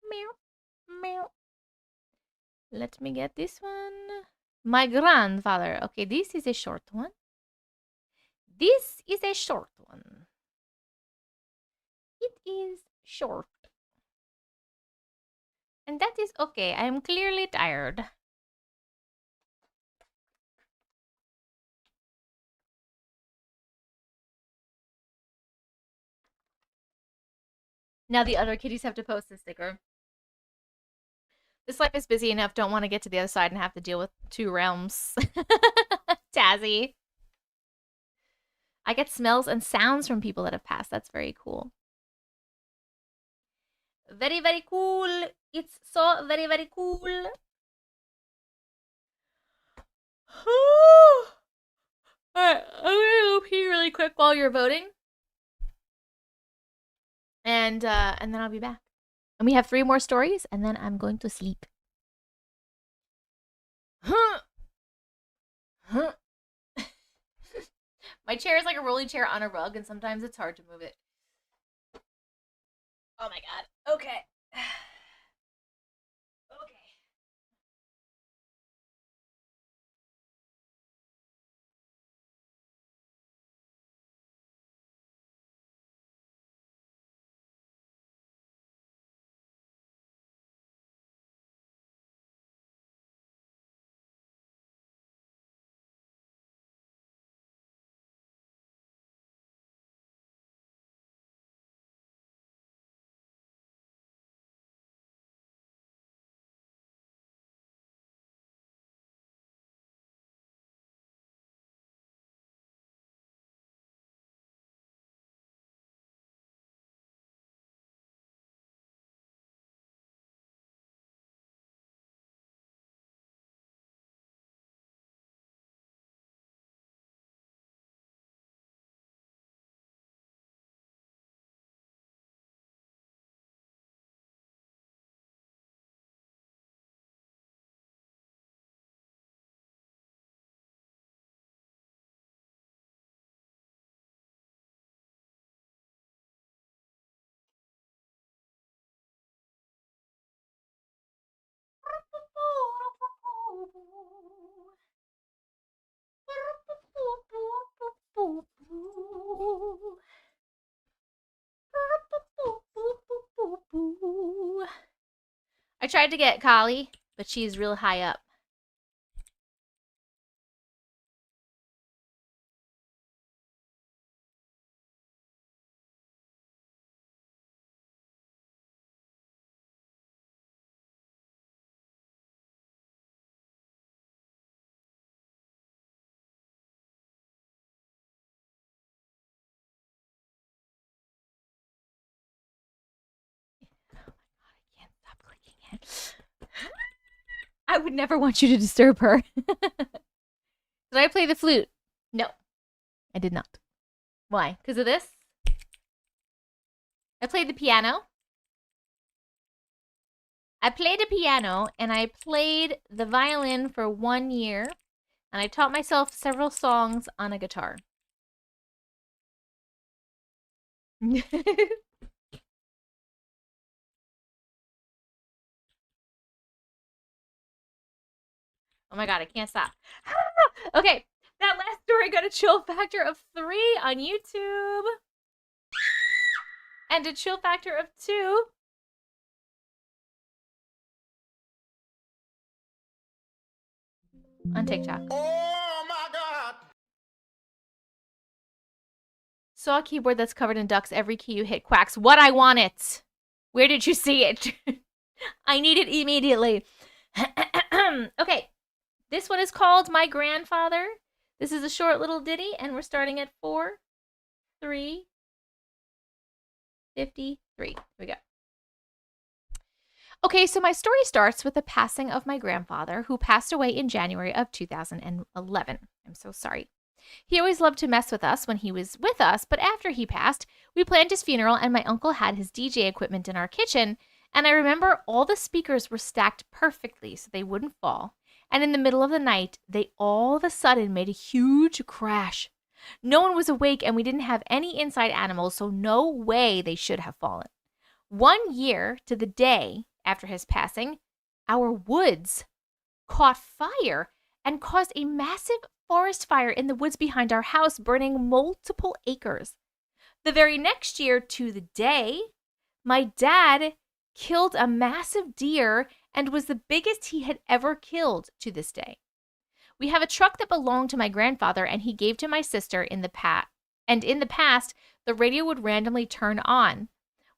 meow, meow. Let me get this one. My grandfather. Okay, this is a short one. This is a short one. It is short. And that is okay. I am clearly tired. Now the other kitties have to post the sticker. This life is busy enough. Don't want to get to the other side and have to deal with 2 realms. Tazzy. I get smells and sounds from people that have passed. That's very cool. Very, very cool. It's so very, very cool. Alright, I'm gonna go pee really quick while you're voting. And then I'll be back. And we have 3 more stories, and then I'm going to sleep. My chair is like a rolling chair on a rug, and sometimes it's hard to move it. Oh my god. Okay. Okay. I tried to get Kali, but she's real high up. I would never want you to disturb her. Did I play the flute? No, I did not. Why? Because of this? I played the piano. I played a piano, and I played the violin for 1 year, and I taught myself several songs on a guitar. Oh my god, I can't stop. Okay, that last story got a chill factor of 3 on YouTube. And a chill factor of 2 on TikTok. Oh my God! Saw a keyboard that's covered in ducks. Every key you hit quacks. What? I want it. Where did you see it? I need it immediately. Okay. This one is called My Grandfather. This is a short little ditty, and we're starting at 4:3:53. Here we go. Okay, so my story starts with the passing of my grandfather, who passed away in January of 2011. I'm so sorry. He always loved to mess with us when he was with us, but after he passed, we planned his funeral, and my uncle had his DJ equipment in our kitchen, and I remember all the speakers were stacked perfectly so they wouldn't fall. And in the middle of the night, they all of a sudden made a huge crash. No one was awake, and we didn't have any inside animals, so no way they should have fallen. 1 year to the day after his passing, our woods caught fire and caused a massive forest fire in the woods behind our house, burning multiple acres. The very next year to the day, my dad killed a massive deer and was the biggest he had ever killed to this day. We have a truck that belonged to my grandfather and he gave to my sister in the past. And in the past, the radio would randomly turn on.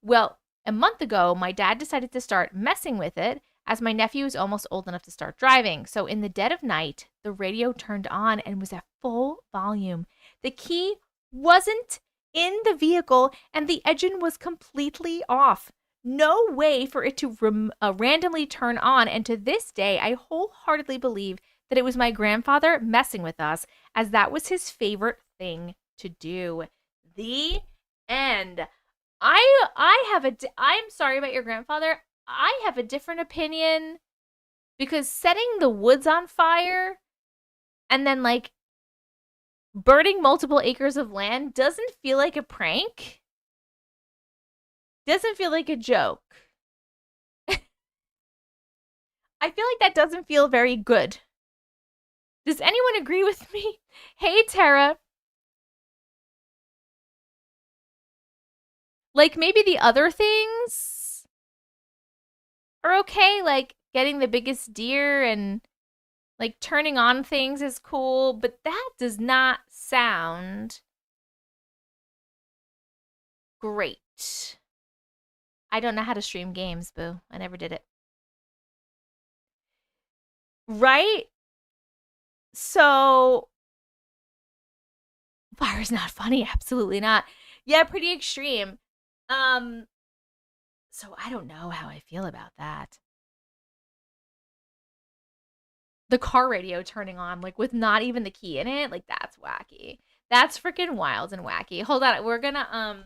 Well, a month ago, my dad decided to start messing with it as my nephew is almost old enough to start driving. So in the dead of night, the radio turned on and was at full volume. The key wasn't in the vehicle and the engine was completely off. No way for it to randomly turn on. And to this day, I wholeheartedly believe that it was my grandfather messing with us, as that was his favorite thing to do. The end. I'm sorry about your grandfather. I have a different opinion, because setting the woods on fire and then like burning multiple acres of land doesn't feel like a prank. Doesn't feel like a joke. I feel like that doesn't feel very good. Does anyone agree with me? Hey, Tara. Like, maybe the other things are okay, like getting the biggest deer and like turning on things is cool, but that does not sound great. I don't know how to stream games, boo. I never did it. Right? So, fire's not funny. Absolutely not. Yeah, pretty extreme. So I don't know how I feel about that. The car radio turning on, like with not even the key in it, like that's wacky. That's freaking wild and wacky. Hold on, we're gonna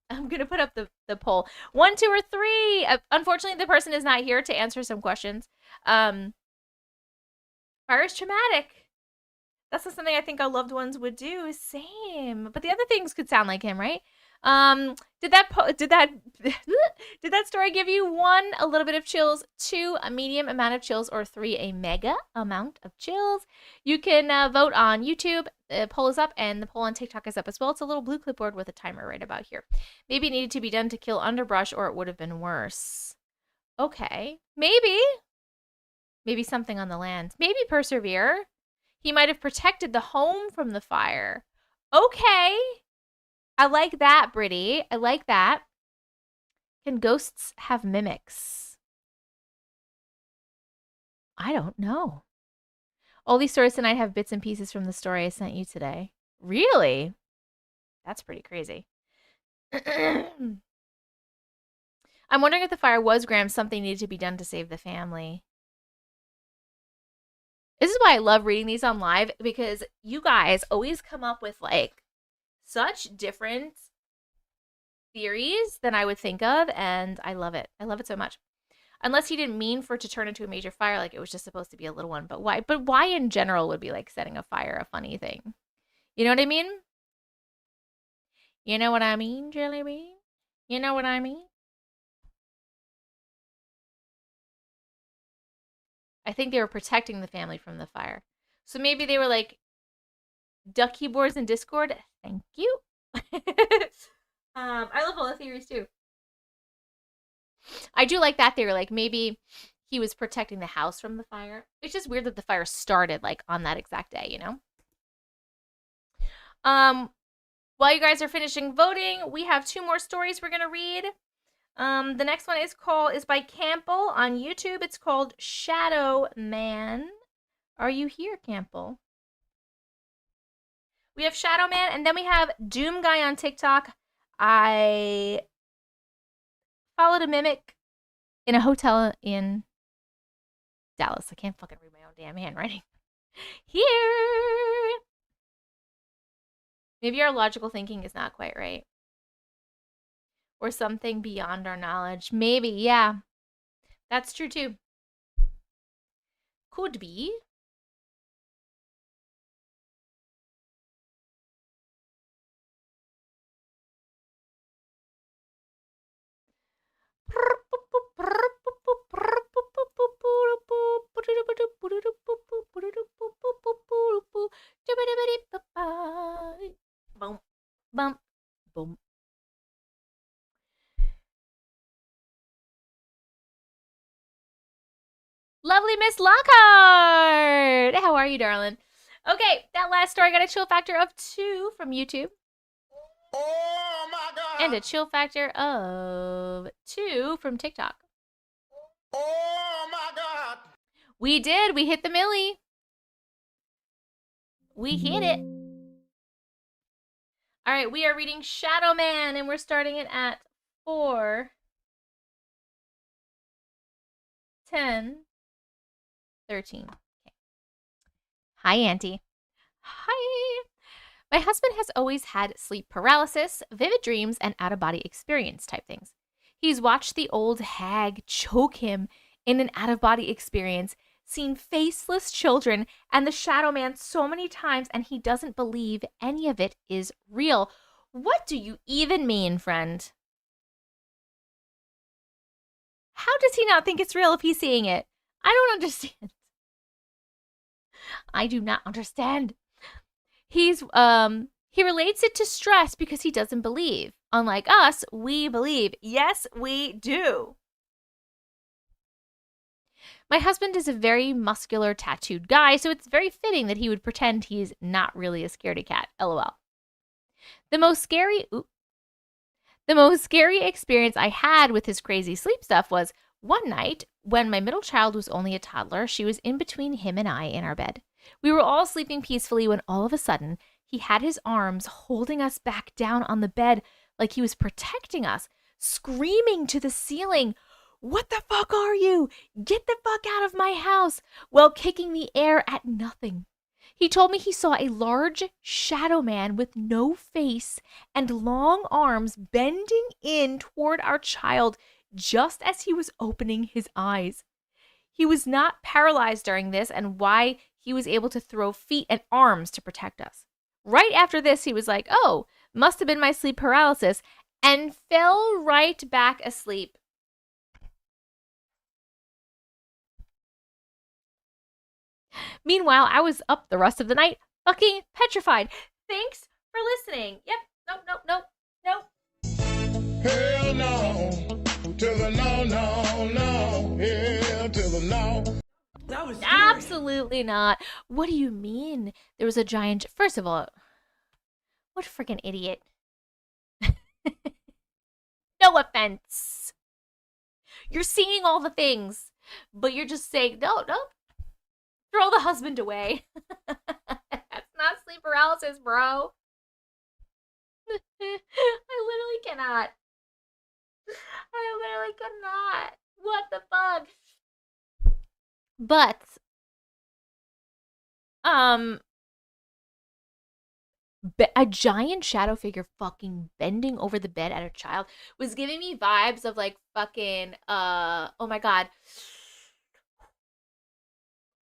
I'm gonna put up the poll. 1, 2, or 3. Unfortunately, the person is not here to answer some questions. Fire is traumatic. That's not something I think our loved ones would do. Same, but the other things could sound like him, right? Did that story give you 1, a little bit of chills, 2, a medium amount of chills, or 3, a mega amount of chills? You can vote on YouTube. The poll is up, and the poll on TikTok is up as well. It's a little blue clipboard with a timer right about here. Maybe it needed to be done to kill underbrush, or it would have been worse. Okay, maybe something on the land. Maybe persevere. He might have protected the home from the fire. Okay. I like that, Brittany. I like that. Can ghosts have mimics? I don't know. All these stories tonight have bits and pieces from the story I sent you today. Really? That's pretty crazy. I'm wondering if the fire was Graham, something needed to be done to save the family. This is why I love reading these on live, because you guys always come up with like such different theories than I would think of, and I love it. I love it so much. Unless he didn't mean for it to turn into a major fire, like it was just supposed to be a little one. But why? But why in general would be like setting a fire a funny thing? You know what I mean? You know what I mean, Jelly Bean? You know what I mean? I think they were protecting the family from the fire. So maybe they were like, duck keyboards in Discord. Thank you. I love all the theories too. I do like that theory. Like maybe he was protecting the house from the fire. It's just weird that the fire started like on that exact day, you know? While you guys are finishing voting, we have 2 more stories we're gonna read. The next one is by Campbell on YouTube. It's called Shadow Man. Are you here, Campbell? We have Shadow Man, and then we have Doom Guy on TikTok. I followed a mimic in a hotel in Dallas. I can't fucking read my own damn handwriting. Here. Maybe our logical thinking is not quite right. Or something beyond our knowledge. Maybe, yeah. That's true too. Could be. Boom, bump, boom. Lovely Miss Lockhart! How are you, darling? Okay, that last story got a chill factor of 2 from YouTube. Oh my God. And a chill factor of 2 from TikTok. Oh my God. We did. We hit the millie. We hit it. All right, we are reading Shadow Man, and we're starting it at 4, 10, 13. Okay. Hi, Auntie. Hi. My husband has always had sleep paralysis, vivid dreams, and out-of-body experience type things. He's watched the old hag choke him in an out-of-body experience, seen faceless children and the Shadow Man so many times, and he doesn't believe any of it is real. What do you even mean, friend? How does he not think it's real if he's seeing it? I don't understand. I do not understand. He relates it to stress because he doesn't believe. Unlike us, we believe. Yes, we do. My husband is a very muscular, tattooed guy, so it's very fitting that he would pretend he's not really a scaredy cat. LOL. The most scary experience I had with his crazy sleep stuff was one night when my middle child was only a toddler. She was in between him and I in our bed. We were all sleeping peacefully when all of a sudden he had his arms holding us back down on the bed like he was protecting us, screaming to the ceiling, "What the fuck are you? Get the fuck out of my house," while kicking the air at nothing. He told me he saw a large shadow man with no face and long arms bending in toward our child just as he was opening his eyes. He was not paralyzed during this, and why he was able to throw feet and arms to protect us. Right after this, he was like, "Oh, must have been my sleep paralysis," and fell right back asleep. Meanwhile, I was up the rest of the night, fucking petrified. Thanks for listening. Yep. Nope. Hell no. To the no. Hell to the no. That was Absolutely not. What do you mean? There was a giant... First of all, what a freaking idiot. No offense. You're seeing all the things, but you're just saying, no. Throw the husband away. That's not sleep paralysis, bro. I literally cannot. What the fuck? But, a giant shadow figure fucking bending over the bed at a child was giving me vibes of like fucking, oh my God.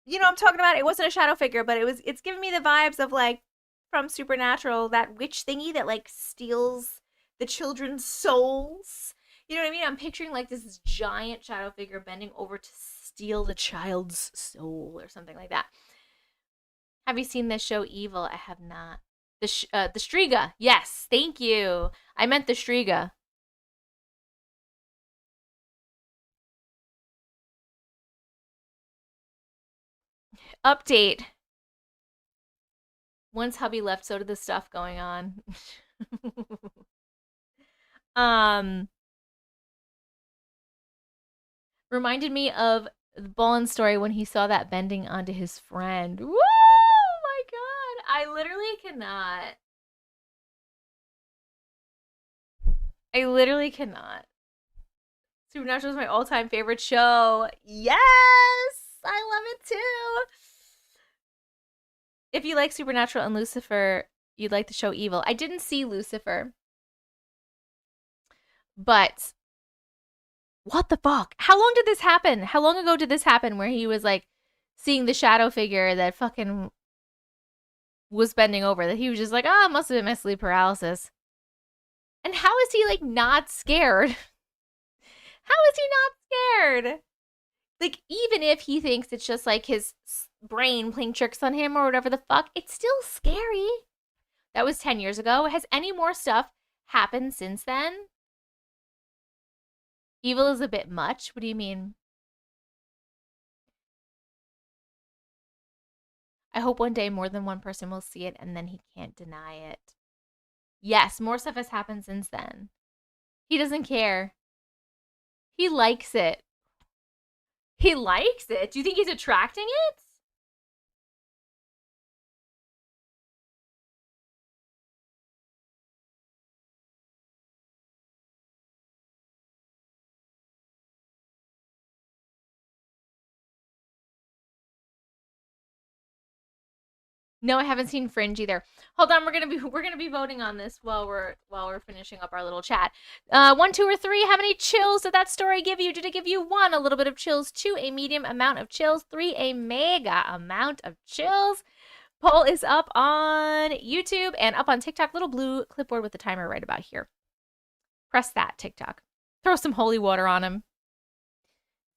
You know what I'm talking about? It wasn't a shadow figure, but it's giving me the vibes of like from Supernatural, that witch thingy that like steals the children's souls. You know what I mean? I'm picturing like this giant shadow figure bending over to steal the child's soul or something like that. Have you seen this show Evil? I have not. The Striga. Yes, thank you. I meant the Striga. Update. Once hubby left, so did the stuff going on. Reminded me of the Bolin story when he saw that bending onto his friend. Woo! My God. I literally cannot. Supernatural is my all-time favorite show. Yes! I love it too. If you like Supernatural and Lucifer, you'd like the show Evil. I didn't see Lucifer. But what the fuck? How long did this happen? How long ago did this happen where he was like seeing the shadow figure that fucking was bending over, that he was just like, "Oh, it must have been my sleep paralysis." And how is he like not scared? How is he not scared? Like, even if he thinks it's just like his brain playing tricks on him or whatever the fuck, it's still scary. That was 10 years ago. Has any more stuff happened since then? Evil is a bit much. What do you mean? I hope one day more than one person will see it and then he can't deny it. Yes, more stuff has happened since then. He doesn't care. He likes it. He likes it? Do you think he's attracting it? No, I haven't seen Fringe either. Hold on, we're gonna be voting on this while we're finishing up our little chat. 1, 2, or 3. How many chills did that story give you? Did it give you 1, a little bit of chills, 2, a medium amount of chills, 3, a mega amount of chills? Poll is up on YouTube and up on TikTok. Little blue clipboard with the timer right about here. Press that, TikTok. Throw some holy water on him.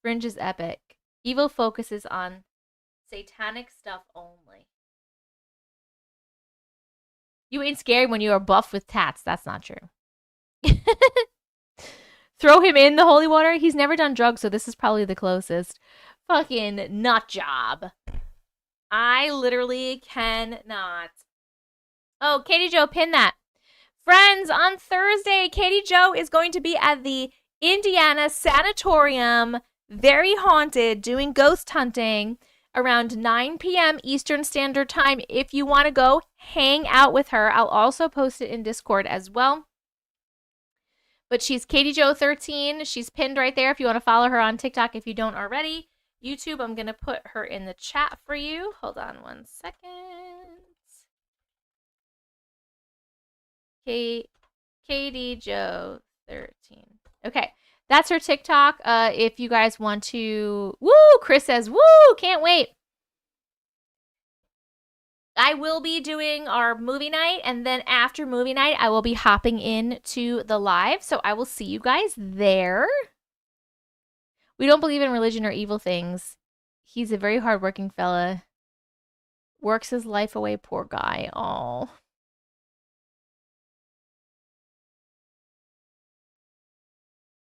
Fringe is epic. Evil focuses on satanic stuff only. You ain't scared when you are buff with tats. That's not true. Throw him in the holy water. He's never done drugs, so this is probably the closest. Fucking nut job. I literally cannot. Oh, Katie Jo, pin that. Friends, on Thursday, Katie Jo is going to be at the Indiana Sanatorium, very haunted, doing ghost hunting around 9 p.m. Eastern Standard Time. If you want to go hang out with her, I'll also post it in Discord as well. But she's Katie Jo 13. She's pinned right there if you want to follow her on TikTok if you don't already. YouTube, I'm going to put her in the chat for you. Hold on one second. Katie Jo 13. Okay. That's her TikTok. If you guys want to... Woo! Chris says, woo! Can't wait. I will be doing our movie night, and then after movie night, I will be hopping in to the live, so I will see you guys there. We don't believe in religion or evil things. He's a very hardworking fella. Works his life away, poor guy. Oh.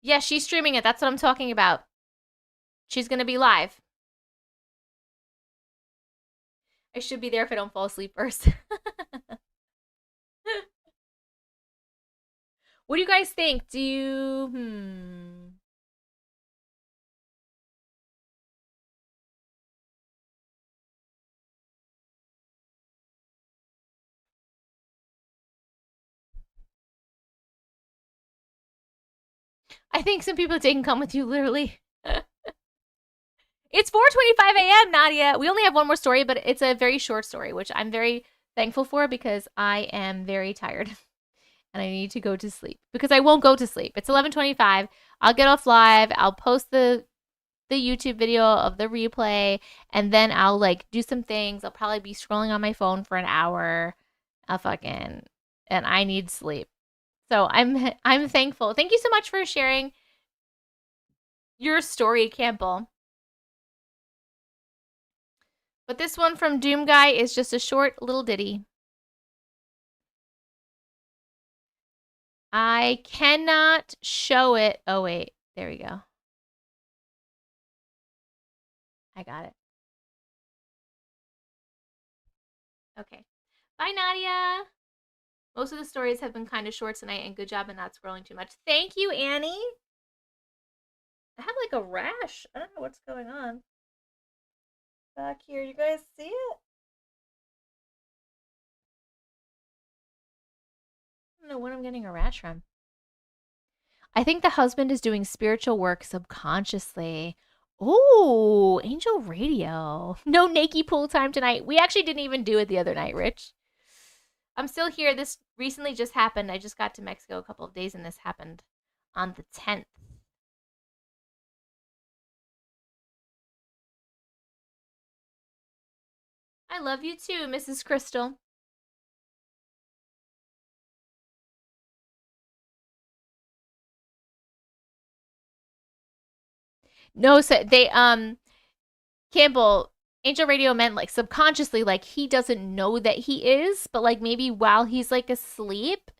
Yeah, she's streaming it. That's what I'm talking about. She's going to be live. I should be there if I don't fall asleep first. What do you guys think? Do you... I think some people can come with you, literally. It's 4:25 a.m., Nadia. We only have one more story, but it's a very short story, which I'm very thankful for because I am very tired. And I need to go to sleep. Because I won't go to sleep. It's 11:25. I'll get off live. I'll post the YouTube video of the replay. And then I'll, like, do some things. I'll probably be scrolling on my phone for an hour. And I need sleep. So I'm thankful. Thank you so much for sharing your story, Campbell. But this one from Doom Guy is just a short little ditty. I cannot show it. Oh, wait. There we go. I got it. Okay. Bye, Nadia. Most of the stories have been kind of short tonight, and good job in not scrolling too much. Thank you, Annie. I have like a rash. I don't know what's going on. Back here, you guys see it? I don't know what I'm getting a rash from. I think the husband is doing spiritual work subconsciously. Oh, Angel Radio. No naked pool time tonight. We actually didn't even do it the other night, Rich. I'm still here. This recently just happened. I just got to Mexico a couple of days, and this happened on the 10th. I love you too, Mrs. Crystal. No, so they Campbell, Angel Radio meant like subconsciously, like he doesn't know that he is, but like maybe while he's like asleep,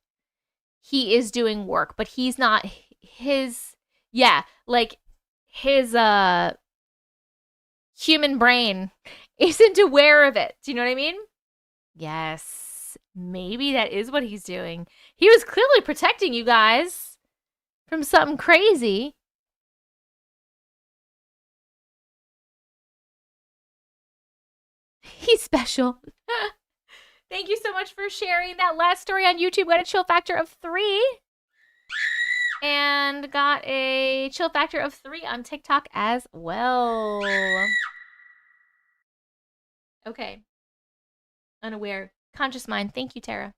he is doing work, but he's not his like his human brain isn't aware of it. Do you know what I mean? Yes. Maybe that is what he's doing. He was clearly protecting you guys from something crazy. He's special. Thank you so much for sharing that last story on YouTube. Got a chill factor of 3. And got a chill factor of 3 on TikTok as well. Okay. Unaware. Conscious mind. Thank you, Tara.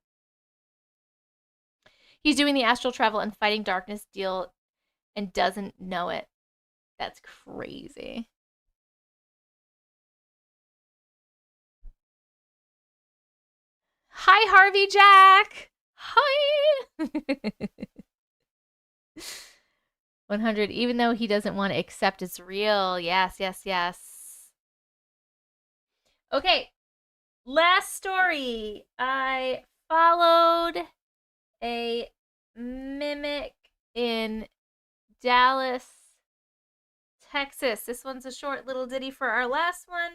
He's doing the astral travel and fighting darkness deal and doesn't know it. That's crazy. Hi, Harvey Jack. Hi. 100, even though he doesn't want to accept it's real. Yes, yes, yes. Okay. Last story. I followed a mimic in Dallas, Texas. This one's a short little ditty for our last one.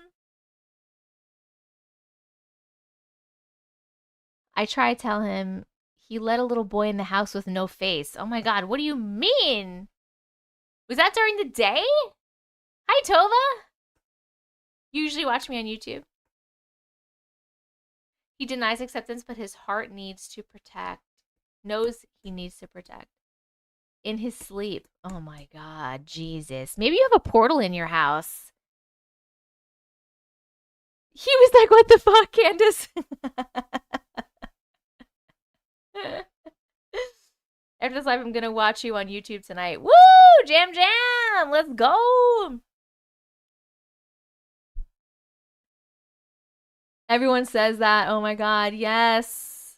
I try to tell him he let a little boy in the house with no face. Oh my God, what do you mean? Was that during the day? Hi, Tova. You usually watch me on YouTube. He denies acceptance, but his heart needs to protect. Knows he needs to protect. In his sleep. Oh my God, Jesus. Maybe you have a portal in your house. He was like, what the fuck, Candace? After this live, I'm going to watch you on YouTube tonight. Woo! Jam, jam! Let's go! Everyone says that. Oh my God, yes.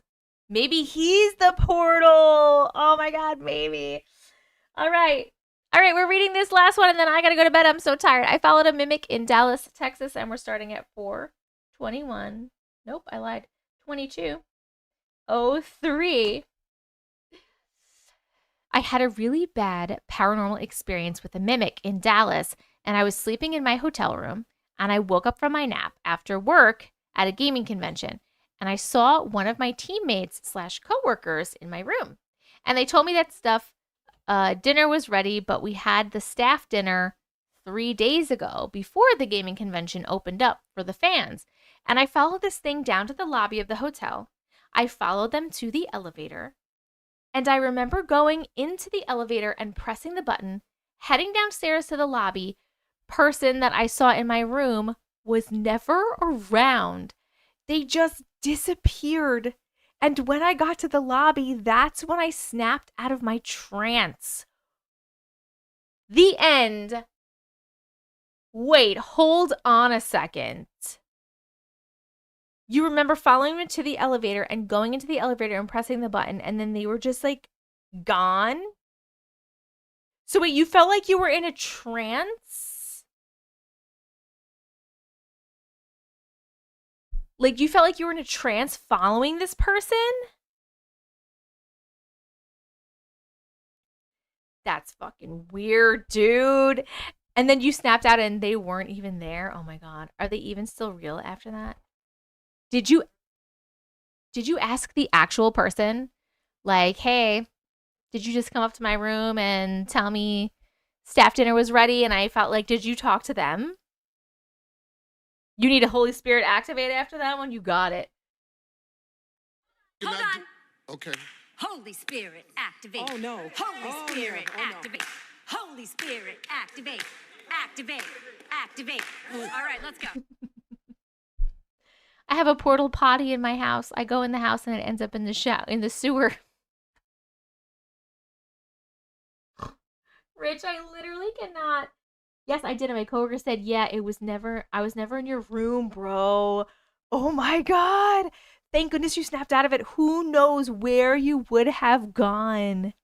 Maybe he's the portal. Oh my God, maybe. All right. All right, we're reading this last one, and then I got to go to bed. I'm so tired. I followed a mimic in Dallas, Texas, and we're starting at 4:21. Nope, I lied. 22:03. I had a really bad paranormal experience with a mimic in Dallas, and I was sleeping in my hotel room, and I woke up from my nap after work at a gaming convention, and I saw one of my teammates/coworkers in my room, and they told me that dinner was ready, but we had the staff dinner 3 days ago before the gaming convention opened up for the fans, and I followed this thing down to the lobby of the hotel. I followed them to the elevator. And I remember going into the elevator and pressing the button, heading downstairs to the lobby. Person that I saw in my room was never around. They just disappeared. And when I got to the lobby, that's when I snapped out of my trance. The end. Wait, hold on a second. You remember following me to the elevator and going into the elevator and pressing the button, and then they were just like gone? So wait, you felt like you were in a trance? Like you felt like you were in a trance following this person? That's fucking weird, dude. And then you snapped out and they weren't even there? Oh my God. Are they even still real after that? Did you ask the actual person, like, hey, did you just come up to my room and tell me staff dinner was ready? And I felt like, did you talk to them? You need a Holy Spirit activated after that one? You got it. Hold on. Okay. Holy Spirit, activate. Oh, no. Holy Spirit, no. Oh, no. activate. Holy Spirit, activate. Activate. Activate. All right, let's go. I have a portal potty in my house. I go in the house and it ends up in the sewer. Rich, I literally cannot. Yes, I did. And my coworker said, yeah, I was never in your room, bro. Oh my God. Thank goodness you snapped out of it. Who knows where you would have gone?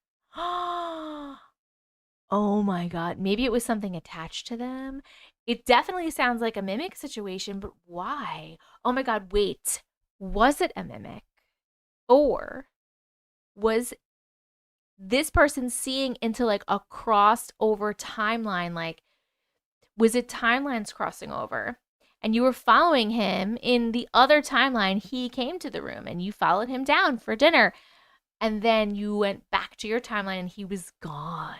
Oh my God. Maybe it was something attached to them. It definitely sounds like a mimic situation, but why? Oh my God, wait. Was it a mimic? Or was this person seeing into like a crossed over timeline? Like, was it timelines crossing over? And you were following him in the other timeline. He came to the room and you followed him down for dinner. And then you went back to your timeline and he was gone.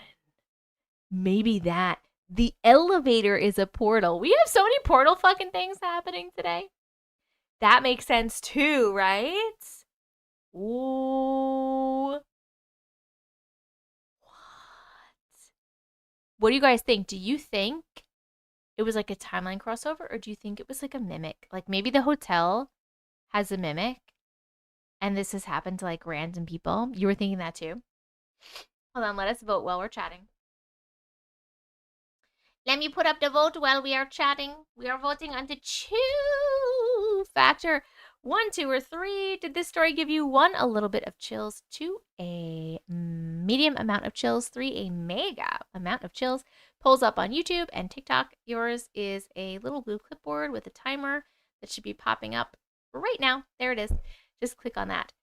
Maybe that. The elevator is a portal. We have so many portal fucking things happening today. That makes sense too, right? Ooh. What do you guys think? Do you think it was like a timeline crossover, or do you think it was like a mimic? Like maybe the hotel has a mimic and this has happened to like random people. You were thinking that too? Hold on, let us vote while we're chatting. Let me put up the vote while we are chatting. We are voting on the chew factor. 1, 2, or 3. Did this story give you 1, a little bit of chills, 2, a medium amount of chills, 3, a mega amount of chills? Polls up on YouTube and TikTok. Yours is a little blue clipboard with a timer that should be popping up right now. There it is. Just click on that.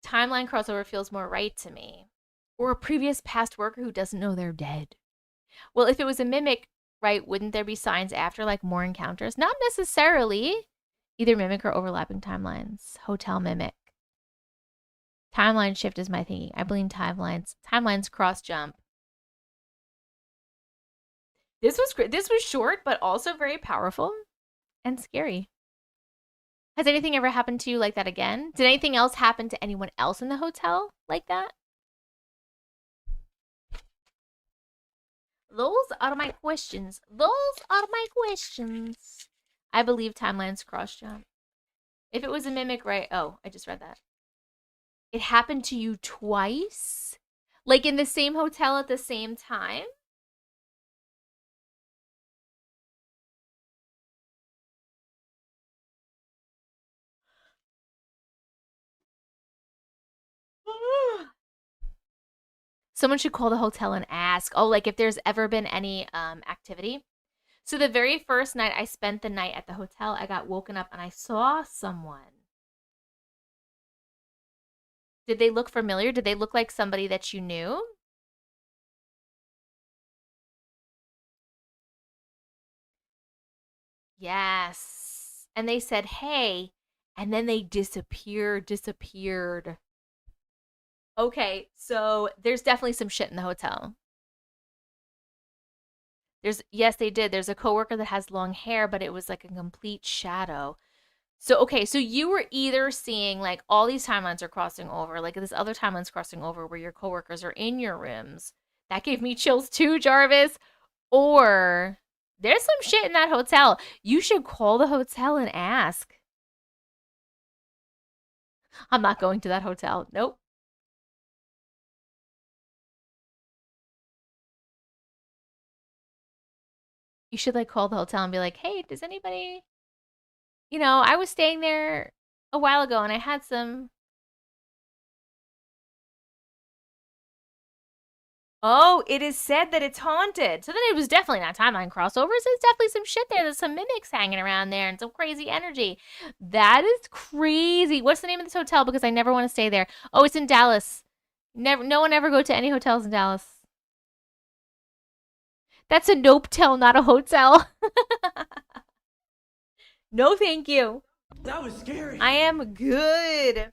Timeline crossover feels more right to me. Or a previous past worker who doesn't know they're dead. Well, if it was a mimic, right, wouldn't there be signs after, like more encounters? Not necessarily. Either mimic or overlapping timelines. Hotel mimic. Timeline shift is my thinking. I believe timelines cross jump. This was great. This was short, but also very powerful and scary. Has anything ever happened to you like that again? Did anything else happen to anyone else in the hotel like that? Those are my questions. Those are my questions. I believe timelines cross jump. If it was a mimic, right? Oh, I just read that. It happened to you twice? Like in the same hotel at the same time? Someone should call the hotel and ask. Oh, like if there's ever been any activity. So the very first night I spent the night at the hotel, I got woken up and I saw someone. Did they look familiar? Did they look like somebody that you knew? Yes. And they said, hey, and then they disappeared. Okay, so there's definitely some shit in the hotel. Yes, they did. There's a coworker that has long hair, but it was like a complete shadow. So, okay, so you were either seeing like all these timelines are crossing over, like this other timeline's crossing over where your coworkers are in your rooms. That gave me chills too, Jarvis. Or there's some shit in that hotel. You should call the hotel and ask. I'm not going to that hotel. Nope. You should like call the hotel and be like, hey, does anybody, I was staying there a while ago and I had some. Oh, it is said that it's haunted. So then it was definitely not timeline crossovers. There's definitely some shit there. There's some mimics hanging around there and some crazy energy. That is crazy. What's the name of this hotel? Because I never want to stay there. Oh, it's in Dallas. No one ever go to any hotels in Dallas. That's a nope-tel, not a hotel. No, thank you. That was scary. I am good.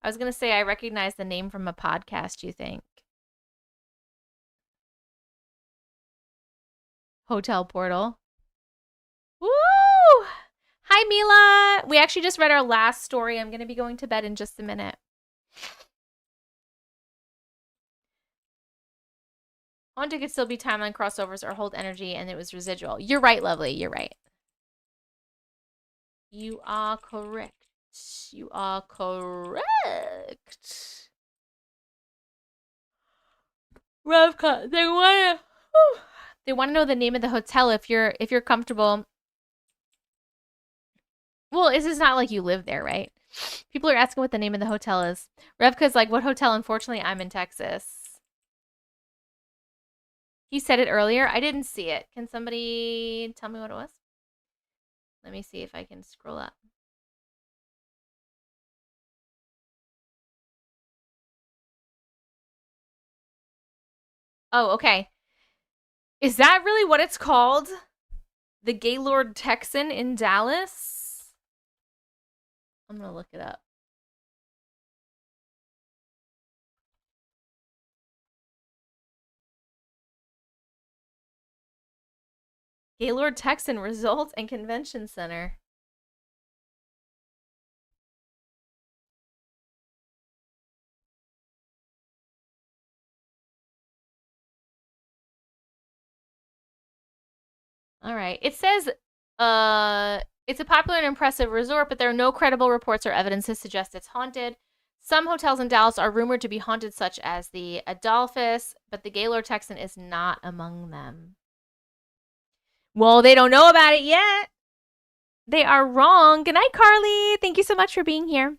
I was going to say I recognize the name from a podcast, you think? Hotel Portal. Woo! Hi, Mila. We actually just read our last story. I'm going to be going to bed in just a minute. Haunted could still be timeline crossovers or hold energy, and it was residual. You're right, Lovely. You're right. You are correct. You are correct. Ravka, they want to know the name of the hotel if you're comfortable. Well, this is not like you live there, right? People are asking what the name of the hotel is. Revka's like, what hotel? Unfortunately, I'm in Texas. He said it earlier. I didn't see it. Can somebody tell me what it was? Let me see if I can scroll up. Oh, okay. Is that really what it's called? The Gaylord Texan in Dallas? I'm going to look it up. Gaylord Texan Resort and Convention Center. All right. It says it's a popular and impressive resort, but there are no credible reports or evidence to suggest it's haunted. Some hotels in Dallas are rumored to be haunted, such as the Adolphus, but the Gaylord Texan is not among them. Well, they don't know about it yet. They are wrong. Good night, Carly. Thank you so much for being here.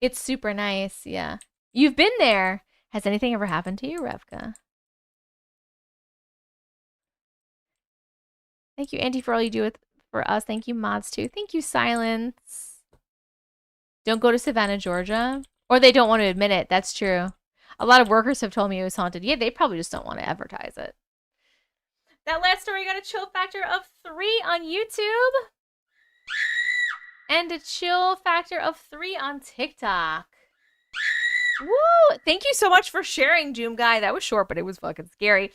It's super nice. Yeah. You've been there. Has anything ever happened to you, Revka? Thank you, Auntie, for all you do for us. Thank you, mods, too. Thank you, Silence. Don't go to Savannah, Georgia. Or they don't want to admit it. That's true. A lot of workers have told me it was haunted. Yeah, they probably just don't want to advertise it. That last story got a chill factor of 3 on YouTube. And a chill factor of 3 on TikTok. Woo! Thank you so much for sharing, Doom Guy. That was short, but it was fucking scary.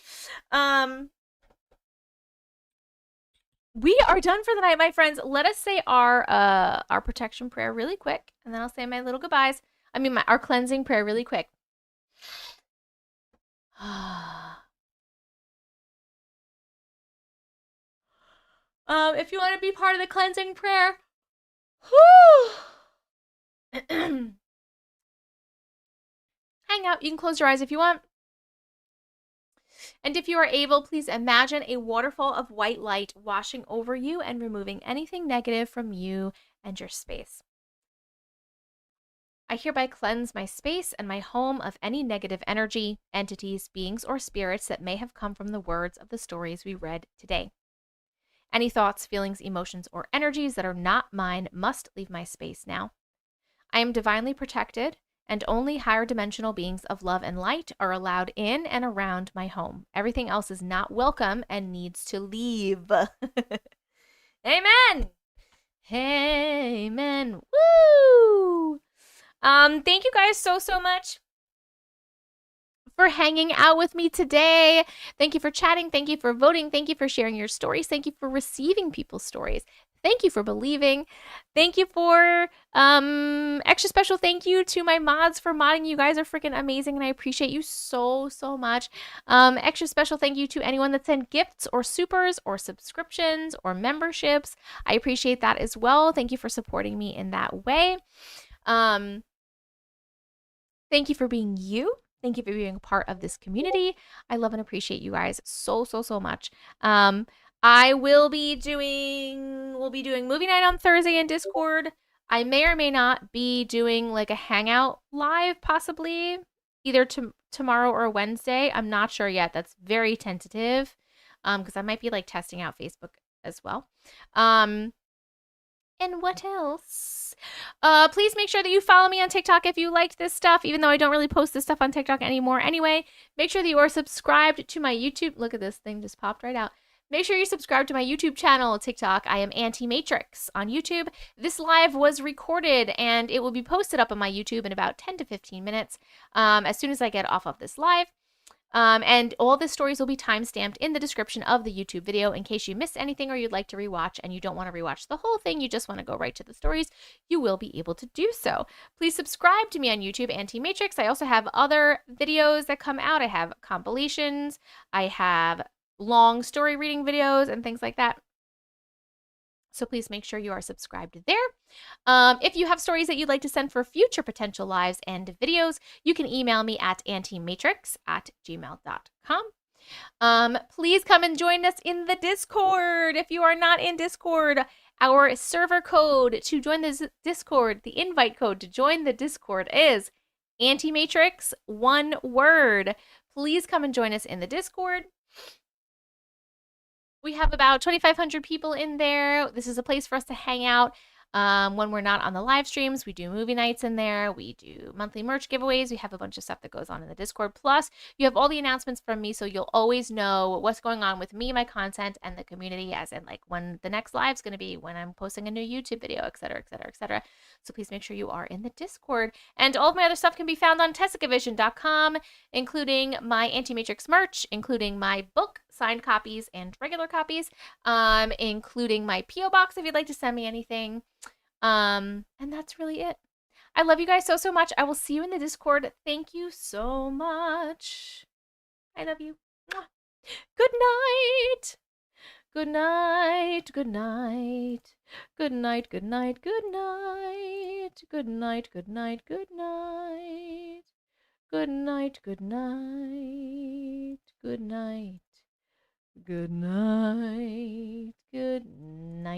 We are done for the night, my friends. Let us say our protection prayer really quick, and then I'll say my little goodbyes. I mean, our cleansing prayer really quick. If you want to be part of the cleansing prayer, hang out. You can close your eyes if you want. And if you are able, please imagine a waterfall of white light washing over you and removing anything negative from you and your space. I hereby cleanse my space and my home of any negative energy, entities, beings, or spirits that may have come from the words of the stories we read today. Any thoughts, feelings, emotions, or energies that are not mine must leave my space now. I am divinely protected, and only higher dimensional beings of love and light are allowed in and around my home. Everything else is not welcome and needs to leave. Amen. Amen. Woo! Thank you guys so much for hanging out with me today. Thank you for chatting. Thank you for voting. Thank you for sharing your stories. Thank you for receiving people's stories. Thank you for believing. Thank you for extra special thank you to my mods for modding. You guys are freaking amazing, and I appreciate you so much. Extra special thank you to anyone that sent gifts or supers or subscriptions or memberships. I appreciate that as well. Thank you for supporting me in that way. Thank you for being you. Thank you for being a part of this community. I love and appreciate you guys so much. We'll be doing movie night on Thursday in Discord. I may or may not be doing like a Hangout live, possibly either tomorrow or Wednesday. I'm not sure yet. That's very tentative, because I might be like testing out Facebook as well. And what else? Please make sure that you follow me on TikTok if you liked this stuff, even though I don't really post this stuff on TikTok anymore anyway. Make sure that you are subscribed to my YouTube. Look at this thing just popped right out. Make sure you subscribe to my YouTube channel, TikTok. I am Auntie Matrix on YouTube. This live was recorded and it will be posted up on my YouTube in about 10 to 15 minutes as soon as I get off of this live. And all the stories will be timestamped in the description of the YouTube video in case you missed anything or you'd like to rewatch and you don't want to rewatch the whole thing, you just want to go right to the stories, you will be able to do so. Please subscribe to me on YouTube, Auntie Matrix. I also have other videos that come out. I have compilations. I have long story reading videos and things like that. So please make sure you are subscribed there. If you have stories that you'd like to send for future potential lives and videos, you can email me at auntiematrix@gmail.com. Please come and join us in the Discord. If you are not in Discord, our server code to join the Discord, the invite code to join the Discord is Auntie Matrix, one word. Please come and join us in the Discord. We have about 2,500 people in there. This is a place for us to hang out. When we're not on the live streams, we do movie nights in there. We do monthly merch giveaways. We have a bunch of stuff that goes on in the Discord. Plus, you have all the announcements from me, so you'll always know what's going on with me, my content, and the community, as in like when the next live's going to be, when I'm posting a new YouTube video, etc., etc., etc. So please make sure you are in the Discord. And all of my other stuff can be found on tessicavision.com, including my Auntie Matrix merch, including my book, signed copies and regular copies, including my P.O. box if you'd like to send me anything. And that's really it. I love you guys so, so much. I will see you in the Discord. Thank you so much. I love you. Mwah. Good night. Good night. Good night. Good night. Good night. Good night. Good night. Good night. Good night. Good night. Good night. Good night. Good night. Good night.